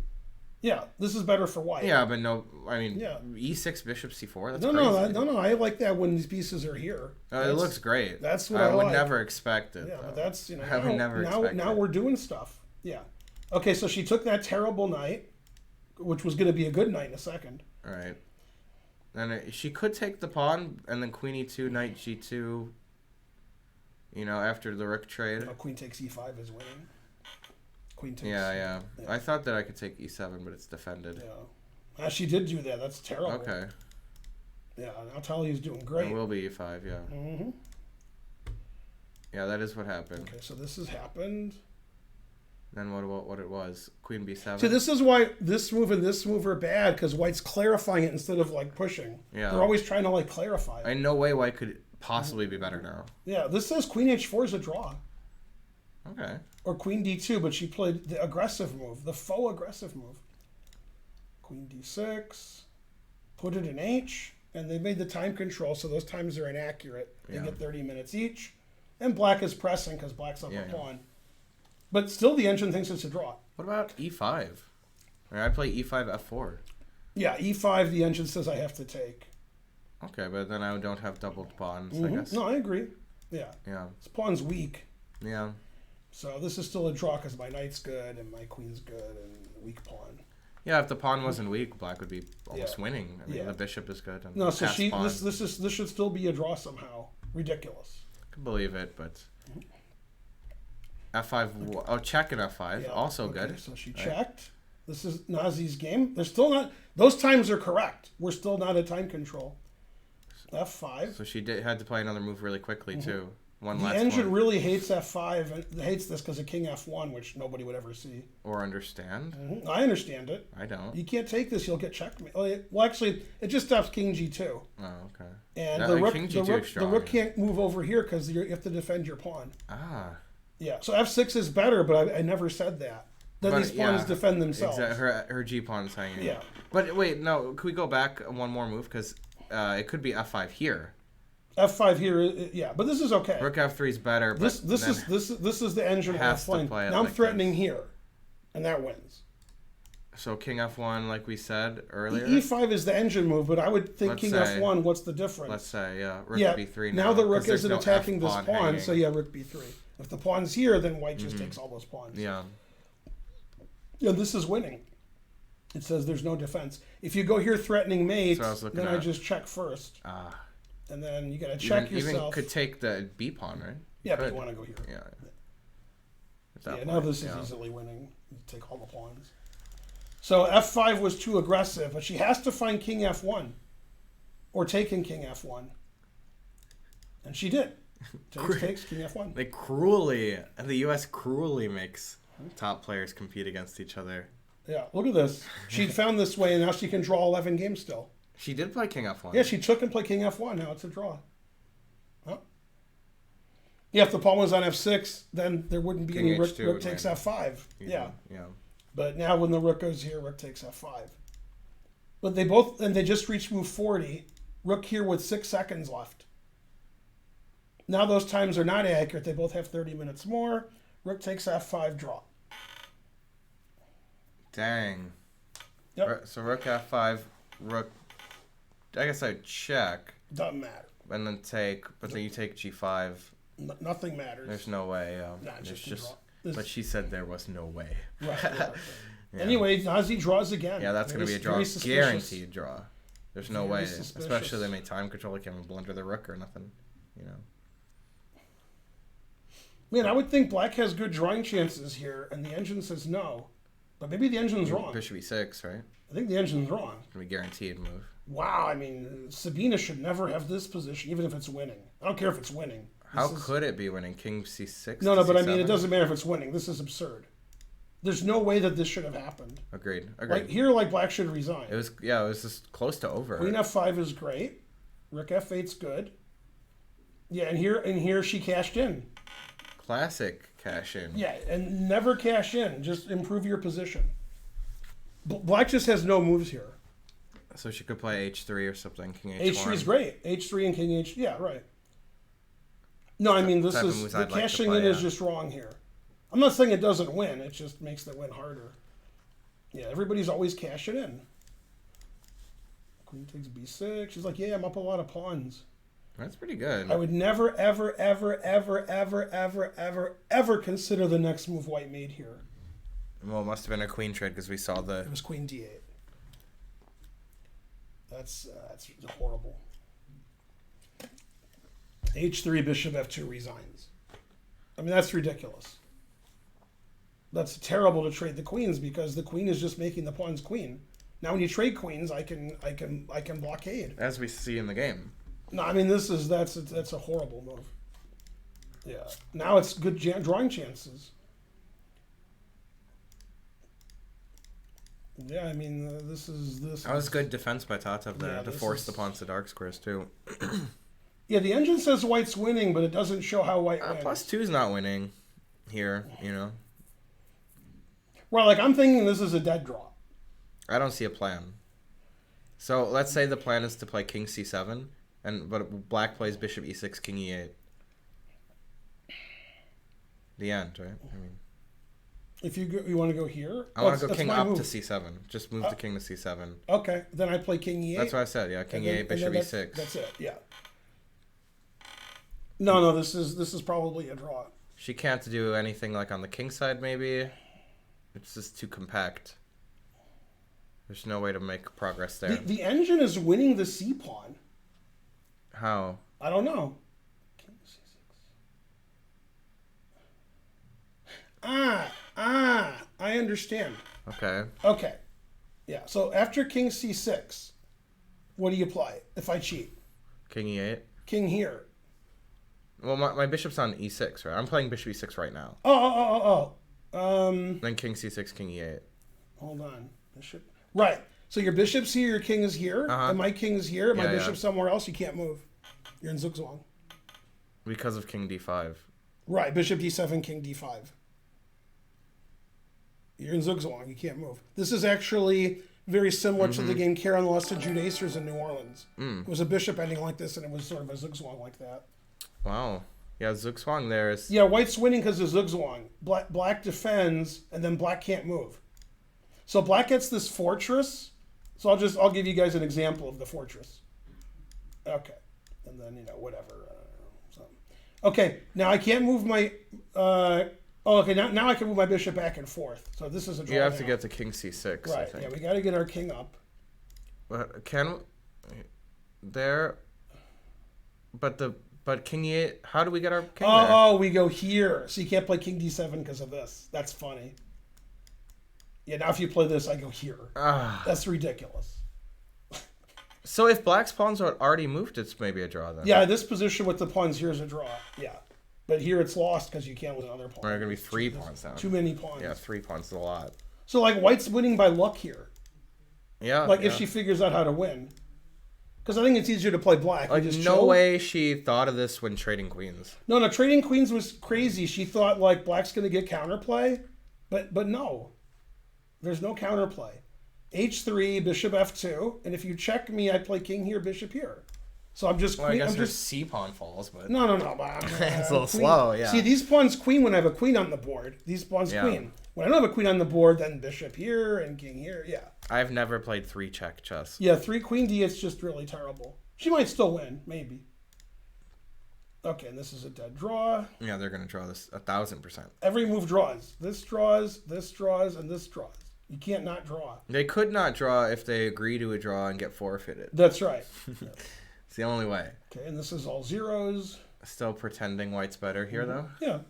Yeah, this is better for white. Yeah, but no, I mean, Yeah. E6, bishop C4, that's No, crazy. no, I like that when these pieces are here. It looks great. That's what I I would like. never expect it. Yeah, though. but that's, I would never expect now it. we're doing stuff. Yeah. Okay, so she took that terrible knight, which was going to be a good knight in a second. All right. And she could take the pawn and then queen E2, knight G2, after the rook trade. Queen takes E5 is winning. Queen takes. Yeah. I thought that I could take E7, but it's defended. Yeah. She did do that. That's terrible. Okay. Yeah, Natalia's doing great. It will be E5, yeah. Mm-hmm. Yeah, that is what happened. Okay, so this has happened. Then what it was? Queen B7. So this is why this move and this move are bad, because white's clarifying it instead of pushing. Yeah. They're always trying to clarify it. In no way white could possibly be better now. Yeah, this says Queen H4 is a draw. Okay. Or Queen D2, but she played the aggressive move, the faux aggressive move. Queen D6, put it in H, and they made the time control, so those times are inaccurate. They get 30 minutes each. And black is pressing because black's up a pawn. But still the engine thinks it's a draw. What about E5? I play E5, F4. Yeah, E5 the engine says I have to take. Okay, but then I don't have doubled pawns, I guess. No, I agree. Yeah. Yeah. This pawn's weak. Yeah. So this is still a draw because my knight's good and my queen's good and weak pawn. Yeah, if the pawn wasn't weak, black would be almost Yeah. winning. I mean, Yeah. the bishop is good. And No, so pass pawn. this should still be a draw somehow. Ridiculous. I can believe it, but f5. Oh, check and f5. Yeah, also okay, good. So she Right. checked. This is Nazi's game. They're still not. Those times are correct. We're still not at time control. F5. So she had to play another move really quickly too. One The last engine one. really hates F5 and hates this because of King F1, which nobody would ever see. Or understand. I understand it. I don't. You can't take this; you'll get checkmate. Well, actually, it just stops King G2, Oh, okay. and No, the rook, King the G2 rook, is the strong, rook yeah. can't move over here because you have to defend your pawn. Ah. Yeah, so F6 is better, but I never said that. Then But, these pawns yeah, defend themselves. Her G pawn's hanging. Yeah. But wait, no. Can we go back one more move? Because it could be f5 here. F5 here, yeah, but this is okay. Rook f3 is better. But This then is the engine has to playing. play it Now I'm like threatening this. here, and that wins. So King f1, like we said earlier. E5 is the engine move, but I would think Let's King say- F1. What's the difference? Let's say Rook yeah. b3 Now the 'cause rook there's isn't no attacking F this pawn pawn, hanging. so yeah, Rook b3. If the pawn's here, then White just takes all those pawns. Yeah. Yeah, this is winning. It says there's no defense. If you go here threatening mate, So I was looking then I at- just check first, Ah. and then you gotta check Even yourself. could take the b pawn, right? Yeah, but Could. you want to go here. Yeah. At that Yeah, now point, this is yeah. easily winning. You take all the pawns. So F5 was too aggressive, but she has to find King F1 or taking King F1. And she did. Takes King F1. They cruelly, the U.S. cruelly makes top players compete against each other. Yeah, look at this. She found this way, and now she can draw 11 games still. She did play King f1. Yeah, she took and played King F1. Now it's a draw. Huh? Yeah, if the pawn was on F6, then there wouldn't be King any rook, H2 rook would takes win. F5. Yeah. Yeah. But now when the rook goes here, rook takes F5. But they just reached move 40. Rook here with 6 seconds left. Now those times are not accurate. They both have 30 minutes more. Rook takes F5, draw. Dang. Yep. So Rook f5, Rook. I guess I'd check Doesn't matter. and then take, but then you take g5. Nothing matters. There's no way. Nah, It's just a just. draw. This- But she said there was no way. Right. Yeah. Anyway, Nazi draws again. Yeah, that's gonna be a draw. Very suspicious. Guaranteed draw. There's no Very way. suspicious. Especially they made time control. They can't even blunder the rook or nothing. You know. Man, I would think black has good drawing chances here, and the engine says no. But maybe the engine's wrong. Bishop e6, right? I think the engine's wrong. It's gonna be guaranteed move. Wow, I mean, Sabina should never have this position, even if it's winning. I don't care if it's winning. How could it be winning? King c6? No, to but I mean, c7? it doesn't matter if it's winning. This is absurd. There's no way that this should have happened. Agreed. Like here, like black should resign. It was just close to over. Queen F5 is great. Rook F8's good. Yeah, and here she cashed in. Classic cash in. Yeah, and never cash in. Just improve your position. Black just has no moves here. So she could play h3 or something. King h1. H3 is great. H3 and King H. Yeah, right. No, I mean, this Type of is moves the I'd like to cashing play, in is yeah. just wrong here. I'm not saying it doesn't win. It just makes the win harder. Yeah, everybody's always cashing in. Queen takes B6. She's like, yeah, I'm up a lot of pawns. That's pretty good. I would never, ever, ever, ever, ever, ever, ever, ever consider the next move White made here. Well, it must have been a queen trade because we saw the. It was Queen D8. That's horrible. H3, Bishop F2 resigns. I mean, that's ridiculous. That's terrible to trade the queens because the queen is just making the pawns queen. Now, when you trade queens, I can blockade. As we see in the game. No, I mean that's a horrible move. Yeah. Now it's good drawing chances. Yeah, I mean this is. That was good defense by Tatev there Yeah, to this force is- the pawns to dark squares too. Yeah, the engine says White's winning, but it doesn't show how White wins. +2's not winning here, you know. Well, like I'm thinking this is a dead draw. I don't see a plan. So let's say the plan is to play King c7, but Black plays Bishop e6, King e8. The end, right? I mean, If you want to go here, I want to go that's King my up move. to c7. Just move the King to c7. Okay, then I play King E8. That's what I said. Yeah, King and then- e8, and Bishop then e6. That's it. Yeah. No, this is probably a draw. She can't do anything like on the King side. Maybe it's just too compact. There's no way to make progress there. The engine is winning the C pawn. How? I don't know. King C6. I understand. Okay. Okay. Yeah, so after king c6, what do you apply if I cheat? King e8. King here. Well, my bishop's on e6, right? I'm playing bishop e6 right now. Oh. Then king c6, king e8. Hold on. Bishop. Right. So your bishop's here, your king is here, and my king is here, my bishop's somewhere else, you can't move. You're in zugzwang. Because of king d5. Right, bishop d7, king d5. You're in zugzwang, you can't move. This is actually very similar to the game Karen lost to Jude Acers in New Orleans. It was a bishop ending like this, and it was sort of a zugzwang like that. Wow. Yeah, zugzwang there is... Yeah, white's winning because of zugzwang. Black defends, and then black can't move. So black gets this fortress. So I'll give you guys an example of the fortress. Okay. And then, whatever. Okay, now I can't move my... now I can move my bishop back and forth. So this is a draw. You have to get to king c6, right, I think. Yeah, we got to get our king up. But king e8, how do we get our king there? Oh, we go here. So you can't play king d7 because of this. That's funny. Yeah, now if you play this, I go here. That's ridiculous. So if black's pawns are already moved, it's maybe a draw then. Yeah, this position with the pawns here is a draw. Yeah. But here it's lost because you can't lose another pawn. There are going to be 3 pawns down. Too many pawns. Yeah, 3 pawns is a lot. So, white's winning by luck here. Yeah. If she figures out how to win. Because I think it's easier to play black. No way she thought of this when trading queens. No, trading queens was crazy. She thought, black's going to get counterplay. But no. There's no counterplay. H3, bishop f2. And if you check me, I play king here, bishop here. So I'm just... I guess her C pawn falls, but... No. It's a little slow, yeah. See, these pawns queen when I have a queen on the board. These pawns queen. When I don't have a queen on the board, then bishop here and king here. Yeah. I've never played 3-check chess. Yeah, 3 queen d, it's just really terrible. She might still win, maybe. Okay, and this is a dead draw. Yeah, they're going to draw this 1,000%. Every move draws. This draws, and this draws. You can't not draw. They could not draw if they agree to a draw and get forfeited. That's right. Yeah. It's the only way. Okay, and this is all zeros. Still pretending white's better here, though? Yeah.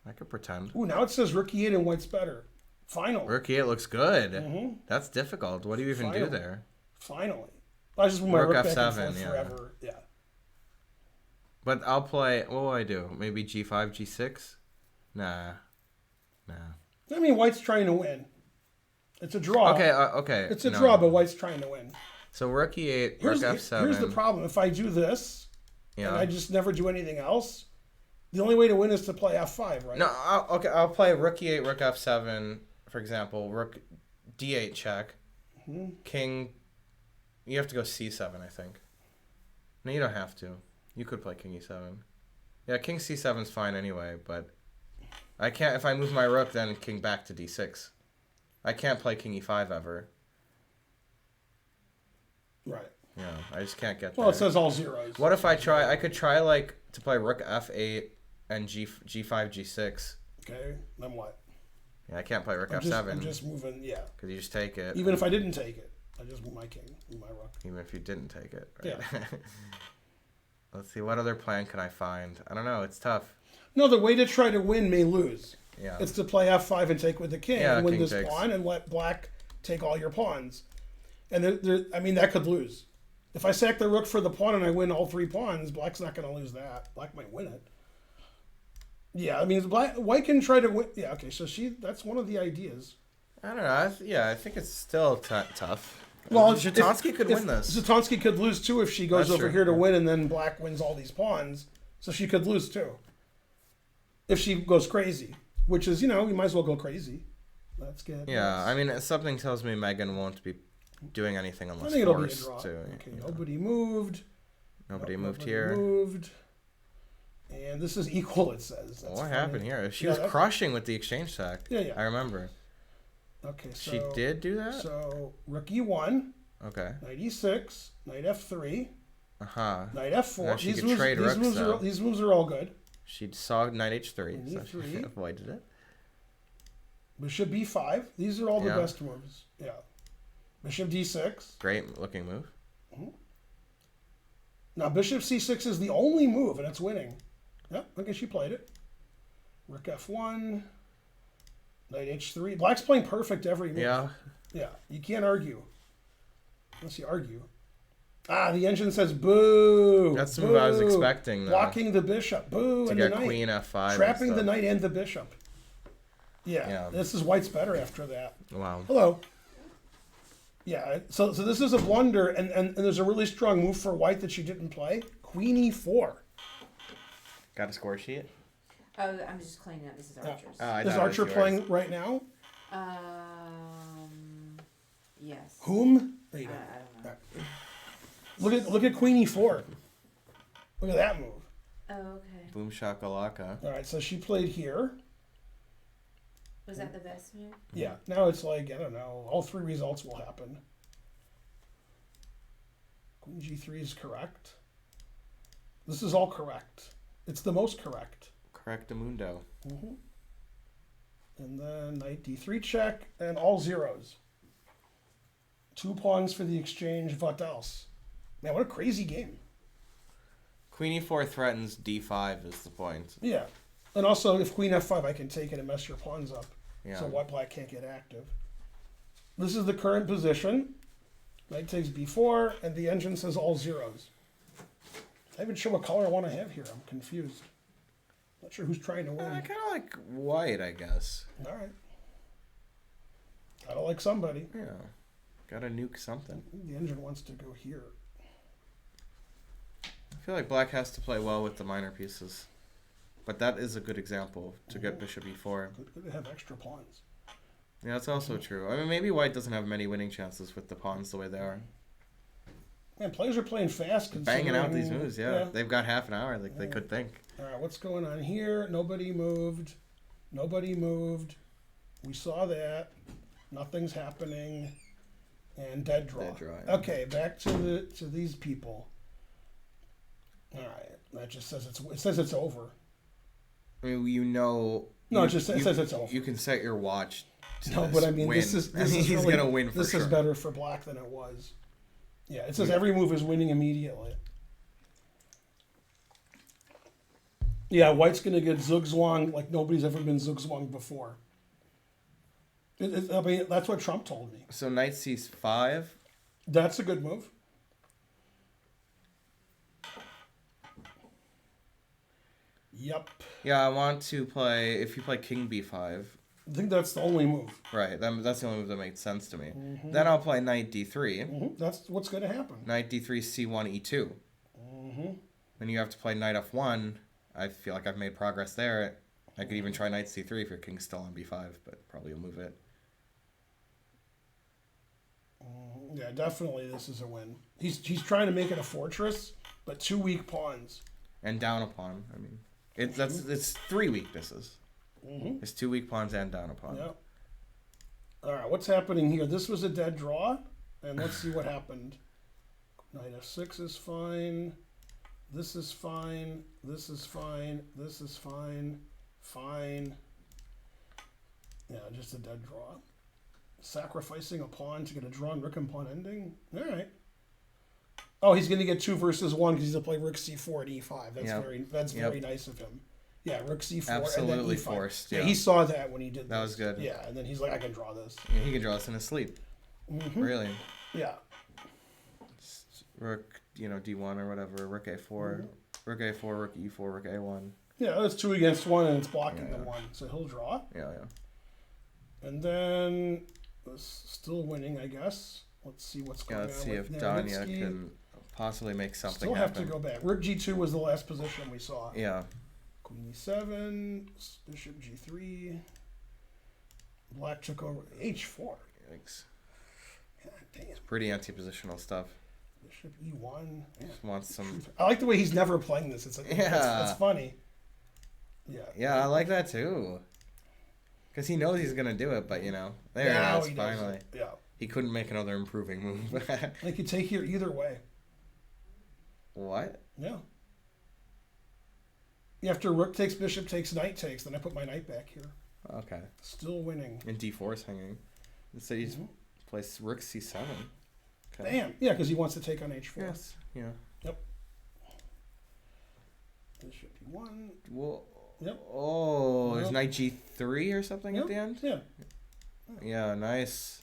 I could pretend. Ooh, now it says rook e8 and white's better. Finally. Rook e8 looks good. That's difficult. What do you even do there? Finally. I just move my rook back F7, and forth forever. Yeah. But I'll play... What will I do? Maybe g5, g6? Nah. I mean, white's trying to win. It's a draw. Okay. It's a draw, but white's trying to win. So rook e8, rook f7. Here's the problem. If I do this, and I just never do anything else, the only way to win is to play f5, right? No, I'll play rook e8, rook f7, for example. Rook d8 check. King... You have to go c7, I think. No, you don't have to. You could play king e7. Yeah, king c7 is fine anyway, but... I can't... If I move my rook, then king back to d6. I can't play king e5 ever. Right. Yeah, I just can't get Well, it says all zeros. What if I try... I could try, to play rook f8 and g5, g6. Okay, then what? Yeah, I can't play rook f7. I'm just moving, yeah. Because you just take it. Even if I didn't take it, I just move my king, move my rook. Even if you didn't take it, right? Yeah. Let's see, what other plan can I find? I don't know, it's tough. No, the way to try to win may lose. Yeah. It's to play f5 and take with the king and win king this takes. pawn and let black take all your pawns. And that could lose. If I sack the rook for the pawn and I win all 3 pawns, black's not going to lose that. Black might win it. Yeah, I mean, white can try to win. Yeah, okay, so that's one of the ideas. I don't know. I think it's still tough. Well, Zhitansky could win this. Zhitansky could lose too if she goes That's over true. here to win and then black wins all these pawns. So she could lose too. If she goes crazy, which is, you might as well go crazy. Let's get... Yeah, I mean, something tells me Megan won't be doing anything unless I think it'll be a forced draw. to. Okay, nobody moved. Nobody moved Nobody here. moved. And this is equal, it says. That's What funny. happened here? She was crushing with the exchange sack. Yeah. I remember. Okay, so... She did do that? So, rook e1, Okay. knight e6, knight f3, Uh-huh. knight f4. Now she could trade rooks, though. These moves are all good. She saw knight h3, so she e3. avoided it. Bishop b5. These are all the Yeah. best moves. Yeah. Bishop d6. Great looking move. Now, bishop c6 is the only move, and it's winning. Yep, okay, she played it. Rook f1. Knight h3. Black's playing perfect every move. Yeah. Yeah, you can't argue. Unless you argue. Ah, the engine says boo. That's the move I was boo. expecting, though. Blocking the bishop. Boo. To and get the knight. queen f5. Trapping and the stuff. knight and the bishop. Yeah, this is white's better after that. Wow. Hello. Yeah, so this is a blunder, and there's a really strong move for white that she didn't play. Queen e4. Got a score sheet? Oh, I'm just cleaning up. This is Archer's. I Is thought it Archer was yours. playing right now? Yes. Whom? There you I go. don't know. Look at Queen e4. Look at that move. Oh, okay. Boom shakalaka. All right, so she played here. Was that the best move? Yeah, now it's like, I don't know, all three results will happen. Queen g3 is correct. This is all correct. It's the most correct. Correctamundo. And then knight d3 check, and all zeros. 2 pawns for the exchange, what else? Man, what a crazy game. Queen e4 threatens d5 is the point. Yeah. And also, if queen f5, I can take it and mess your pawns up. Yeah. So white black can't get active. This is the current position. Knight takes b4, and the engine says all zeros. I even show what color I want to have here. I'm confused. Not sure who's trying to win. I kind of like white, I guess. All right. Gotta like somebody. Yeah. Gotta nuke something. The engine wants to go here. I feel like black has to play well with the minor pieces. But that is a good example to get bishop e4. Good to have extra pawns. Yeah, that's also true. I mean, maybe white doesn't have many winning chances with the pawns the way they are. Man, players are playing fast. Banging out these considering- moves, yeah. They've got half an hour, like they could think. All right, what's going on here? Nobody moved. Nobody moved. We saw that. Nothing's happening. And dead draw. Dead draw, yeah. Okay, back to these people. All right, that just says it says it's over. I mean, you know. No, you, it just says it's over. You can set your watch. To No, this but I mean, win. this is He's really, gonna win for this sure. is better for black than it was. Yeah, it says every move is winning immediately. Yeah, white's gonna get zugzwang like nobody's ever been zugzwang before. I mean, that's what Trump told me. So knight c5. That's a good move. Yep. Yeah, I want to play. If you play king b5, I think that's the only move. right? That's the only move that makes sense to me. Then I'll play knight d3. That's what's going to happen. Knight d3, c1, e2. Then you have to play knight f1. I feel like I've made progress there. I could even try knight c3 if your king's still on b5, but probably you'll move it. Yeah, definitely this is a win. He's trying to make it a fortress, but 2 weak pawns. And down a pawn. I mean, it's 3 weaknesses. It's 2 weak pawns and down a pawn. Yep. All right, what's happening here? This was a dead draw, and let's see what happened. Knight f6 is fine. This is fine. This is fine. This is fine. Fine. Yeah, just a dead draw. Sacrificing a pawn to get a drawn rook and pawn ending? All right. Oh, he's going to get 2 versus 1 because he's going to play rook c4 and e5. That's very nice of him. Yeah, rook c4 Absolutely and then e5. forced. Yeah, Yeah, he saw that when he did That this. was good. Yeah, and then he's like, I can draw this. Yeah, he can draw this in his sleep. Really. Yeah. Rook, d1 or whatever. Rook a4. Rook a4, rook e4, rook a1. Yeah, that's 2 against 1 and it's blocking the 1. So he'll draw. Yeah. And then still winning, I guess. Let's see what's going on. Let's see if with Danya Nowitzki. can possibly make something Still have happen. to go back. Rook g2 was the last position we saw. Yeah. Queen e7, bishop g3. Black took over h4. Yikes. God damn. Pretty anti-positional stuff. Bishop e1. Yeah. Just wants some. I like the way he's never playing this. It's like it's funny. Yeah. Yeah, I like that too. Because he knows he's gonna do it, but there Now it is. he Finally, does it. Yeah. he couldn't make another improving move. They could take here either way. What? Yeah. After rook takes, bishop takes, knight takes, then I put my knight back here. Okay. Still winning. And d4 is hanging. So he's plays rook c7. Okay. Damn. Yeah, because he wants to take on h4. Yes. Yeah. Yep. Bishop e1. Well. Yep. Oh, Yep. is knight g3 or something at the end? Yeah. Yeah, nice.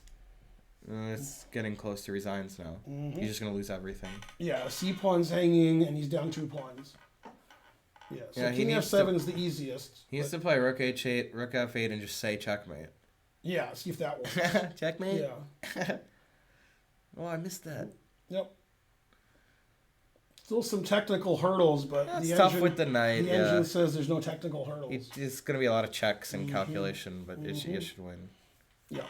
It's getting close to resigns now. He's just gonna lose everything. Yeah, c pawn's hanging, and he's down 2 pawns. Yeah, so Yeah, he king needs f7 to- is the easiest. He needs to play rook h8, rook f8, and just say checkmate. Yeah, see if that works. Checkmate? Yeah. Oh, I missed that. Yep. Still some technical hurdles, but That's the tough engine, with the knight. the engine says there's no technical hurdles. It's going to be a lot of checks and calculation, but it should win. Yeah.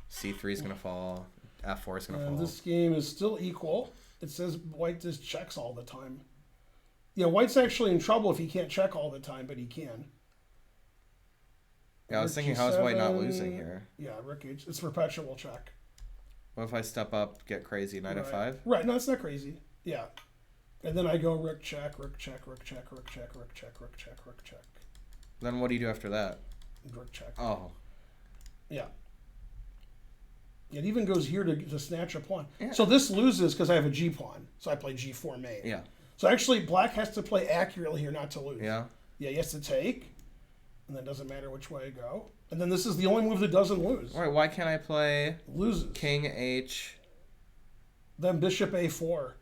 c3 is going to fall. f4 is going to And fall. this game is still equal. It says white just checks all the time. Yeah, white's actually in trouble if he can't check all the time, but he can. Yeah, I was Rook thinking, how is white not G7. losing here? Yeah, rook h. It's perpetual check. What if I step up, get crazy, knight Right. f5? Right, no, it's not crazy. Yeah. And then I go rook check, rook check, rook check, rook check, rook check, rook check, rook check, Then what do you do after that? rook check. Oh. Yeah. It even goes here to snatch a pawn. Yeah. So this loses because I have a g pawn. So I play g4 mate. Yeah. So actually, black has to play accurately here not to lose. Yeah. Yeah, he has to take, and then it doesn't matter which way I go. And then this is the only move that doesn't lose. All right, why can't I play Loses. king h? Then bishop a4.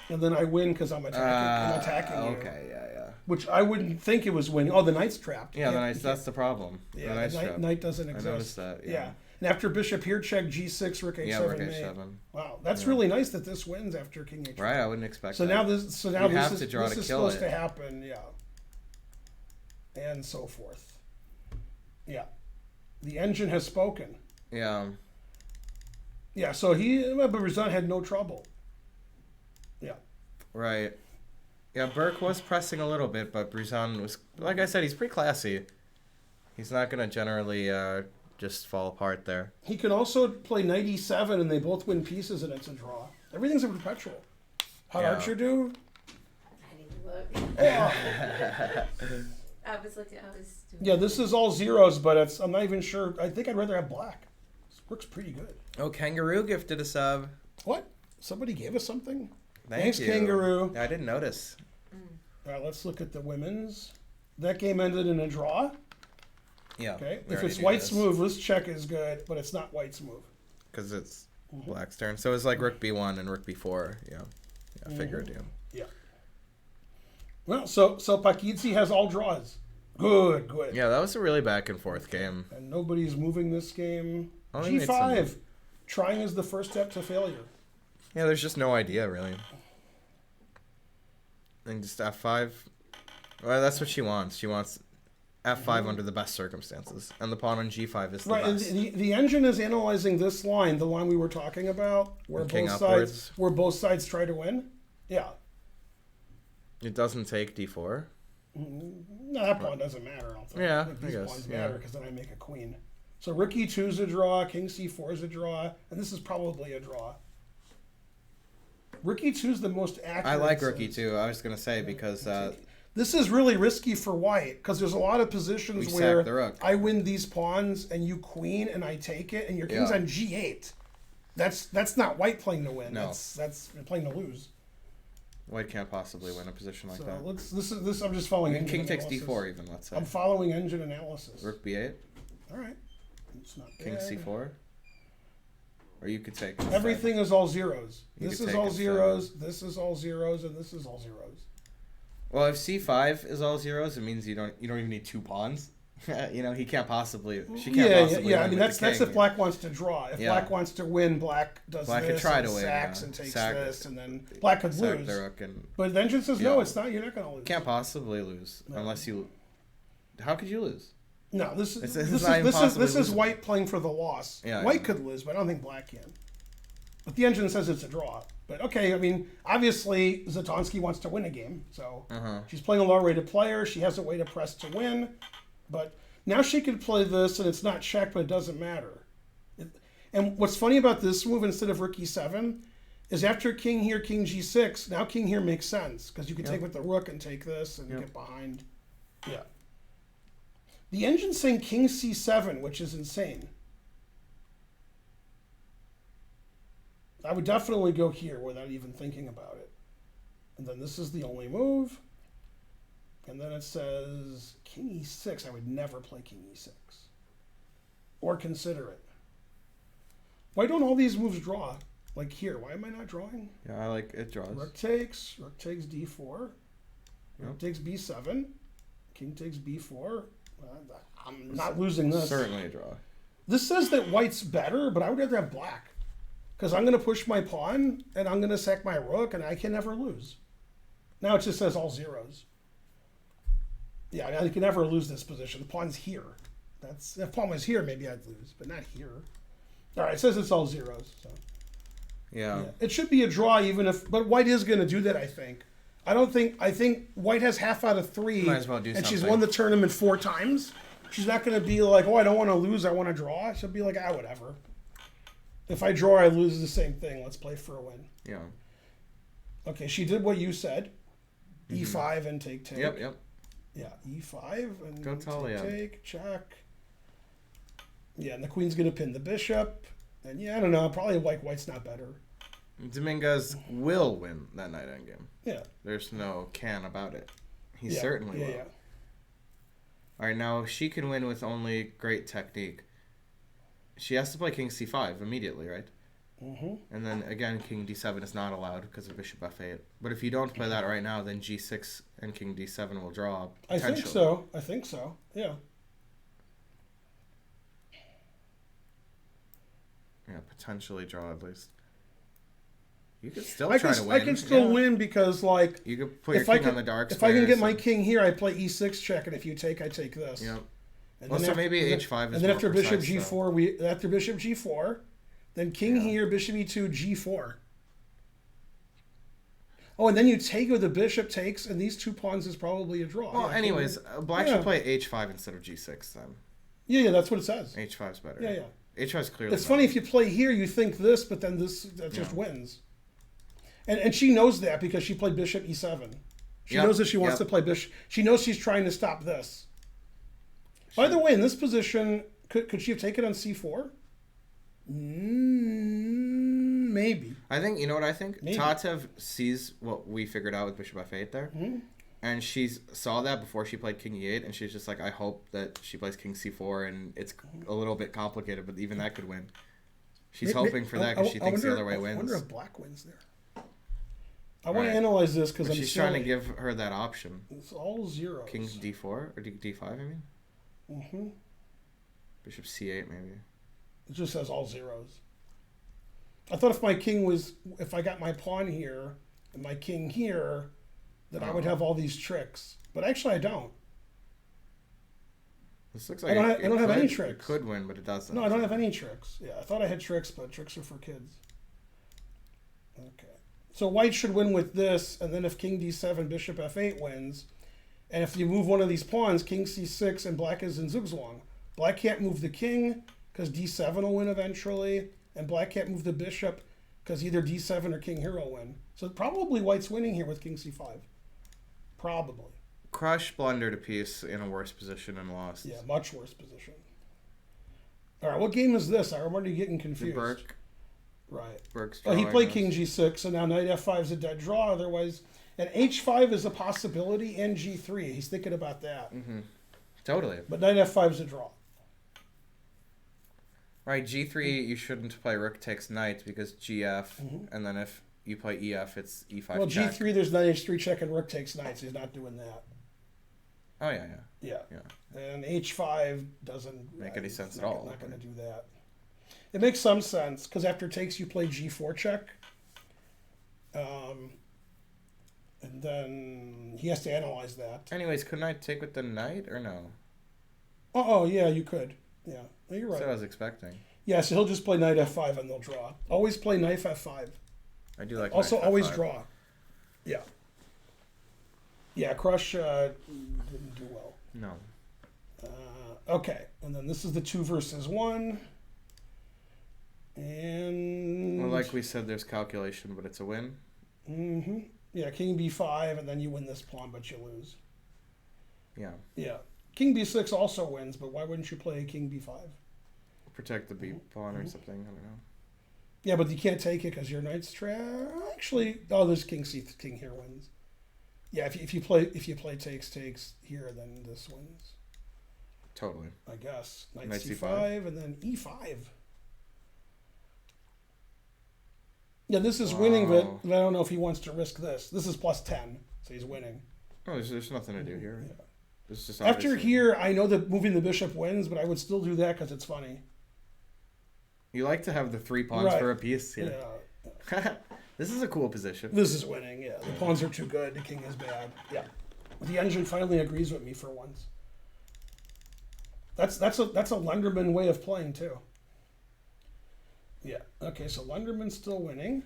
And then I win because I'm attacking you. Okay, yeah. Which I wouldn't think it was winning. Oh, the knight's trapped. Yeah, the knight's, that's the problem. Yeah, the knight's the trapped. knight doesn't I exist. noticed that, yeah. And after bishop here, check g6, rook h7, Yeah, rook mate. h7. Wow, that's really nice that this wins after king h4. Right, I wouldn't expect So that. now this, You this have is, to draw this to is kill supposed it. to happen, yeah, and so forth. Yeah, the engine has spoken. Yeah. Yeah, so but Razan had no trouble. Yeah, Right. Yeah, Burke was pressing a little bit, but Bruzan was, like I said, he's pretty classy. He's not going to generally just fall apart there. he can also play knight e7, and they both win pieces, and it's a draw. Everything's a perpetual. How'd Yeah. Archer do? I need to look. Oh. I was doing Yeah, this is all zeros, but I'm not even sure. I think I'd rather have black. This works pretty good. Oh, Kangaroo gifted a sub. What? Somebody gave us something? Thank Thanks, you. Kangaroo. Yeah, I didn't notice. All right, let's look at the women's. That game ended in a draw. Yeah. Okay. we If already it's knew white's this. move, this check is good, but it's not white's move. Because it's black's turn. So it's like rook b1 and rook b4. Yeah. I figured, yeah. Yeah. Well, so Pakidze has all draws. Good. Yeah, that was a really back and forth game. And nobody's moving this game. Only made G5. some- Trying is the first step to failure. Yeah, there's just no idea, really. And just f5. Well, that's what she wants. She wants f5 under the best circumstances. And the pawn on g5 is the Right, and best. the engine is analyzing this line, the line we were talking about, where And king both upwards. sides try to win. Yeah. It doesn't take d4. No, that pawn doesn't matter. I don't think. Yeah, I think I these guess, pawns yeah. matter because then I make a queen. So rook e2 is a draw, king c4 is a draw, and this is probably a draw. Rook e2 is the most accurate. I like rook since- e2. I was going to say because This is really risky for white because there's a lot of positions We where sack the rook. I win these pawns and you queen and I take it and your king's Yeah. on g8. That's not white playing to win. No. That's playing to lose. white can't possibly win a position like So that. this I'm just following. And engine king takes analysis. d4 even, let's say. I'm following engine analysis. Rook b8, All right, it's not king bad. c4. Or you could take Everything is all zeros. You This could is take all it, zeros. This is all zeros, and this is all zeros. Well, if c5 is all zeros, it means you don't even need two pawns. You know, he can't possibly. She can't possibly. Yeah. I win mean, with that's the if king. black wants to draw. If Yeah. black wants to win, black does Black could this. try and to win, sacks yeah. and takes Sack- this, and then black could Sack lose. the rook and But the engine says no. Yeah. It's not. You're not going to lose. can't possibly lose unless you. How could you lose? No, this It's is not even possibly this is losable. white playing for the loss. Yeah, White yeah. could lose, but I don't think black can. But the engine says it's a draw. But okay, I mean, obviously Zatonsky wants to win a game, so she's playing a low-rated player. She has a way to press to win, but now she could play this, and it's not checked, but it doesn't matter. And what's funny about this move instead of rook e7 is after king here, king g6. Now king here makes sense because you can take with the rook and take this and get behind. Yeah. The engine's saying king c7, which is insane. I would definitely go here without even thinking about it. And then this is the only move. And then it says king e6. I would never play king e6. Or consider it. Why don't all these moves draw? Like here, why am I not drawing? Yeah, I like it draws. Rook takes d4. Yep. Rook takes b7. King takes b4. I'm not losing this. Certainly a draw. This says that white's better, but I would rather have black. Because I'm going to push my pawn, and I'm going to sack my rook, and I can never lose. Now it just says all zeros. Yeah, I can never lose this position. The pawn's here. If the pawn was here, maybe I'd lose, but not here. All right, it says it's all zeros. So. Yeah. It should be a draw, even if... But white is going to do that, I think. I think white has half out of 3, Might as well do and something. she's won the tournament 4 times. She's not going to be like, oh, I don't want to lose, I want to draw. She'll be like, whatever. If I draw, I lose the same thing. Let's play for a win. Yeah. Okay, she did what you said. E5 and take. Yep. Yeah, E5 and Go Talia. take, check. Yeah, and the queen's going to pin the bishop. And yeah, I don't know. Probably white's not better. Dominguez will win that knight endgame. Yeah. There's no can about it. He Yeah, certainly will. Yeah. All right, now she can win with only great technique. She has to play king c5 immediately, right? Mm-hmm. And then again, king d7 is not allowed because of bishop f8. But if you don't play that right now, then g6 and king d7 will draw. I think so. Yeah. Yeah, potentially draw at least. You could still I try to win. can still win because, like, you could put your king on the dark if I can get my squares king here, I play e6 check, and if you take, I take this. Yep. And Well, then so after, maybe h5 is and then more after bishop precise, g4, though. after bishop g4, then king here, bishop e2, g4. Oh, and then you take with the bishop takes, and these 2 pawns is probably a draw. Well, Yeah, anyways, black should play h5 instead of g6 then. Yeah, that's what it says. h5's better. Yeah. h5's clearly It's better. funny if you play here, you think this, but then that just wins. And she knows that because she played bishop e7. She knows that she wants to play bishop. She knows she's trying to stop this. By the way, in this position, could she have taken on c4? Maybe. I think, you know what I think? Maybe. Tatev sees what we figured out with bishop f8 there. Mm-hmm. And she saw that before she played king e8, and she's just like, I hope that she plays king c4, and it's a little bit complicated, but even that could win. She's hoping for that because she thinks the other way wins. I wonder if black wins there. I want to analyze this because she's trying to give her that option. It's all zeros. King d4 or d5, I mean. Mm-hmm. Bishop c8 maybe. It just says all zeros. I thought if I got my pawn here and my king here, that I would have all these tricks. But actually, I don't. This looks like I don't have any tricks. It could win, but it doesn't. No, I don't have any tricks. Yeah, I thought I had tricks, but tricks are for kids. Okay. So white should win with this, and then if king d7, bishop f8 wins, and if you move one of these pawns, king c6, and black is in zugzwang. Black can't move the king, because d7 will win eventually, and black can't move the bishop, because either d7 or king here will win. So probably white's winning here with king c5. Probably. Crush blundered a piece in a worse position and lost. Yeah, much worse position. All right, what game is this? I'm already getting confused. Burke. Right. Burke's Well, he drawing played this. king g6, so now knight f5 is a dead draw. Otherwise, and h5 is a possibility, and g3. He's thinking about that. Mm-hmm. Totally. But knight f5 is a draw. Right, g3, you shouldn't play rook takes knight because gf, and then if you play ef, it's e5 Well, check. g3, there's knight h3 check, and rook takes knight, so he's not doing that. Oh, yeah. Yeah. And h5 doesn't Make any sense at all. Not going to do that. It makes some sense, because after takes, you play g4 check. And then he has to analyze that. Anyways, couldn't I take with the knight or no? Oh, yeah, you could. Yeah, no, you're That's right. what I was expecting. Yeah, so he'll just play knight f5 and they'll draw. Always play knight f5. I do like Also, knight always f5. draw. Yeah. Yeah, Crush didn't do well. No. Okay, and then this is the 2 versus 1. And... Well, like we said, there's calculation, but it's a win. Yeah, king b5, and then you win this pawn, but you lose. Yeah. Yeah. king b6 also wins, but why wouldn't you play king b5? Protect the B pawn or something. I don't know. Yeah, but you can't take it because your knight's actually. Oh, this king here wins. Yeah, if you play takes here, then this wins. Totally. I guess knight Knight c5 and then e5. Yeah, this is winning, but I don't know if he wants to risk this. This is +10, so he's winning. Oh, there's nothing to do here. Yeah. This is just After obviously- here, I know that moving the bishop wins, but I would still do that because it's funny. You like to have the 3 pawns Right. for a piece. Yeah. This is a cool position. This is winning, yeah. The pawns are too good, the king is bad. Yeah. The engine finally agrees with me for once. That's a Lenderman way of playing too. Yeah. Okay, so Lenderman's still winning.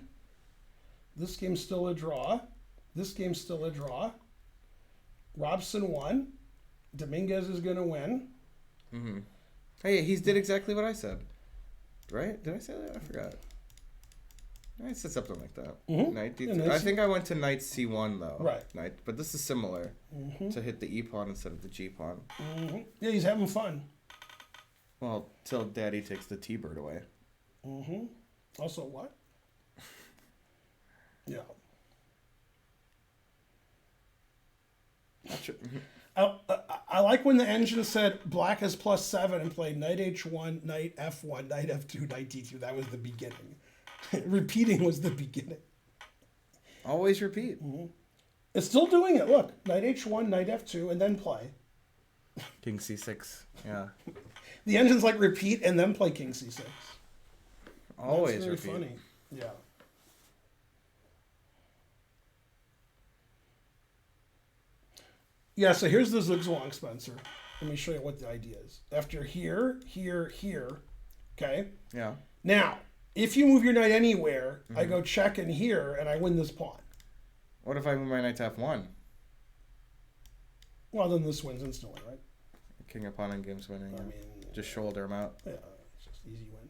This game's still a draw. This game's still a draw. Robson won. Dominguez is gonna win. Mm-hmm. Hey, he did exactly what I said. Right? Did I say that? I forgot. I said something like that. Mhm. Knight D3. Yeah, I think I went to knight c1 though. Right. Knight, but this is similar to hit the e pawn instead of the g pawn. Yeah, he's having fun. Well, till Daddy takes the t-bird away. Also, what? Yeah. Not sure. I like when the engine said black is +7 and played knight h1, knight f1, knight f2, knight d2. That was the beginning. Repeating was the beginning. Always repeat. It's still doing it. Look, knight h1, knight f2, and then play. King c6. Yeah. The engine's like repeat and then play king c6. Always That's very repeat. funny. Yeah. Yeah, so here's the zugzwang, Spencer. Let me show you what the idea is. After here, here, here, okay? Yeah. Now, if you move your knight anywhere, I go check in here, and I win this pawn. What if I move my knight to f1? Well, then this wins instantly, right? King upon and game's winning. I Yeah. mean, Just shoulder him out. yeah, it's just easy win.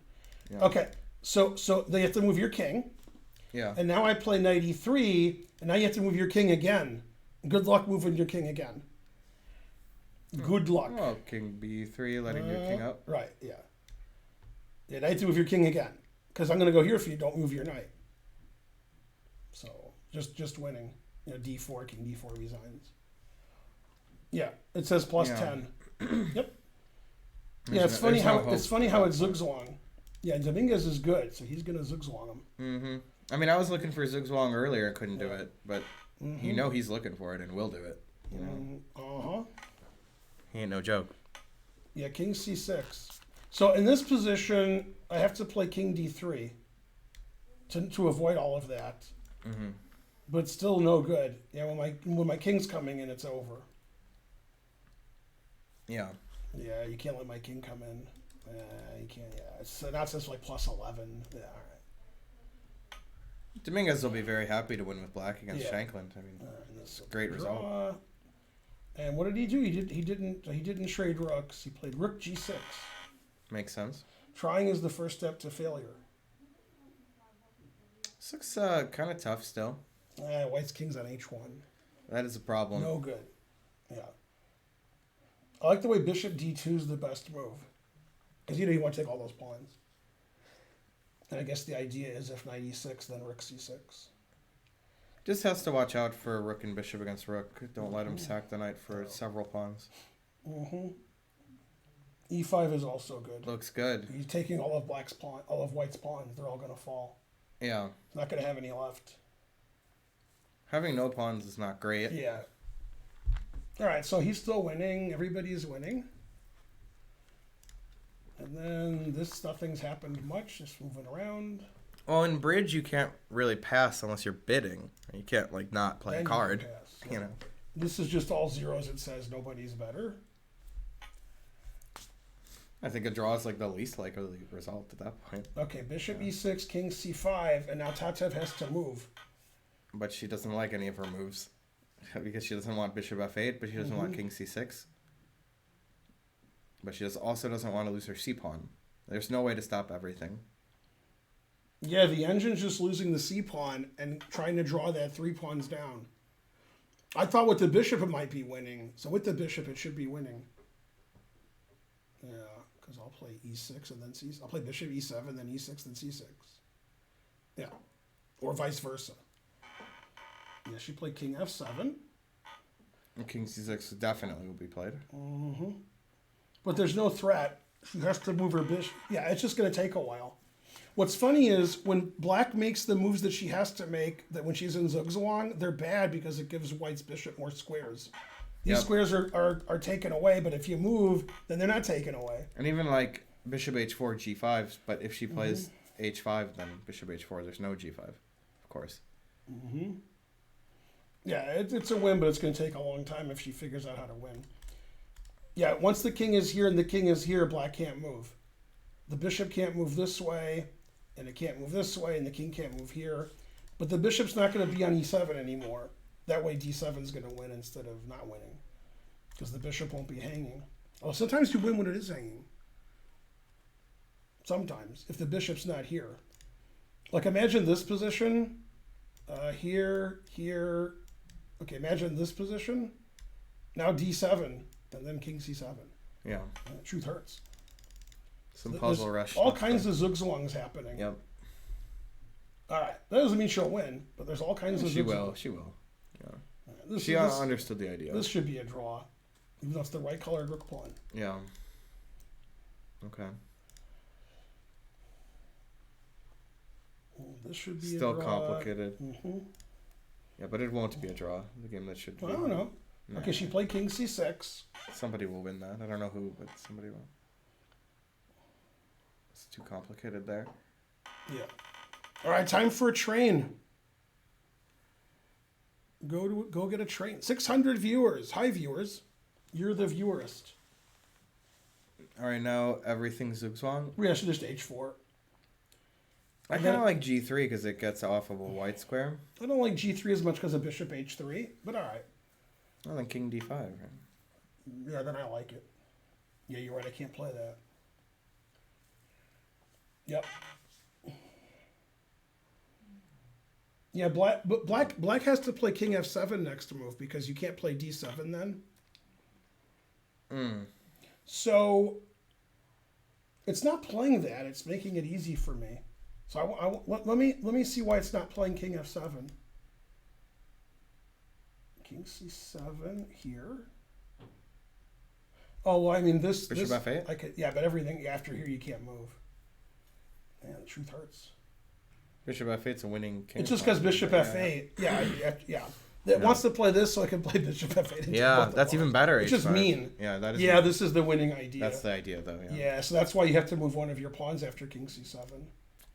Yeah. Okay, so they have to move your king, Yeah. and now I play knight e3, and now you have to move your king again. Good luck moving your king again. Good luck. Oh, king b3, letting your king up. Right, yeah. Yeah, now you have to move your king again, because I'm going to go here if you don't move your knight. So, just winning. You know, d4, king d4 resigns. Yeah, it says +10. Yep. Yeah, it's funny how it's zugzwang. Yeah, Dominguez is good, so he's gonna zugzwang him. I mean, I was looking for zugzwang earlier and couldn't do it, but you know he's looking for it and will do it. You know, he ain't no joke. Yeah, king c6. So in this position, I have to play king d3 to avoid all of that. But still no good. Yeah, when my king's coming in, it's over. Yeah. Yeah, you can't let my king come in. You can't. Yeah, so that's just like +11. Yeah, all right. Dominguez will be very happy to win with black against Yeah. Shankland. I mean, And this is a great draw. result. And what did he do? He didn't trade rooks. He played rook g6. Makes sense. Trying is the first step to failure. This looks kind of tough still. White's king's on h1. That is a problem. No good. Yeah. I like the way bishop d2 is the best move. Because you want to take all those pawns. And I guess the idea is if knight e6, then rook c6. Just has to watch out for rook and bishop against rook. Don't let him sack the knight for several pawns. e5 is also good. Looks good. He's taking all of White's pawns. They're all going to fall. Yeah. Not going to have any left. Having no pawns is not great. Yeah. All right, so he's still winning. Everybody's winning. And then nothing's happened much. Just moving around. Well, in bridge, you can't really pass unless you're bidding. You can't, like, not play Then a you card. can pass. You know. This is just all zeros. It says nobody's better. I think a draw is, like, the least likely result at that point. Okay, bishop e6, king c5, and now Tatev has to move. But she doesn't like any of her moves. Because she doesn't want bishop f8, but she doesn't want king c6. But she also doesn't want to lose her c-pawn. There's no way to stop everything. Yeah, the engine's just losing the c-pawn and trying to draw that 3 pawns down. I thought with the bishop it might be winning. So with the bishop it should be winning. Yeah, because I'll play e6 and then c6. I'll play bishop e7, then e6, then c6. Yeah, or vice versa. Yeah, she played king f7. And king c6 definitely will be played. Mm-hmm. But there's no threat. She has to move her bishop. Yeah, it's just going to take a while. What's funny is when black makes the moves that she has to make, that when she's in zugzwang, they're bad because it gives white's bishop more squares. These squares are taken away, but if you move, then they're not taken away. And even like bishop h4, g5, but if she plays h5, then bishop h4, there's no g5, of course. Mm-hmm. Yeah, it's a win, but it's going to take a long time if she figures out how to win. Yeah, once the king is here and the king is here, black can't move. The bishop can't move this way, and it can't move this way, and the king can't move here. But the bishop's not going to be on e7 anymore. That way d7 is going to win instead of not winning, because the bishop won't be hanging. Oh, sometimes you win when it is hanging. Sometimes, if the bishop's not here. Like imagine this position, here. Okay, imagine this position. Now d7, and then king c7. Yeah. Truth hurts. Some puzzle rush. All kinds of zugzwangs happening. Yep. All right. That doesn't mean she'll win, but there's all kinds of zugzwangs. She will. Yeah. This, she understood the idea. This should be a draw, even though it's the right colored rook pawn. Yeah. Okay. This should be still a draw. Complicated. Mm-hmm. Yeah, but it won't be a draw. The game that should. Well, I don't know. Nah. Okay, she played king c6. Somebody will win that. I don't know who, but somebody will. It's too complicated there. Yeah. All right, time for a train. Go get a train. 600 viewers. Hi, viewers. You're the viewerist. All right, now everything's zugzwang. Yeah, so just h4. I kind of like g3 because it gets off of a white square. I don't like g3 as much because of bishop h3, but all right. Well, then king d5, right? Yeah, then I like it. Yeah, you're right. I can't play that. Yep. Yeah, black has to play king f7 next move because you can't play d7 then. So it's not playing that. It's making it easy for me. So let me see why it's not playing king f7. King c7 here. Oh, well, I mean this. Bishop f8. I could, yeah, but everything after here you can't move. Man, the truth hurts. Bishop f8's a winning king. It's just because bishop f8. Yeah. It wants to play this, so I can play bishop f8. Yeah, that's even better. Which is mean. Yeah, that is. Yeah, mean. this is the winning idea. That's the idea, though. Yeah. Yeah, so that's why you have to move one of your pawns after king c7.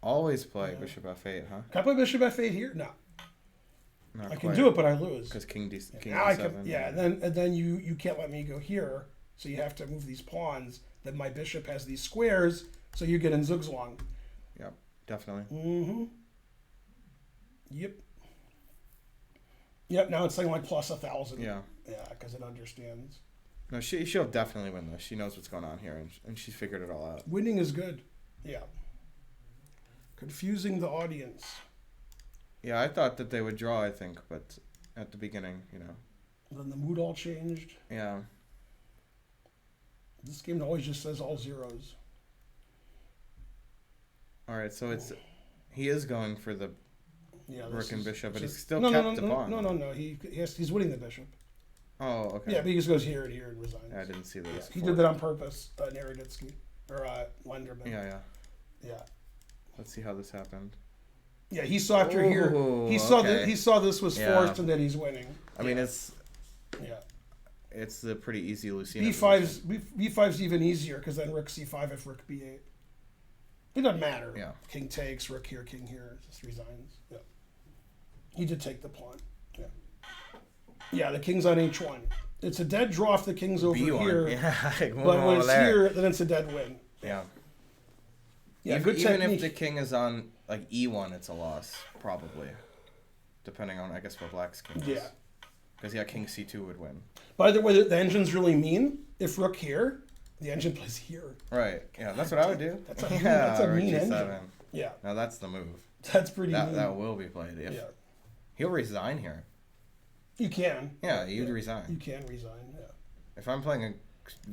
Always play bishop f8, huh? Can I play bishop f8 here? No. Not I quite. can do it, but I lose. Because king now d7. And then you can't let me go here, so you have to move these pawns. Then my bishop has these squares, so you get in zugzwang. Yep, definitely. Mm-hmm. Yep, now it's saying like plus 1,000. Yeah. Yeah, because it understands. No, she'll definitely win this. She knows what's going on here, and she's figured it all out. Winning is good. Yeah. Confusing the audience. Yeah, I thought that they would draw, I think, but at the beginning, Then the mood all changed. Yeah. This game always just says all zeros. All right, so he is going for the rook and bishop, but he's still kept the pawn. No. He's winning the bishop. Oh, okay. Yeah, but he just goes here and here and resigns. I didn't see this. He did that on purpose, Naroditsky. Or Lenderman. Yeah. Yeah. Let's see how this happened. Yeah, he saw after here. He saw this was forced and that he's winning. I mean, it's a pretty easy Lucina. B5's even easier because then rook c5 if rook b8. It doesn't matter. Yeah. King takes, rook here, king here. Just resigns. Yeah. He did take the pawn. Yeah. Yeah, the king's on h1. It's a dead draw if the king's over B1. here. Yeah. But when it's here, then it's a dead win. Yeah. Yeah, even if the king is on like e1, it's a loss probably, depending on I guess what black's king is. Yeah. Because king c2 would win. By the way, the engine's really mean. If rook here, the engine plays here. Right. Yeah, that's what I would do. That's a mean engine. Yeah. Now that's the move. That's pretty mean. That will be played. He'll resign here. You can. Yeah, you'd resign. You can resign. Yeah. If I'm playing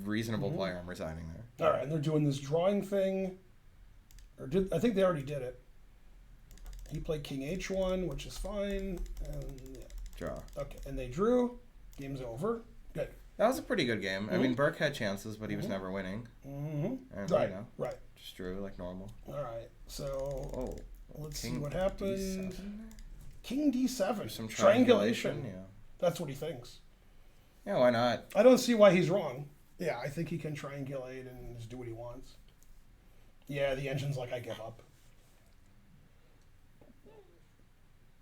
reasonable player, I'm resigning there. All right, and they're doing this drawing thing. I think they already did it. He played King H1, which is fine. And yeah. Draw. Okay, and they drew. Game's over. Good. That was a pretty good game. I mean, Burke had chances, but he was never winning. And, Right, right. just drew like normal. All right, so Oh, let's see King what happened. D7 there? King D7. Some Triangulation. Yeah. That's what he thinks. Yeah, why not? I don't see why he's wrong. Yeah, I think he can triangulate and just do what he wants. Yeah, the engine's like, I give up.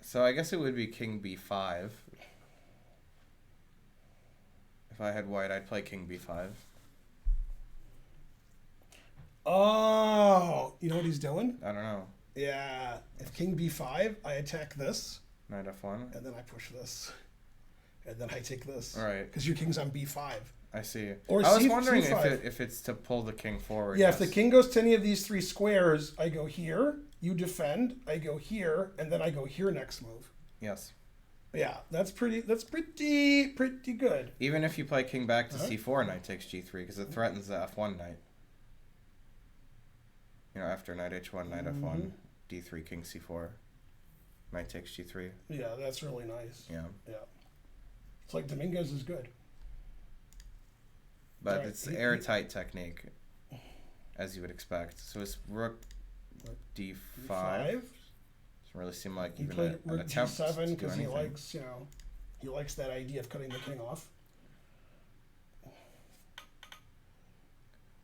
So I guess it would be King B5. If I had white, I'd play King B5. Oh, you know what he's doing? I don't know. Yeah, if King B5, I attack this, Knight F1. and then I push this, and then I take this. All right. Because your king's on B5. I see. Or I was C- wondering C5. if it's to pull the king forward. Yeah, yes. if the king goes to any of these three squares, I go here, you defend, I go here, and then I go here next move. Yes. Yeah, that's pretty good. Even if you play king back to C4, knight takes G3, because it threatens the F1 knight. You know, after knight H1, knight F1, D3, king C4, knight takes G3. Yeah, that's really nice. Yeah. Yeah. It's like Dominguez is good. But Right, it's he- airtight technique, as you would expect. So it's rook D5. Five. Doesn't really seem like He even played an rook attempt G7 to do because he anything. likes, he likes that idea of cutting the king off.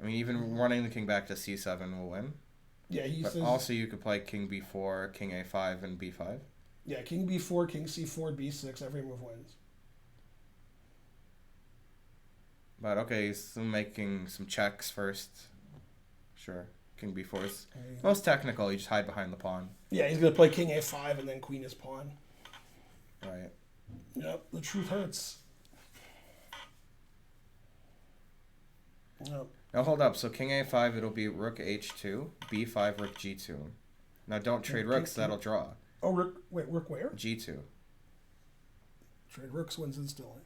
I mean, even running the king back to C7 will win. Yeah, he But says. also you could play king B4, king A5, and B5. Yeah, king B4, king C4, B6. Every move wins. But okay, so making some checks first. Sure. King B4 is most technical. You just hide behind the pawn. Yeah, he's gonna play king A5 and then queen is pawn. Right. Yep, the truth hurts. Yep. Now hold up. So king A5, it'll be rook H2, B5, rook G2. Now don't trade rooks. That'll draw. Oh, rook where? G2. Trade rooks wins instantly.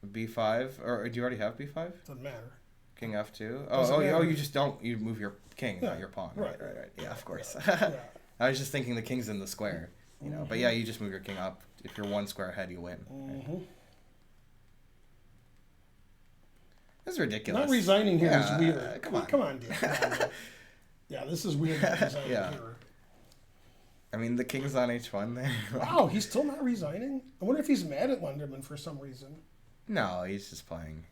B5, or do you already have B5? Doesn't matter. King F2. Doesn't Oh, matter. you just don't. You move your king, Yeah, not your pawn. right. Right. Yeah, of course. Yeah. I was just thinking the king's in the square, you know. But yeah, you just move your king up. If you're one square ahead, you win. Mm-hmm. This is ridiculous. Not resigning here is Yeah, weird. come on. Come on, dude. Come on, dude. Yeah, this is weird. Not resigning Yeah. here. I mean, the king's on H1 there. Wow, he's still not resigning? I wonder if he's mad at Lenderman for some reason. No, he's just playing.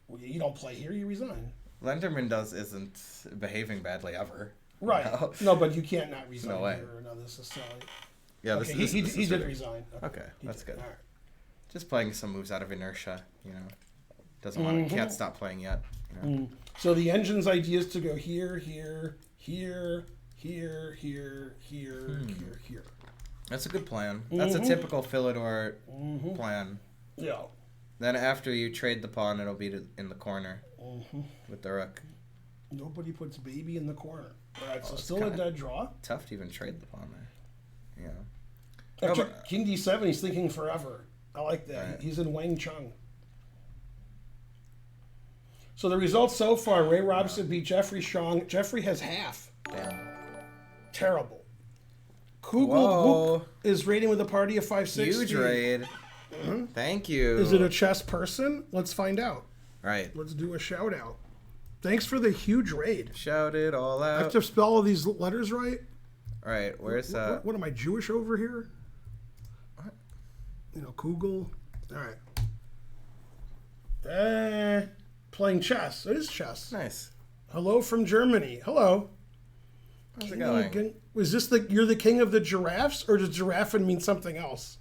Well, you don't play here, you resign. Lenderman isn't behaving badly ever. Right. No. No, but you can't not resign No way. here. No, this is silly. Yeah, Okay, this he is did ridiculous. resign. Okay, He that's did. good. All right. Just playing some moves out of inertia, you know. Doesn't want to, can't stop playing yet. You know? So the engine's idea is to go here, here, here, here, here, here, here. That's a good plan. That's a typical Philidor plan. Yeah. Then after you trade the pawn, it'll be in the corner with the rook. Nobody puts baby in the corner. All right, so it's still a kinda- dead draw. Tough to even trade the pawn there. Yeah. After but- King D7, he's thinking forever. I like that. Right. He's in Wang Chung. So the results so far, Ray Robson beat Jeffrey Strong. Jeffrey has half. Damn. Terrible. Kugel Whoa. Whoop is rating with a party of 560. Huge raid. Thank you. Is it a chess person? Let's find out. Right. Let's do a shout out. Thanks for the huge raid. Shout it all I have out. to spell all these letters right. All right. Where's What am I, Jewish over here? What? You know, Kugel. All right. Playing chess. It is chess. Nice. Hello from Germany. Hello. How's it going? Was this you're the king of the giraffes, or does giraffe mean something else?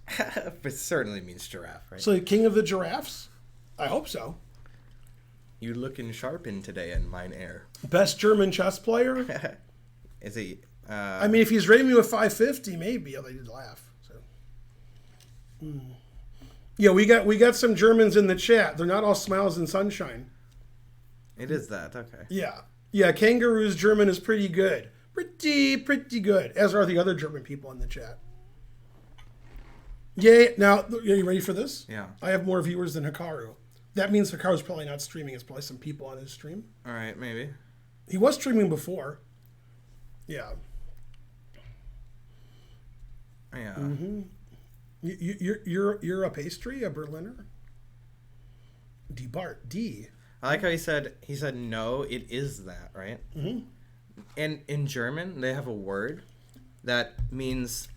It certainly means giraffe, right? So the king of the giraffes? I hope so. You looking sharpened today in mine air. Best German chess player? Is he? I mean, if he's rating me with 550, maybe. Oh, they did laugh. So. Yeah, we got some Germans in the chat. They're not all smiles and sunshine. It is that. Okay. Yeah. Kangaroo's German is pretty good. Pretty good. As are the other German people in the chat. Yay! Now, are you ready for this? Yeah. I have more viewers than Hikaru. That means Hikaru's probably not streaming. It's probably some people on his stream. All right, maybe. He was streaming before. Yeah. Yeah. Mm-hmm. You're a pastry, a Berliner? D. Bart. D. I like how he said no, it is that, right? Mm-hmm. And in German, they have a word that means,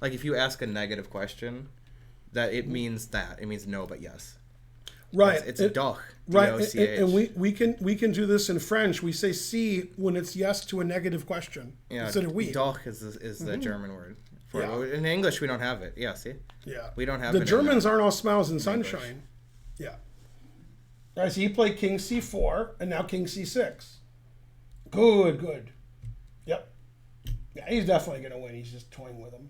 like, if you ask a negative question, that it means that. It means no, but yes. Right. It's doch. Right. D-O-C-H. And we can do this in French. We say si when it's yes to a negative question. Yeah. Instead of oui. Doch is the German word. In English, we don't have it. Yeah, see? Yeah. We don't have the it. The Germans aren't all smiles and sunshine. Yeah. All right, so he played King C4 and now King C6. Good. Yep. Yeah, he's definitely going to win. He's just toying with him.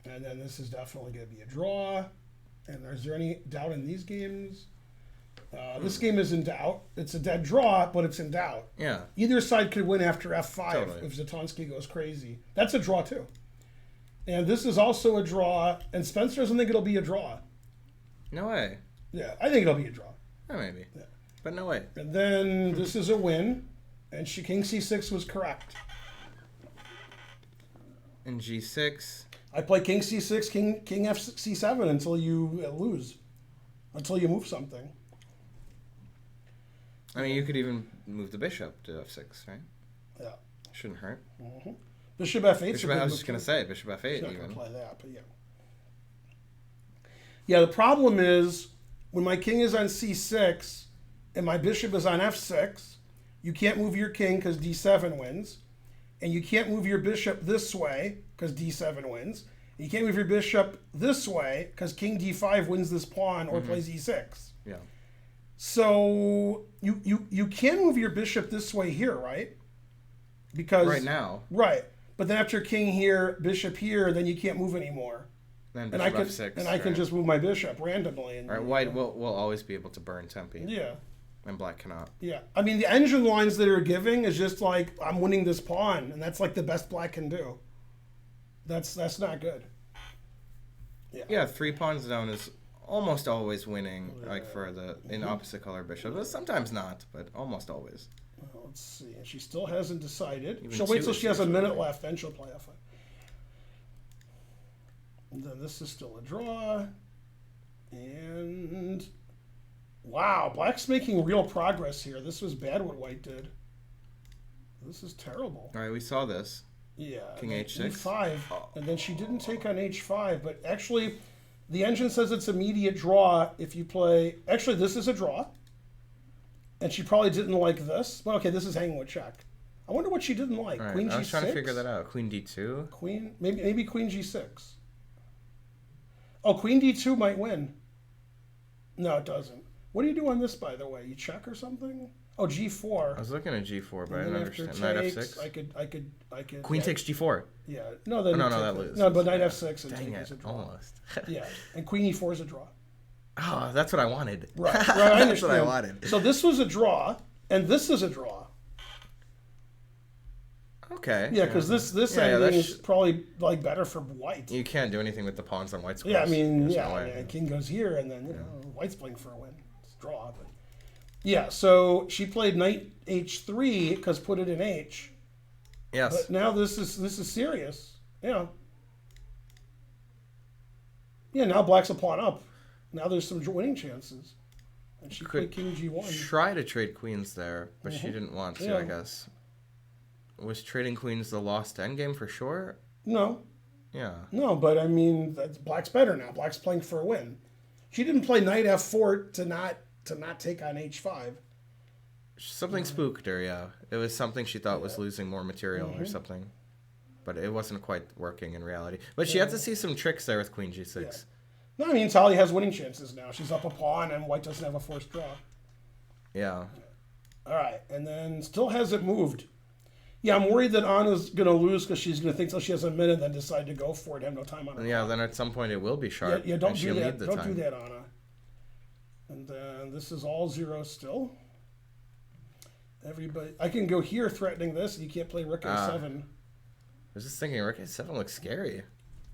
And then this is definitely going to be a draw. And is there any doubt in these games? This game is in doubt. It's a dead draw, but it's in doubt. Yeah. Either side could win after F5 Totally. if Zatonsky goes crazy. That's a draw, too. And this is also a draw. And Spencer doesn't think it'll be a draw. No way. Yeah, I think it'll be a draw. Oh, maybe. Yeah. But no way. And then this is a win. And King C6 was correct. And G6. I play King C6, King F C7 until you lose. Until you move something. I mean, you could even move the bishop to F6, right? Yeah. Shouldn't hurt. Mm-hmm. Bishop F8. Bishop, I was just going to say, Bishop F8 He's not even. going to play that, but yeah. Yeah, the problem is when my king is on C6 and my bishop is on F6, you can't move your king because D7 wins. And you can't move your bishop this way because D7 wins. And you can't move your bishop this way because King D5 wins this pawn or plays E6. Yeah. So you can move your bishop this way here, right? Because Right now. Right. But then after king here, bishop here, then you can't move anymore. Then And Bishop F6. I can just move my bishop randomly. And, All right, white will always be able to burn Tempe. Yeah. And black cannot. Yeah. I mean, the engine lines that are giving is just like, I'm winning this pawn, and that's like the best black can do. That's not good. Yeah, 3 pawns down is almost always winning, like for the in opposite color bishop. But sometimes not, but almost always. Well, let's see. And she still hasn't decided. Even She'll wait two till is she has a usually minute right. left, then she'll play F5. And then this is still a draw. And wow, black's making real progress here. This was bad what white did. This is terrible. All right, we saw this. Yeah. King and H6. E5. And then she didn't take on H5, but actually the engine says it's immediate draw if you play. Actually, this is a draw. And she probably didn't like this. But okay, this is hanging with check. I wonder what she didn't like. All right, Queen G6? I was trying to figure that out. Queen D2. Queen, maybe Queen G6. Oh, Queen D2 might win. No, it doesn't. What do you do on this, by the way? You check or something? Oh, G4. I was looking at G4, but I And didn't then after understand. Knight takes, F6. I could. Queen yeah, takes G4. Yeah. No, then no, take that it. loses. No, but Knight Yeah. F6 and Dang take it, is a draw. almost. Yeah, and Queen E4 is a draw. Oh, that's what I wanted. Right, I That's what I understand. wanted. So this was a draw, and this is a draw. Okay. Yeah, because this ending that's- is probably like better for white. You can't do anything with the pawns on white squares. Yeah, I mean, There's yeah, no way. king goes here, and then white's playing for a win. It's a draw, but yeah. So she played knight H3 because put it in H. Yes. But now this is serious. Yeah. Yeah. Now black's a pawn up. Now there's some winning chances. And she played King G1. Try to trade queens there, but she didn't want to, I Yeah. guess. Was trading queens the lost endgame for sure? No, Yeah. no, but I mean, black's better now. Black's playing for a win. She didn't play knight F4 to not take on H5. Something spooked her, yeah. It was something she thought was losing more material or something. But it wasn't quite working in reality. But she had to see some tricks there with Queen G6. No, I mean, Talia has winning chances now. She's up a pawn, and white doesn't have a forced draw. Yeah. All right, and then still hasn't moved. Yeah, I'm worried that Anna's going to lose because she's going to think till she has a minute, then decide to go for it, have no time on her. Yeah, then at some point it will be sharp. Yeah, don't and do she'll that. need the Don't time. do that, Anna. And then this is all zero still. Everybody, I can go here threatening this, and you can't play Rook A7. I was just thinking, Rook A7 looks scary.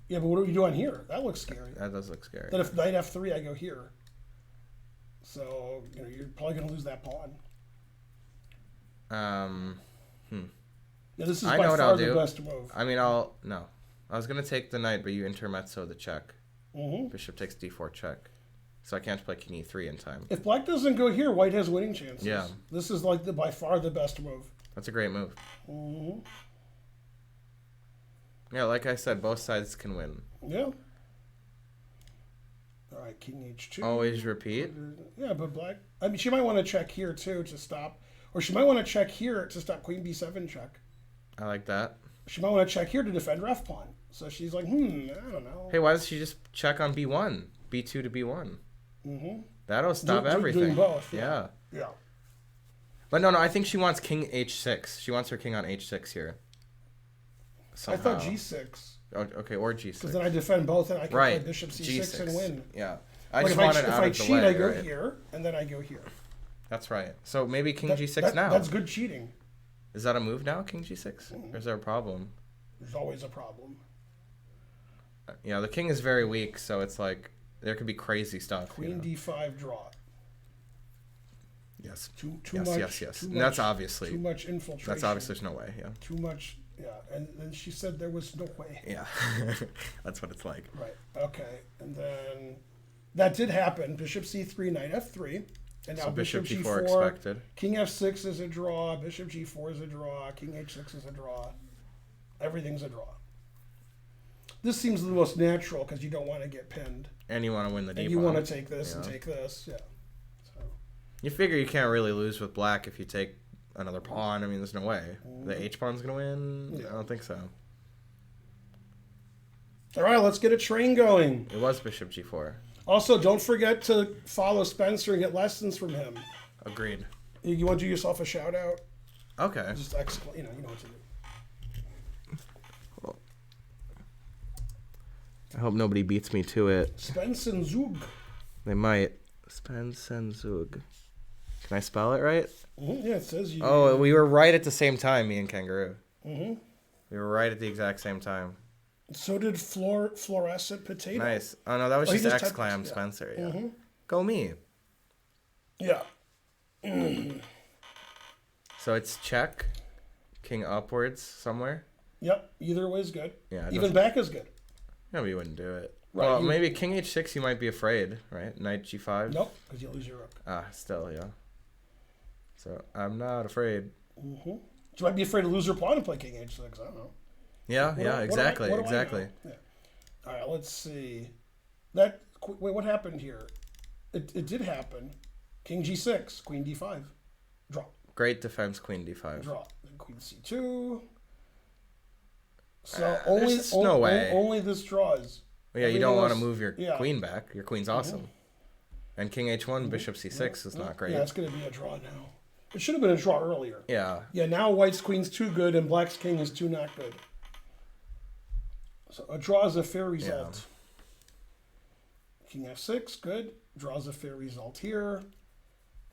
Yeah, but what do you do on here? That looks scary. That does look scary. Then if knight F3, I go here. So you're probably going to lose that pawn. Yeah, this is I by know what far I'll the do. best move. I mean, I was gonna take the knight, but you intermezzo the check. Mm-hmm. Bishop takes d4 check, so I can't play king e3 in time. If black doesn't go here, white has winning chances. Yeah. This is like by far the best move. That's a great move. Mm-hmm. Yeah, like I said, both sides can win. Yeah. All right, king h2. Always repeat. Yeah, but black. I mean, she might want to check here too to stop, or she might want to check here to stop queen b7 check. I like that. She might want to check here to defend ref pawn. So she's like, I don't know. Hey, why does she just check on b1, b2 to b1? Mm-hmm. That'll stop everything. Doing both. Yeah. Yeah. But no, I think she wants king h6. She wants her king on h6 here. Somehow. I thought g6. Oh, okay, or g6. Because then I defend both and I can play Right. bishop c6 G6. and win. Yeah. But I just want it if out I of the cheat, way, I go right? here and then I go here. That's right. So maybe king That- g6 that- now. That's good cheating. Is that a move now, king g6? Or is there a problem? There's always a problem. Yeah, the king is very weak, so it's like there could be crazy stuff. Queen d5 draw. Yes. Too Yes, much. yes. Too And much, that's obviously. too much infiltration. That's obviously there's no way. Yeah. Too much. Yeah, and then she said there was no way. Yeah. That's what it's like. Right. Okay. And then that did happen. Bishop c3, knight f3, and now So bishop bishop g4 g4. expected. King f6 is a draw. Bishop g4 is a draw. King h6 is a draw. Everything's a draw. This seems the most natural because you don't want to get pinned. And you want to win the d And you pawn. want to take this and Yeah. take this. Yeah. So, You figure you can't really lose with black if you take another pawn. I mean, there's no way. The h pawn's going to win? Yeah. I don't think so. all right, let's get a train going. It was bishop g4. Also, don't forget to follow Spencer and get lessons from him. Agreed. You want to do yourself a shout out? Okay. Just exclaim, you know what to do. I hope nobody beats me to it. Spence and Zug. They might. Spensenzug. Can I spell it right? Mm-hmm. Yeah, it says you. Oh, we were right at the same time, me and Kangaroo. Mm-hmm. We were right at the exact same time. So did fluorescent potato. Nice. Oh, no, that was Oh, he just just exclam typed- yeah. Spencer. Yeah. Mm-hmm. Go me. Yeah. So it's check, king upwards somewhere. Yep. Either way is good. Yeah. Even back is good. No, we wouldn't do it. Right, Well, you- maybe king h6 you might be afraid, right? Knight g5. Nope, because you lose your rook. Still, yeah. So I'm not afraid. Mm-hmm. You might be afraid to lose your pawn and play king h6. I don't know. Yeah, What do- yeah, what do I- exactly, what do I know? exactly. Yeah. All right, let's see. Wait, what happened here? It did happen. King g6, queen d5, draw, Great defense, queen d5. draw. Then queen c2. So there's no way. only this draws. Well, yeah, you don't Everything want to else- move your yeah. queen back. Your queen's awesome. And king h1, bishop c6 is not great. Yeah, it's going to be a draw now. It should have been a draw earlier. Yeah. Yeah, now white's queen's too good and black's king is too not good. So a draw is a fair result. King f6, good. Draws a fair result here.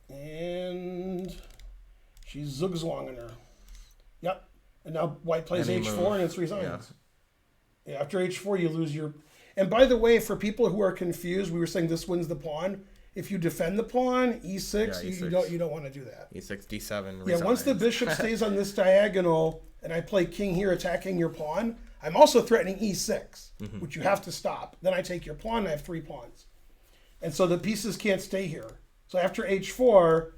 And she's zugzwanging her. Yep. And now white plays Any h4 move. and it's resigns. Yeah, after h4 you lose your... And by the way, for people who are confused, we were saying this wins the pawn. If you defend the pawn, e6, Yeah, You, E6. you don't want to do that. e6, d7, Yeah, once the resigns. bishop stays on this diagonal and I play king here attacking your pawn, I'm also threatening e6, which you have to stop. Then I take your pawn, I have 3 pawns. And so the pieces can't stay here. So after h4,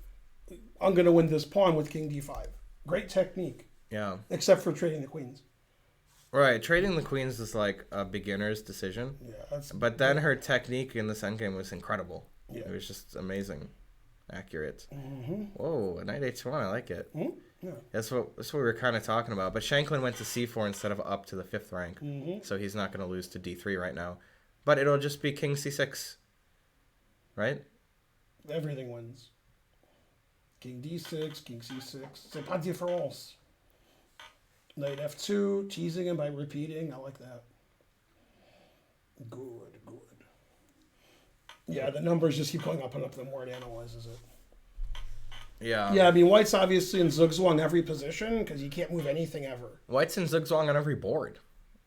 I'm going to win this pawn with king d5. Great technique, Yeah. except for trading the queens. Right, trading the queens is like a beginner's decision. Yeah, that's... But then her technique in this endgame was incredible. Yeah. It was just amazing. Accurate. Mm-hmm. Whoa, a knight h1, I like it. Yeah. That's what we were kind of talking about. But Shanklin went to c4 instead of up to the 5th rank. Mm-hmm. So he's not going to lose to d3 right now. But it'll just be king c6. Right? Everything wins. King d6, king c6. C'est pas différence. Knight f2, teasing him by repeating. I like that. Good, good. Yeah, the numbers just keep going up and up the more it analyzes it. Yeah. Yeah, I mean, white's obviously in zugzwang every position because you can't move anything ever. White's in zugzwang on every board.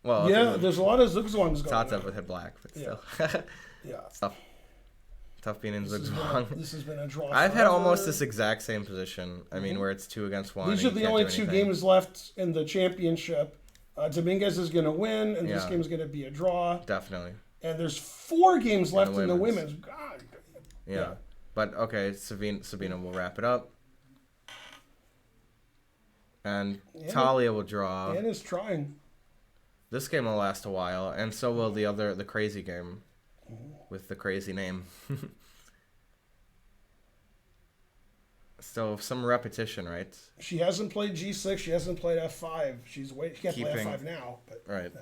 Well, Yeah, there's a lot of zugzwangs going Tatev on. would hit black, but Yeah. still. Yeah. Stuff. Tough being in This has Zugzwang. this has been a draw. I've had almost forever. this exact same position. I mean, where it's 2 against 1. These and are the you can't only do 2 anything. games left in the championship. Dominguez is going to win, and this Yeah. game is going to be a draw. Definitely. And there's 4 games left in the women's. women's. God. Yeah. But, okay, Sabina will wrap it up. And Talia will draw. Anna's trying. This game will last a while, and so will the crazy game with the crazy name. So some repetition, right? She hasn't played G6. She hasn't played F5. She can't play F5 now. But Right. yeah.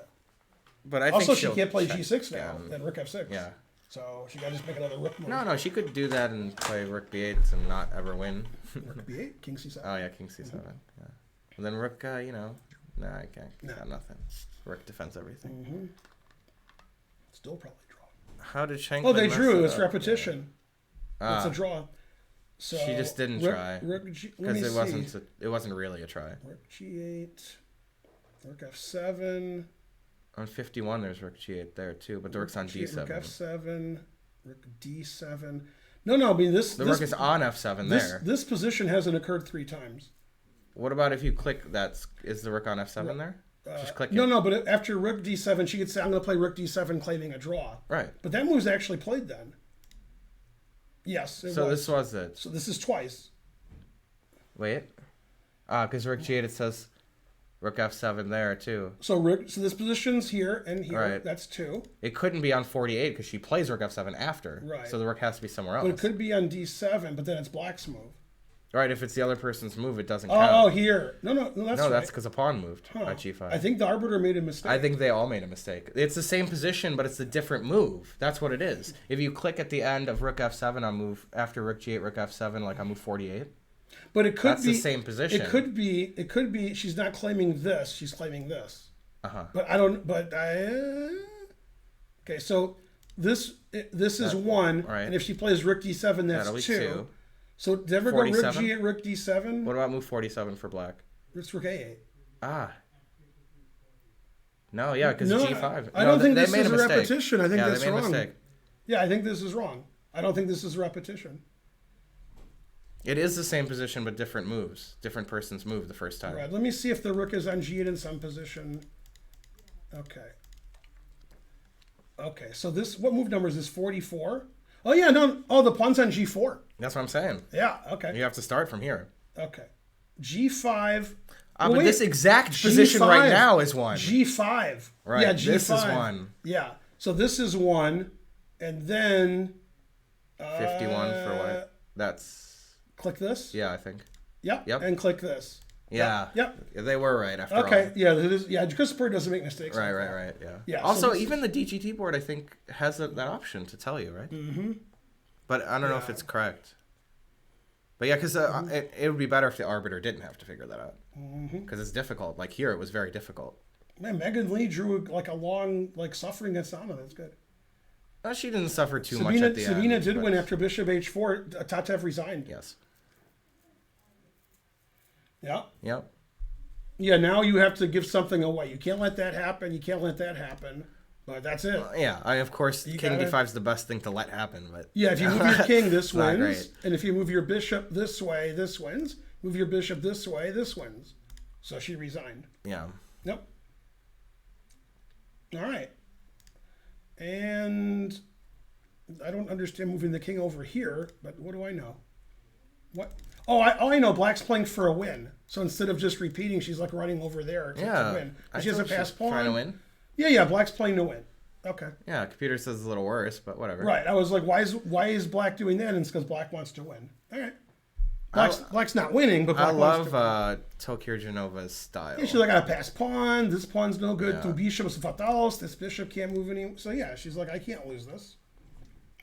But I Also, think she she'll can't play check G6 now. down. Then Rook F6. Yeah. So she got to just make another Rook move. No, she could do that and play Rook B8 and not ever win. Rook B8, King C7. Oh yeah, King C7. Yeah. And then Rook, nah, I can't. No. Got nothing. Rook defends everything. Still probably draw. How did Shank? Oh, they drew. It's repetition. Ah, It's a draw. So she just didn't Rook, try Rook G, let because me see. it wasn't really a try. Rook G8. Rook F7. On 51, there's Rook G8 there too, but the Rook's on G8, D7. Rook F7. Rook D7. No. I mean The Rook is on F7 there. This position hasn't occurred 3 times. What about if you click is the Rook on F7 there? Just click it. No, but after Rook D7, she could say, I'm going to play Rook D7 claiming a draw. Right. But that move's actually played then. Yes, it was. This was it. So this is twice. Wait. Because Rook G8, it says Rook F7 there too. So this position's here and here. Right. That's 2. It couldn't be on 48 because she plays Rook F7 after. Right. So the Rook has to be somewhere else. But it could be on D7, but then it's Black's move. Right, if it's the other person's move, it doesn't Oh, count. here. No, that's No, right. that's because a pawn moved Huh. at G5. I think the arbiter made a mistake. I think they all made a mistake. It's the same position, but it's a different move. That's what it is. If you click at the end of Rook F7 on move after Rook G8, Rook F7, like on move 48, But it could that's be the same position. It could be she's not claiming this, she's claiming this. Uh-huh. But I don't okay, so this is 1, right. and if she plays Rook D7, that's That'll be 2. 2. So did ever go Rook 47? G8, Rook D7? What about move 47 for black? It's Rook A8. Ah. No, yeah, because No, G5. I don't think they this made is a mistake. repetition. I think yeah, that's they made wrong. A mistake. Yeah, I think this is wrong. I don't think this is a repetition. It is the same position, but different moves. Different person's move the first time. Right, let me see if the Rook is on G8 in some position. Okay. Okay, so what move number is this, 44? Oh, yeah, no. Oh, the pawn's on G4. That's what I'm saying. Yeah, okay. You have to start from here. Okay. G5. But this exact position G5. right now is 1. G5. Right, Yeah, G5. this is 1. Yeah. So this is 1, and then 51 for what? That's... click this. Yeah, I think. Yep. Yep. And click this. Yeah. Yep. Yeah, they were right after all. Okay. Yeah, it is. Yeah, Christopher doesn't make mistakes. Right, yeah. Yeah, Also, so this even the DGT board, I think, has that option to tell you, right? Mm-hmm. But I don't know if it's correct. But yeah, because it would be better if the arbiter didn't have to figure that out. Because it's difficult. Like here, it was very difficult. Man, Megan Lee drew like a long suffering against Anna. That's good. She didn't suffer too much at the end. Sabina did but- win after Bishop H4. Tatev resigned. Yes. Yeah. Yep. Yeah, now you have to give something away. You can't let that happen. You can't let that happen. But that's it. Yeah, of course, You King gotta- D5 is the best thing to let happen. But Yeah, if you move your king, this not wins. great. And if you move your bishop this way, this wins. Move your bishop this way, this wins. So she resigned. Yeah. Nope. All right. And I don't understand moving the king over here, but what do I know? What? Oh, I know. Black's playing for a win. So instead of just repeating, she's like running over there to win. But she has a pass pawn. Trying to win. Yeah. Black's playing to win. Okay. Yeah, computer says it's a little worse, but whatever. Right. I was like, why is Black doing that? And it's because Black wants to win. All right. Black's not winning, but Black I wants love to win. Tokyo Genova's style. Yeah, she's like, I got to pass pawn. This pawn's no good. Yeah. Two bishops fatalis. This bishop can't move any. So yeah, she's like, I can't lose this.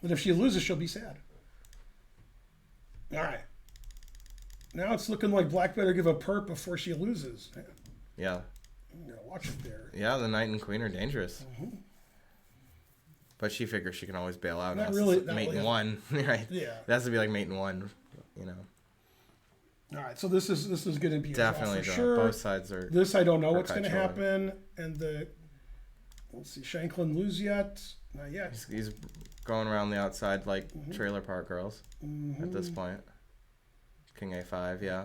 But if she loses, she'll be sad. All right. Now it's looking like Black better give a perp before she loses. Yeah. You gotta watch it there. Yeah, the knight and queen are dangerous. But she figures she can always bail out. Not and really- that's not mate really. in one, right? Yeah. It has to be like mate in one, you know. All right, so this is going to be a draw Definitely for draw. sure. Both sides are. This I don't know what's Perpetual. going to happen, and Let's see. Shanklin lose yet? Not yet. He's going around the outside like trailer park girls at this point. King A5, yeah.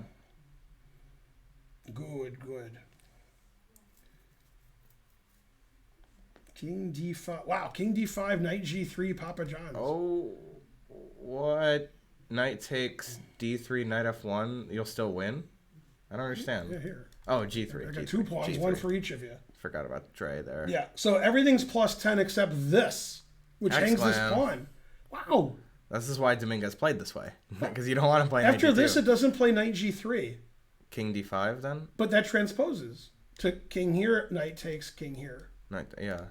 Good. King D5. Wow, King D5, Knight G3, Papa John's. Oh, what? Knight takes D3, Knight F1. You'll still win? I don't understand. Yeah, here. Oh, G3. I got G3, 2 pawns, G3. one for each of you. Forgot about Dre there. Yeah, so everything's plus 10 except this, which hangs this pawn. Wow. This is why Dominguez played this way. Because you don't want to play After Knight this, D2. it doesn't play Knight G3. King D5 then? But that transposes to King here, Knight takes King here. Knight, yeah.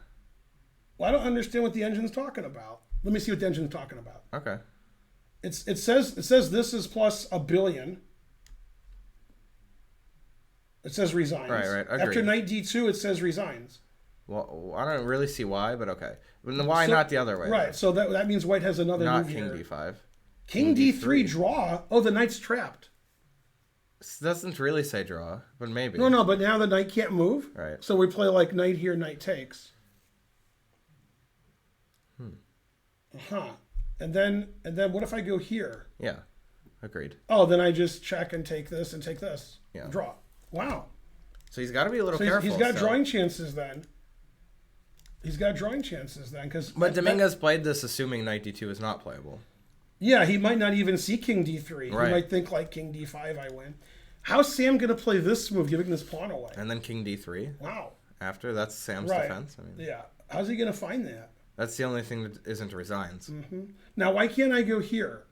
Well, I don't understand what the engine's talking about. Let me see what the engine's talking about. Okay. It says this is plus a billion. It says resigns. Right. Agreed. After Knight D2, it says resigns. Well, I don't really see why, but okay. But why not the other way? Right. So that means White has another Not move King here. D5. King D3 draw. Oh, the Knight's trapped. This doesn't really say draw, but maybe. No, but now the Knight can't move. Right. So we play like Knight here, Knight takes. And then what if I go here? Yeah. Agreed. Oh, then I just check and take this and take this. Yeah. Draw. Wow. So he's got to be a little So careful. he's got drawing chances then. But Dominguez played this assuming Knight D2 is not playable. Yeah, he might not even see King D3. Right. He might think like King D5, I win. How's Sam going to play this move, giving this pawn away? And then King D3. Wow. After, that's Sam's Right. defense. I mean, Yeah. How's he going to find that? that's the only thing that isn't resigns. Now, why can't I go here?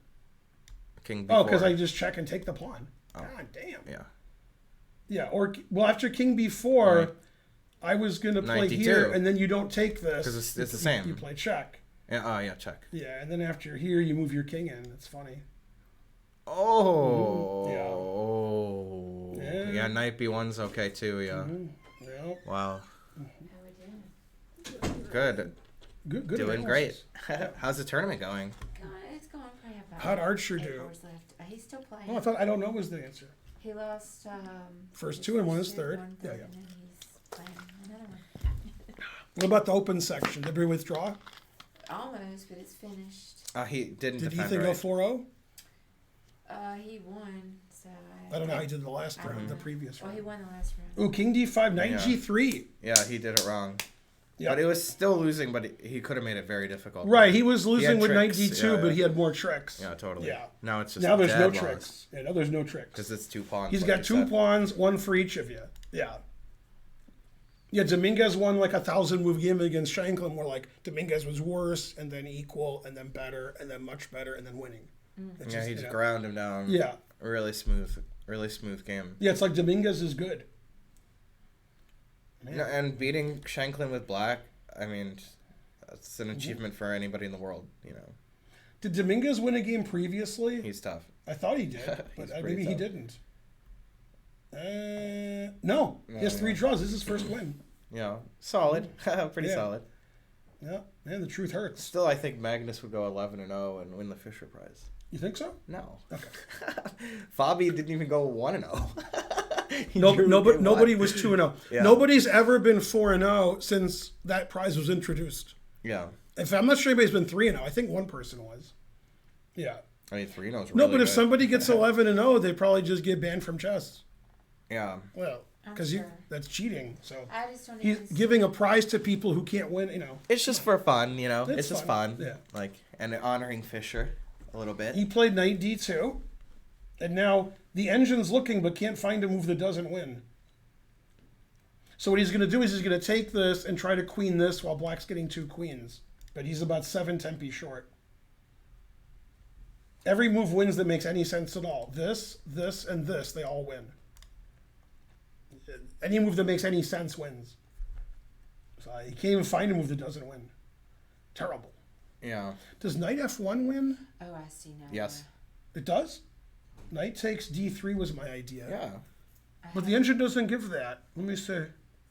King D4. Oh, because I just check and take the pawn. God damn. Yeah. Yeah, or, well, after King B4, Right. I was going to play 92. here, and then you don't take this. 'Cause it's the same. You play check. Yeah, yeah, check. Yeah, and then after here, you move your king in. It's funny. Oh. Yeah. Yeah, Knight B1's okay too, yeah. Yeah. Wow. How we doing? Good. Good Doing analysis. great. How's the tournament going? It's going pretty about. How'd Archer 8 do? hours left. He's still playing. Oh, I don't know was the answer. He lost First his 2 and won his first two, third. one Yeah. And then he's playing another one. What about the open section? Did we withdraw? Almost, but it's finished. He didn't Did defend Ethan go right. 4-0? He won, so I don't know how he did the last I don't round, the know. previous Well, he round. won the last round. Ooh, King D5, Knight Yeah. G3. Yeah, he did it wrong. Yeah. But it was still losing, but he could have made it very difficult. Right, he was losing had with Knight tricks, D2, yeah, but yeah. he had more tricks. Yeah, totally. Yeah. Now it's just Now there's no dead tricks. Yeah, now there's no tricks. Because it's 2 pawns. He's like got you 2 said. pawns, 1 for each of you. Yeah. Yeah, Dominguez won like 1,000 move game against Shanklin, where like Dominguez was worse, and then equal, and then better, and then much better, and then winning. It's Yeah, he you just know. ground him down. Yeah. Really smooth game. Yeah, it's like Dominguez is good. You know, and beating Shanklin with black, I mean, that's an achievement for anybody in the world, you know. Did Dominguez win a game previously? He's tough. I thought he did, He's but pretty maybe he tough. didn't. No, he has 3 draws. This is his first win. Yeah, solid. Pretty Yeah. solid. Yeah, man, the truth hurts. Still, I think Magnus would go 11-0 and win the Fisher Prize. You think so? No. Okay. Fabi didn't even go 1-0. Nobody was 2-0. Yeah. Nobody's ever been 4-0 since that prize was introduced. Yeah. If I'm not sure anybody's been 3-0. I think one person was. Yeah. I mean, 3-0 is really No, but if good. somebody gets 11-0, they probably just get banned from chess. Yeah. Well, I'm because sure. that's cheating. So I just don't he's even see- giving a prize to people who can't win. You know, It's just for fun, you know. It's It's just fun. fun. Yeah. Like, and honoring Fisher a little bit. he played Knight D2, and now the engine's looking but can't find a move that doesn't win. So what he's going to do is he's going to take this and try to queen this while Black's getting 2 queens. But he's about 7 tempi short. Every move wins that makes any sense at all. This, and this, they all win. Any move that makes any sense wins. So you can't even find a move that doesn't win. Terrible. Yeah. Does Knight F1 win? Oh, I see now. Yes. It does? Knight takes D3 was my idea. Yeah. But the engine doesn't give that. Let me see.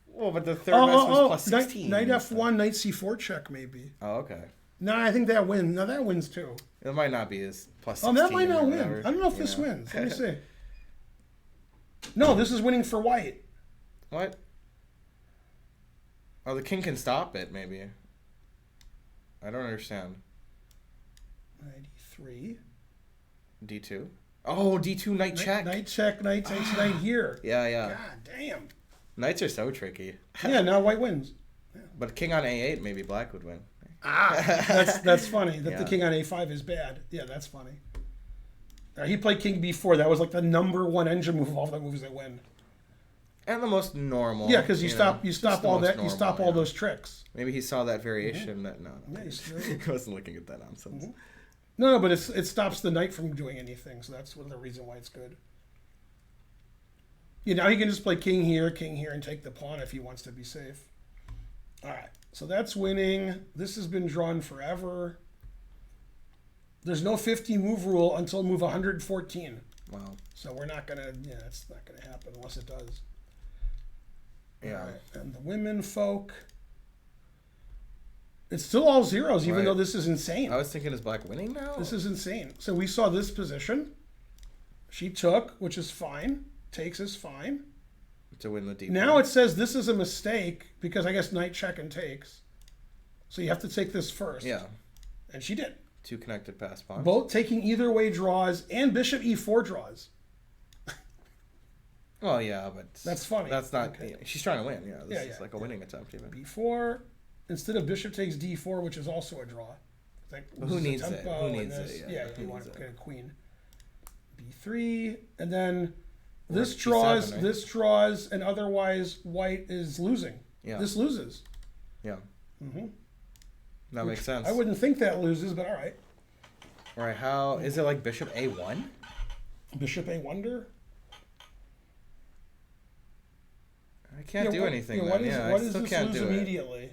Well, but the third best was plus 16. Knight F1, Knight C4 check maybe. Oh, okay. No, I think that wins. No, that wins too. It might not be as plus Oh, 16. that might not or win. whatever, I don't know if you this know. wins. Let me see. No, this is winning for White. What? Oh, the king can stop it, maybe. I don't understand. 93. D2? Oh, D2 knight check. Knight check, knight takes knight here. Yeah, yeah. God damn. Knights are so tricky. Yeah, now white wins. But king on A8, maybe black would win. That's funny. That Yeah. the king on A5 is bad. Yeah, that's funny. He played king B4. That was like the number one engine move of all the moves that win. And the most normal. Yeah, because you stop all that. Normal, you stop all those tricks. Maybe he saw that variation. That no, Yeah, he wasn't looking at that nonsense. No, but it stops the knight from doing anything. So that's the reason why it's good. Now he can just play king here, and take the pawn if he wants to be safe. All right, so that's winning. This has been drawn forever. There's no 50 move rule until move 114. Wow. So we're not gonna. Yeah, it's not gonna happen unless it does. Yeah. All right, and the women folk. It's still all zeros, even Right. though this is insane. I was thinking, is black winning now? This is insane. So we saw this position. She took, which is fine. Takes is fine. To win the deep. Now it says this is a mistake because I guess knight check and takes. So you have to take this first. Yeah. And she did. 2 connected pass pawns. Both taking either way draws and bishop e4 draws. Well, yeah, but That's funny. That's not. Okay. She's trying to win. Yeah, this Yeah, is like a winning attempt even. b4 instead of bishop takes d4, which is also a draw. Like, Well, who this is a needs it? tempo Who and needs this. it? Yeah, Who you want needs to it? get a queen. b3, and then this Rook draws. G7, right? This draws, and otherwise white is losing. Yeah. This loses. Yeah. Mm-hmm. That makes sense. I wouldn't think that loses, but all right. Right? How is it like bishop A1? Bishop a wonder. I can't do anything. What then. is, Yeah, what I does still this can't lose do it. immediately?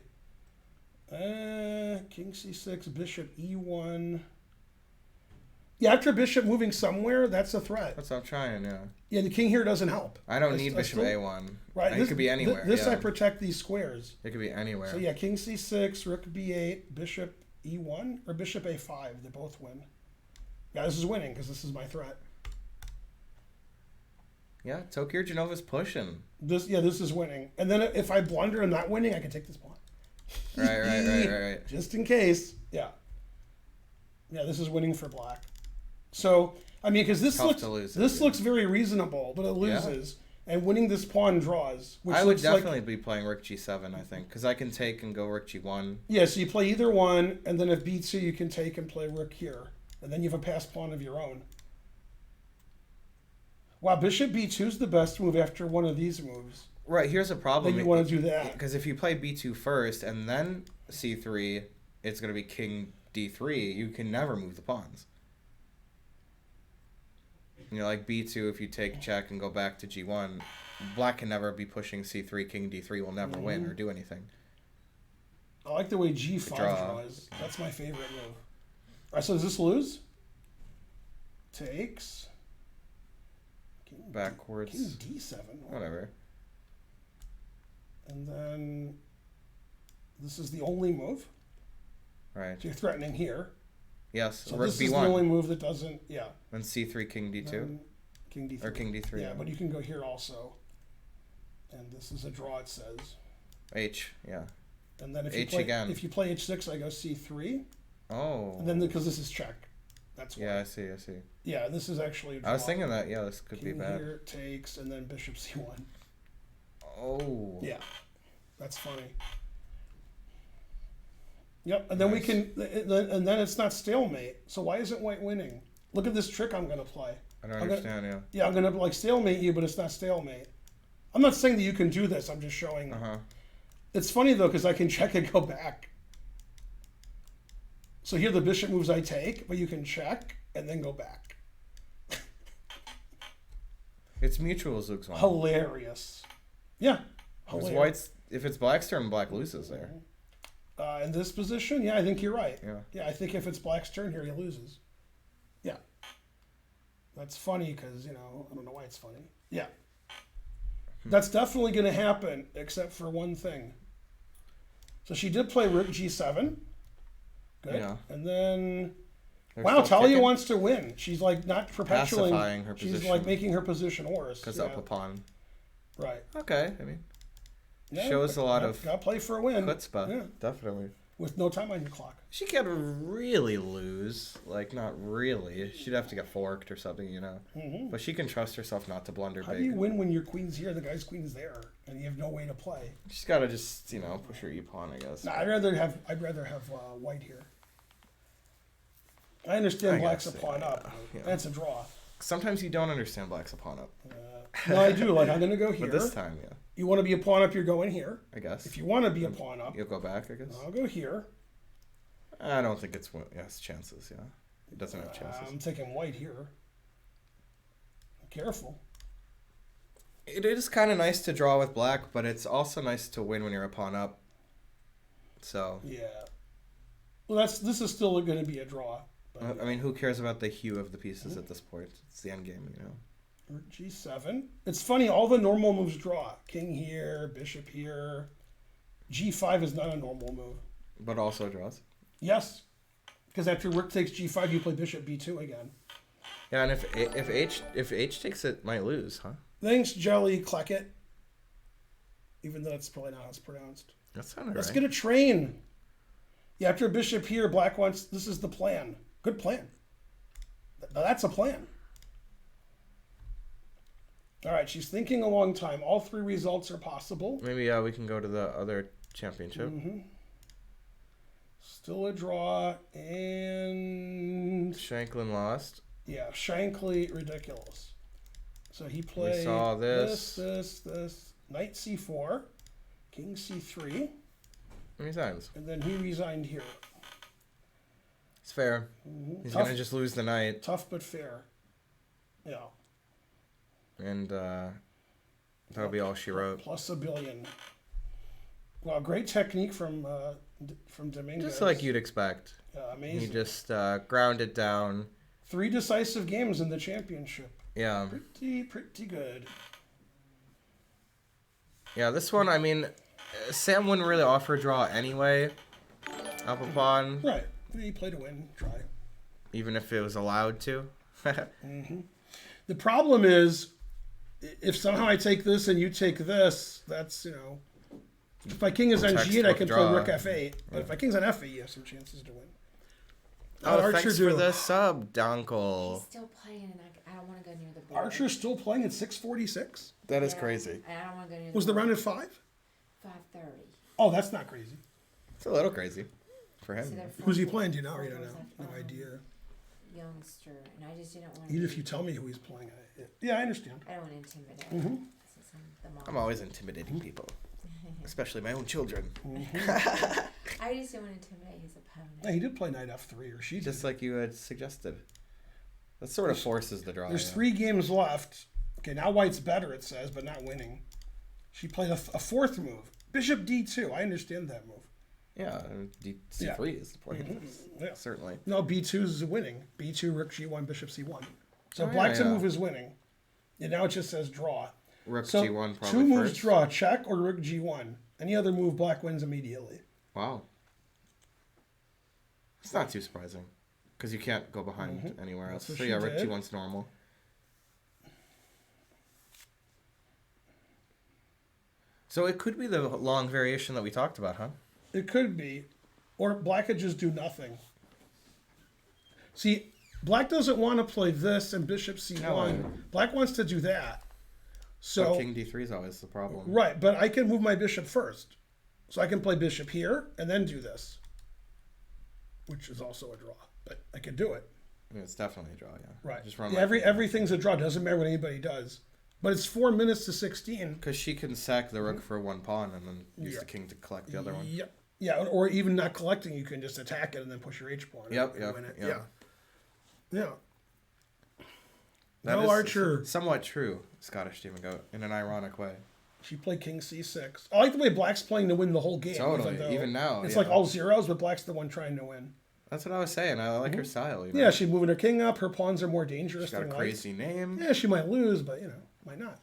King c6, bishop e1. Yeah, after bishop moving somewhere, that's a threat. That's what I'm trying. Yeah. Yeah, the king here doesn't help. I don't I need bishop still- A1. Right, It could be anywhere. This yeah. I protect these squares. It could be anywhere. So yeah, king c6, rook b8, bishop e1, or bishop a5. They both win. Yeah, this is winning because this is my threat. Yeah, Tokyo Genova's pushing. This is winning. And then if I blunder and not winning, I can take this pawn. Right. Just in case. Yeah. Yeah, this is winning for black. So, I mean, because this Tough to lose it, looks very reasonable, but it loses. And winning this pawn draws. Which I would looks like- definitely be playing rook G7, I think, because I can take and go rook G1. Yeah, so you play either one, and then if b2, you can take and play rook here. And then you have a passed pawn of your own. Wow, bishop b2 is the best move after one of these moves. Right, here's a problem. Then you want to do that. Because if you play B2 first and then C3, it's going to be king D3. You can never move the pawns. Like B2, if you take check and go back to G1, black can never be pushing C3. King D3 will never win or do anything. I like the way g5 draws. That's my favorite move. All right, so does this lose? Takes. King Backwards. King d7. Whatever. And then this is the only move. Right. So you're threatening here. Yes, So rook this B1. is the only move that doesn't, yeah. Then C3, king D2. Then king d3. Or king D3. Yeah, but you can go here also. And this is a draw, it says. H, yeah. And then if H you play, again. if you play h6, I go c3. Oh. And then because this is check. That's why. Yeah, I see. Yeah, this is actually a draw. I was thinking that, yeah, this could King be bad. here takes, and then bishop c1. Oh. Yeah, that's funny. Yep, and then we Nice. can, and then it's not stalemate. So why isn't white winning? Look at this trick I'm gonna play. I don't I'm gonna- understand, yeah. Yeah, I'm gonna like stalemate you, but it's not stalemate. I'm not saying that you can do this. I'm just showing. Uh-huh. It's funny though because I can check and go back. So here the bishop moves I take, but you can check and then go back. It's mutual, Zugzwang. Hilarious. Yeah. Because Hilarious. white's, if it's black's turn, black loses there. In this position, yeah, I think you're right. Yeah. Yeah, I think if it's black's turn here, he loses. Yeah. That's funny because, I don't know why it's funny. Yeah. That's definitely going to happen, except for one thing. So she did play rook g7. Good. Yeah. And then, They're wow, still Talia kicking? wants to win. She's like not perpetuating. Pacifying her She's position. like making her position worse. Because Yeah. up a pawn. Right. Okay, I mean. Yeah, Shows a lot of gotta play for a win. chutzpah. Yeah. Definitely. With no time on your clock. She can't really lose. Like, not really. She'd have to get forked or something, you know. Mm-hmm. But she can trust herself not to blunder How big. do you win when your queen's here, the guy's queen's there, and you have no way to play? She's got to just, push her e-pawn, I guess. No, I'd rather have white here. I understand I black's guess, a pawn up. yeah. That's a draw. Sometimes you don't understand black's a pawn up. No, I do. Like, I'm going to go here. But this time, yeah. You want to be a pawn up, you're going here. I guess. If you want to be a pawn up, You'll go back, I guess. I'll go here. I don't think it has chances, yeah. It doesn't have chances. I'm taking white here. Careful. It is kind of nice to draw with black, but it's also nice to win when you're a pawn up. So. Yeah. Well, this is still going to be a draw. But, I mean, who cares about the hue of the pieces at this point? It's the end game, Rook G7. It's funny, all the normal moves draw. King here, bishop here. G5 is not a normal move. But also draws. Yes. Because after rook takes G5, you play bishop B2 again. Yeah, and if H takes it, might lose, huh? Thanks, Jelly Kleckett. Even though that's probably not how it's pronounced. That sounded Let's right. get a train. Yeah, after bishop here, black wants... This is the plan. Good plan. Now that's a plan. All right, she's thinking a long time. All three results are possible. Maybe we can go to the other championship. Mm-hmm. Still a draw, and... Shanklin lost. Yeah, Shankly, ridiculous. So he played We saw this. this. Knight C4, King C3, How many times? and then he resigned here. It's fair. Mm-hmm. He's going to just lose the knight. Tough but fair. Yeah. And that'll be all she wrote. Plus a billion. Well, great technique from Dominguez. Just like you'd expect. Yeah, amazing. He just ground it down. 3 decisive games in the championship. Yeah. Pretty good. Yeah, this one, I mean, Sam wouldn't really offer a draw anyway. Up a pawn. Right. He played to win. Try. Even if it was allowed to. Mm-hmm. The problem is, if somehow I take this and you take this, that's, if my king is on G8, I can play rook F8. But if my king's on F8, you have some chances to win. Thanks for the sub, Donkel. He's still playing, and I don't want to go near the board. Archer's still playing at 646? That is crazy. And I don't want to go near Was the round at 5? 5:30. Oh, that's not crazy. It's a little crazy for him. So they're Who's he four- playing? Do you know? Or you four don't know? doors No up, idea. Youngster, and I just didn't want to. Even if you tell me who he's playing. Yeah, I understand. I don't want to intimidate. Mhm. Since I'm the mom. I'm always intimidating people, especially my own children. I just didn't want to intimidate his opponent. Yeah, he did play knight F3, or she did. Just like you had suggested. That sort of forces the draw. There's yeah. 3 games left. Okay, now white's better, it says, but not winning. She played a 4th move. Bishop D2. I understand that move. Yeah, C3 is the point. Yeah. Certainly. No, B2 is winning. B2, rook G1, bishop C1. So Oh, yeah, black's yeah. move is winning. And now it just says draw. Rook So G1 probably 2 moves first. draw, check, or rook G1. Any other move, black wins immediately. Wow. It's not too surprising. Because you can't go behind anywhere else. That's So what yeah, she rook did. G1's normal. So it could be the long variation that we talked about, huh? It could be. Or black could just do nothing. See, black doesn't want to play this and bishop C1. No. Black wants to do that. So So, King D3 is always the problem. right, but I can move my bishop first. So I can play bishop here and then do this. Which is also a draw. But I can do it. I mean, it's definitely a draw, yeah. Right. Just run Yeah, everything's a draw. Doesn't matter what anybody does. But it's 4 minutes to 16. Because she can sack the rook for 1 pawn and then use the king to collect the other one. Yep. Yeah, or even not collecting, you can just attack it and then push your H pawn. Yep, and yep, win it. yep. Yeah. That No is Archer. Somewhat true, Scottish Demon Goat, in an ironic way. She played King C6. I like the way Black's playing to win the whole game. Totally, though even now, It's yeah. like all zeros, but Black's the one trying to win. That's what I was saying. I like her style. You know? Yeah, she's moving her king up. Her pawns are more dangerous She's got a than white. crazy name. Yeah, she might lose, but, might not.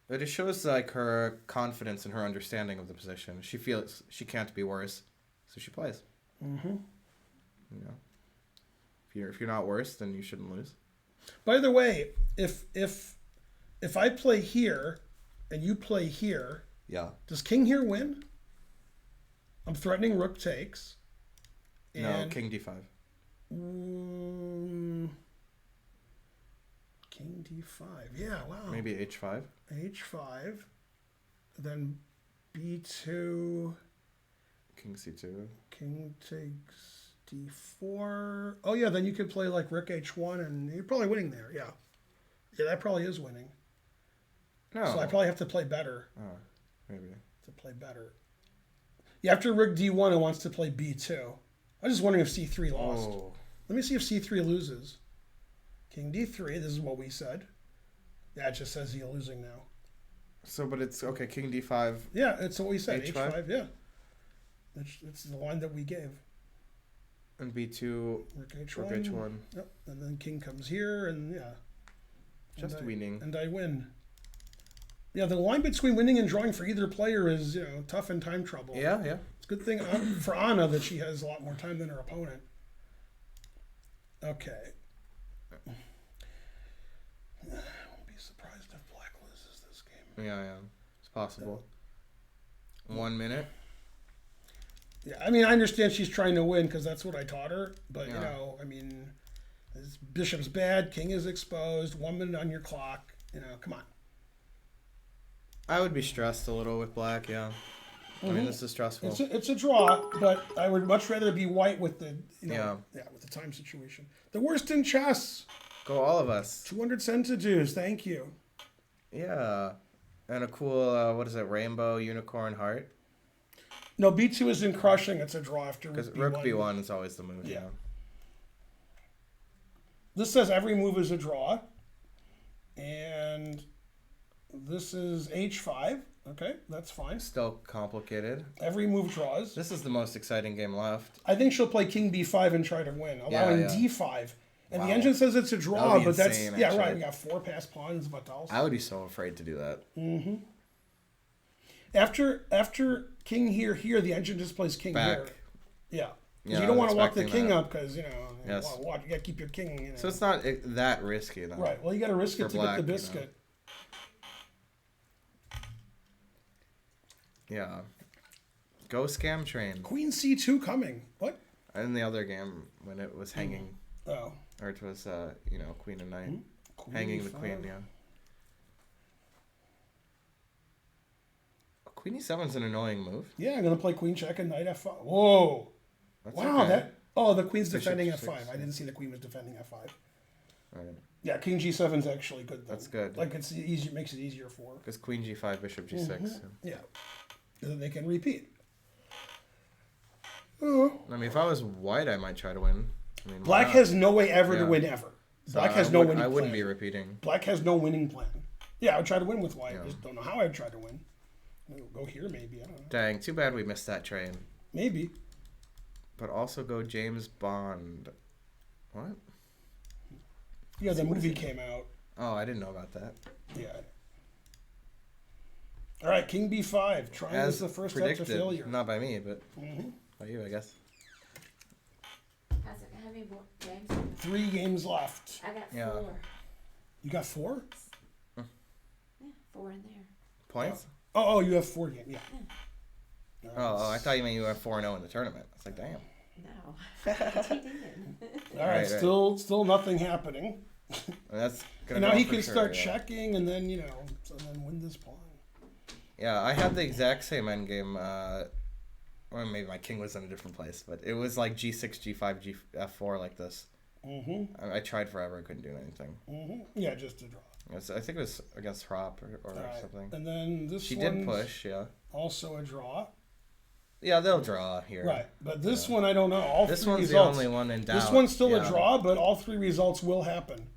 But it shows like her confidence and her understanding of the position. She feels she can't be worse, so she plays. Mm-hmm. You know, if you're not worse, then you shouldn't lose. By the way, if I play here and you play here, Yeah. Does king here win? I'm threatening rook takes. No, king d5. King d5. Yeah, wow. Maybe h5. h5. Then b2. King c2. King takes d4. Oh, yeah, then you could play like rook h1, and you're probably winning there. Yeah. Yeah, that probably is winning. No. So I probably have to play better. Oh, maybe. To play better. Yeah, after rook d1, it wants to play b2. I was just wondering if c3 lost. Oh. Let me see if c3 loses. King d3, this is what we said. Yeah, it just says you're losing now. So, but it's, okay, king d5. Yeah, it's what we said. H5? h5, yeah. It's the line that we gave. And b2, Rook h1. rook h1. Yep, and then king comes here, and yeah. Just winning. And I win. Yeah, the line between winning and drawing for either player is, tough and time trouble. Yeah, yeah. It's a good thing for Anna that she has a lot more time than her opponent. Okay. I won't be surprised if Black loses this game. Yeah, yeah. It's possible. 1 minute. Yeah, I mean, I understand she's trying to win because that's what I taught her. But, Yeah. this bishop's bad, king is exposed, 1 minute on your clock. Come on. I would be stressed a little with black, yeah. I mean, this is stressful. It's a draw, but I would much rather be white with the, with the time situation. The worst in chess. Go all of us. 200 centidues, thank you. Yeah. And a cool, what is it, rainbow unicorn heart? No, b2 isn't crushing. It's a draw after Because rook rook b1 is always the move, yeah. This says every move is a draw. And this is h5. Okay, that's fine. Still complicated. Every move draws. This is the most exciting game left. I think she'll play king b5 and try to win, allowing d5. And the engine says it's a draw, That would be but insane, that's... Yeah, right. actually. We got 4 passed pawns, but else. I would be so afraid to do that. Mm-hmm. After king here, the engine just plays king Back. here. Yeah. Yeah, You don't want to walk the expecting king that. up because, Yes. you got to keep your king, So it's not that risky, though. Right. Well, you got to risk it For to black, get the biscuit. Yeah. Go scam train. Queen c2 coming. What? In the other game, when it was hanging, Oh. or it was, queen and knight. Queen Hanging the e5. queen, yeah. Queen e7 is an annoying move. Yeah, I'm going to play queen check and knight f5. Whoa. That's Wow, okay. the queen's Bishop defending six, f5. I didn't see the queen was defending f5. Right. Yeah, king g7 is actually good. Though. That's good. Like it's easy, makes it easier for. Because queen g5, bishop g6. Yeah, and then they can repeat. Oh. I mean, if I was white, I might try to win. I mean, Black why not? has no way ever to Yeah. win ever. So Black has no winning plan. I wouldn't be repeating. Black has no winning plan. Yeah, I would try to win with white. Yeah. I just don't know how I'd try to win. Go here, maybe. I don't know. Dang, too bad we missed that train. Maybe. But also go James Bond. What? Yeah, the movie came out. Oh, I didn't know about that. Yeah. All right, king b5. Trying is As the first step predicted, to failure. not by me, but by you, I guess. How many games? 3 games left. I got Yeah. 4. You got 4? Yeah, 4 in there. Points? Oh, you have 4 games. Yeah. Oh, I thought you meant you were 4-0 in the tournament. It's like, damn. No. He did. All right, still nothing happening. That's gonna And now go he for can sure, start yeah. checking, and then then win this pawn. Yeah, I had the exact same endgame. Or maybe my king was in a different place, but it was like g6, g5, f4 like this. I tried forever, I couldn't do anything. Yeah, just a draw. I think it was against Hrop or All right. something. And then this She one's did push, yeah. also a draw. Yeah, they'll draw here. Right, but this one I don't know. All This 3 one's results. the only one in doubt. This one's still yeah. a draw, but all 3 results will happen.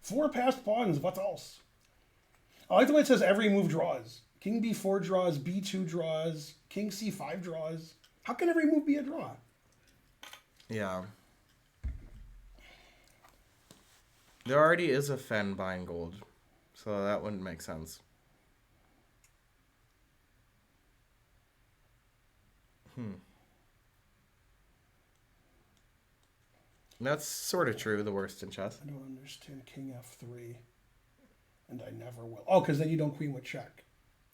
4 passed pawns. What else? I like the way it says every move draws. King b4 draws, b2 draws, king c5 draws. How can every move be a draw? Yeah. There already is a Fen buying gold, so that wouldn't make sense. That's sort of true, the worst in chess. I don't understand king f3, and I never will. Oh, because then you don't queen with check.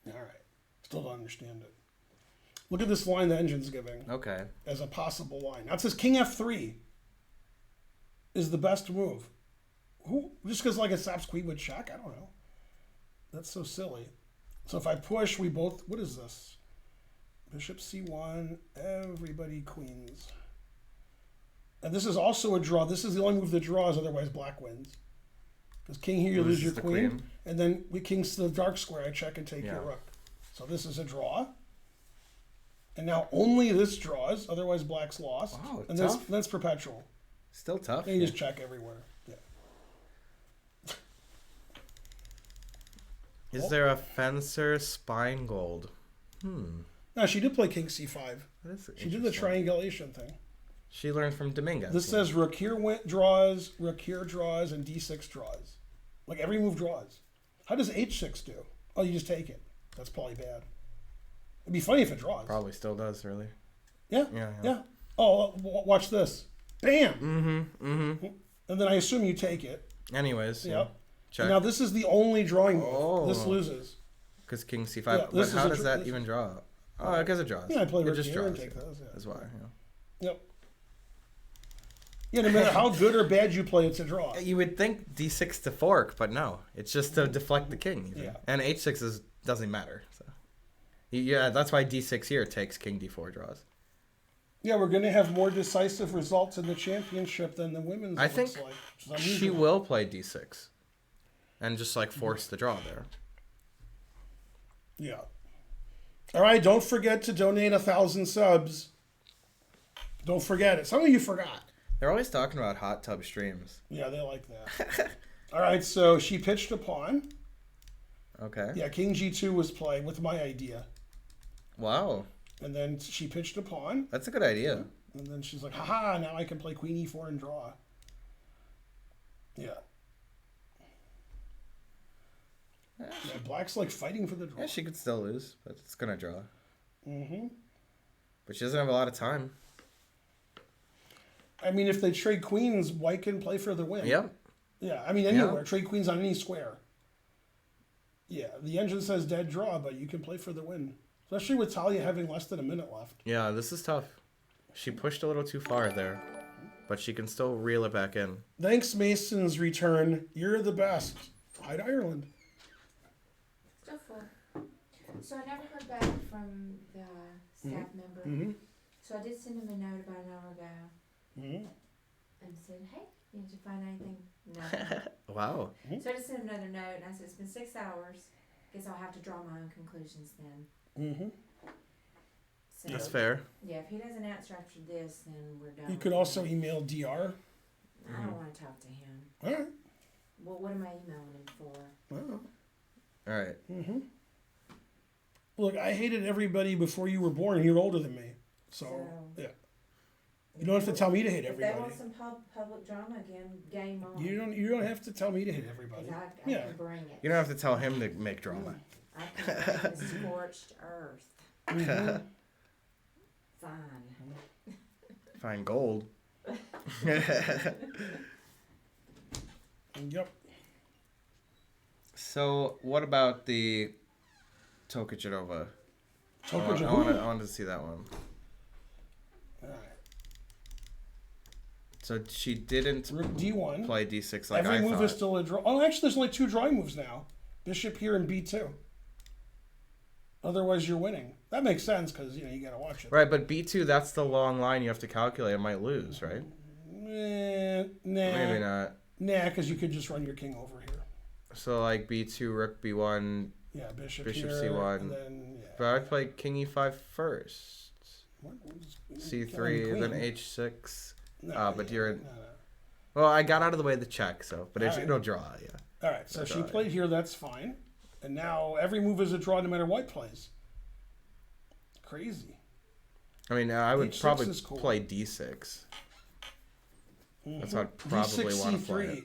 All right. Still don't understand it. Look at this line the engine's giving Okay. as a possible line. Now it says king f3 is the best move. Who? Just because like it stops queen would check? I don't know. That's so silly. So if I push, we both... What is this? Bishop c1, everybody queens. And this is also a draw. This is the only move that draws, otherwise black wins. Because king here, you lose your queen. And then we kings to the dark square, I check and take your rook. So this is a draw. And now only this draws, otherwise black's lost. Wow, and tough. that's perpetual. Still tough. And you just check everywhere. Yeah. Is there a fencer spine gold? No, she did play king c5. She did the interesting. triangulation thing. She learned from Dominguez. This says rook here draws, rook here draws, and d6 draws. Like every move draws. How does h6 do? Oh, you just take it. That's probably bad. It'd be funny if it draws. Probably still does, really. Yeah. Yeah. Oh, watch this. Bam. Mm-hmm. And then I assume you take it. Anyways. Yep. Check. Now this is the only drawing move. Oh. This loses. Because king c5. Yeah, but how does that this- even draw? Oh, because it draws. Yeah, I play it rook just here draws. and take those. Yeah. That's why. Yep. Yeah, no matter how good or bad you play, it's a draw. You would think d6 to fork, but no. It's just to deflect the king. Even. Yeah. And h6 doesn't matter. So. Yeah, that's why d6 here takes king d4 draws. Yeah, we're going to have more decisive results in the championship than the women's. I it think looks like, she will play d6 and just like force the draw there. Yeah. All right, don't forget to donate 1,000 subs. Don't forget it. Some of you forgot. They're always talking about hot tub streams. Yeah, they like that. All right, so she pitched a pawn. Okay. Yeah, king g2 was played with my idea. Wow. And then she pitched a pawn. That's a good idea. And then she's like, haha, now I can play queen e4 and draw. Yeah. Yeah, black's like fighting for the draw. Yeah, she could still lose, but it's going to draw. Mm-hmm. But she doesn't have a lot of time. I mean, if they trade queens, white can play for the win. Yep. Yeah, I mean, anywhere. Trade queens on any square. Yeah, the engine says dead draw, but you can play for the win. Especially with Talia having less than a minute left. Yeah, this is tough. She pushed a little too far there, but she can still reel it back in. Thanks, Mason's return. You're the best. Hi to Ireland. Still full. So I never heard back from the staff member. Mm-hmm. So I did send him a note about an hour ago Mm-hmm. and said, hey, did you find anything? No. Wow. So I just sent him another note and I said, it's been 6 hours. Guess I'll have to draw my own conclusions then. Mm-hmm. So, That's fair. Yeah, if he doesn't answer after this, then we're done. You with could him. also email DR. I don't want to talk to him. All right. Well, what am I emailing him for? Well, All right. mm-hmm. Look, I hated everybody before you were born. You're older than me. So, yeah. You don't have to tell me to hate If they everybody. want some public drama again, game on. You don't have to tell me to hate everybody. 'Cause I Yeah. can bring it. You don't have to tell him to make drama. I can bring the scorched earth. Mhm. Fine. Find gold. Yep. So, what about the Tokajanova? Tokajanova. I wanted to see that one. All right. So she didn't Rook D1. play D6 like Every I move thought. is still a draw. Oh, actually, there's only 2 drawing moves now. Bishop here and B2. Otherwise, you're winning. That makes sense because you got to watch it. Right, but B2, that's the long line you have to calculate. It might lose, right? Nah. Maybe not. Nah, because you could just run your king over here. So like B2, Rook B1, Yeah, bishop Bishop here, C1. and then yeah. but I'd play King E5 first. What was- C3, Queen. then H6. No, but yeah, you're- no. Well, I got out of the way of the check, so but Alright. it'll draw, yeah. All right, so That's she all right. played here. That's fine. And now every move is a draw, no matter what plays. Crazy. I mean, I would H6 probably is cool. play D6. That's Mhm. how I'd probably D6, want to play it.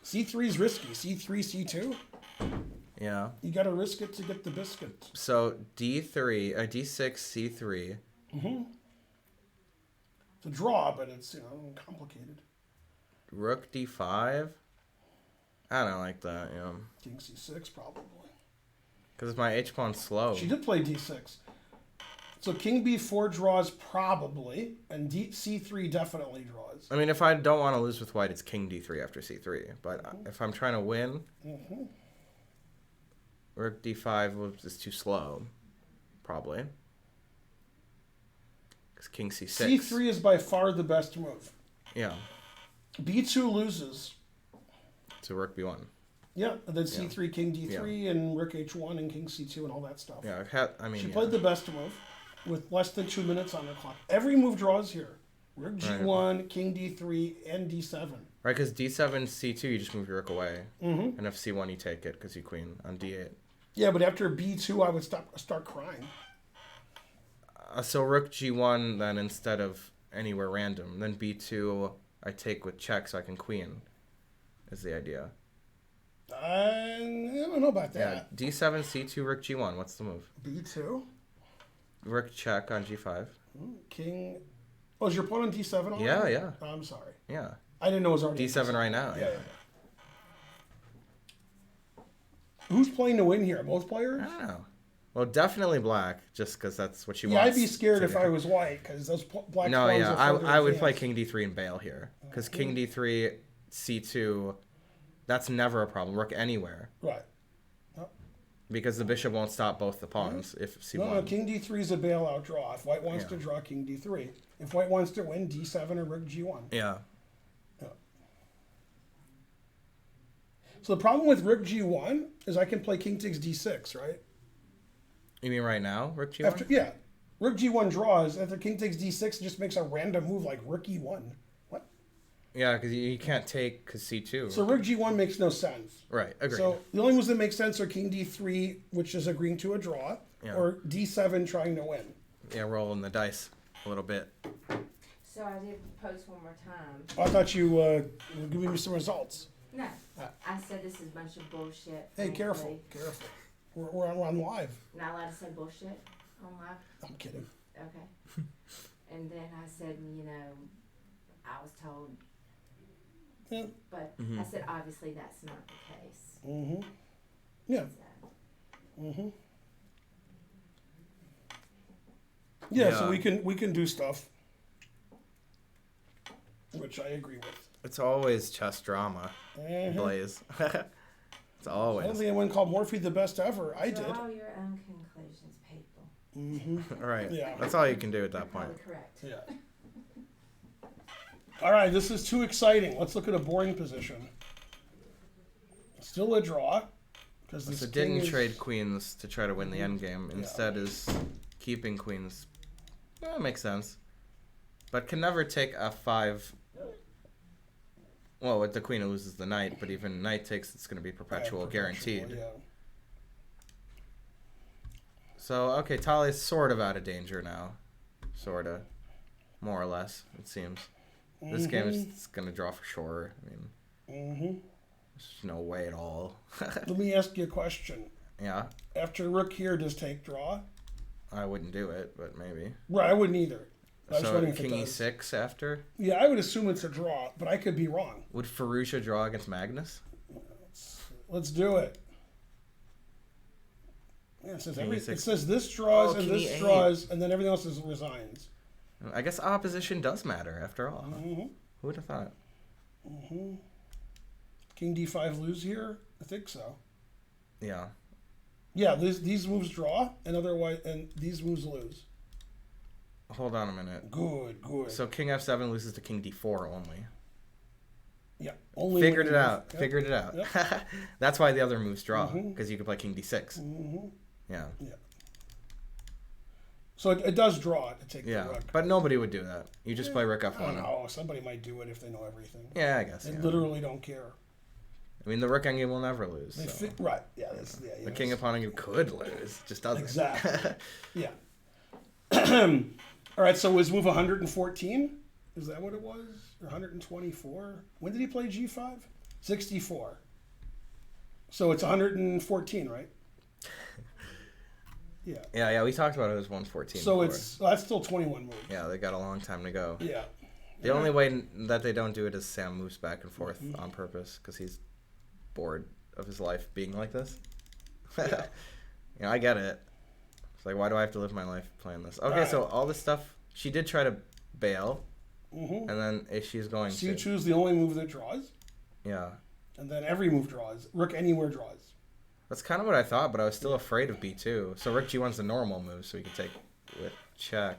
C3 is risky. C3, C2. Yeah. You got to risk it to get the biscuit. So D3, D6, C3. It's a draw, but it's complicated. Rook D5. I don't like that, yeah. King C6 probably. Because my H-pawn's slow. She did play d6. So king b4 draws probably, and c3 definitely draws. I mean, if I don't want to lose with white, it's king d3 after c3. But if I'm trying to win, rook d5 is too slow, probably. Because king c6. c3 is by far the best move. Yeah. b2 loses. So rook b1. Yeah, and then c3, king d3, and rook h1, and king c2, and all that stuff. Yeah, she played the best move with less than 2 minutes on the clock. Every move draws here. Rook g1, king d3, and d7. Right, because d7, c2, you just move your rook away. And if c1, you take it because you queen on d8. Yeah, but after b2, I would start crying. So rook g1, then instead of anywhere random. Then b2, I take with check so I can queen, is the idea. I don't know about that. Yeah, d7, c2, rook g1. What's the move? b2. Rook check on g5. King. Oh, is your pawn on d7 already? Yeah. Oh, I'm sorry. Yeah. I didn't know it was already d7 right now. Yeah. Who's playing to win here? Both players? I don't know. Well, definitely black, just because that's what she wants. Yeah, I'd be scared if I was white, because those black No, pawns yeah, are I would play king d3 and bail here. Because king d3, c2, that's never a problem. Rook anywhere. Right. Because the bishop won't stop both the pawns if c1. No, king d3 is a bailout draw. If white wants to draw king d3. If white wants to win, d7 or rook g1. Yeah. So the problem with rook g1 is I can play king takes d6, right? You mean right now, rook g1? Rook g1 draws. After king takes d6, it just makes a random move like rook e1. What? Yeah, because you can't take because c2. So rook g1 makes no sense. Right, agreed. So the only moves that make sense are king d3, which is agreeing to a draw, or d7 trying to win. Yeah, rolling the dice a little bit. So I did post one more time. Oh, I thought you were giving me some results. No, I said this is a bunch of bullshit. Hey, frankly. careful. We're on live. Not allowed to say bullshit on live? I'm kidding. Okay. And then I said, I was told. Yeah. But I said, obviously, that's not the case. Mm-hmm. Yeah. So. Mm-hmm. Yeah, so we can do stuff, which I agree with. It's always chess drama, Blaze. It's always. I don't think anyone called Morphy the best ever. I did. Draw your own conclusions, people. Mm-hmm. All right. Yeah. That's all you can do at that point. Probably correct. Yeah. All right, this is too exciting. Let's look at a boring position. Still a draw. Because this So didn't trade queens to try to win the endgame. Instead is keeping queens. Yeah, makes sense. But can never take f5. Well, with the queen, it loses the knight. But even knight takes, it's going to be perpetual, guaranteed. Yeah. So, okay, Talia's sort of out of danger now. Sort of. More or less, it seems. This game is going to draw for sure. I mean, there's no way at all. Let me ask you a question. Yeah? After rook here, does take draw? I wouldn't do it, but maybe. Right, I wouldn't either. So king e6 after? Yeah, I would assume it's a draw, but I could be wrong. Would Ferrugia draw against Magnus? Let's do it. Yeah, it says, it says this Oh, draws and king this e8. draws, and then everything else is resigns. I guess opposition does matter, after all. Who would have thought? King d5 lose here? I think so. Yeah. Yeah, these moves draw, and these moves lose. Hold on a minute. Good. So king f7 loses to king d4 only. Yeah. Only Figured it out. Yep. Figured it out. Yep. That's why the other moves draw, because you could play king d6. Yeah. So it does draw to take the rook. But nobody would do that. You just play rook I don't f1. know. Somebody might do it if they know everything. Yeah, I guess. They literally don't care. I mean, the rook endgame will never lose. Right. Yeah. The king upon endgame could lose. Just doesn't. Exactly. Yeah. All right. So was move 114? Is that what it was? Or 124? When did he play g5? 64. So it's 114, right? Yeah. Yeah. We talked about it as 114. So before. that's still 21 moves. Yeah, they got a long time to go. Yeah. The only way that they don't do it is Sam moves back and forth on purpose because he's bored of his life being like this. Yeah, I get it. It's like, why do I have to live my life playing this? Okay, so all this stuff, she did try to bail, and then if she's going So you to... choose the only move that draws, Yeah. and then every move draws. Rook anywhere draws. That's kind of what I thought, but I was still afraid of b2. So rook g1's the normal move, so we can take with check.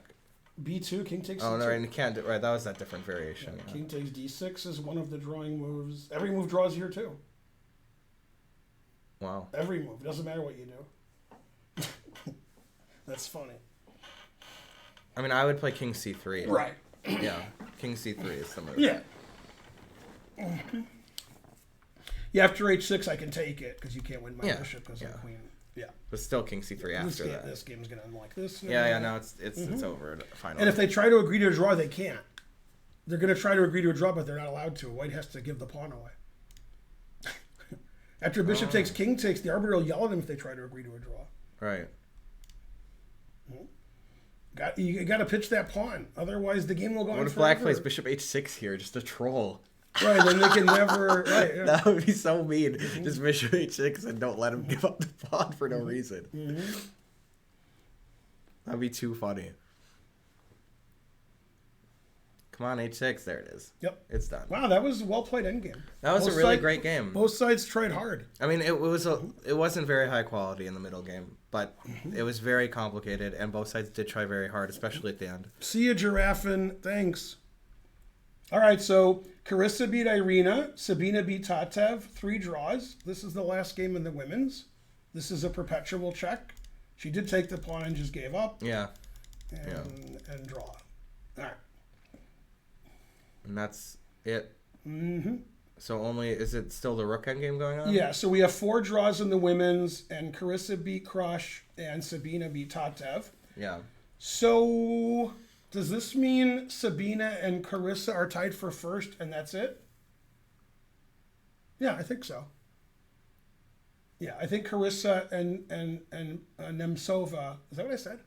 B2, king takes Oh, C2. no, and you can't do... Right, that was that different variation. Yeah. King takes d6 is one of the drawing moves. Every move draws here, too. Wow. Every move. Doesn't matter what you do. That's funny. I mean, I would play king c3. Right. Yeah, king c3 is the move. Yeah. Yeah, after h6, I can take it, because you can't win my bishop because of the queen. Yeah. But still king c3 after that. This game's going to end like this. Now. Yeah, no, it's over. Finally. And if they try to agree to a draw, they can't. They're going to try to agree to a draw, but they're not allowed to. White has to give the pawn away. After bishop takes, king takes, the arbiter will yell at them if they try to agree to a draw. Right. You got to pitch that pawn. Otherwise, the game will go on What if forever. black plays bishop h6 here, just a troll? Right, then they can never... Right, yeah. That would be so mean. Just bishop h6 and don't let him give up the pawn for no reason. That'd be too funny. Come on, h6. There it is. Yep. It's done. Wow, that was a well-played endgame. That was a really great game. Both sides tried hard. I mean, it wasn't very high quality in the middle game, but it was very complicated, and both sides did try very hard, especially at the end. See ya, Giraffin. Thanks. All right, so Carissa beat Irina. Sabina beat Tatev. 3 draws. This is the last game in the women's. This is a perpetual check. She did take the pawn and just gave up. Yeah. And draw. All right. And that's it. So is it still the rook endgame going on? Yeah, so we have 4 draws in the women's, and Carissa beat Crush, and Sabina beat Tatev. Yeah. So does this mean Sabina and Carissa are tied for first, and that's it? Yeah, I think so. Yeah, I think Carissa and Nemkova. Is that what I said?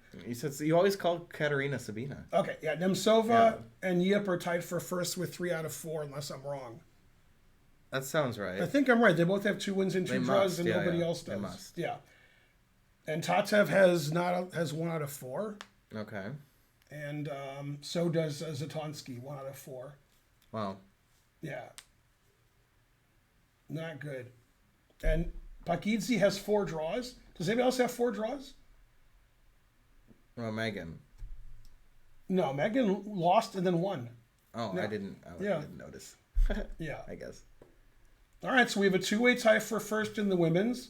You always call Katerina Sabina. Okay, yeah, Nemkova and Yip are tied for first with 3 out of 4, unless I'm wrong. That sounds right. I think I'm right. They both have 2 wins and 2 draws, and nobody else does. They must. Yeah. And Tatev has 1 out of 4. Okay. And so does Zatonsky, 1 out of 4. Wow. Yeah. Not good. And Pakidze has 4 draws. Does anybody else have 4 draws? Well, Megan. No, Megan lost and then won. Oh, No. I didn't notice. Yeah. I guess. All right, so we have a 2-way tie for first in the women's.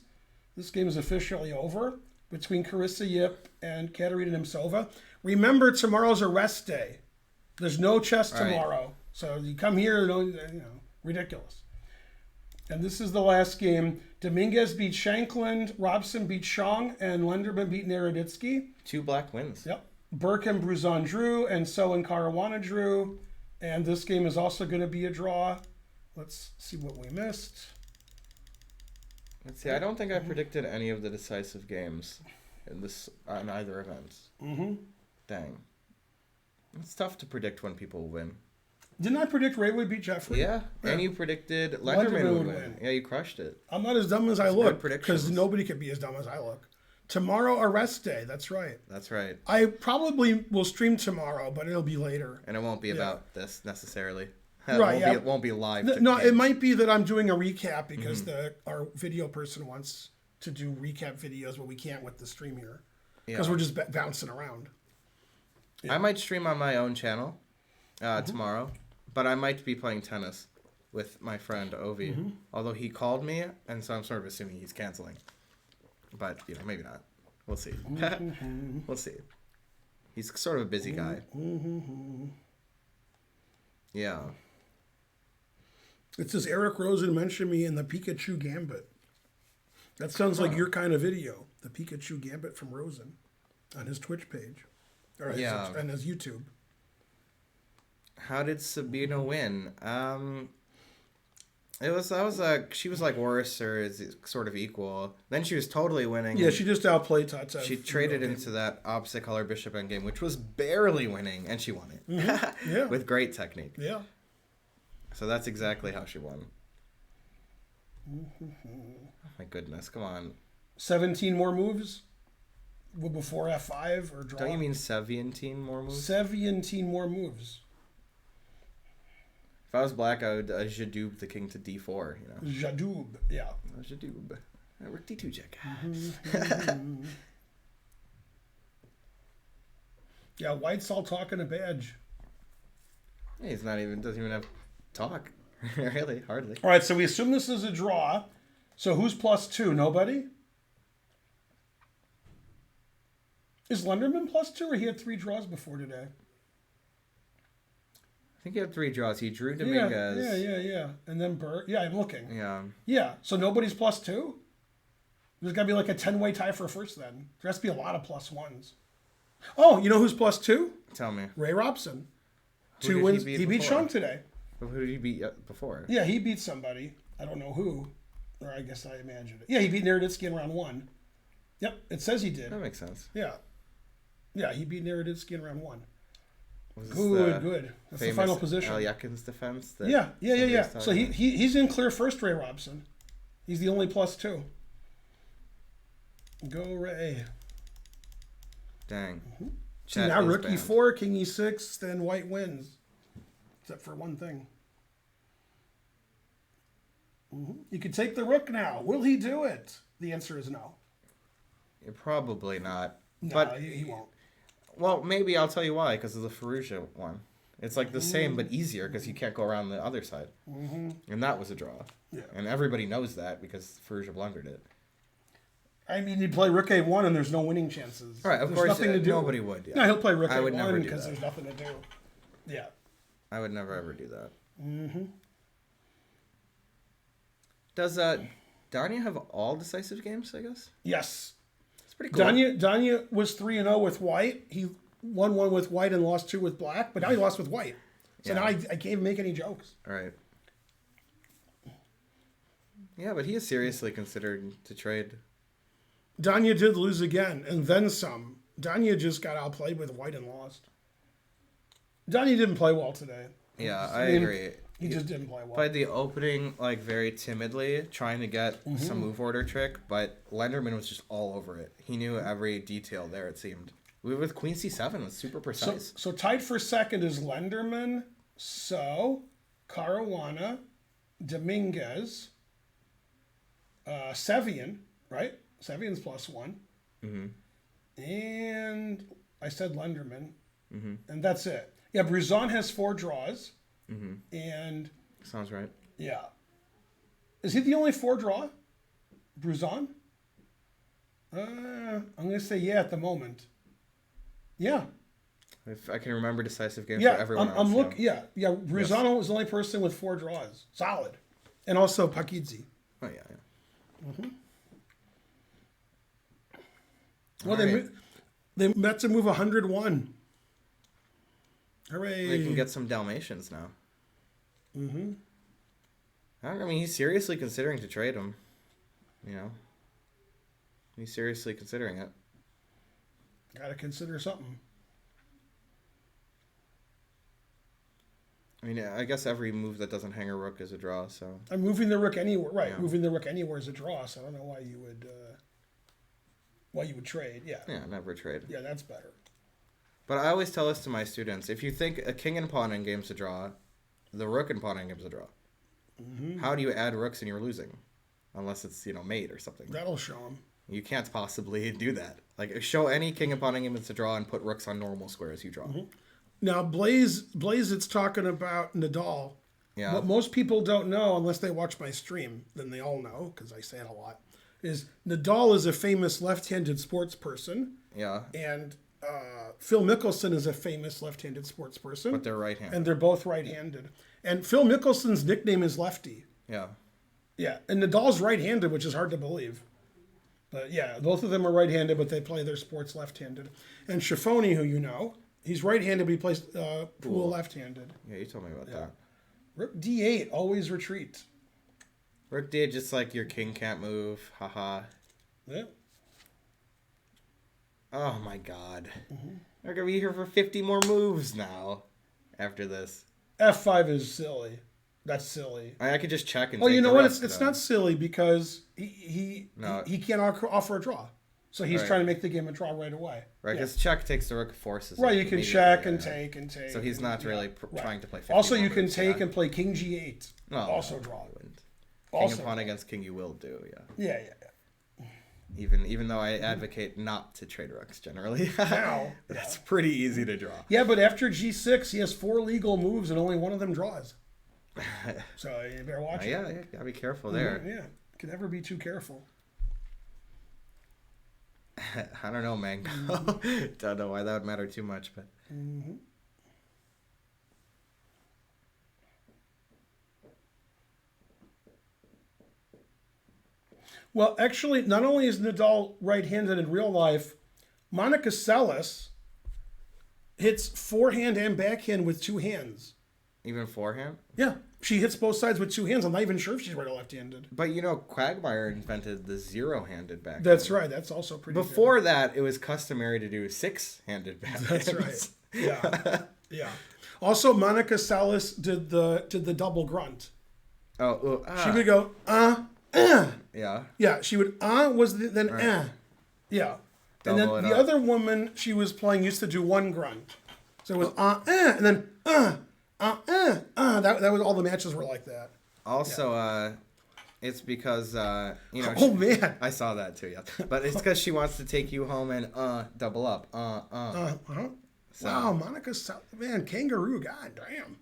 This game is officially over between Carissa Yip and Katerina Nemkova. Remember, tomorrow's a rest day. There's no chess tomorrow. Right. So you come here, ridiculous. And this is the last game. Dominguez beat Shankland, Robson beat Shang, and Lenderman beat Naroditsky. 2 black wins. Yep. Burke and Bruzon drew, and So and Caruana drew. And this game is also going to be a draw. Let's see what we missed. Let's see. I don't think I predicted any of the decisive games in either event. Dang. It's tough to predict when people win. Didn't I predict Ray would beat Jeffrey? Yeah, and you predicted Lenderman would win. Yeah, you crushed it. I'm not as dumb as I look, because nobody could be as dumb as I look. Tomorrow, a rest day. That's right. That's right. I probably will stream tomorrow, but it'll be later. And it won't be about this necessarily. Right, It won't be live. No, it might be that I'm doing a recap because our video person wants to do recap videos, but we can't with the stream here because we're just bouncing around. Yeah. I might stream on my own channel tomorrow, but I might be playing tennis with my friend Ovi, although he called me, and so I'm sort of assuming he's canceling. But, maybe not. We'll see. We'll see. He's sort of a busy guy. Yeah. It says Eric Rosen mentioned me in the Pikachu Gambit. That sounds like your kind of video. The Pikachu Gambit from Rosen on his Twitch page. And his YouTube. How did Sabina win? She was like worse or is sort of equal. Then she was totally winning. Yeah, she just outplayed Tatev. She traded into that opposite color bishop endgame, which was barely winning, and she won it. Yeah. With great technique. Yeah. So that's exactly how she won. Oh my goodness, come on. 17 more moves? before f5 or draw. Don't you mean 17 more moves? 17 more moves. If I was black, I would Jadoob the king to d4. You know. Jadoob, yeah. Jadoob. Rook d2 check. Yeah, White's all talking a badge. He's not even doesn't even have talk. Really, hardly. All right, so we assume this is a draw. So who's +2? Nobody? Is Lenderman +2, or he had 3 draws before today? I think he had 3 draws. He drew Dominguez. Yeah. And then Burt. Yeah, I'm looking. Yeah. Yeah, so nobody's +2? There's got to be like a 10-way tie for first then. There has to be a lot of +1s. Oh, you know who's +2? Tell me. Ray Robson. Who 2 did wins. he He beat Sean today. Who did he beat before? Yeah, he beat somebody. I don't know who. Or I guess I imagined it. Yeah, he beat Naroditsky in round 1. Yep, it says he did. That makes sense. Yeah. Yeah, he beat Naroditsky in round 1. Was this Good. That's the final position. Alyakin's defense? Yeah. Somebody's So he's in clear first, Ray Robson. He's the only +2. Go Ray. Dang. See, now rook e4, king e6, then White wins. Except for one thing. You can take the rook now. Will he do it? The answer is no. Probably not. No, but he won't. Well, maybe I'll tell you why. Because of the Fallujah one. It's like the same but easier because you can't go around the other side. And that was a draw. Yeah. And everybody knows that because Fallujah blundered it. I mean, you'd play rook a1 and there's no winning chances. All right, of there's course, nothing to do. nobody would. Yeah. No, he'll play rook I would never a1 do because that. there's nothing to do. Yeah. I would never ever do that. Does Danya have all decisive games, I guess? Yes. It's pretty cool. Danya was 3-0 with White. He won 1 with White and lost 2 with Black, but now he lost with White. So now I can't even make any jokes. All right. Yeah, but he is seriously considered to trade. Danya did lose again, and then some. Danya just got outplayed with White and lost. Danya didn't play well today. Yeah, I agree. He just didn't play well. Played the opening like very timidly, trying to get some move order trick, but Lenderman was just all over it. He knew every detail there, it seemed. With Queen C7 was super precise. So tied for second is Lenderman, So, Caruana, Dominguez, Sevian, right? Sevian's +1. And I said Lenderman. And that's it. Yeah, Bruzon has 4 draws. And sounds right. Yeah. Is he the only 4 draw? Bruzon? I'm going to say yeah at the moment. Yeah. If I can remember decisive games Yeah, for everyone else. I'm looking. Yeah. Bruzano was the only person with 4 draws. Solid. And also Pakidze. Oh, yeah. Well, they met to move 101. Hooray. They can get some Dalmatians now. I mean, he's seriously considering to trade him. You know? He's seriously considering it. Gotta consider something. I mean, I guess every move that doesn't hang a rook is a draw, so... I'm moving the rook anywhere. Right, Yeah. moving the rook anywhere is a draw, so I don't know why you would trade. Yeah. Yeah, never trade. Yeah, that's better. But I always tell this to my students. If you think a king and pawn endgame's a draw, the rook and pawn endgame's a draw. How do you add rooks and you're losing? Unless it's, mate or something. That'll show him. You can't possibly do that. Like, show any king and pawn endgame it's a draw and put rooks on normal squares, you draw. Now, Blaze, it's talking about Nadal. Yeah. What most people don't know, unless they watch my stream, then they all know, because I say it a lot, is Nadal is a famous left-handed sports person. Yeah. And Phil Mickelson is a famous left-handed sports person. But they're right-handed. And they're both right-handed. And Phil Mickelson's nickname is Lefty. Yeah. Yeah, and Nadal's right-handed, which is hard to believe. But yeah, both of them are right-handed, but they play their sports left-handed. And Schiavone, who you know, he's right-handed, but he plays pool left-handed. Yeah, you told me about that. Rook D8, always retreat. Rook D8, just like your king can't move. Haha. Yeah. Oh my god. They're going to be here for 50 more moves now after this. F5 is silly. That's silly. I could just check and Oh, take you know the what? rest, It's though. not silly because he can't offer a draw. So he's Right. trying to make the game a draw right away. Right, Yeah. because check takes the rook and forces. Right, it you can immediately, check yeah, and yeah. take and take. So he's and- not really right. trying to play 50 Also, you more can moves, take yeah. and play king g8. Oh, also no, draw. you wouldn't. King Also and pawn draw. against king you will do, yeah. Yeah. Even though I advocate not to trade rooks generally. Now, That's pretty easy to draw. yeah, but after g6, he has 4 legal moves and only one of them draws. So you better watch it. Yeah, gotta be careful there. Yeah, can never be too careful. I don't know, man. Don't know why that would matter too much, but Well, actually, not only is Nadal right-handed in real life, Monica Seles hits forehand and backhand with 2 hands. even forehand. Yeah, she hits both sides with 2 hands. I'm not even sure if she's right or left-handed. But you know, Quagmire invented the 0-handed backhand. That's right. That's also pretty good. Before that, it was customary to do 6-handed backhand. That's right. Yeah. Also, Monica Seles did the double grunt. She would go, Yeah. Yeah, she would, was then, Right. Yeah. Double and it then the up. other woman she was playing used to do one grunt. So it was, and then, That was all the matches were like that. Also, it's because, you know. Oh, man. I saw that too, yeah. But it's because she wants to take you home and, double up. So, Wow, Monica, man, kangaroo, god damn.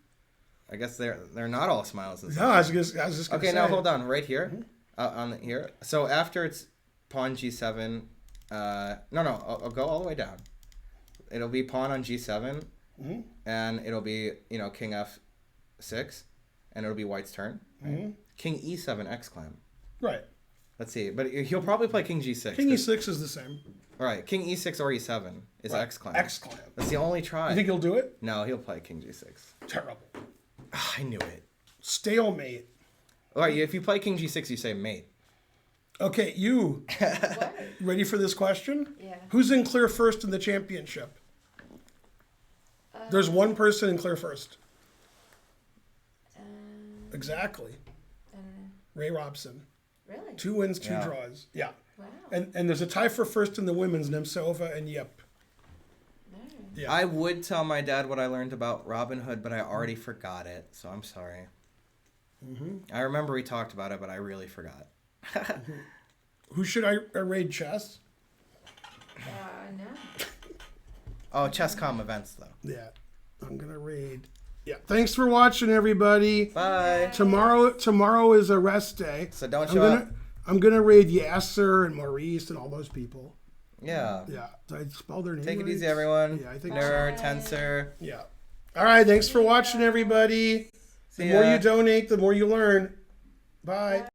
I guss they're not all smiles and No, stuff. I was just gonna Okay, say. now hold on, right here, on here. So after it's pawn g7, I'll go all the way down. It'll be pawn on g7, and it'll be king f6, and it'll be white's turn. Right? King e7 x-clam. Right. Let's see, but he'll probably play king g6. King e6 is the same. All right, king e6 or e7 is Right. x-clam. X-clam. That's the only try. You think he'll do it? No, he'll play king g6. Terrible. I knew it. Stalemate. All right, if you play king g6, you say mate. Okay, you What? ready for this question? Yeah. Who's in clear first in the championship? There's one person in clear first. Exactly. Ray Robson. Really? 2 wins, 2 Yeah. draws. Yeah. Wow. And there's a tie for first in the women's, Nemkova and Yep. No. Yeah. I would tell my dad what I learned about Robin Hood, but I already forgot it, so I'm sorry. I remember we talked about it, but I really forgot. Who should I raid chess? No. Oh, Chess.com events, though. Yeah. I'm going to raid. Yeah. Thanks for watching, everybody. Bye. Tomorrow is a rest day. So don't show up. I'm gonna raid Yasser and Maurice and all those people. Yeah. Yeah. Did I spell their name Take it right? easy, everyone. Yeah, I think Ner, so. Tensor. Yeah. All right. Thanks for watching, everybody. The See more ya. you donate, the more you learn. Bye.